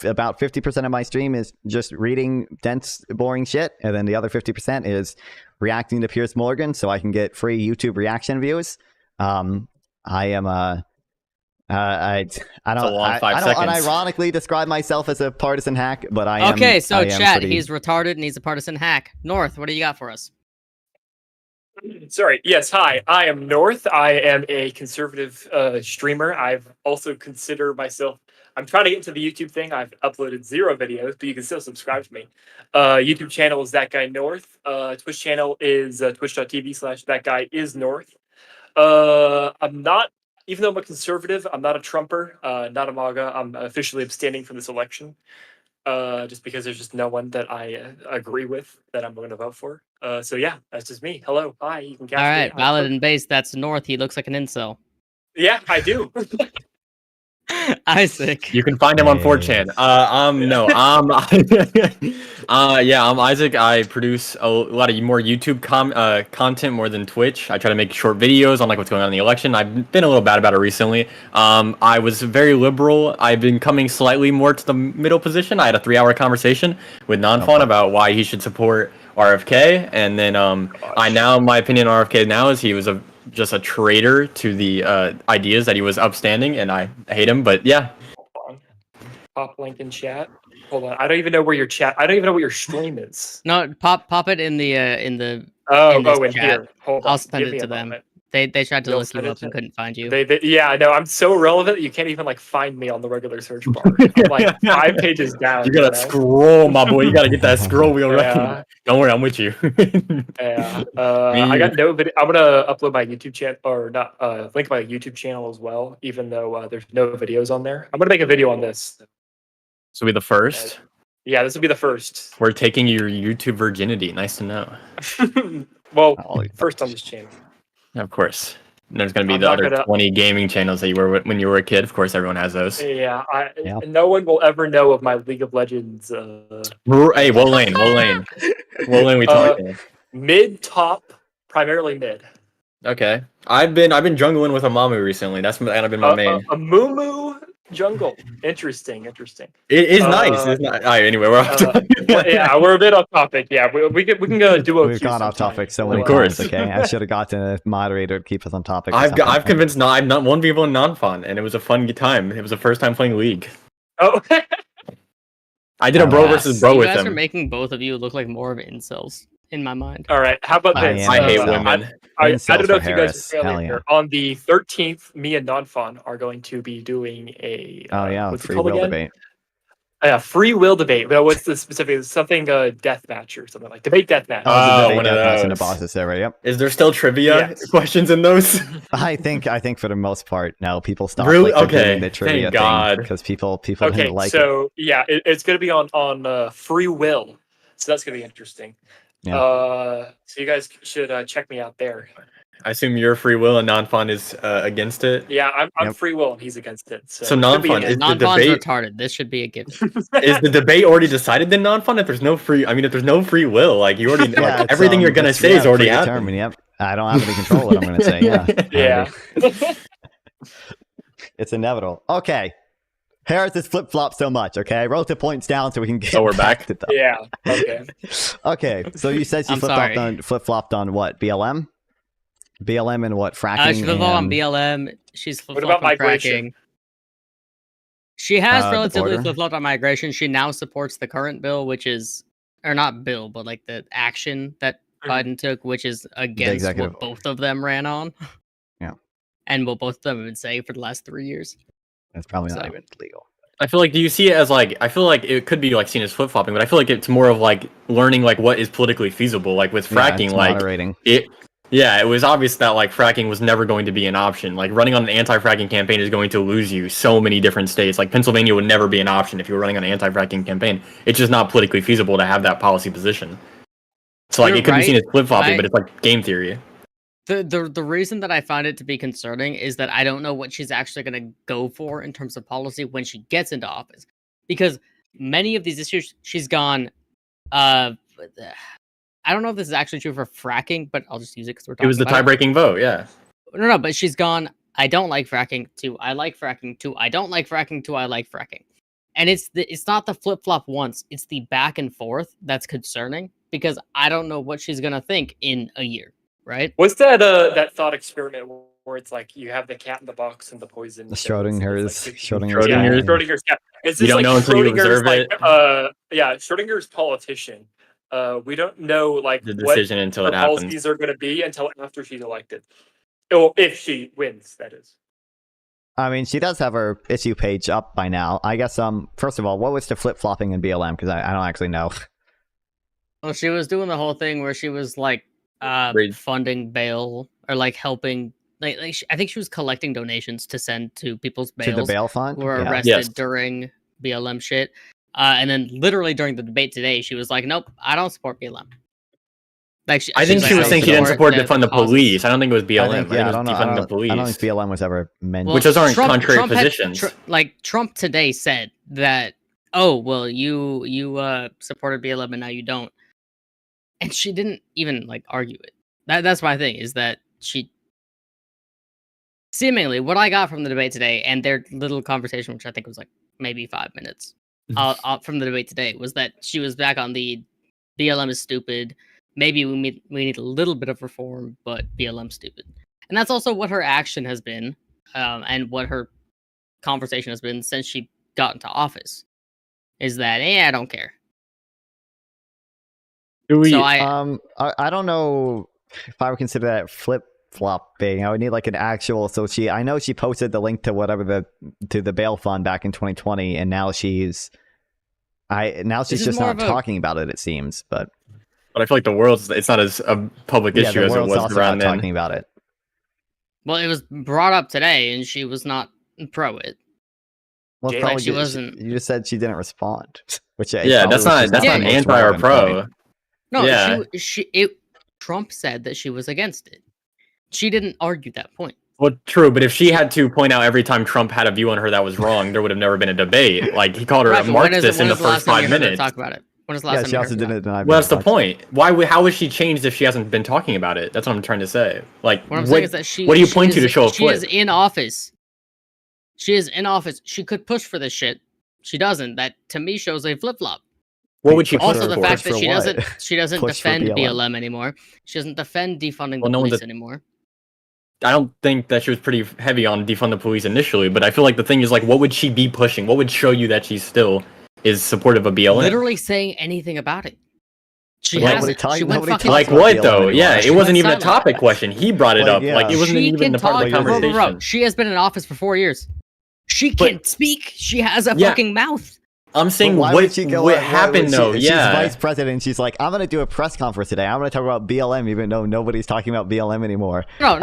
About 50% of my stream is just reading dense, boring shit, and then the other 50% is reacting to Piers Morgan so I can get free YouTube reaction views. I am I don't unironically describe myself as a partisan hack, but I am. Okay, so chat, pretty... he's retarded and he's a partisan hack. North, what do you got for us? Sorry. Yes. Hi. I am North. I am a conservative streamer. I've also consider myself. I'm trying to get into the YouTube thing. I've uploaded 0 videos, but you can still subscribe to me. YouTube channel is That Guy North. Twitch channel is twitch.tv/thatguyisnorth. I'm not, even though I'm a conservative, I'm not a Trumper, not a MAGA. I'm officially abstaining from this election. Just because there's just no one that I agree with that I'm going to vote for. So yeah, that's just me. Hello, hi. You can catch All me. right, valid and base. That's North. He looks like an incel. Yeah, I do. Isaac. You can find him on 4chan. I'm Isaac. I produce a lot of more YouTube content more than Twitch. I try to make short videos on like what's going on in the election. I've been a little bad about it recently. I was very liberal. I've been coming slightly more to the middle position. I had a 3-hour conversation with Nonfun about why he should support RFK, and then my opinion on RFK now is he was just a traitor to the ideas that he was upstanding, and I hate him. But yeah, Pop link in chat. Hold on, I don't even know where your chat. I don't even know what your stream is. No, pop it in the in in chat. Here. Hold on. I'll send Give me it to a them. moment. They tried to You'll look you send it up and to- couldn't find you. Yeah, I know. I'm so relevant that you can't even like find me on the regular search bar. I'm like 5 pages down. you gotta scroll, my boy. You gotta get that scroll wheel right. Yeah. Don't worry, I'm with you. Yeah, I got no video. I'm gonna upload my YouTube channel, or not, link my YouTube channel as well. Even though there's no videos on there, I'm gonna make a video on this. This will be the first. Yeah, this will be the first. We're taking your YouTube virginity. Nice to know. Well, first on this channel. Of course. And there's going to be I'm the not other gonna- 20 gaming channels that you were when you were a kid. Of course, everyone has those. Yeah, no one will ever know of my League of Legends. Hey, what lane? What lane? What lane we talking? Mid, top, primarily mid. Okay. I've been jungling with a Mamu recently. That's been my main. A Mumu jungle. Interesting. It is nice. It's not. All right, anyway, we're off topic. Yeah, we're a bit off topic. Yeah, we can go do a. We've gone off topic so many times. Okay, I should have gotten a moderator to keep us on topic. I've convinced I've not won people in non-fun, and it was a fun time. It was the first time playing League. Oh. I did a bro versus bro with You guys are him. making both of you look like more of incels in my mind. All right, how about this? I hate women. I don't know if you guys Harris. are Hell familiar. yeah. On the 13th, me and Nonfun are going to be doing a what's it free called will again? debate. Free will debate. But what's the specific? Something death match or something like debate death match. One of those in the bosses server. Yep. Is there still trivia questions in those? I think for the most part, no. People stopped Really? like, Okay. doing the trivia Thank God. because people Okay, didn't like it. so yeah, it's going to be on free will, so that's going to be interesting. Yeah. So you guys should check me out there. I assume your free will and non-fun is against it. Yeah, I'm free will and he's against it. So, So non-fun is the Non-fun's debate. retarded. This should be a given. Is the debate already decided? Then non-fun. If there's no free will, like you already Yeah, it's, everything you're gonna it's, say is already predetermined, happened. Yep. I don't have any control what I'm gonna say. Yeah. Yeah. It's inevitable. Okay. Harris is flip flop so much. Okay, I wrote the points down so we can get. So we're back. to them. Yeah. Okay. Okay. So you said she I'm flip flopped on what? BLM. BLM and what? Fracking. She flip flopped on and- BLM. She's flip What flopped about on migration? fracking. She has The relatively border? flip flopped on migration. She now supports the current bill, which is, or not bill, but like the action that Biden took, which is against executive what both of them ran on. Yeah. And what both of them have been saying for the last 3 years. That's probably not So- even legal. I feel like, do you see it as like? I feel like it could be like seen as flip flopping, but I feel like it's more of like learning like what is politically feasible. Like with Yeah, fracking, it's like moderating. it. Yeah, it was obvious that like fracking was never going to be an option. Like running on an anti-fracking campaign is going to lose you so many different states. Like Pennsylvania would never be an option if you were running on an anti-fracking campaign. It's just not politically feasible to have that policy position. So like You're it could be seen as right. flip flopping, I- but it's like game theory. The reason that I find it to be concerning is that I don't know what she's actually going to go for in terms of policy when she gets into office. Because many of these issues, she's gone. I don't know if this is actually true for fracking, but I'll just use it because we're It talking was the about tie-breaking vote, yeah. No, but she's gone. I don't like fracking. To I like fracking. To I don't like fracking. To I like fracking. And it's not the flip flop once. It's the back and forth that's concerning because I don't know what she's gonna think in a year, right? What's that thought experiment where it's like you have the cat in the box and the poison? The Schrodinger's Yeah, Schrodinger's cat. It's You just don't like know until you Schrodinger's observe like it. yeah, Schrodinger's politician. We don't know like The what decision until her it happens. policies are going to be until after she's elected. Well, if she wins, that is. I mean, she does have her issue page up by now. I guess, first of all, what was the flip-flopping in BLM? Because I don't actually know. Well, she was doing the whole thing where she was like funding bail or like helping. I think she was collecting donations to send to people's To bails the bail fund? who were Yeah. arrested Yes. during BLM shit. And then literally during the debate today, she was like, "Nope, I don't support BLM." Like I think she was saying she didn't support defund the police. I don't think it was BLM. I think it was defund the police. I don't think BLM was ever mentioned. Which those aren't contrary Trump positions. like Trump today said that, oh well, you supported BLM and now you don't, and she didn't even like argue it. That's my thing is that she seemingly what I got from the debate today and their little conversation, which I think was like maybe 5 minutes, from the debate today was that she was back on the BLM is stupid. Maybe we need a little bit of reform, but BLM's stupid. And that's also what her action has been, and what her conversation has been since she got into office. Is that, I don't care. I don't know if I would consider that flip-flopping. I would need like an actual. So I know she posted the link to whatever to the bail fund back in 2020, and now she's just not talking about it. It seems, but I feel like it's not as a public issue as it was around then. Talking about it. Well, it was brought up today, and she was not pro it. Well, like probably she wasn't. You just said she didn't respond, which that's not anti or pro. No, Trump said that she was against it. She didn't argue that point. Well, true, but if she had to point out every time Trump had a view on her that was wrong, there would have never been a debate. Like he called her a Marxist in the first 5 minutes. Talk about it. When was the last time she also didn't deny. Well, that's the point. How was she changed if she hasn't been talking about it? That's what I'm trying to say. Like, what I'm saying is that what do you point to show a flip? She is in office. She is in office. She could push for this shit. She doesn't. That to me shows a flip flop. What would she push also for? the fact that she doesn't Push for defend BLM. BLM anymore. She doesn't defend defunding the police anymore. I don't think that she was pretty heavy on defund the police initially, but I feel like the thing is like, what would she be pushing? What would show you that she still is supportive of BLM? Literally saying anything about it. She like, hasn't. She went fucking like what though? Yeah, it wasn't even a topic question. He brought it up. Like it wasn't even a part of the conversation. She has been in office for 4 years. She can speak. She has a fucking mouth. I'm saying what happened though? She's vice president. She's like, I'm gonna do a press conference today. I'm gonna talk about BLM, even though nobody's talking about BLM anymore. No.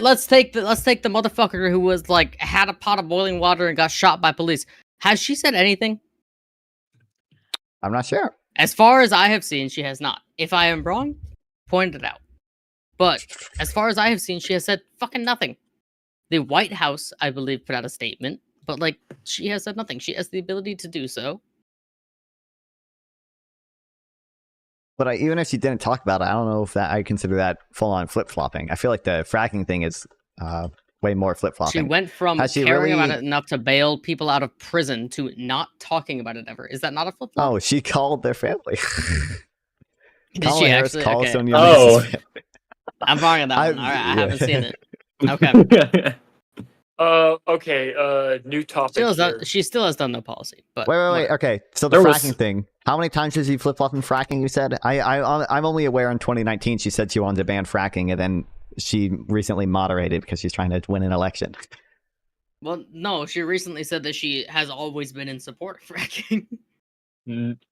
Let's take the motherfucker who was like had a pot of boiling water and got shot by police. Has she said anything? I'm not sure. As far as I have seen, she has not. If I am wrong, point it out. But as far as I have seen, she has said fucking nothing. The White House, I believe, put out a statement, but like she has said nothing. She has the ability to do so. But even if she didn't talk about it, I don't know if I consider that full-on flip-flopping. I feel like the fracking thing is way more flip-flopping. She went from caring about it enough to bail people out of prison to not talking about it ever. Is that not a flip-flop? Oh, she called their family. Did she actually? Okay. I'm wrong on that one. All right, I haven't seen it. Okay. Okay. New topic. She still has done no policy. But wait. Okay, so the fracking thing. How many times has she flip-flopped in fracking? You said I'm only aware in 2019 she said she wanted to ban fracking, and then she recently moderated because she's trying to win an election. Well, no, she recently said that she has always been in support of fracking.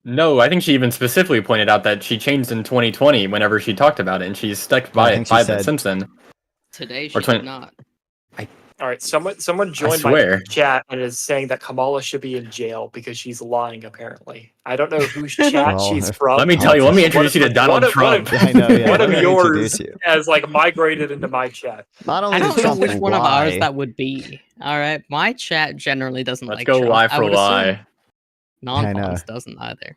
No, I think she even specifically pointed out that she changed in 2020 whenever she talked about it, and she's stuck by it since then. Today she did not. All right, someone joined my chat and is saying that Kamala should be in jail because she's lying. Apparently, I don't know whose chat she's from. Let me tell you. Let me introduce you to Donald Trump. I know. Yeah, one of yours has like migrated into my chat. I don't know which one of ours that would be. All right, my chat generally doesn't like. Let's go Trump. lie for lie. Non-Fonz doesn't either.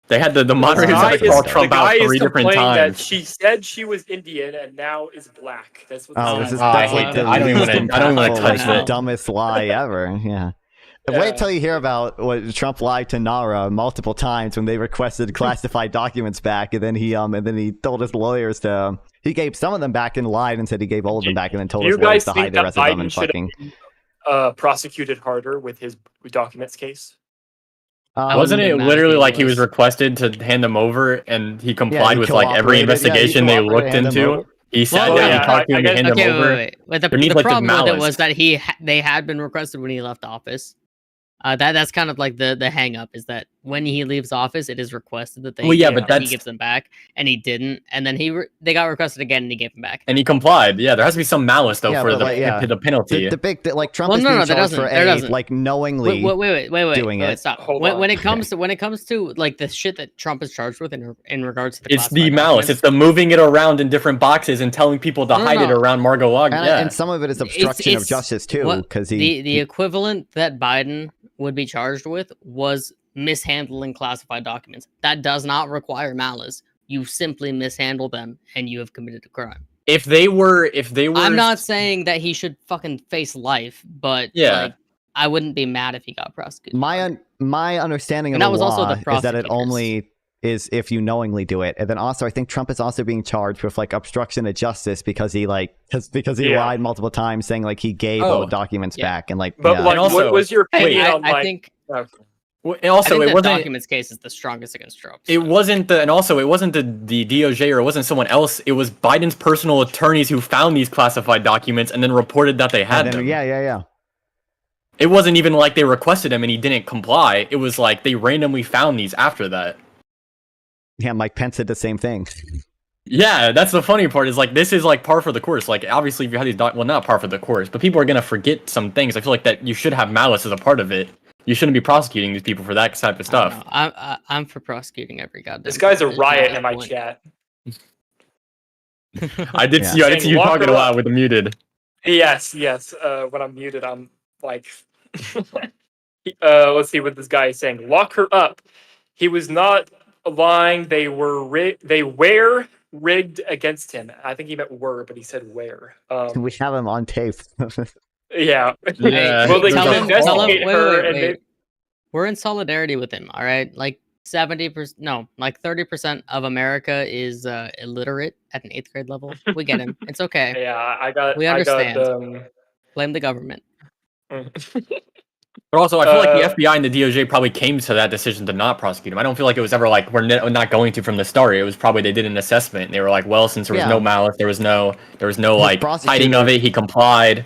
They had the moderators had to call Trump out 3 different that times. she said she was Indian and now is black. That's what. Oh, this is I definitely hate the that. I don't even wanna touch the that. dumbest lie ever. Yeah. Yeah. Wait till you hear about what Trump lied to Nara multiple times when they requested classified documents back, and then he told his lawyers to he gave some of them back and lied and said he gave all of them back, and then told Do his you lawyers guys to hide think the that rest of them Biden and should fucking. have prosecuted harder with his documents case? Wasn't it literally like he was requested to hand them over, and he complied he with like every cooperated. Yeah, he investigation they cooperated, looked handed them into? over. He sat Well, down, yeah, he talked to him, he handed them over. Wait. But the There needs, like, this problem with it malice. was that they had been requested when he left office. That's kind of like the hang up is that when he leaves office, it is requested that Well, yeah, but that he that's- gives them back, and he didn't, and then they got requested again, and he gave them back. And he complied. Yeah, there has to be some malice though for but, the like, yeah. the penalty. The big like Trump Well, is no, being no, there charged for doesn't. like knowingly Wait, doing it. stop. Hold When on. it comes to like the shit that Trump is charged with in regards to the It's the classified malice. documents, It's the moving it around in different boxes and telling people to hide it around Margot Log. And some of it is obstruction of justice too, because the equivalent that Biden would be charged with was mishandling classified documents. That does not require malice. You simply mishandle them, and you have committed a crime. If they were, I'm not saying that he should fucking face life, but like, I wouldn't be mad if he got prosecuted. My understanding of And that the was also law the is that it prosecutors. only is if you knowingly do it, and then also I think Trump is also being charged with like obstruction of justice because he lied multiple times, saying like he gave all the documents back and like. But like, also- what was your opinion I on like? think. And also, I think it the wasn't. documents case is the strongest against Trump. It wasn't the, and also it wasn't the DOJ or it wasn't someone else. It was Biden's personal attorneys who found these classified documents and then reported that they had them. Yeah. It wasn't even like they requested him and he didn't comply. It was like they randomly found these after that. Yeah, Mike Pence did the same thing. Yeah, that's the funny part. Is like this is like par for the course. Like obviously, if you have these well, not par for the course, but people are gonna forget some things. I feel like that you should have malice as a part of it. You shouldn't be prosecuting these people for that type of stuff. I'm for prosecuting every goddamn. This guy's a person. riot in my chat. I did see you Lock talking her a lot up. with the muted. Yes. When I'm muted, I'm like, let's see what this guy is saying. Lock her up. He was not lying. They were rigged against him. I think he meant were, but he said where. We have him on tape. Yeah. Yeah. Well, they Tell can him- investigate wait, her, wait, and wait. We're in solidarity with him. All right, like 70%, no, like 30% of America is illiterate at an 8th grade level. We get him. It's okay. Yeah, I got. We understand. I got, Blame the government. But also, I feel like the FBI and the DOJ probably came to that decision to not prosecute him. I don't feel like it was ever like we're not going to from the start. It was probably they did an assessment and they were like, well, since there was no malice, there was no like hiding of it. He complied.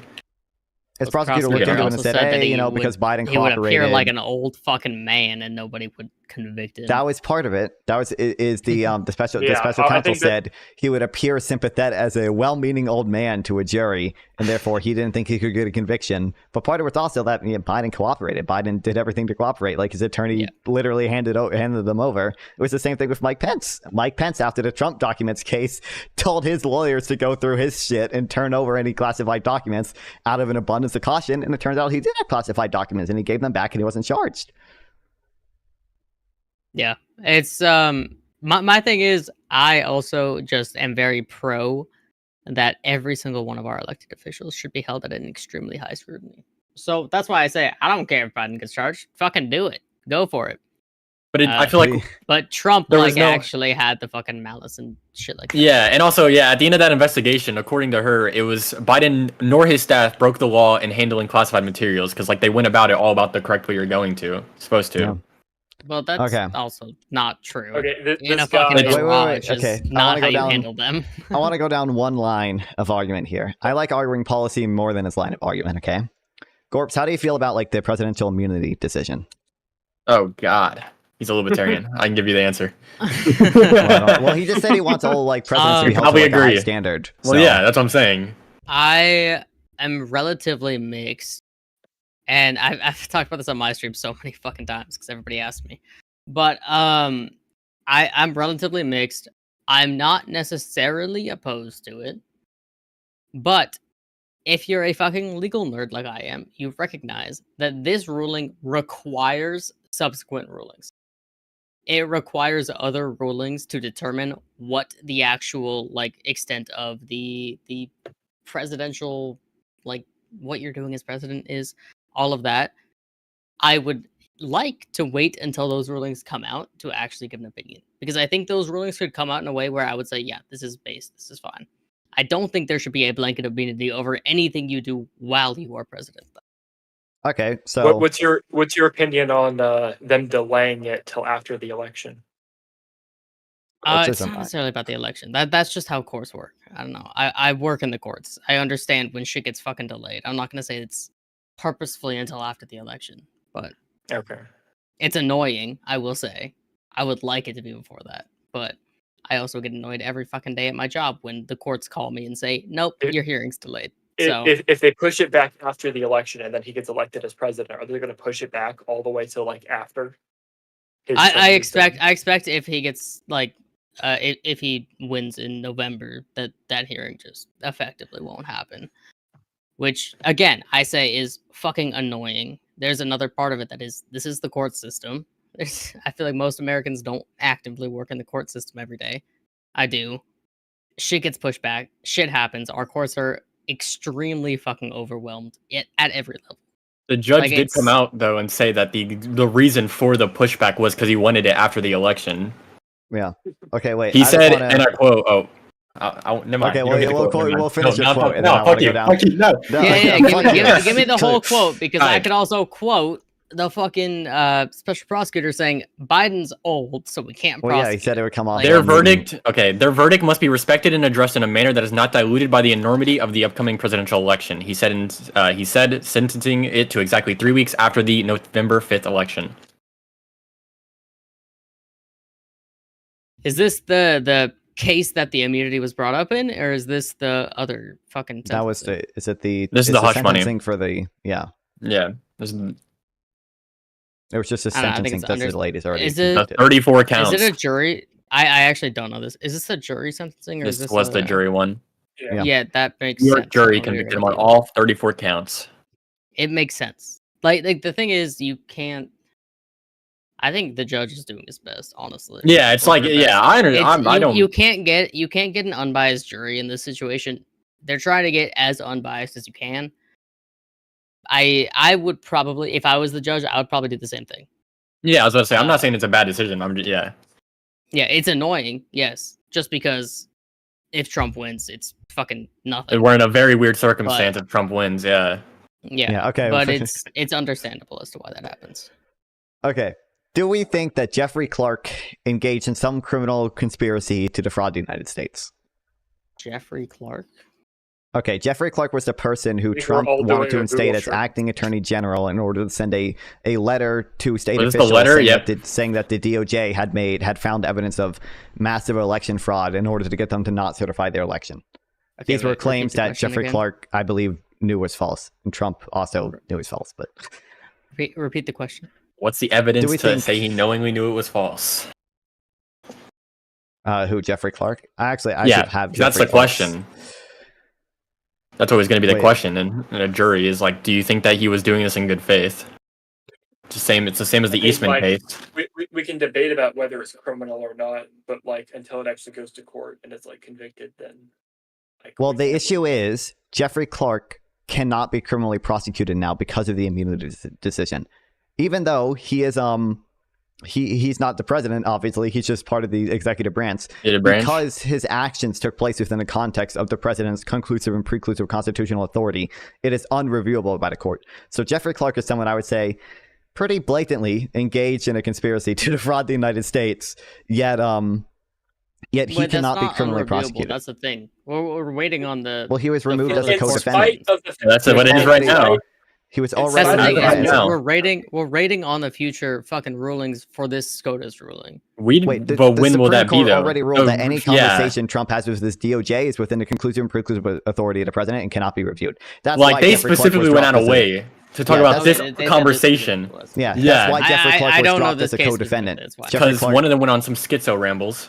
His prosecutor looked into it and said, that "Hey, he you know, would- because Biden he would appear cooperated." like an old fucking man, and nobody would convict him. That was part of it. That was is the special Yeah, special I counsel think that- said he would appear sympathetic as a well-meaning old man to a jury, and therefore he didn't think he could get a conviction. But part of it's also that Biden cooperated. Biden did everything to cooperate. Like his attorney literally handed them over. It was the same thing with Mike Pence. Mike Pence, after the Trump documents case, told his lawyers to go through his shit and turn over any classified documents out of an abundance of caution. And it turns out he did have classified documents, and he gave them back, and he wasn't charged. Yeah, it's my thing is I also just am very pro that every single one of our elected officials should be held at an extremely high scrutiny. So that's why I say I don't care if Biden gets charged. Fucking do it. Go for it. But I feel like but Trump there was like no- actually had the fucking malice and shit like that. Yeah, and also, at the end of that investigation, according to her, it was Biden nor his staff broke the law in handling classified materials because, like, they went about it all about the correct way you're supposed to. Yeah. Well, that's Okay. also not true. Okay, In this a fucking guy- garage is Okay, I not wanna how go you down- handle them. I want to go down one line of argument here. I like arguing policy more than his line of argument. Okay, Gorps, how do you feel about like the presidential immunity decision? Oh God, he's a libertarian. I can give you the answer. Well, he just said he wants all like presidents to be held to Probably like, a high agree. standard. Well, so- yeah, that's what I'm saying. I am relatively mixed, and I've talked about this on my stream so many fucking times because everybody asked me. But I'm relatively mixed. I'm not necessarily opposed to it, but if you're a fucking legal nerd like I am, you recognize that this ruling requires subsequent rulings. It requires other rulings to determine what the actual like extent of the presidential, like what you're doing as president is, all of that. I would like to wait until those rulings come out to actually give an opinion, because I think those rulings could come out in a way where I would say, yeah, this is based, this is fine. I don't think there should be a blanket immunity over anything you do while you are president. Okay, so what's your opinion on them delaying it till after the election? It's not necessarily about the election. That's just how courts work. I don't know. I work in the courts. I understand when shit gets fucking delayed. I'm not gonna say it's purposefully until after the election, but okay, it's annoying. I will say, I would like it to be before that, but I also get annoyed every fucking day at my job when the courts call me and say, "Nope, your hearing's delayed." So if they push it back after the election and then he gets elected as president, are they going to push it back all the way to like after? I expect if he gets like if he wins in November, that hearing just effectively won't happen. Which again, I say is fucking annoying. There's another part of it that is, this is the court system. I feel like most Americans don't actively work in the court system every day. I do. Shit gets pushed back. Shit happens. Our courts are extremely fucking overwhelmed at every level. The judge did come out though and say that the reason for the pushback was because he wanted it after the election. Yeah. Okay. Wait. He said, and I quote, "Oh, never mind." Okay. We'll finish your quote, and then I no, want to fuck go you, down. no. Yeah. Give me the whole quote, because I Alright. could also quote the fucking special prosecutor saying Biden's old, so we can't Well, yeah, prosecute. he said it would come off. Their verdict must be respected and addressed in a manner that is not diluted by the enormity of the upcoming presidential election. He said, sentencing it to exactly 3 weeks after the November 5th election. Is this the case that the immunity was brought up in, or is this the other fucking? That was the. Is it the? This is the hush money sentencing for the. Yeah. Yeah. This is, It was just a I don't know, I think sentencing it's that the ladies already. Is it convicted. 34 counts. Is it a jury? I actually don't know this. Is this a jury sentencing, or is This this was the a- jury one. Yeah, that makes New York sense. jury I don't convicted agree him on with you. all 34 counts. It makes sense. Like the thing is, you can't. I think the judge is doing his best, honestly. Yeah, it's Or like, her yeah, best. I It's- I you- don't. You can't get an unbiased jury in this situation. They're trying to get as unbiased as you can. I would probably, if I was the judge, I would probably do the same thing. Yeah, I was gonna say, I'm not saying it's a bad decision. I'm just, yeah. Yeah, it's annoying, yes, just because if Trump wins, it's fucking nothing. We're in a very weird circumstance if Trump wins. Yeah. Yeah. Okay. But it's understandable as to why that happens. Okay. Do we think that Jeffrey Clark engaged in some criminal conspiracy to defraud the United States? Jeffrey Clark? Okay, Jeffrey Clark was the person who We're Trump all wanted doing to a instate Google as search. acting attorney general in order to send a letter to state Was this the officials letter? saying, Yep. saying that the DOJ had found evidence of massive election fraud in order to get them to not certify their election. Okay, These were repeat claims the that question Jeffrey again. Clark, I believe, knew was false, and Trump also knew was false. But Repeat the question. What's the evidence we to think- say he knowingly knew it was false? who, Jeffrey Clark? I should have That's Jeffrey the Clark's- question. That's always going to be the Wait. question in a jury is like, do you think that he was doing this in good faith? It's the same as the I think, Eastman like, case. we can debate about whether it's criminal or not, but like until it actually goes to court and it's like convicted, then Well, the issue is Jeffrey Clark cannot be criminally prosecuted now because of the immunity decision. Even though he is he's not the president, obviously, he's just part of the executive branch. Because his actions took place within the context of the president's conclusive and preclusive constitutional authority, it is unreviewable by the court. So Jeffrey Clark is someone I would say pretty blatantly engaged in a conspiracy to defraud the United States, yet he Wait, that's cannot be not criminally unreviewable, prosecuted. That's the thing. We're waiting on the. Well, he was removed as a further co-defendant. That's what it is right now. He was That's already the thing, removed is as a- we're rating on the future fucking rulings for this SCOTUS ruling. Wait, the but when Supreme will that be Court though? already ruled that any Yeah. conversation Trump has with this DOJ is within the conclusive and preclusive authority of the president and cannot be reviewed. That's Like why they Jeffrey Clark specifically was went dropped out of as a- way to talk Yeah, about that's- this conversation. Yeah, that's why Jeffrey Clark I was don't know dropped this as a case co-defendant. that's why. Jeffrey Because Clark, one of them went on some schizo rambles.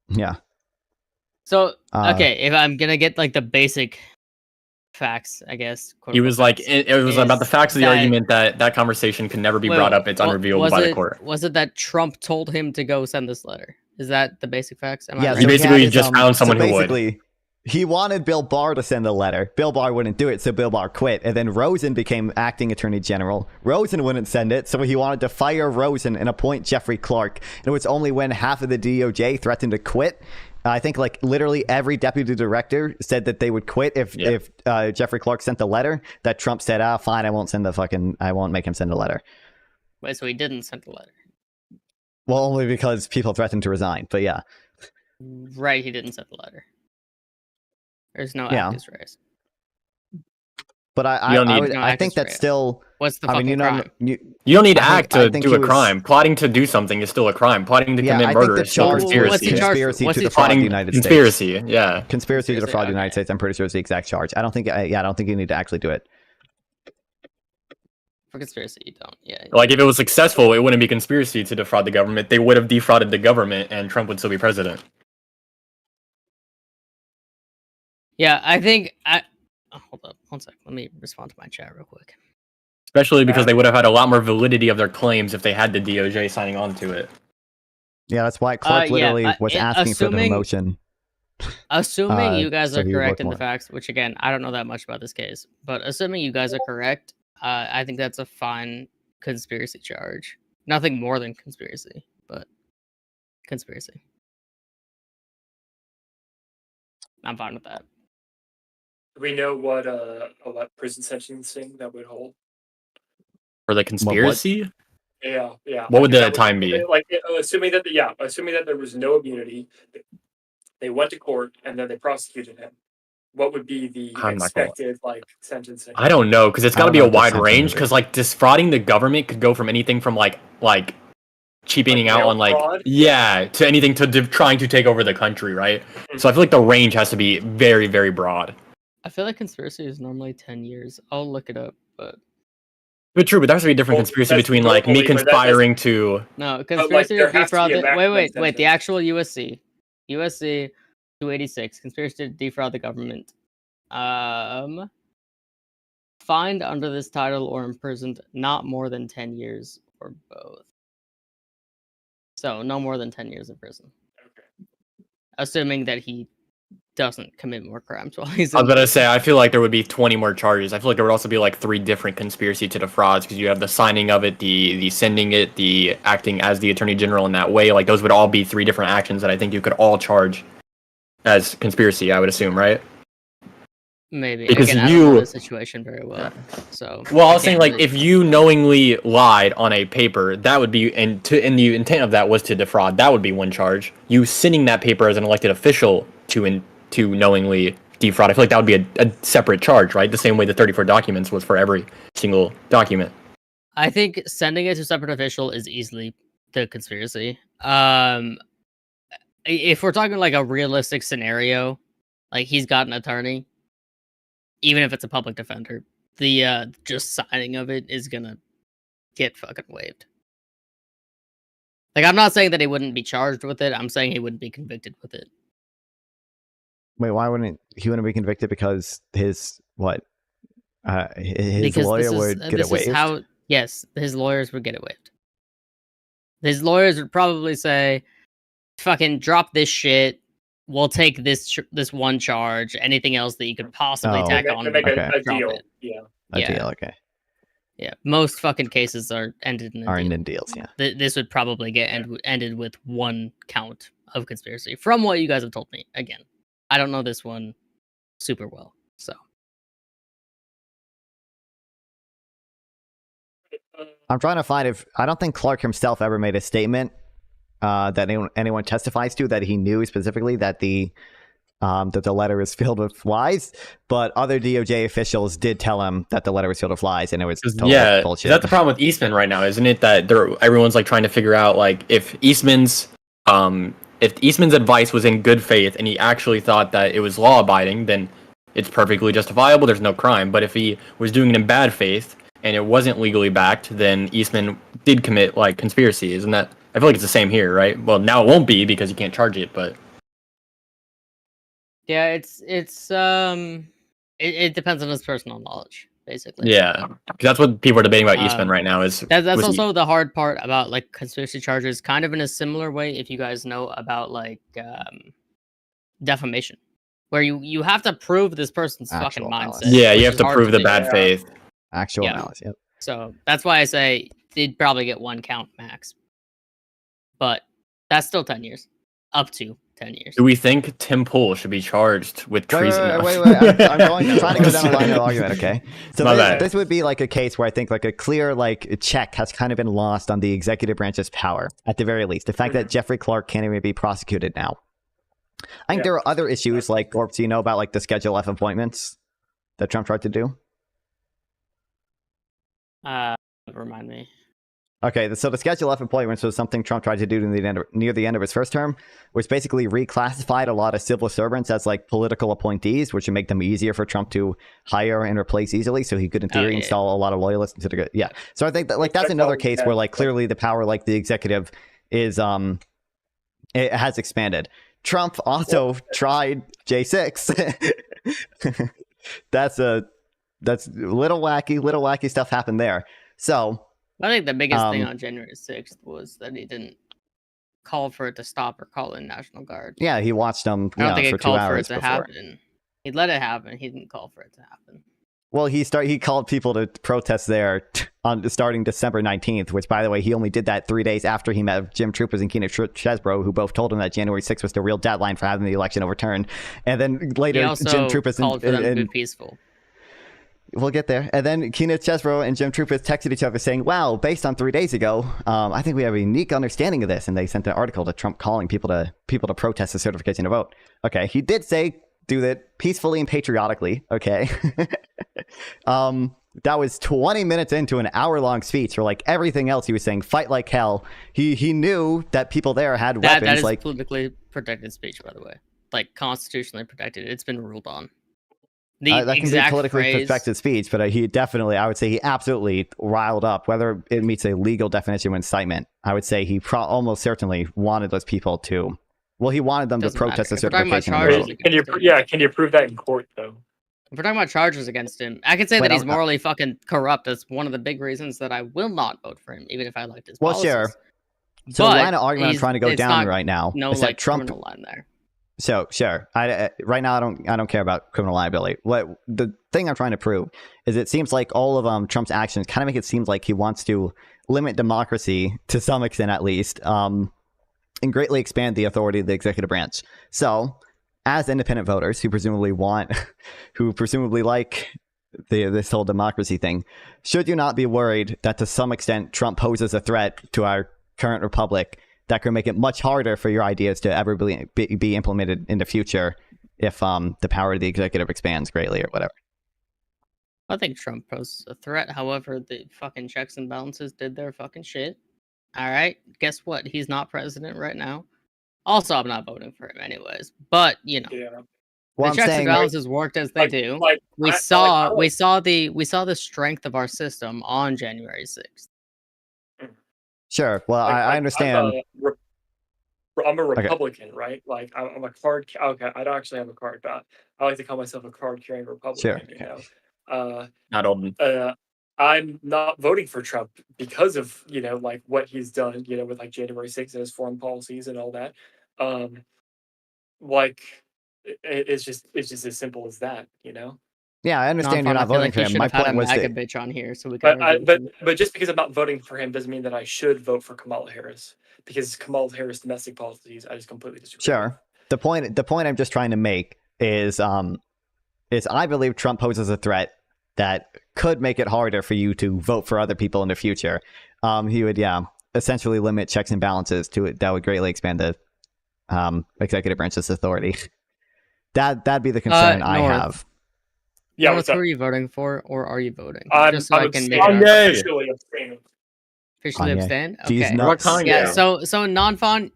yeah. So Uh, okay, if I'm gonna get like the basic facts, I guess. He was like, it was about the facts of the argument that conversation can never be brought up. It's unrevealable by the court. Was it that Trump told him to go send this letter? Is that the basic facts? Am I right? He basically just found someone who would. He wanted Bill Barr to send the letter. Bill Barr wouldn't do it, so Bill Barr quit. And then Rosen became acting attorney general. Rosen wouldn't send it, so he wanted to fire Rosen and appoint Jeffrey Clark. And it was only when half of the DOJ threatened to quit. I think like literally every deputy director said that they would quit if Jeffrey Clark sent the letter, that Trump said, fine, I won't make him send a letter. Wait, so he didn't send the letter? Well, only because people threatened to resign, but yeah. Right, he didn't send the letter. There's no actus reus. But I think that's still. What's the fucking crime? You don't need to act to do a crime. Plotting to do something is still a crime. Plotting to commit murder is still conspiracy. Conspiracy to defraud the United States. Conspiracy, yeah. Conspiracy to defraud the United States. I'm pretty sure it's the exact charge. I don't think you need to actually do it. For conspiracy, you don't. Yeah. Like if it was successful, it wouldn't be conspiracy to defraud the government. They would have defrauded the government, and Trump would still be president. Yeah, I think hold up, 1 sec. Let me respond to my chat real quick. Especially because they would have had a lot more validity of their claims if they had the DOJ signing on to it. Yeah, that's why Clark literally was asking for the motion. Assuming you guys are correct in the facts, which again, I don't know that much about this case, but assuming you guys are correct, I think that's a fine conspiracy charge. Nothing more than conspiracy, but conspiracy. I'm fine with that. Do we know what prison sentencing that would hold? For the conspiracy? Yeah. What would the time be? Like, assuming that there was no immunity, they went to court and then they prosecuted him. What would be the expected sentencing? I don't know, because it's got to be a wide range. Because defrauding the government could go from anything from like cheapening out on to anything to trying to take over the country, right? Mm-hmm. So I feel like the range has to be very, very broad. I feel like conspiracy is normally 10 years. I'll look it up, but true, but there has to be a different conspiracy between me conspiring to. No, conspiracy to defraud. Wait. The actual USC 286 conspiracy to defraud the government. Fined under this title or imprisoned not more than 10 years or both. So no more than 10 years in prison. Okay. Assuming that he doesn't commit more crimes while he's in I was gonna say, I feel like there would be 20 more charges. I feel like there would also be 3 different conspiracy to defrauds, because you have the signing of it, the sending it, the acting as the attorney general in that way. Those would all be 3 different actions that I think you could all charge as conspiracy, I would assume, right? Maybe. Because I don't know the situation very well. So well, I was saying if you knowingly lied on a paper, that would be and the intent of that was to defraud, that would be one charge. You sending that paper as an elected official to knowingly defraud, I feel like that would be a separate charge, right? The same way the 34 documents was for every single document. I think sending it to a separate official is easily the conspiracy. If we're talking a realistic scenario, he's got an attorney, even if it's a public defender, the just signing of it is gonna get fucking waived. I'm not saying that he wouldn't be charged with it. I'm saying he wouldn't be convicted with it. Wait, why wouldn't he be convicted? Because his lawyer would get it waived? Yes, his lawyers would get it waived. His lawyers would probably say, fucking drop this shit. We'll take this one charge. Anything else that you could possibly tack on. Make a deal. Yeah. A deal, okay. Yeah, most fucking cases are ended in deals, yeah. This would probably get ended with 1 count of conspiracy, from what you guys have told me. Again, I don't know this one super well, so. I'm trying to find I don't think Clark himself ever made a statement that anyone testifies to that he knew specifically that the letter is filled with lies, but other DOJ officials did tell him that the letter was filled with lies, and it was total bullshit. That's the problem with Eastman right now, isn't it? That everyone's trying to figure out if Eastman's advice was in good faith and he actually thought that it was law abiding, then it's perfectly justifiable. There's no crime. But if he was doing it in bad faith and it wasn't legally backed, then Eastman did commit conspiracy. Isn't that? I feel like it's the same here, right? Well, now it won't be because you can't charge it, but. Yeah, it's It depends on his personal knowledge, basically. Yeah, 'cause that's what people are debating about Eastman right now. Is that's was also the hard part about like conspiracy charges, kind of in a similar way. If you guys know about like defamation, where you have to prove this person's Actual fucking malice. mindset. Yeah, you which have is to hard prove the do. bad faith. Actual Yeah. malice. Yep. So that's why I say they'd probably get 1 count max. But that's still 10 years. Up to 10 years. Do we think Tim Pool should be charged with treason? Wait. I'm trying to go down the line of the argument, okay? So this would be like a case where I think like a clear like check has kind of been lost on the executive branch's power, at the very least. The fact that Jeffrey Clark can't even be prosecuted now. I think there are other issues like Gorps, you know about like the Schedule F appointments that Trump tried to do? Remind me. Okay, so the Schedule F appointments was something Trump tried to do near the end of his first term, which basically reclassified a lot of civil servants as like political appointees, which would make them easier for Trump to hire and replace easily. So he could, in theory, install a lot of loyalists into the yeah. So I think that like that's another case where like clearly the power, like the executive, is it has expanded. Trump also tried J6. That's little wacky stuff happened there. So. I think the biggest thing on January 6th was that he didn't call for it to stop or call in National Guard. Yeah, he watched them I don't think for he 2 called hours for it to before. happen. He let it happen. He didn't call for it to happen. Well, he called people to protest there starting December 19th, which, by the way, he only did that 3 days after he met Jim Troopers and Keenan Chesbro, who both told him that January 6th was the real deadline for having the election overturned. And then later, He also Jim Troopers called for them to be peaceful. We'll get there. And then Keenan Chesbro and Jim Troopers texted each other saying, wow, based on 3 days ago, I think we have a unique understanding of this. And they sent an article to Trump calling people to protest the certification to vote. Okay, he did say do that peacefully and patriotically. Okay. That was 20 minutes into an hour-long speech where, like, everything else he was saying, fight like hell. He knew that people there had weapons. That is like politically protected speech, by the way. Like, constitutionally protected. It's been ruled on. That can be politically protected speech, but I would say he absolutely riled up. Whether it meets a legal definition of incitement, I would say he almost certainly wanted those people to. Well, he wanted them to protest the certification. Can you prove that in court, though? If we're talking about charges against him, I could say that he's morally fucking corrupt. That's one of the big reasons that I will not vote for him, even if I liked his policies. Well, sure. So the line of argument I'm trying to go down right now is that Trump. Line there. So sure, right now I don't care about criminal liability. What the thing I'm trying to prove is it seems like all of Trump's actions kind of make it seem like he wants to limit democracy to some extent, at least, and greatly expand the authority of the executive branch. So, as independent voters who presumably like this whole democracy thing, should you not be worried that to some extent Trump poses a threat to our current republic? That could make it much harder for your ideas to ever be implemented in the future if the power of the executive expands greatly or whatever. I think Trump poses a threat. However, the fucking checks and balances did their fucking shit. All right. Guess what? He's not president right now. Also, I'm not voting for him anyways. But, you know. Yeah. Well, the checks and balances worked as they do. We saw the strength of our system on January 6th. Sure. Well, I understand. I'm a Republican, right? Like I'm a card. Okay, I don't actually have a card, but I like to call myself a card-carrying Republican. Sure. You know, not old. I'm not voting for Trump because of like what he's done. With like January 6th and his foreign policies and all that. Like it's just as simple as that. Yeah, I understand you're not voting for him. My point was that bitch on here, so we but just because I'm not voting for him doesn't mean that I should vote for Kamala Harris, because Kamala Harris' domestic policies I just completely disagree. Sure. The point I'm just trying to make is I believe Trump poses a threat that could make it harder for you to vote for other people in the future. He would essentially limit checks and balances to it. That would greatly expand the executive branch's authority. That'd be the concern I have. Yeah, who are you voting for, or are you voting? Just so I can make officially abstain. Officially abstain? He's Okay. nuts. Yeah, so non-fon,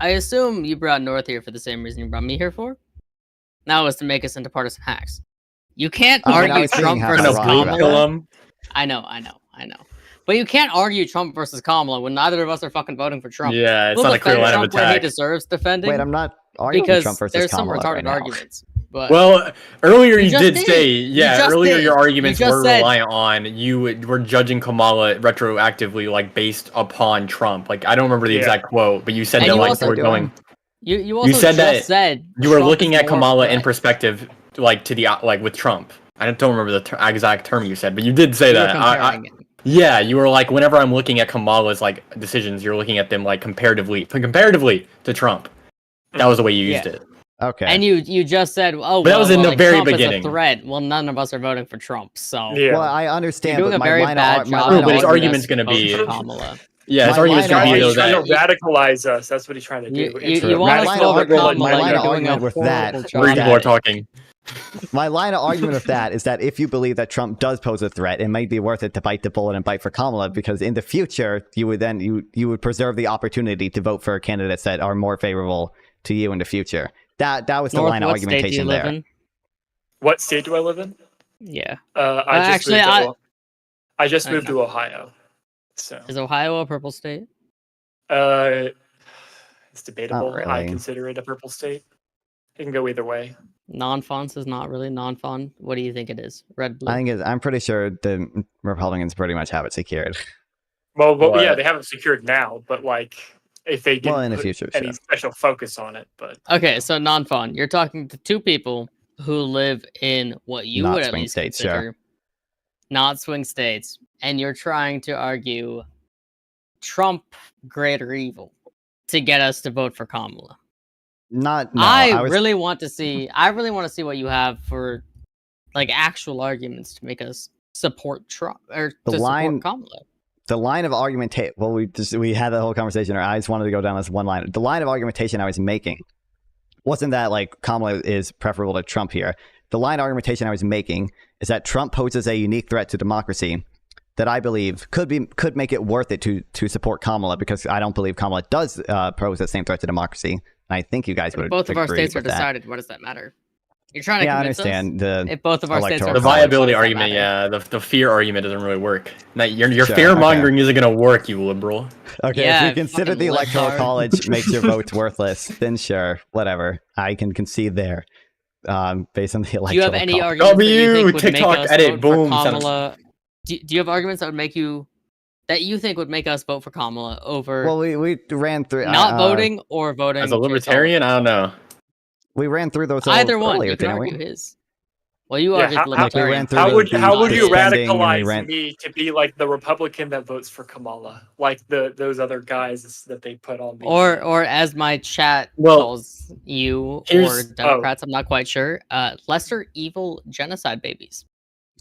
I assume you brought North here for the same reason you brought me here for? That was to make us into partisan hacks. You can't argue Trump versus Kamala. I know. But you can't argue Trump versus Kamala when neither of us are fucking voting for Trump. Yeah, it's we'll not a clear line of Trump where he attack. deserves defending. Wait, I'm not arguing because Trump versus there's some Kamala retarded right now. arguments. But well, earlier you just did did. say, You yeah, just earlier did. your You arguments just were said- reliant on you were judging Kamala retroactively, like based upon Trump. Like I don't remember the Yeah. exact quote, but you said And that you like also you were going. You also said just that said you were Trump looking is at more Kamala in threat. perspective, like to the like with Trump. I don't remember the exact term you said, but you did say You were that. comparing it. Yeah, you were like, whenever I'm looking at Kamala's like decisions, you're looking at them like comparatively to Trump. That was the way you used it. Okay. And you just said, oh, But that was in the like, very Trump beginning. is a threat. Well, none of us are voting for Trump, so Yeah. Well, I understand, you're doing but a very my bad job. True, but his making argument's us gonna vote be for Kamala. Yeah, his My argument's line gonna of be though He's trying that to radicalize us. That's what he's trying to do. You want us to vote for Kamala, my line you're of doing a argument with that, horrible is job. people are talking. My line of argument with that is that if you believe that Trump does pose a threat, it might be worth it to bite the bullet and bite for Kamala, because in the future you would then you would preserve the opportunity to vote for candidates that are more favorable to you in the future. That was the North, line of what state do you argumentation live there. in? What state do I live in? Yeah. I just moved to Ohio. So is Ohio a purple state? It's debatable. Not really. I consider it a purple state. It can go either way. Non-fonts is not really non-font. What do you think it is? Red, blue? I'm pretty sure the Republicans pretty much have it secured. Well, yeah, they have it secured now, but like if they didn't in the put future, any sure. special focus on it, but Okay, so non-font. You're talking to two people who live in what you Not would at swing least states, consider not swing states, and you're trying to argue Trump greater evil to get us to vote for Kamala. I really want to see what you have for like actual arguments to make us support Trump or to support Kamala. The line of argumentation. Well, we had that whole conversation. Or I just wanted to go down this one line. The line of argumentation I was making wasn't that like Kamala is preferable to Trump here. The line of argumentation I was making is that Trump poses a unique threat to democracy that I believe could make it worth it to support Kamala, because I don't believe Kamala does pose the same threat to democracy. And I think you guys would both of our agree states are with that. decided. What does that matter? You're trying to I convince understand us? If both of our states are the viability decided, argument, yeah, the fear argument doesn't really work. Now, your Sure, fear mongering isn't gonna work, you liberal. Okay, Yeah, if you consider the electoral college makes your votes worthless, then sure, whatever. I can concede there. Based on the electoral Do you have any college. arguments that you think would TikTok make us edit, vote boom, for Kamala? Do you have arguments that would make you that you think would make us vote for Kamala over Well, we ran through not voting or voting As a libertarian, I don't know. We ran through those either one. earlier, You can didn't argue we? his. Well, you argued libertarian. How would you spending, and we radicalize ran- me to be like the Republican that votes for Kamala, like those other guys that they put on me? Or as my chat Well, calls you, or here's- Democrats, I'm not quite sure. Lesser evil genocide babies.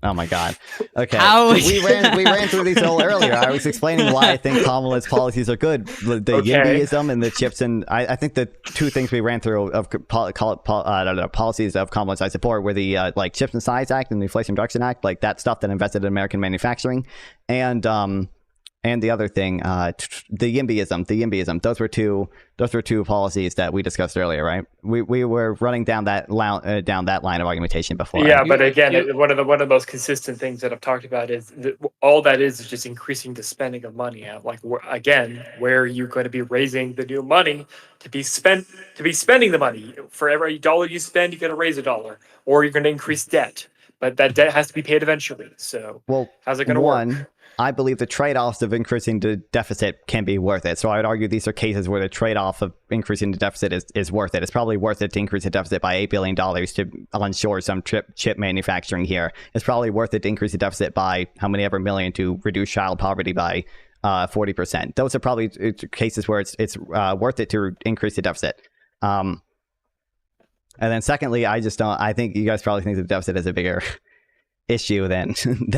Oh my god. Okay. How- we ran through these all earlier. I was explaining why I think Kamala's policies are good. The YIMBYism and the chips, and I think the two things we ran through of policies of Kamala's I support were the like Chips and Science Act and the Inflation Reduction Act, like that stuff that invested in American manufacturing, and the other thing, the YIMBYism. Those were two policies that we discussed earlier, right? We were running down that line of argumentation before. Yeah, but again, one of the most consistent things that I've talked about is that all that is just increasing the spending of money. Like again, where are you going to be raising the new money to be spending the money? For every dollar you spend, you're going to raise $1, or you're going to increase debt. But that debt has to be paid eventually. So how's it going to work? I believe the trade-offs of increasing the deficit can be worth it. So I would argue these are cases where the trade-off of increasing the deficit is worth it. It's probably worth it to increase the deficit by $8 billion to ensure some chip manufacturing here. It's probably worth it to increase the deficit by how many ever million to reduce child poverty by 40%. Those are probably cases where it's worth it to increase the deficit. And then secondly, I think you guys probably think the deficit is a bigger issue than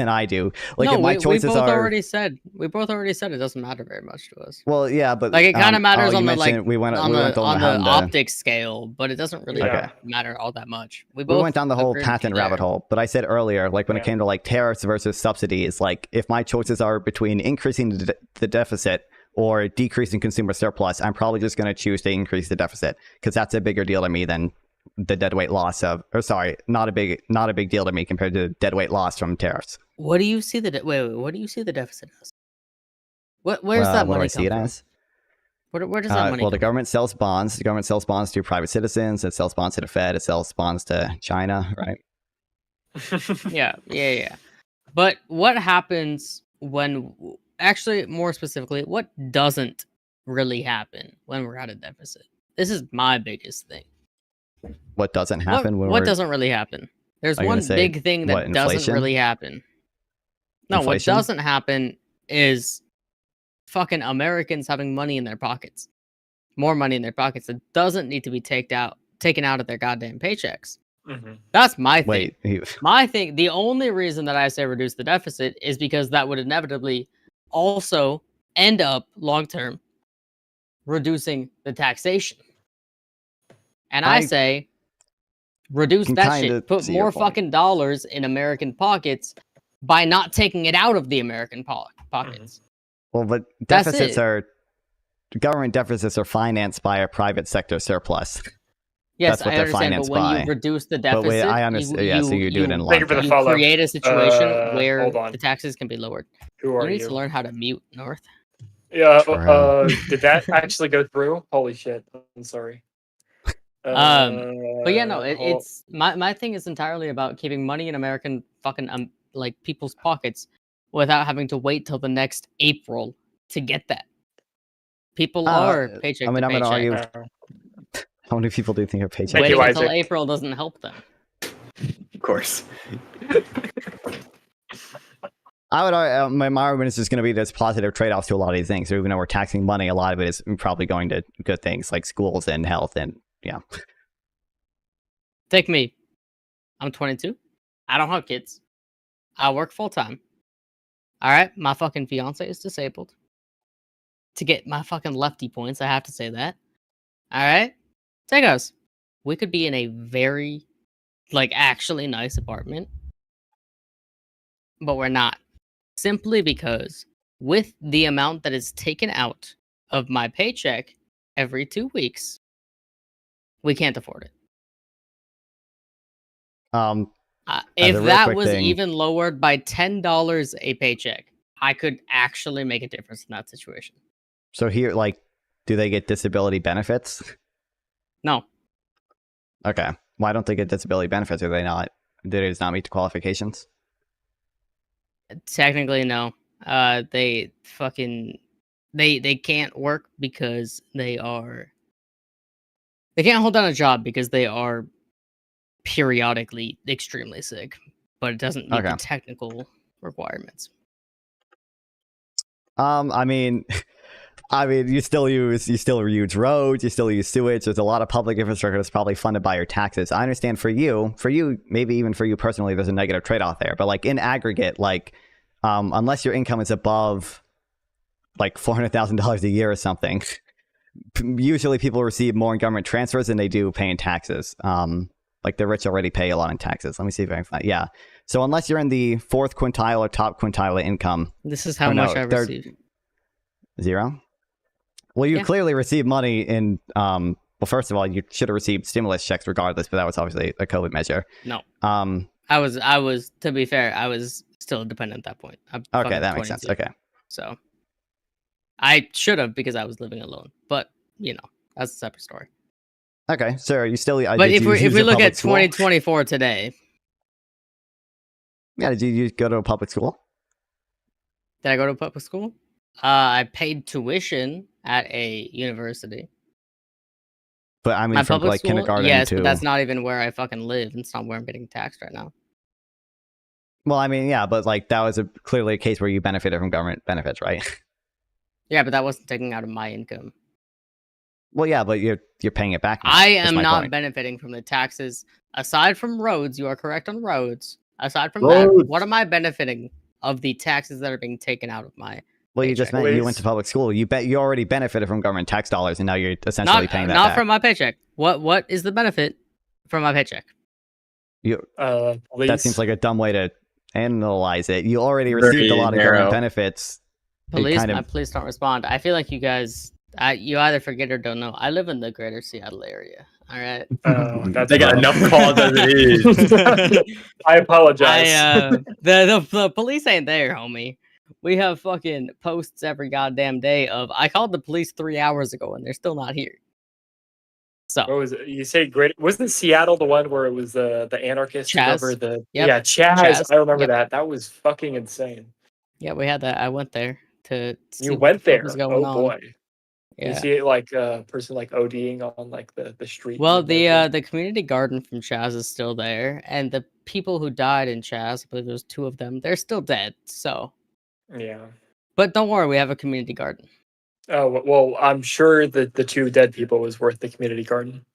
I do. Like no, if my choices we both are already said it doesn't matter very much to us. Well, yeah, but like it kind of matters on the on the optics scale, but it doesn't really matter all that much. We went down the whole patent rabbit hole, but I said earlier, like when it came to like tariffs versus subsidies, like if my choices are between increasing the deficit or decreasing consumer surplus, I'm probably just going to choose to increase the deficit because that's a bigger deal to me than the deadweight loss of, or sorry, not a big deal to me compared to deadweight loss from tariffs. What do you see what do you see the deficit as? Where's that money? What do I see it as? Where does that money Well, the come government sells bonds. The government sells bonds to private citizens. It sells bonds to the Fed. It sells bonds to China, right? Yeah. But what happens when, actually, more specifically, what doesn't really happen when we're at a deficit? This is my biggest thing. What doesn't happen when What we're... doesn't really happen? There's Are you gonna one say, big thing that what, doesn't inflation? really happen. No, Inflation? what doesn't happen is fucking Americans having money in their pockets. More money in their pockets that doesn't need to be taken out of their goddamn paychecks. That's my thing. My thing, the only reason that I say reduce the deficit is because that would inevitably also end up long term reducing the taxation. And I say reduce can that kinda shit. Put see your more point. fucking dollars in American pockets by not taking it out of the American pockets. Well, but That's deficits it. are... Government deficits are financed by a private sector surplus. Yes, That's what I they're understand, financed but when by. you reduce the But deficit, wait, I understand. Yeah, so you do it in long term. you create a situation where hold on. the taxes can be lowered. Who are need you? to learn how to mute North. Yeah. True. Did that actually go through? Holy shit! I'm sorry. But yeah, no, Hold- it's my thing is entirely about keeping money in American fucking like people's pockets without having to wait till the next April to get that. People are paycheck I mean, to I'm going to paycheck. argue... How many people do you think are paycheck? Waiting until April doesn't help them. Of course. I would argue, my argument is just going to be there's positive trade-offs to a lot of these things. So even though we're taxing money, a lot of it is probably going to good things like schools and health and yeah. Take me. I'm 22. I don't have kids. I work full time. All right, my fucking fiance is disabled. To get my fucking lefty points, I have to say that. All right, take us. We could be in a very, like, actually nice apartment, but we're not. Simply because with the amount that is taken out of my paycheck every 2 weeks, we can't afford it. If that was even lowered by $10 a paycheck, I could actually make a difference in that situation. So here, like, do they get disability benefits? No. Okay. Why don't they get disability benefits? Are they not? Did it not meet the qualifications? Technically, no. They fucking they can't work because they can't hold down a job because they are periodically extremely sick, but it doesn't meet the technical requirements. I mean, you still use roads, you still use sewage. There's a lot of public infrastructure that's probably funded by your taxes. I understand for you, maybe even for you personally, there's a negative trade-off there. But like in aggregate, like unless your income is above like $400,000 a year or something, usually people receive more in government transfers than they do paying taxes. Like the rich already pay a lot in taxes. Let me see if I can find. Yeah. So unless you're in the fourth quintile or top quintile of income, this is how much I receive. 0. Well, you clearly receive money in. Well, first of all, you should have received stimulus checks regardless, but that was obviously a COVID measure. No. I was. To be fair, I was still dependent at that point. Okay, that makes sense. Okay. So I should have because I was living alone, but you know that's a separate story. Okay, so you still. But if we look at 2024 today, yeah, did you go to a public school? Did I go to a public school? I paid tuition at a university. But I mean, my from public like school, kindergarten yes, to. but that's not even where I fucking live. It's not where I'm getting taxed right now. Well, I mean, yeah, but like that was clearly a case where you benefited from government benefits, right? Yeah, but that wasn't taking out of my income. Well, yeah, but you're paying it back now. I am not benefiting from the taxes. Aside from roads, you are correct on roads. Aside from that, what am I benefiting of the taxes that are being taken out of my Well, you just meant you went to public school. You already benefited from government tax dollars, and now you're essentially paying that not back. From my paycheck. What is the benefit from my paycheck? That seems like a dumb way to analyze it. You already received a lot of government benefits. Please don't respond. I feel like you guys, you either forget or don't know. I live in the greater Seattle area. All right. They got enough calls as it is. I apologize. The police ain't there, homie. we have fucking posts every goddamn day of I called the police 3 hours ago and they're still not here. So what was it? You say great? Wasn't Seattle the one where it was the anarchists took over Chaz. the? Yep. Yeah, Chaz. Chaz. I remember Yep. that. That was fucking insane. Yeah, we had that. I went there to see You what went the fuck there. was going Oh on. boy. You Yeah. see it like a person like ODing on like the street. Well, in the neighborhood. the community garden from Chaz is still there, and the people who died in Chaz, I believe there was 2 of them, they're still dead. So, Yeah. but don't worry, we have a community garden. Oh well, I'm sure that the 2 dead people was worth the community garden.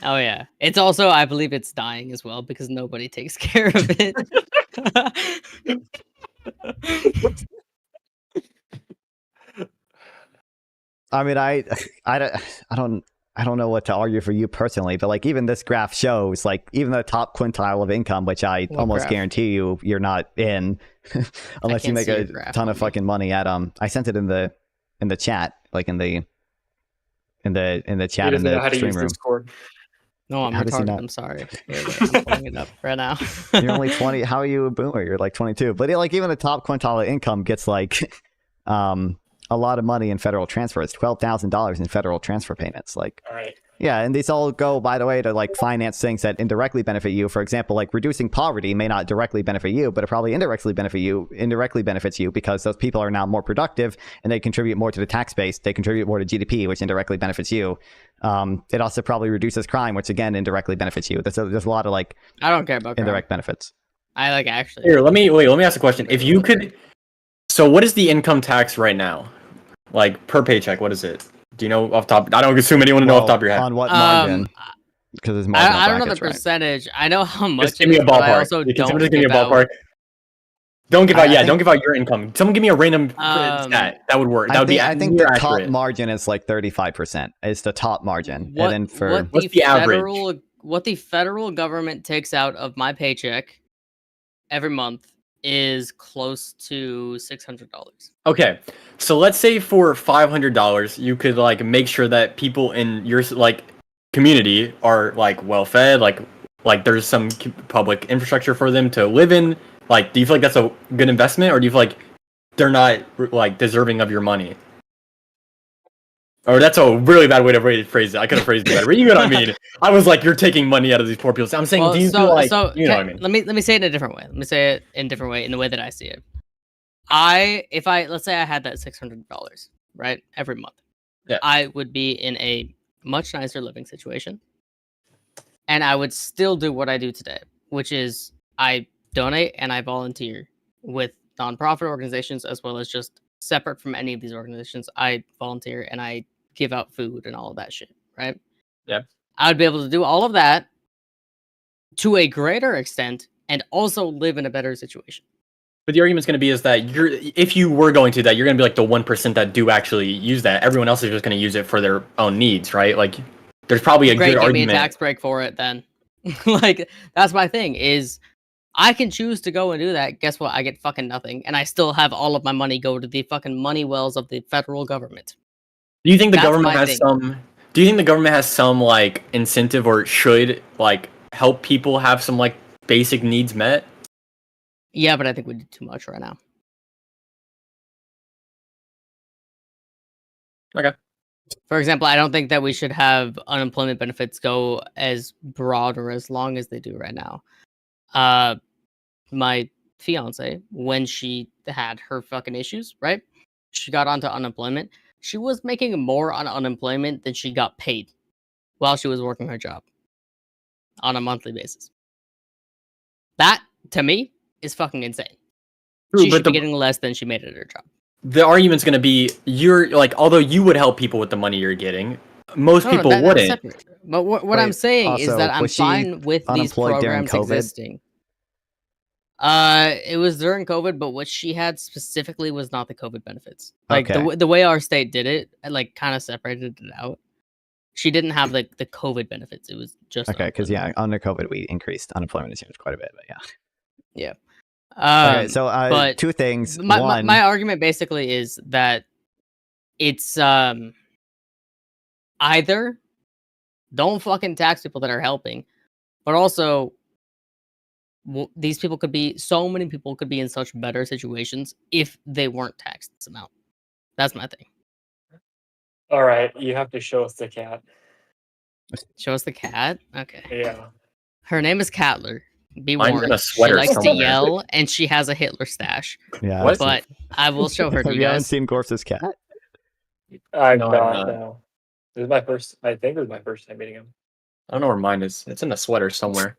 Oh yeah, it's also I believe it's dying as well because nobody takes care of it. I mean, I don't know what to argue for you personally, but like even this graph shows like even the top quintile of income, which I What almost graph? guarantee you're not in, unless you can't make see your a graph ton on of me. fucking money at I sent it in the chat, like in the chat He in doesn't know the how to stream use room. Discord. No, I'm How does he retarded. not? I'm sorry. Here, wait, I'm pulling it up right now. You're only 20. How are you a boomer? You're like 22. But like even the top quintile of income gets like a lot of money in federal transfers, $12,000 in federal transfer payments. Like, All right. yeah, and these all go, by the way, to like finance things that indirectly benefit you. For example, like reducing poverty may not directly benefit you, but it probably indirectly benefits you because those people are now more productive and they contribute more to the tax base. They contribute more to GDP, which indirectly benefits you. It also probably reduces crime, which again indirectly benefits you. There's a lot of like I don't care about crime. indirect benefits. I like actually. Here, let me ask a question. If you could, so what is the income tax right now? Like per paycheck, what is it? Do you know off top? I don't assume anyone to know off the top of your head. On what margin? Because there's marginal I don't know the brackets, right? percentage. I know how much. Just give me a it is, but I ballpark. also You can don't just give me a give out- ballpark. Don't give out. I Yeah, think- don't give out your income. Someone give me a random stat. That would work. That would be I think near the top accurate. margin is like 35%. It's the top margin, What, and then for what's the average? What the federal government takes out of my paycheck every month is close to $600. Okay, so let's say for $500, you could like make sure that people in your like community are like well fed, like there's some public infrastructure for them to live in. Like, do you feel like that's a good investment, or do you feel like they're not like deserving of your money? Or that's a really bad way to phrase it. I could have phrased it better. But you know what I mean? I was like, you're taking money out of these poor people. I'm saying, Well, do you feel like you know what I mean? Let me say it in a different way. Let me say it in a different way, in the way that I see it. Let's say I had that $600, right, every month. Yeah. I would be in a much nicer living situation, and I would still do what I do today, which is I donate and I volunteer with nonprofit organizations as well as just separate from any of these organizations. I volunteer and I give out food and all of that shit, right? Yeah. I would be able to do all of that to a greater extent and also live in a better situation. But the argument's going to be is that if you were going to that, you're going to be like the 1% that do actually use that. Everyone else is just going to use it for their own needs, right? Like, there's probably a Great, good give argument. me a tax break for it then. Like, that's my thing is I can choose to go and do that. Guess what? I get fucking nothing. And I still have all of my money go to the fucking money wells of the federal government. Do you think the That's government my has thing. some? Do you think the government has some like incentive or should like help people have some like basic needs met? Yeah, but I think we do too much right now. Okay. For example, I don't think that we should have unemployment benefits go as broad or as long as they do right now. My fiance, when she had her fucking issues, right? She got onto unemployment. She was making more on unemployment than she got paid while she was working her job on a monthly basis. That, to me, is fucking insane. True, She but should be getting less than she made at her job. The argument's going to be you're like, although you would help people with the money you're getting, most No, people that's wouldn't. separate. But what I'm saying is also, that I'm was she fine with these unemployed during programs COVID? existing. It was during COVID, but what she had specifically was not the COVID benefits. Like Okay. the way our state did it, like kind of separated it out. She didn't have like the COVID benefits. It was just Okay, because under COVID we increased unemployment insurance quite a bit, but yeah. yeah. Okay, so but two things. My my argument basically is that it's either don't fucking tax people that are helping, but also these people could be, so many people could be in such better situations if they weren't taxed this amount. That's my thing. All right, you have to show us the cat. Show us the cat? Okay. Yeah. Her name is Catler. Be Mine's in warned. a She sweater likes to somewhere. yell, and she has a Hitler stash. Yeah. What? But I will show her to Have you you haven't guys. seen Gorps' cat? I'm No, I'm not. not. No. This is my first. I think this is my first time meeting him. I don't know where mine is. It's in a sweater somewhere.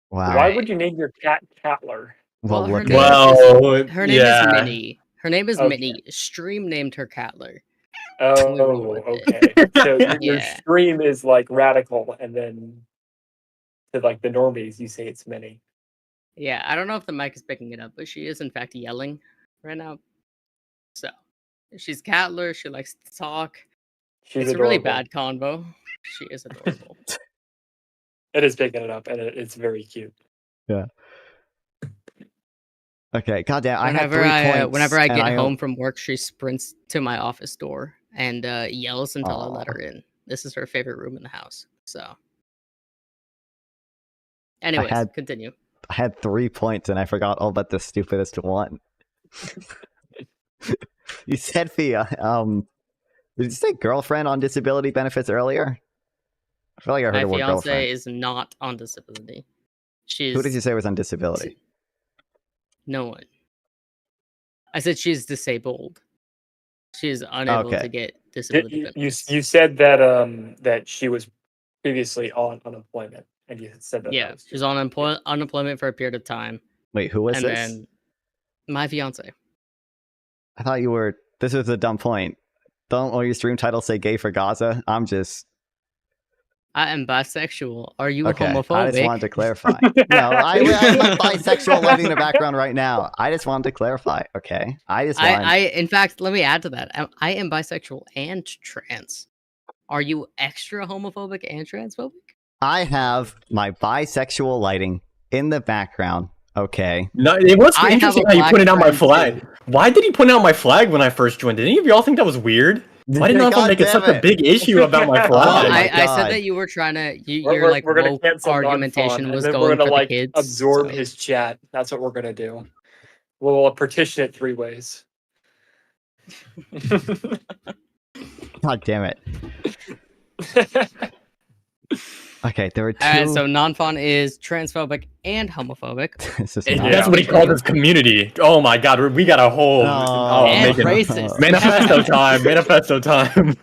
Wow. Why would you name your cat Catler? Well, her look name at is, her name is Minnie. Her name is Okay. Minnie. Stream named her Catler. Oh, okay. So your Yeah. stream is like radical, and then to like the normies, you say it's Minnie. Yeah, I don't know if the mic is picking it up, but she is in fact yelling right now. So she's Catler. She likes to talk. She's It's a really adorable. bad convo. She is adorable. It is picking it up, and it's very cute. Yeah. Okay, goddamn. I had Whenever 3 I points. whenever I and get home from work, she sprints to my office door and yells until I let Aw. her in. This is her favorite room in the house. So, anyways, had- continue. I had 3 points and I forgot all but the stupidest one. You said Fia. Did you say girlfriend on disability benefits earlier? I feel like I heard My the word fiance girlfriend. is not on disability. She's Who did you say was on disability? no one. I said she's disabled. She is unable Okay. to get disability benefits. You said that that she was previously on unemployment, and you said that. Yeah, she's on unemployment for a period of time, Wait, who was and this? then my fiance. I thought you were. This was a dumb point. Don't all your stream titles say gay for Gaza? I'm just. I am bisexual. Are you Okay, homophobic? I just wanted to clarify. No, I'm a bisexual lighting in the background right now. I just wanted to clarify. Okay, I just wanted. In fact, let me add to that. I am bisexual and trans. Are you extra homophobic and transphobic? I have my bisexual lighting in the background. Okay. No, it was I have interesting a how you black pointed out my friend, flag. too. Why did he point out my flag when I first joined? Did any of y'all think that was weird? Why did God not make it damn such a it. big issue about my Well, flag? my I said God. that you were trying to. We're, Your like we're gonna woke cancel argumentation non-fun, was and then going we're gonna for like the kids. absorb so- his chat. That's what we're gonna do. We'll petition it 3 ways. God damn it. Okay, there were 2. All right, so non-fun is transphobic and homophobic. This is And not- that's what he called his community. Oh my god, we got a whole And making- racist. manifesto time. Manifesto time.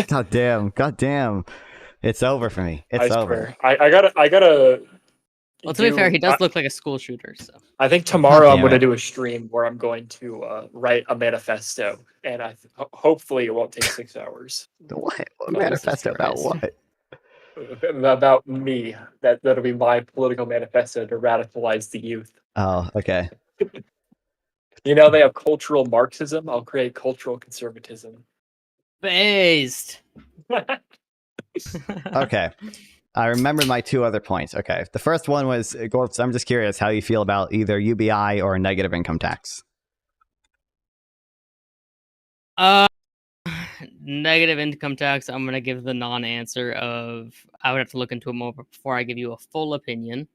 God damn. It's over for me. It's I over. swear. I gotta. Well, to be fair, he does I- look like a school shooter. So I think tomorrow I'm damn going to it. do a stream where I'm going to write a manifesto, and hopefully it won't take 6 hours. What? Oh, Manifesto about Jesus what? About me. That'll be my political manifesto to radicalize the youth. Oh, okay. You know, they have cultural Marxism. I'll create cultural conservatism. based. Okay. I remember my 2 other points. Okay. The first one was, Gorps, I'm just curious how you feel about either UBI or negative income tax. Negative income tax. I'm gonna give the non-answer of I would have to look into it more before I give you a full opinion.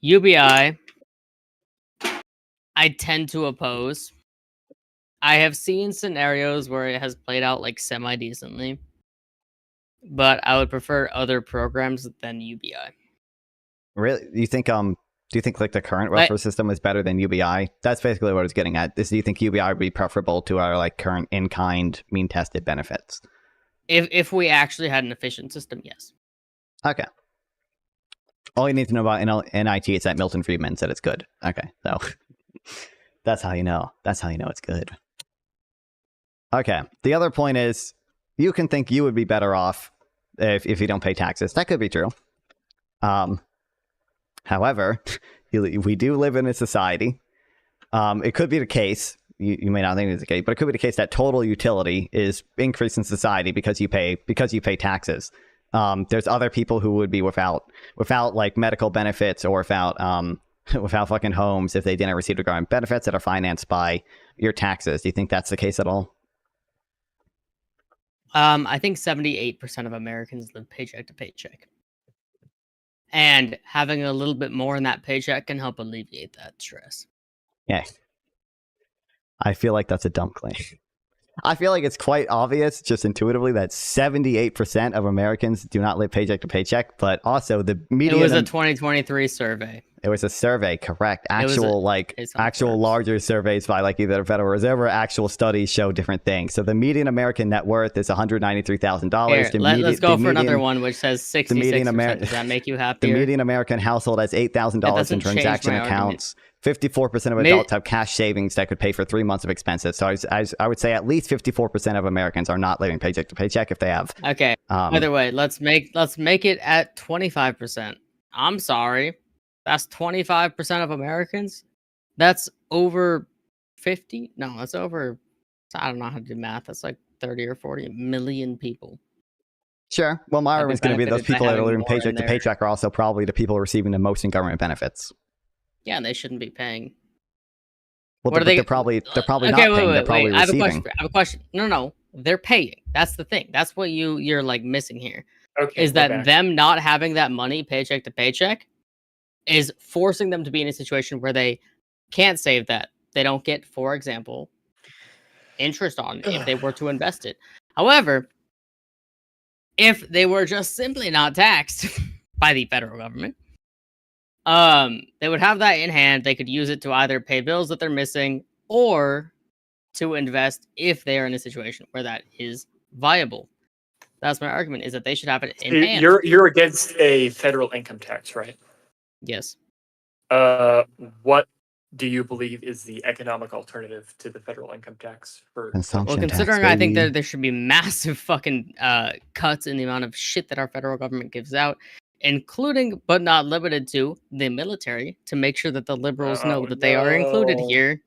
UBI, I tend to oppose. I have seen scenarios where it has played out like semi-decently, but I would prefer other programs than UBI. Really? Do you think like the current welfare system is better than UBI? That's basically what I was getting at. Do you think UBI would be preferable to our like current in-kind mean tested benefits? If we actually had an efficient system, yes. Okay. All you need to know about NIT is that Milton Friedman said it's good. Okay, so that's how you know. That's how you know it's good. Okay. The other point is, you can think you would be better off if you don't pay taxes. That could be true. However, we do live in a society. It could be the case. You may not think it's the case, but it could be the case that total utility is increased in society because you pay taxes. There's other people who would be without like medical benefits or without fucking homes if they didn't receive the government benefits that are financed by your taxes. Do you think that's the case at all? I think 78% of Americans live paycheck to paycheck. And having a little bit more in that paycheck can help alleviate that stress. Yeah. I feel like that's a dumb claim. I feel like it's quite obvious, just intuitively, that 78% of Americans do not live paycheck to paycheck, but also the median... It was a 2023 survey. It was a survey, correct. Actual larger surveys by like either the Federal Reserve or actual studies show different things. So the median American net worth is $193,000. Let's go for another one, which says 66%. Does that make you happier? The median American household has $8,000 in transaction accounts. 54% of adults have cash savings that could pay for 3 months of expenses. So I would say at least 54% of Americans are not living paycheck to paycheck if they have. Okay. Either way, let's make it at 25%. I'm sorry. That's 25% of Americans. That's over 50. No, that's over. I don't know how to do math. That's like 30 or 40 million people. Sure. Well, my argument is going to be those people that are living paycheck to paycheck are also probably the people receiving the most in government benefits. Yeah, and they shouldn't be paying. Well, they're probably not paying. They're probably receiving. I have a question. No, they're paying. That's the thing. That's what you're like missing here. Okay, is that them not having that money paycheck to paycheck is forcing them to be in a situation where they can't save that. They don't get, for example, interest on it if they were to invest it. However, if they were just simply not taxed by the federal government, they would have that in hand. They could use it to either pay bills that they're missing or to invest if they are in a situation where that is viable. That's my argument, is that they should have it in hand. You're against a federal income tax, right? Yes. What do you believe is the economic alternative to the federal income tax? Well, considering I think that there should be massive fucking cuts in the amount of shit that our federal government gives out, including but not limited to the military, to make sure that the liberals know that they are included here.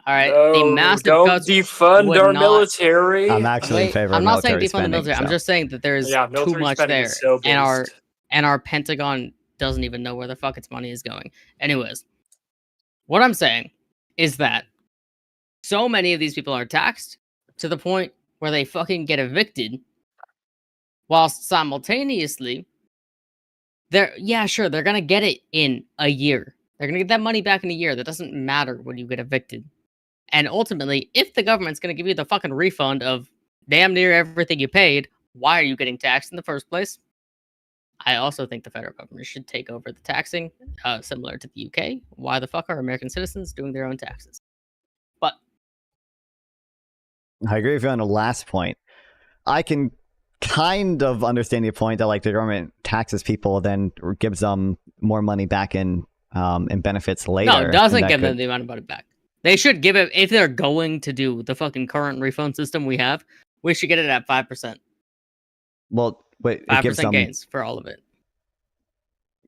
All right, the massive cuts defund our military. I'm actually in favor of military spending. I'm not saying defund the military. I'm just saying that there's too much there, and our Pentagon doesn't even know where the fuck its money is going. Anyways, what I'm saying is that so many of these people are taxed to the point where they fucking get evicted, whilst simultaneously, they're gonna get it in a year. They're gonna get that money back in a year. That doesn't matter when you get evicted. And ultimately, if the government's gonna give you the fucking refund of damn near everything you paid, why are you getting taxed in the first place? I also think the federal government should take over the taxing, similar to the UK. Why the fuck are American citizens doing their own taxes? But I agree with you on the last point. I can kind of understand your point that like the government taxes people, then gives them more money back in benefits later. No, it doesn't give them the amount of money back. They should give it, if they're going to do the fucking current refund system we have, we should get it at 5%. Well, wait, 5% gains for all of it.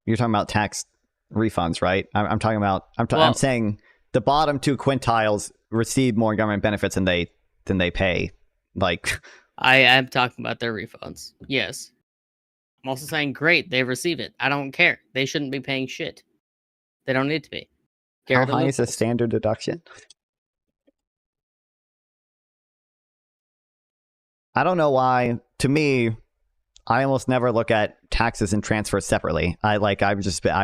You're talking about tax refunds, right? I'm talking about. I'm saying the bottom two quintiles receive more government benefits than they pay. Like, I am talking about their refunds. Yes, I'm also saying great, they receive it. I don't care. They shouldn't be paying shit. They don't need to be. How high is a standard deduction? I don't know why. To me, I almost never look at taxes and transfers separately. I've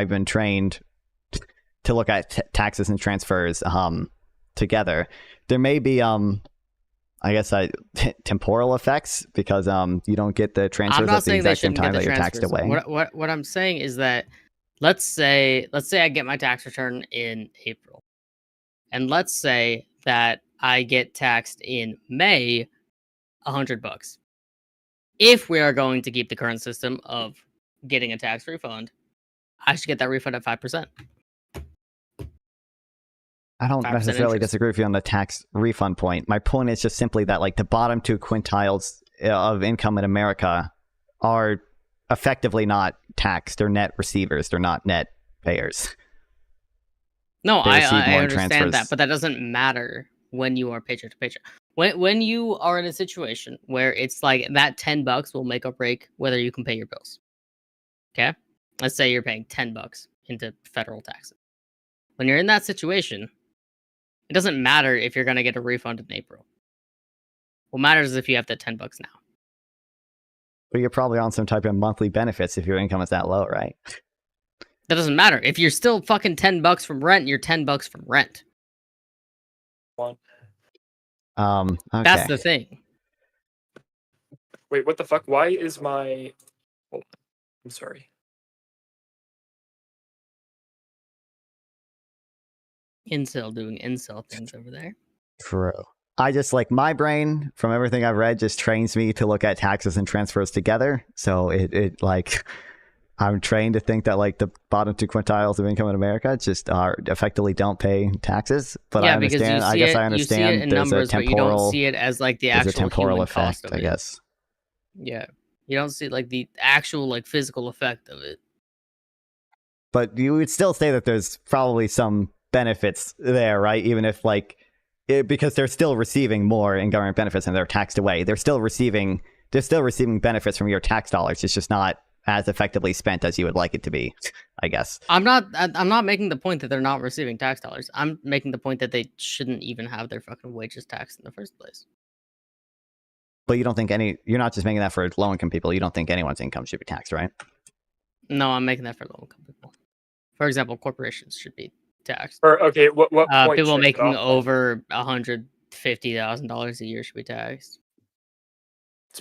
been trained to look at taxes and transfers together. There may be I guess temporal effects because you don't get the transfers at the exact same time that you're taxed away. What I'm saying is that let's say I get my tax return in April, and let's say that I get taxed in May $100. If we are going to keep the current system of getting a tax refund, I should get that refund at 5%. I don't necessarily disagree with you on the tax refund point. My point is just simply that like the bottom two quintiles of income in America are effectively not taxed. They're net receivers. They're not net payers. No, I understand that, but that doesn't matter when you are paycheck to paycheck. When you are in a situation where it's like that $10 will make or break whether you can pay your bills. Okay? Let's say you're paying $10 into federal taxes. When you're in that situation, it doesn't matter if you're going to get a refund in April. What matters is if you have that $10 now. But you're probably on some type of monthly benefits if your income is that low, right? That doesn't matter. If you're still fucking $10 from rent, you're $10 from rent. Okay. That's the thing. Wait, what the fuck? Why is my... Hold on. I'm sorry. Incel doing incel things over there. True. I just like my brain from everything I've read just trains me to look at taxes and transfers together. So it like I'm trained to think that like the bottom 2 quintiles of income in America just are effectively don't pay taxes. But yeah, I understand. I guess I understand. You see it in there's numbers, a temporal. but you don't see it as like the there's actual a temporal human effect, cost of I it. guess. Yeah, you don't see like the actual like physical effect of it. But you would still say that there's probably some benefits there, right? Even if like because they're still receiving more in government benefits and they're taxed away. They're still receiving benefits from your tax dollars. It's just not as effectively spent as you would like it to be, I guess. I'm not making the point that they're not receiving tax dollars. I'm making the point that they shouldn't even have their fucking wages taxed in the first place. But you don't think you're not just making that for low income people. You don't think anyone's income should be taxed, right? No, I'm making that for low income people. For example, corporations should be taxed. Or okay, what point? People should I making get off? over $150,000 a year should be taxed.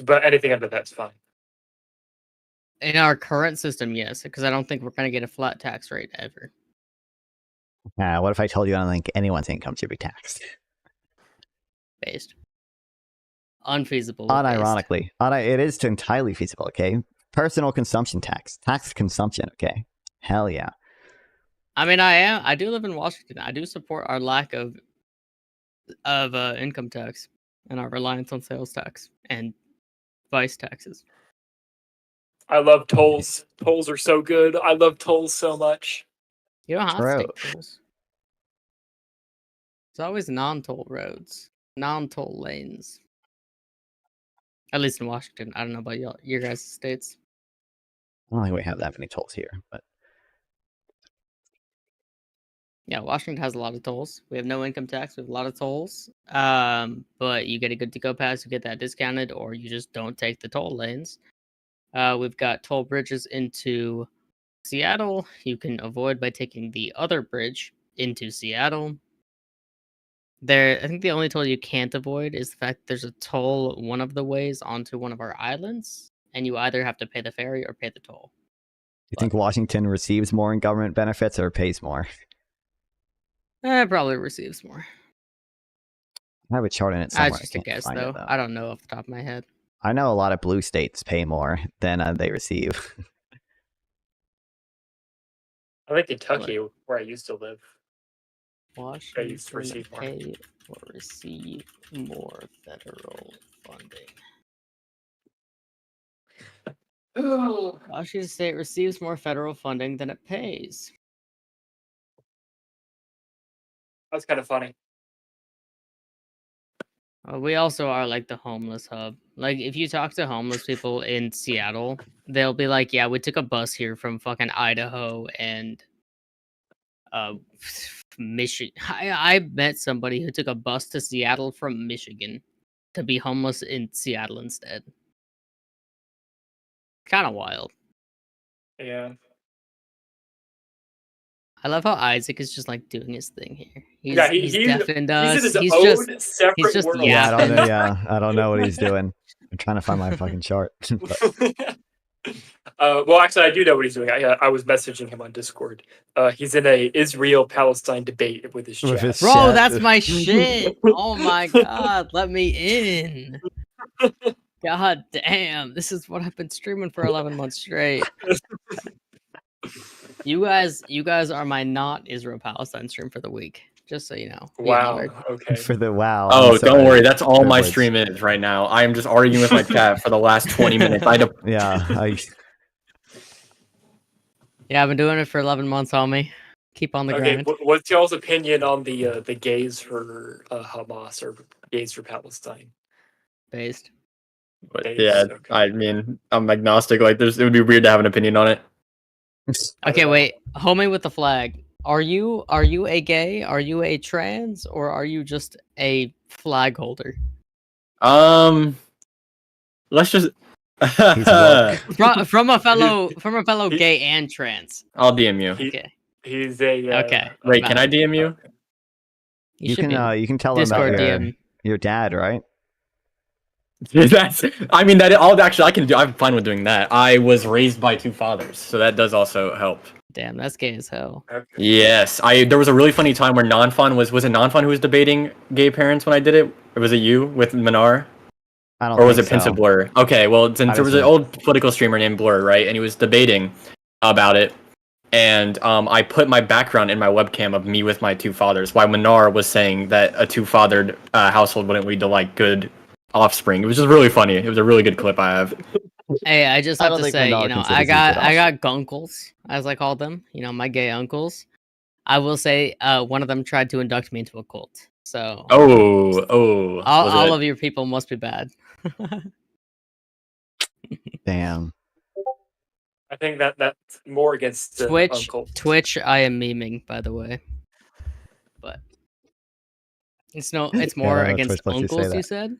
But anything under that's fine. In our current system, yes, because I don't think we're going to get a flat tax rate ever. What if I told you I don't think anyone's income should be taxed? Based. Unfeasible. Based. Unironically. It is entirely feasible, okay? Personal consumption tax. Tax consumption, okay? Hell yeah. I mean, I do live in Washington. I do support our lack of income tax and our reliance on sales tax and vice taxes. I love tolls. Tolls are so good. I love tolls so much. You don't have to take tolls. It's always non-toll roads, non-toll lanes. At least in Washington. I don't know about your guys' states. I don't think we have that many tolls here, but yeah, Washington has a lot of tolls. We have no income tax. We have a lot of tolls. But you get a good to-go pass, you get that discounted, or you just don't take the toll lanes. We've got toll bridges into Seattle. You can avoid by taking the other bridge into Seattle. I think the only toll you can't avoid is the fact that there's a toll one of the ways onto one of our islands, and you either have to pay the ferry or pay the toll. You think Washington receives more in government benefits or pays more? Probably receives more. I have a chart in it somewhere. That's just a guess, though. I don't know off the top of my head. I know a lot of blue states pay more than they receive. I think Kentucky, where I used to live. Washington used to receive more. pay or receive more federal funding. Washington State receives more federal funding than it pays. That's kind of funny. We also are like the homeless hub. Like, if you talk to homeless people in Seattle, they'll be like, yeah, we took a bus here from fucking Idaho and Michigan. I met somebody who took a bus to Seattle from Michigan to be homeless in Seattle instead. Kind of wild. Yeah. I love how Isaac is just like doing his thing here. He's he's deafened us. in his own separate world. Yeah, I don't know what he's doing. I'm trying to find my fucking chart. Well, actually, I do know what he's doing. I was messaging him on Discord. He's in a Israel-Palestine debate with his chat. Bro, that's my shit. Oh my god, let me in. God damn, this is what I've been streaming for 11 months straight. You guys are my not Israel-Palestine stream for the week. Just so you know. Wow. Okay. For the wow. Oh, don't worry. That's all my stream is right now. I am just arguing with my chat for the last 20 minutes. Yeah, I've been doing it for 11 months, homie. Keep on the grind. What's y'all's opinion on the gays for Hamas or gays for Palestine? Based. But yeah, okay. I mean, I'm agnostic. Like, it would be weird to have an opinion on it. Okay, wait. Homie with the flag. Are you a gay? Are you a trans? Or are you just a flag holder? Let's just He's woke. From a fellow gay and trans. I'll DM you. Okay. He's a Okay. Wait, can I DM you? You should can tell Discord them about DM. your dad, right? That's. I mean, that I'll actually I can do. I'm fine with doing that. I was raised by 2 fathers, so that does also help. Damn, that's gay as hell. Yes, there was a really funny time where Nonfun was it Nonfun who was debating gay parents when I did it? Or was it you with Minar? I don't Or was it think Pensive so. Blur? Okay, well, since there was an old political streamer named Blur, right? And he was debating about it. And I put my background in my webcam of me with my 2 fathers, while Minar was saying that a 2-fathered household wouldn't lead to, like, good offspring. It was just really funny. It was a really good clip I have. Hey, I just have don't to think say, Minar you know, considers I you got good gunkles, as I call them. You know, my gay uncles. I will say, one of them tried to induct me into a cult. So. All of your people must be bad. Damn. I think that's more against the uncle. Twitch, I am memeing, by the way. But it's more against uncles, you said?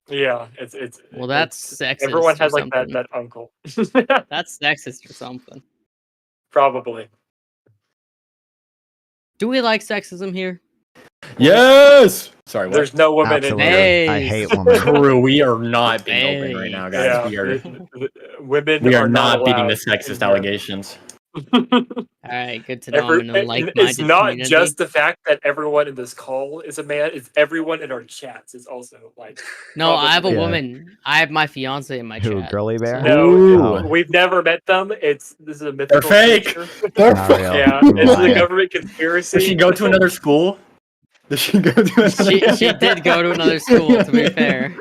Yeah, it's well, that's sexist. Everyone has or like something. that uncle. That's sexist or something. Probably. Do we like sexism here? Yes. Sorry, what? There's no women Absolutely. in here. I hate women. True, we are not being open right now, guys. Yeah, We are. women We are not not beating the allowed sexist in here. allegations. All right, good to know. I'm in a like-minded It's not community. just the fact that everyone in this call is a man. It's everyone in our chats is also like. No, I have a probably- woman. I have my fiance in my Who, chat. Girly Bear? No, Oh. we've never met them. This is a mythical fake. creature. They're Not real. Yeah, You're this is a lying. government conspiracy. Does she go to another school? Does she go to another She did go to another school, to be fair.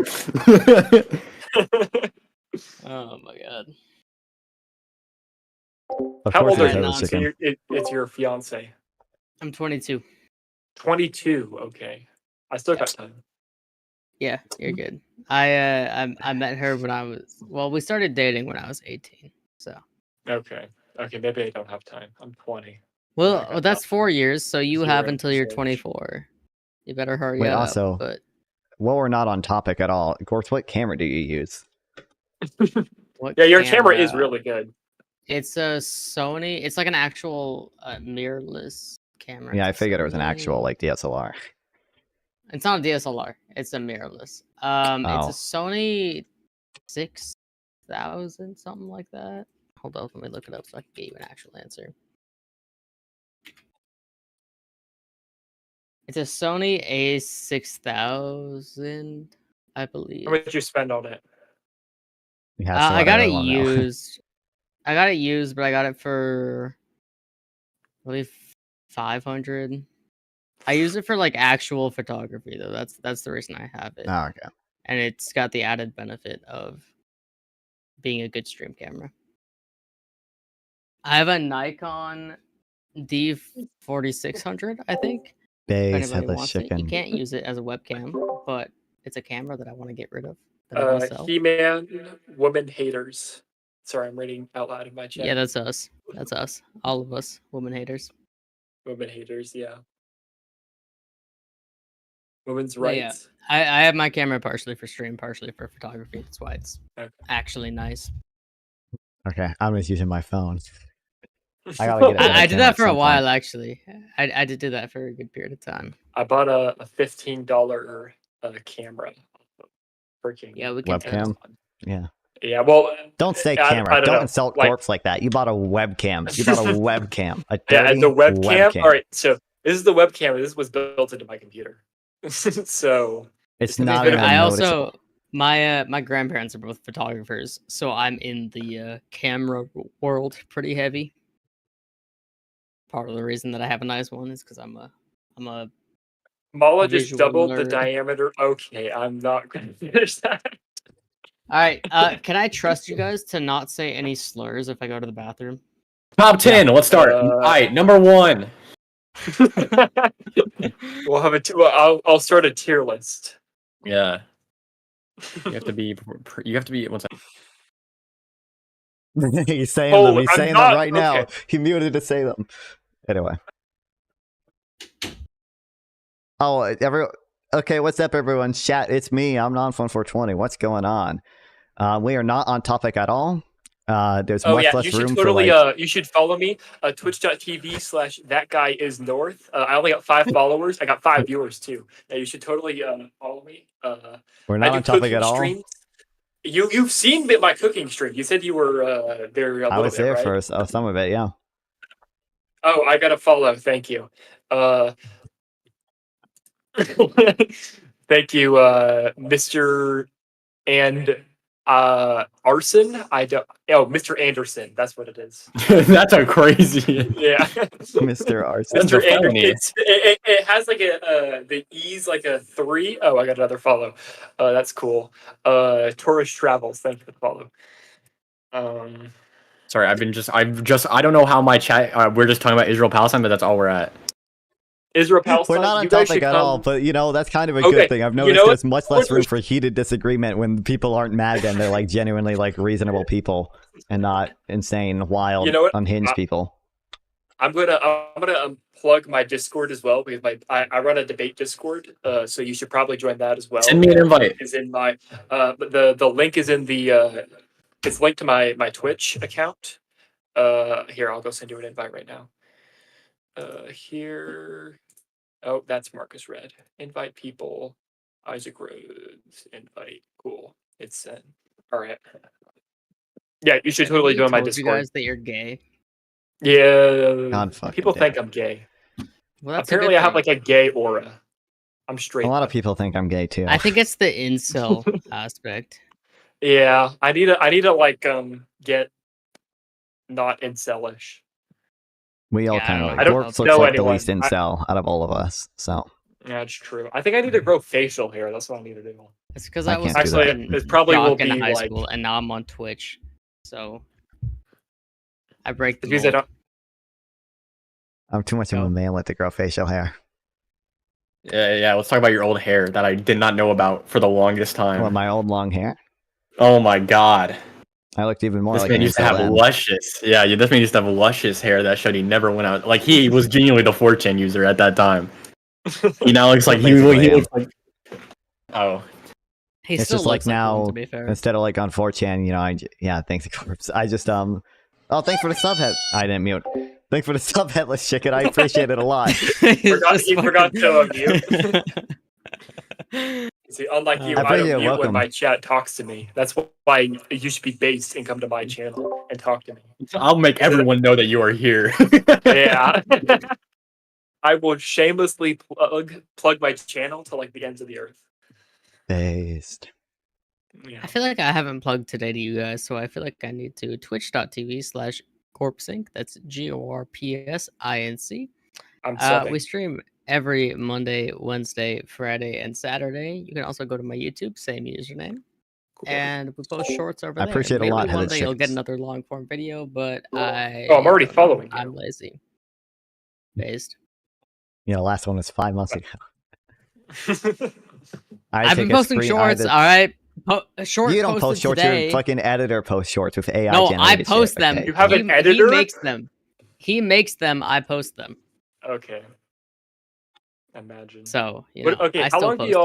Oh my god. Of How course old are it's you? Heather So chicken. it's your fiance. I'm 22. 22. Okay, I still got time. Yeah, you're good. I met her when we started dating when I was 18. So. Okay, maybe I don't have time. I'm 20. Well, that's 4 years, so you have Zero until you're percentage. 24. You better hurry Wait, up. also, But well, we're not on topic at all. Gorps, what camera do you use? what Yeah, your camera is really good. It's a Sony. It's like an actual mirrorless camera. Yeah, I It's a figured it was an Sony- actual like DSLR. It's not a DSLR. It's a mirrorless. It's Oh. a Sony 6000, something like that. Hold on, let me look it up so I can get you an actual answer. It's a Sony A6000, I believe. How much did you spend on it? I got it used. I got it used, but I got it for I believe 500. I use it for like actual photography though. That's the reason I have it. Oh, okay. And it's got the added benefit of being a good stream camera. I have a Nikon D4600, I think. If Base anybody Heather wants it. You chicken. can't use it as a webcam, but it's a camera that I want to get rid of. That I want to sell. He-Man, woman haters. Sorry, I'm reading out loud in my chat. Yeah, that's us. That's us. All of us, woman haters. Women haters, yeah. Women's But yeah, rights. I have my camera partially for stream, partially for photography. That's why it's Okay. actually nice. Okay, I'm just using my phone. I gotta get. I did that for a while, actually. I did do that for a good period of time. I bought a $15 camera. Yeah, we can. Webcam. Yeah. Yeah, well, Don't say I camera. don't Don't know. insult Like- Gorps like that. You bought a webcam. You bought a webcam. A Yeah, dirty the webcam. webcam. All right, so this is the webcam. This was built into my computer. So It's To be not fair, even I noticeable. also my grandparents are both photographers, so I'm in the camera world pretty heavy. Part of the reason that I have a nice one is because I'm a Mala just visual doubled the nerd. diameter. Okay, I'm not going to finish that. All right, can I trust you guys to not say any slurs if I go to the bathroom? Top 10. Let's start. All right, number 1. We'll have a. I'll start a tier list. Yeah. You have to be. You have to be. One second. He's saying Oh, them. He's I'm saying not- them right now. okay. He muted to say them. Anyway. Oh, okay. What's up, everyone? Chat. It's me. I'm Non420. What's going on? We are not on topic at all. There's Oh much yeah, less you should room totally for like. you should follow me, twitch.tv/thatguyisnorth. I only got 5 followers. I got 5 viewers too. Yeah, you should totally follow me. We're I not do on topic cooking at all. streams. You've seen my cooking stream. You said you were there a I little was bit, there right? for some of it, yeah. Oh, I got to follow. Thank you. Thank you, Mr. and Arson. I don't. Oh, Mr. Anderson. That's what it is. That's a crazy. Yeah. Mr. Arson. That's a Mr. Anderson. felony. It has like a the E's like a 3. Oh, I got another follow. That's cool. Tourist Travels. Thank you for the follow. Sorry, I don't know how my chat. We're just talking about Israel Palestine, but that's all we're at. Israel Palestine. We're not on you guys topic should at come. all, but that's kind of a Okay, good thing. I've you noticed know there's what? much less room for heated disagreement when people aren't mad and they're like genuinely like reasonable people and not insane, wild, You know what? unhinged people. I'm gonna plug my Discord as well because I run a debate Discord, so you should probably join that as well. Send me an invite. Is in my the link is in the it's linked to my Twitch account. Here, I'll go send you an invite right now. Here. Oh, that's Marcus Red. Invite people. Isaac Rhodes. Invite. Cool. It's sent. All right. Yeah, you should totally join my You Discord. guys that you're gay. Yeah. God fucking People damn. think I'm gay. Well, that's a Apparently, good I have thing. like a gay aura. I'm straight. A lot of people think I'm gay too. I think it's the incel aspect. Yeah, I need to like get not incelish. We all Yeah, I kind don't of know. I don't Gorps looks know like anyone. the least incel out of all of us. So Yeah, it's true. I think I need to grow facial hair. That's what I need to do. It's because I I was can't do that. Actually, fucking it probably will jock in be high like school, and now I'm on Twitch, so I break the because I mold. don't. I'm too much of a manlet to grow facial hair. Yeah. Let's talk about your old hair that I did not know about for the longest time. What, my old long hair? Oh my god. I looked even more This like man an used to incel have then. luscious. Yeah, this man used to have luscious hair that showed he never went out. Like he was genuinely the 4chan user at that time. He now looks like he Basically, looks like. Oh. He It's still just like looks like one, now, to be fair. instead of like on 4chan, yeah, thanks, Gorps. I just oh, thanks for the sub head. I didn't mute. Thanks for the sub headless chicken. I appreciate it a lot. He forgot to unmute. See, unlike you, I don't mute when my chat talks to me. That's why you should be based and come to my channel and talk to me. I'll make everyone know that you are here. Yeah. I will shamelessly plug my channel to like the ends of the earth. Based. Yeah. I feel like I haven't plugged today to you guys, so I feel like I need to twitch.tv/GorpsInc. That's GORPSINC. I'm subbing. We stream every Monday, Wednesday, Friday, and Saturday. You can also go to my YouTube, same username. And we post shorts over I there. appreciate a Maybe lot, one Headed day you'll get Chickens. another long form video, but Oh, I'm already following you. I'm lazy. Based. Last one was 5 months ago. I've been posting shorts, all right? Shorts You don't post posted shorts. today. Your fucking editor posts shorts with AI No, I generated post shit, them. okay? You have an editor? He makes them. He makes them. I post them. Okay. Imagine. So, Okay, I how still long do post them.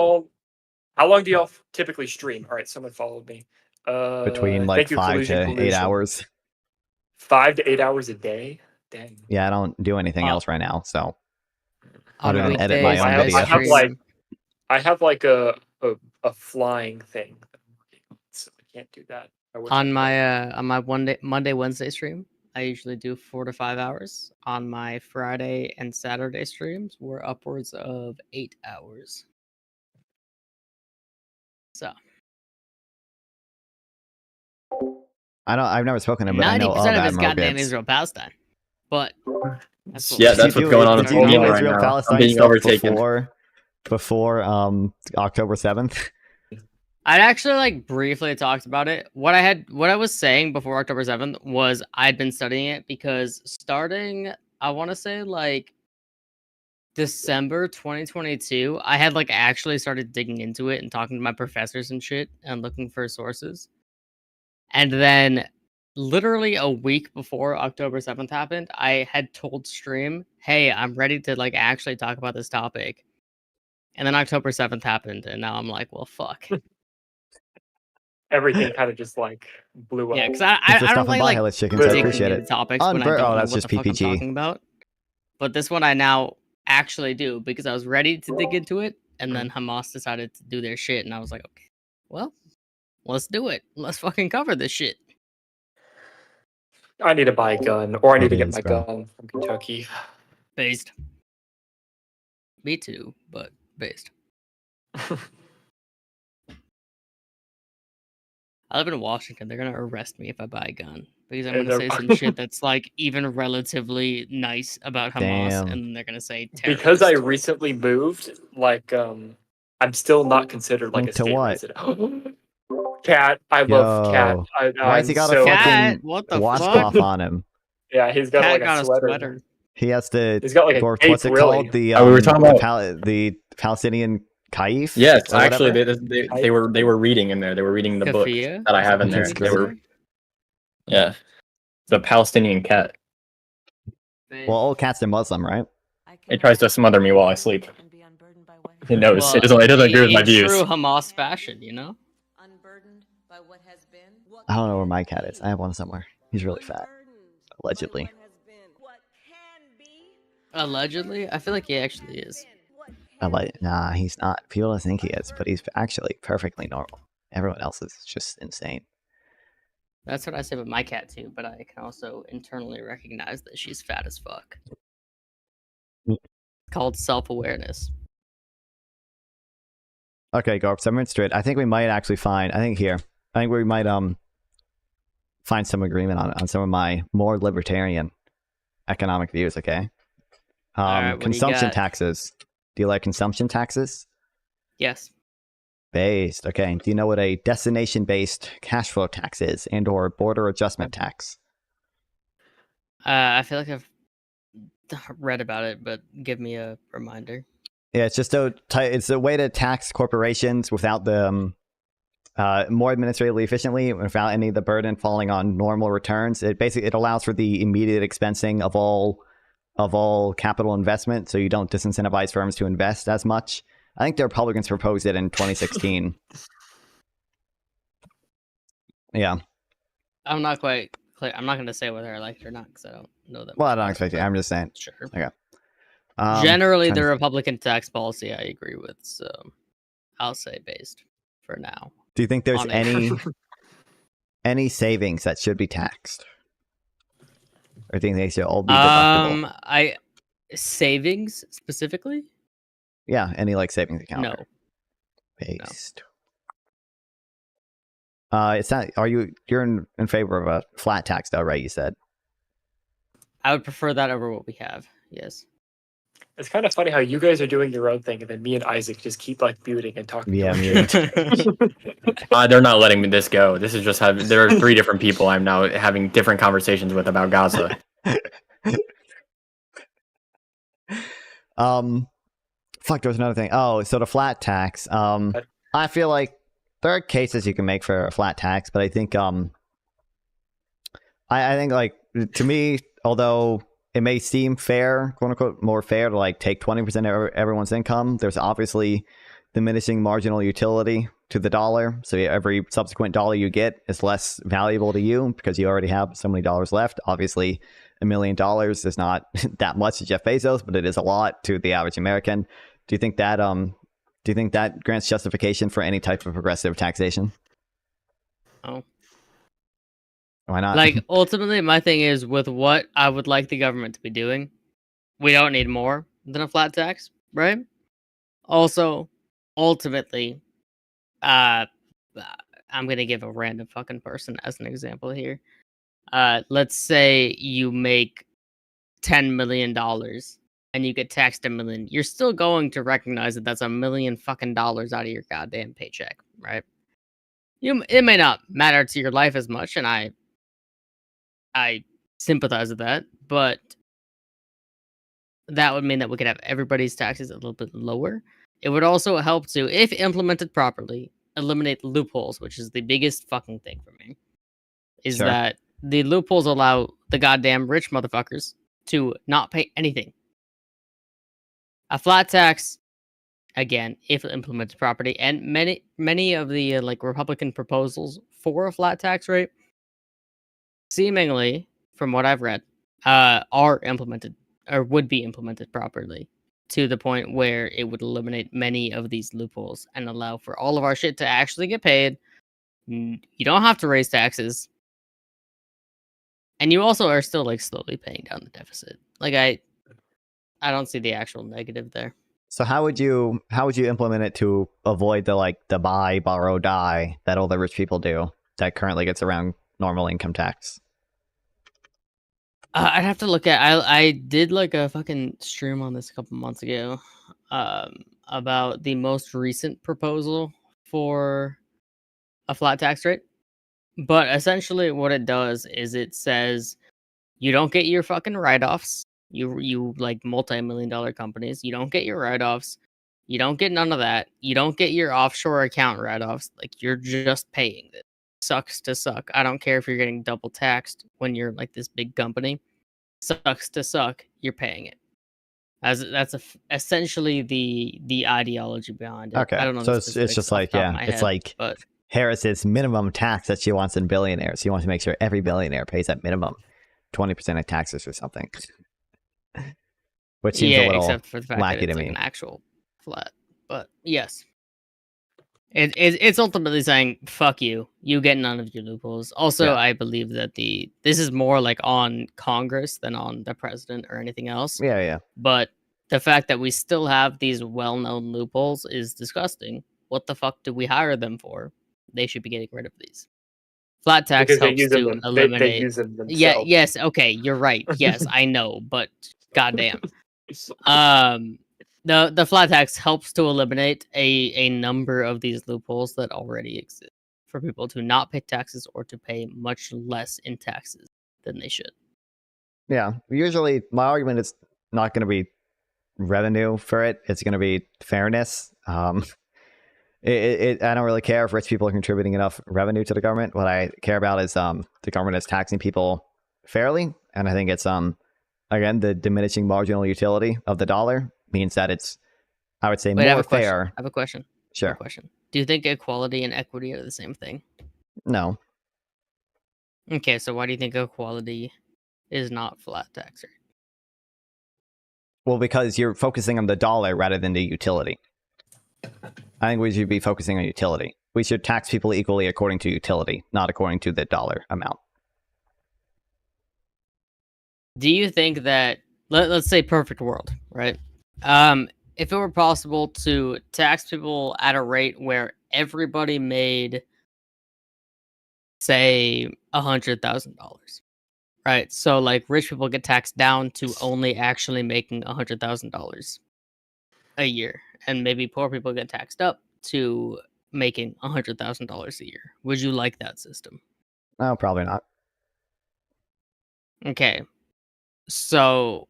y'all typically stream? All right, someone followed me. Between like thank you, 5 Collusion, to 8 Collusion. hours. 5 to 8 hours a day? Dang. Yeah, I don't do anything else right now. So On other than edit my weekdays, own I video. I have like a flying thing, so I can't do that. I wish I On my Monday, Wednesday stream, I usually do 4 to 5 hours. On my Friday and Saturday streams, we're upwards of 8 hours. So I've never spoken to him, but I know 90% of of it's Admiral goddamn Gibbs. Israel Palestine. But that's what Yeah, we that's do. what's going on Did in you the do game right Israel now. Palestine I'm being stuff overtaken. before October 7th? I'd actually like briefly talked about it. What I was saying before October 7th was I'd been studying it because starting, I want to say like December 2022, I had like actually started digging into it and talking to my professors and shit and looking for sources. And then literally a week before October 7th happened, I had told Stream, "Hey, I'm ready to like actually talk about this topic." And then October 7th happened, and now I'm like, "Well, fuck." everything kind of just like blew up. Yeah, because It's the I stuff don't in like Violet's chickens. I digging appreciate into it. topics when I don't Oh, know that's what just the fuck I'm PPG. talking about. But this one I now actually do because I was ready to dig into it, and then Hamas decided to do their shit, and I was like, okay, well, let's do it. Let's fucking cover this shit. I need to buy a gun, or I need to get Beans, my bro. gun from Kentucky. Based. Me too, but based. I live in Washington. They're gonna arrest me if I buy a gun because I'm gonna say some shit that's like even relatively nice about Hamas, Damn. and they're gonna say terrorist. Because I recently moved, like I'm still not considered like a To state what? resident. Cat, I love Cat. Yo. Why has he got a so fucking What the washcloth fuck? on him? Yeah, he's got Cat like got a sweater. He has to. He's got like a Gorps, cape, what's it really. called? The we were talking about the Palestinian Kaif. Yes, or actually, whatever? they were reading in there. They were reading the book Kafia? that I have in there. That's They were, yeah, the Palestinian cat. Well, all cats are Muslim, right? It tries to smother me while I sleep. It knows. Well, it doesn't agree with my in views. true Hamas fashion, you know. I don't know where my cat is. I have one somewhere. He's really fat. Allegedly. Allegedly, I feel like he actually is. Nah, he's not. People don't think he is, but he's actually perfectly normal. Everyone else is just insane. That's what I say about my cat too, but I can also internally recognize that she's fat as fuck. It's called self-awareness. Okay, Gorps, I'm interested. I think we might actually find. I think we might find some agreement on some of my more libertarian economic views. Okay. Alright, what do you Consumption got? taxes. Do you like consumption taxes? Yes. Based. Okay. Do you know what a destination-based cash flow tax is, and/or border adjustment tax? I feel like I've read about it, but give me a reminder. Yeah, it's just it's a way to tax corporations without the more administratively efficiently, without any of the burden falling on normal returns. It allows for the immediate expensing of all capital investment, so you don't disincentivize firms to invest as much. I think the Republicans proposed it in 2016. Yeah. I'm not quite clear. I'm not going to say whether I like it or not because I don't know that. Well, I don't expect it. I'm just saying. Sure. Okay. Generally, the Republican tax policy I agree with, so I'll say based for now. Do you think there's On it. any savings that should be taxed? Or do you think they should all be deductible? Savings specifically? Yeah, any like savings account. No. Based. It's not. You're in favor of a flat tax though, right? You said. I would prefer that over what we have. Yes. It's kind of funny how you guys are doing your own thing, and then me and Isaac just keep like muting and talking. Yeah, They're not letting this go. This is just there are 3 different people I'm now having different conversations with about Gaza. Fuck, there was another thing. Oh, so the flat tax. I feel like there are cases you can make for a flat tax, but I think I think like to me, although it may seem fair, quote unquote, more fair to like take 20% of everyone's income, there's obviously diminishing marginal utility to the dollar. So every subsequent dollar you get is less valuable to you because you already have so many dollars left. Obviously, $1 million is not that much to Jeff Bezos, but it is a lot to the average American. Do you think that grants justification for any type of progressive taxation? Oh. Why not? Like, ultimately, my thing is with what I would like the government to be doing, we don't need more than a flat tax, right? Also, ultimately, I'm going to give a random fucking person as an example here. Let's say you make $10 million and you get taxed $1 million. You're still going to recognize that that's $1 million fucking dollars out of your goddamn paycheck, right? It may not matter to your life as much, and I sympathize with that, but that would mean that we could have everybody's taxes a little bit lower. It would also help to, if implemented properly, eliminate loopholes, which is the biggest fucking thing for me. Is Sure. that the loopholes allow the goddamn rich motherfuckers to not pay anything. A flat tax again, if implemented properly, and many of the like Republican proposals for a flat tax rate, seemingly, from what I've read, are implemented or would be implemented properly to the point where it would eliminate many of these loopholes and allow for all of our shit to actually get paid. You don't have to raise taxes, and you also are still like slowly paying down the deficit. Like I don't see the actual negative there. So how would you implement it to avoid the buy, borrow, die that all the rich people do that currently gets around normal income tax? I'd have to look at. I did like a fucking stream on this a couple months ago, about the most recent proposal for a flat tax rate. But essentially, what it does is it says you don't get your fucking write-offs. You like multi-million-dollar companies. You don't get your write-offs. You don't get none of that. You don't get your offshore account write-offs. Like you're just paying it. Sucks to suck. I don't care if you're getting double taxed when you're like this big company. Sucks to suck. You're paying it. That's essentially the ideology behind it. Okay, I don't know. So it's just like it's like but Harris's minimum tax that she wants in billionaires. She wants to make sure every billionaire pays that minimum 20% of taxes or something. Which seems a little except for the fact wacky that it's to like me. an actual flat. But yes, it's ultimately saying fuck you. You get none of your loopholes. Also, Yeah. I believe that this is more like on Congress than on the president or anything else. Yeah. But the fact that we still have these well-known loopholes is disgusting. What the fuck do we hire them for? They should be getting rid of these. Flat tax Because they helps use to them. eliminate. They use them themselves. Yeah. Yes. Okay. You're right. Yes, I know. But goddamn. The flat tax helps to eliminate a number of these loopholes that already exist for people to not pay taxes or to pay much less in taxes than they should. Yeah. Usually my argument is not going to be revenue for it. It's going to be fairness. I don't really care if rich people are contributing enough revenue to the government. What I care about is the government is taxing people fairly. And I think it's again, the diminishing marginal utility of the dollar means that it's, I would say, Wait, more fair. I have a question. Sure. Do you think equality and equity are the same thing? No. Okay, so why do you think equality is not flat tax rate? Well, because you're focusing on the dollar rather than the utility. I think we should be focusing on utility. We should tax people equally according to utility, not according to the dollar amount. Do you think that, let's say perfect world, right? If it were possible to tax people at a rate where everybody made, say, $100,000, right? So like rich people get taxed down to only actually making $100,000 a year, and maybe poor people get taxed up to making $100,000 a year. Would you like that system? No, probably not. Okay. So,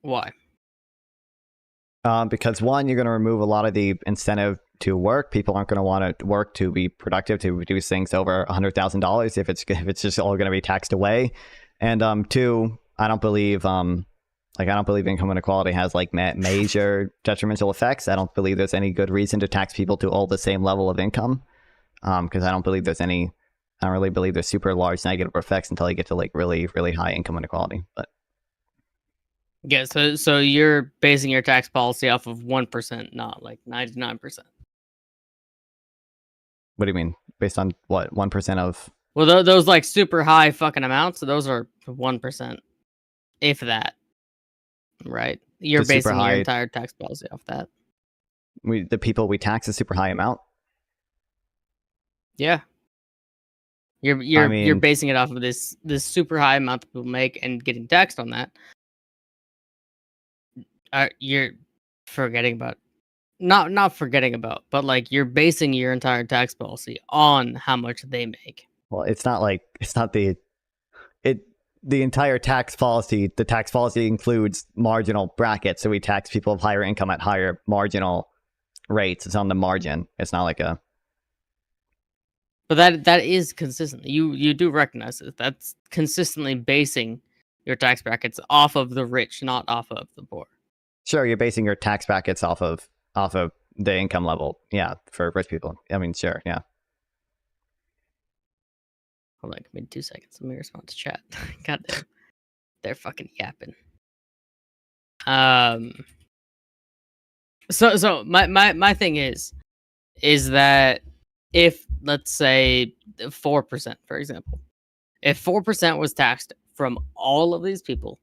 why? Because one, you're going to remove a lot of the incentive to work. People aren't going to want to work to be productive, to reduce things over $100,000 if it's just all going to be taxed away. And two, I don't believe income inequality has like major detrimental effects. I don't believe there's any good reason to tax people to all the same level of income. Because I don't really believe there's super large negative effects until you get to like really, really high income inequality. But yeah, so you're basing your tax policy off of 1%, not like 99%. What do you mean? Based on what? 1% of? Well, those like super high fucking amounts, those are 1%, if that. Right? You're basing your entire tax policy off that. The people we tax a super high amount? Yeah. You're basing it off of this super high amount that people make and getting taxed on that. You're forgetting about, not forgetting about, but like you're basing your entire tax policy on how much they make. Well, the entire tax policy. The tax policy includes marginal brackets, so we tax people of higher income at higher marginal rates. It's on the margin. It's not like a. But that is consistent. You do recognize it. That's consistently basing your tax brackets off of the rich, not off of the poor. Sure, you're basing your tax brackets off of off of the income level. Yeah, for rich people. I mean, sure, yeah. Hold on, give me 2 seconds. Let me respond to chat. God damn. They're fucking yapping. So my thing is that if, let's say, 4%, for example, if 4% was taxed from all of these people,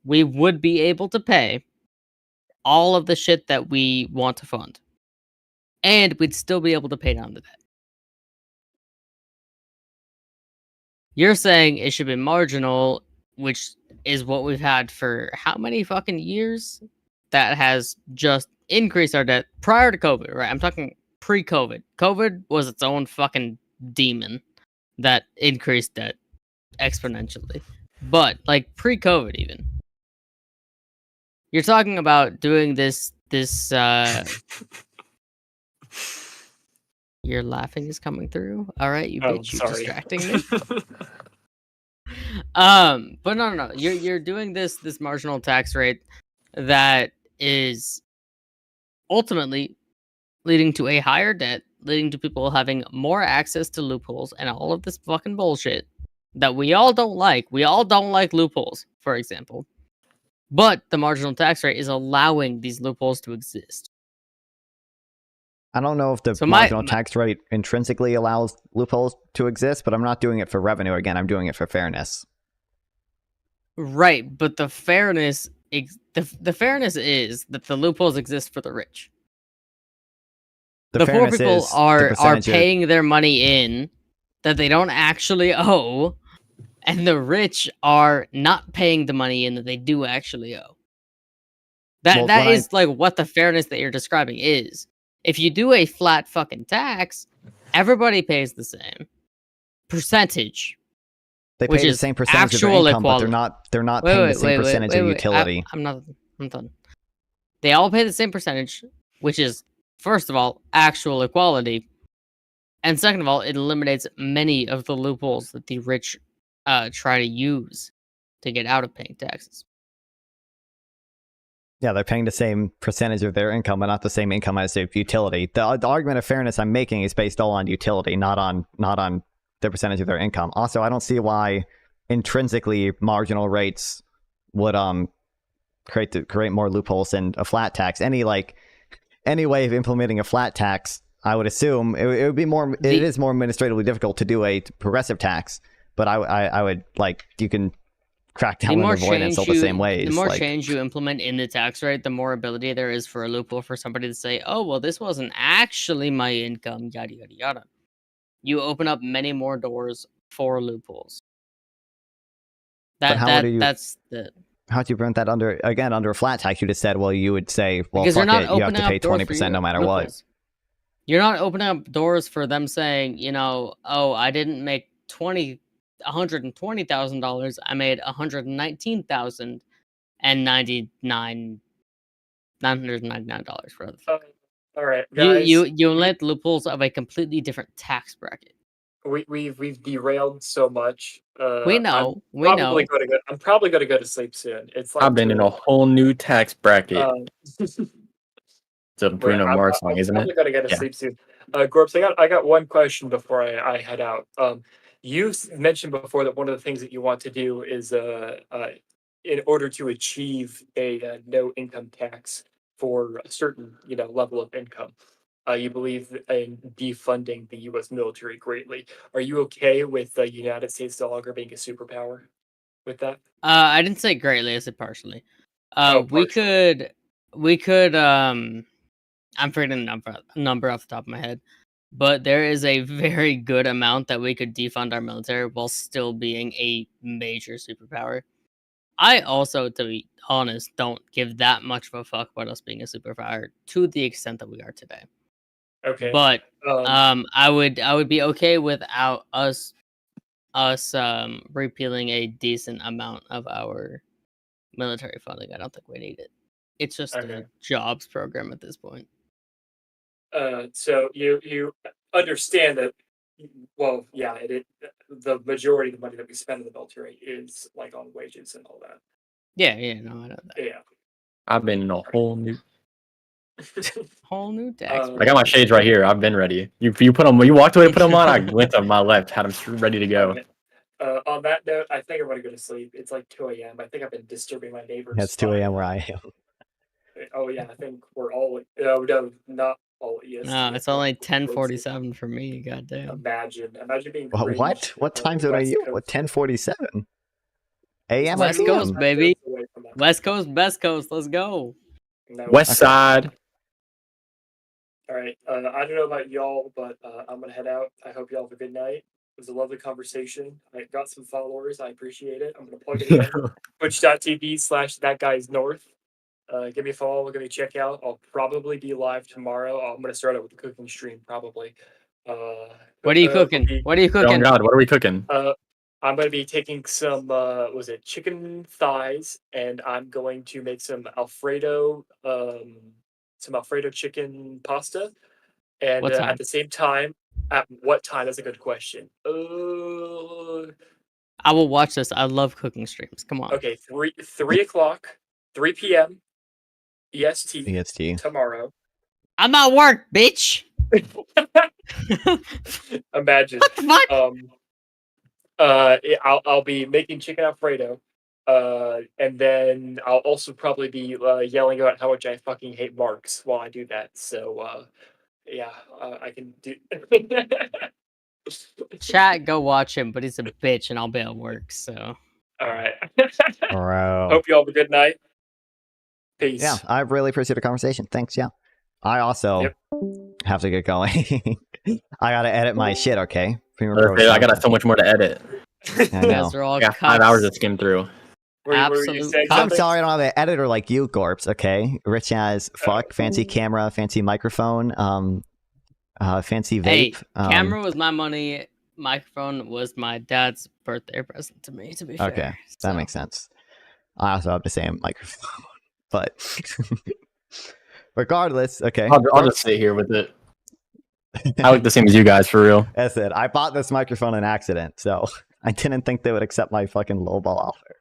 we would be able to pay all of the shit that we want to fund. And we'd still be able to pay down the debt. You're saying it should be marginal, which is what we've had for how many fucking years? That has just increased our debt prior to COVID, right? I'm talking pre-COVID. COVID was its own fucking demon that increased debt exponentially. But like pre-COVID even. You're talking about doing this your laughing is coming through. All right, you bitch, you're distracting me. But no. You're doing this marginal tax rate that is ultimately leading to a higher debt, leading to people having more access to loopholes and all of this fucking bullshit that we all don't like. We all don't like loopholes, for example. But the marginal tax rate is allowing these loopholes to exist. I don't know if the marginal tax rate intrinsically allows loopholes to exist, but I'm not doing it for revenue. Again, I'm doing it for fairness. Right, but the fairness is that the loopholes exist for the rich. The poor people are paying their money in that they don't actually owe, and the rich are not paying the money in that they do actually owe. That is like what the fairness that you're describing is. If you do a flat fucking tax, everybody pays the same percentage. They pay the same percentage of their income, but they're not paying the same percentage of utility. I'm done. They all pay the same percentage, which is, first of all, actual equality. And second of all, it eliminates many of the loopholes that the rich try to use to get out of paying taxes. Yeah, they're paying the same percentage of their income, but not the same income as their utility. The argument of fairness I'm making is based all on utility, not on the percentage of their income. Also, I don't see why intrinsically marginal rates would create more loopholes than a flat tax. Any way of implementing a flat tax, I would assume it would be more. It is more administratively difficult to do a progressive tax, but I would you can crack down on avoidance all the same ways. The more change you implement in the tax rate, the more ability there is for a loophole for somebody to say, "Oh, well, this wasn't actually my income." Yada yada yada. You open up many more doors for loopholes. How do you prevent that under a flat tax? You just said, well, you would say, well, because fuck it, you have to pay 20% no matter what. You're not opening up doors for them saying, oh, I didn't make $120,000. I made $119,099 for other things. All right, guys. You let loopholes of a completely different tax bracket. We've derailed so much. We know. I'm probably going to go to sleep soon. It's like I've been in a whole new tax bracket. It's a Bruno Mars song, isn't it? I'm probably going to go to sleep soon. Gorps, I got one question before I head out. You mentioned before that one of the things that you want to do is in order to achieve a no income tax for a certain level of income. You believe in defunding the U.S. military greatly. Are you okay with the United States no longer being a superpower with that? I didn't say greatly. I said partially. We could. I'm forgetting the number off the top of my head, but there is a very good amount that we could defund our military while still being a major superpower. I also, to be honest, don't give that much of a fuck about us being a superpower to the extent that we are today. Okay. But I would be okay without us repealing a decent amount of our military funding. I don't think we need it. It's just a jobs program at this point. So you understand that? Well, yeah, the majority of the money that we spend in the military is on wages and all that. Yeah, no, I know that. Yeah. I've been in a whole new. Whole new decks. I got my shades right here. I've been ready. You put them. You walked away to put them on. I went to my left, had them ready to go. On that note, I think I'm gonna go to sleep. It's like 2 a.m. I think I've been disturbing my neighbors. It's 2 a.m. where I am. Oh yeah, I think we're all. No, not all. Yes. No, it's only 10:47 for me. Goddamn. Imagine being. What? What time zone are you? What 10:47? A.M. West or Coast, PM? baby. West Coast, best coast. Let's go. West Side. All right. I don't know about y'all, but I'm gonna head out. I hope y'all have a good night. It was a lovely conversation. I got some followers. I appreciate it. I'm gonna plug it in. Twitch.tv/thatguysnorth. Give me a follow. Give me a check out. I'll probably be live tomorrow. I'm gonna start out with the cooking stream probably. What are you cooking? What are you Oh cooking? God, what are we cooking? I'm going to be taking some, was it chicken thighs, and I'm going to make some Alfredo chicken pasta. And What time? at the same time, at what time? That's a good question. I will watch this. I love cooking streams. Come on. Okay, 3 o'clock, 3 p.m. EST. EST. Tomorrow. I'm at work, bitch. Imagine. What the fuck? I'll be making chicken Alfredo, and then I'll also probably be yelling about how much I fucking hate Marks while I do that. So yeah, I can do. Chat, go watch him, but he's a bitch, and I'll be at work. So. All right. Bro. Hope you all have a good night. Peace. Yeah, I really appreciate the conversation. Thanks. Yeah, I also have to get going. I gotta edit my shit. Okay. I got so much more to edit. I know. I got 5 hours to skim through. Absolutely. I'm sorry I don't have an editor like you, Gorps. Okay, Rich has fancy camera, fancy microphone, fancy Hey, vape. camera was my money. Microphone was my dad's birthday present to me. To be fair. Okay, that makes sense. I also have the same microphone, but regardless, okay. I'll just sit here with it. I look the same as you guys, for real. That's it. I bought this microphone in accident, so I didn't think they would accept my fucking lowball offer.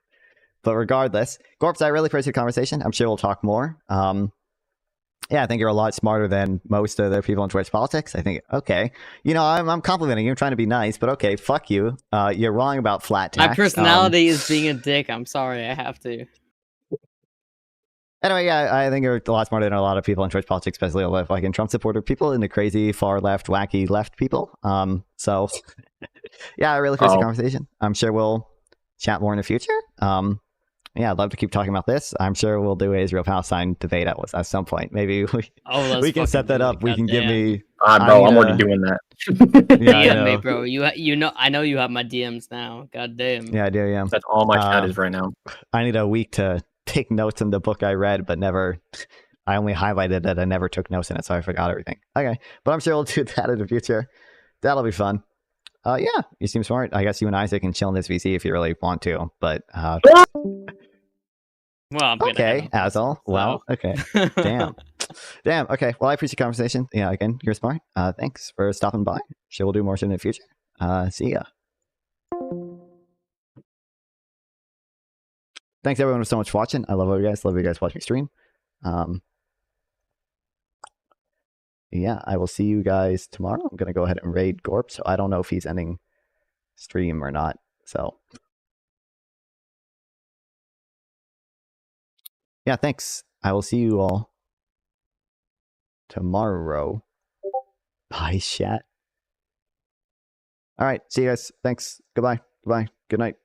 But regardless, Gorps, I really appreciate the conversation. I'm sure we'll talk more. Yeah, I think you're a lot smarter than most of the people in Twitch politics. I think, okay, you know, I'm complimenting you, I'm trying to be nice, but okay, fuck you. You're wrong about flat tax. My personality is being a dick. I'm sorry, I have to. Anyway, yeah, I think you're a lot smarter than a lot of people in Twitch politics, especially a lot of fucking Trump supporter people and the crazy far left, wacky left people. So yeah, I really appreciate the conversation. I'm sure we'll chat more in the future. Yeah, I'd love to keep talking about this. I'm sure we'll do a Israel-Palestine debate at some point. Maybe we can set that up. We can give me. Bro, I'm already doing that. Yeah, me, bro. You know, I know you have my DMs now. God damn. Yeah, I do. Yeah, that's all my chat is right now. I need a week to take notes in the book I read, but never. I only highlighted it. I never took notes in it, so I forgot everything. Okay, but I'm sure we'll do that in the future. That'll be fun. Yeah, you seem smart. I guess you and Isaac can chill in this VC if you really want to, but. Well, I'm okay, Azal. So. Well, okay. Damn. Okay. Well, I appreciate the conversation. Yeah, again, you're smart. Thanks for stopping by. Sure, we'll do more shit in the future. See ya. Thanks everyone so much for watching. I love all you guys. Love you guys watching stream. Yeah, I will see you guys tomorrow. I'm gonna go ahead and raid Gorp, so I don't know if he's ending stream or not. So yeah, thanks. I will see you all tomorrow. Bye, chat. All right, see you guys. Thanks. Goodbye. Goodbye. Good night.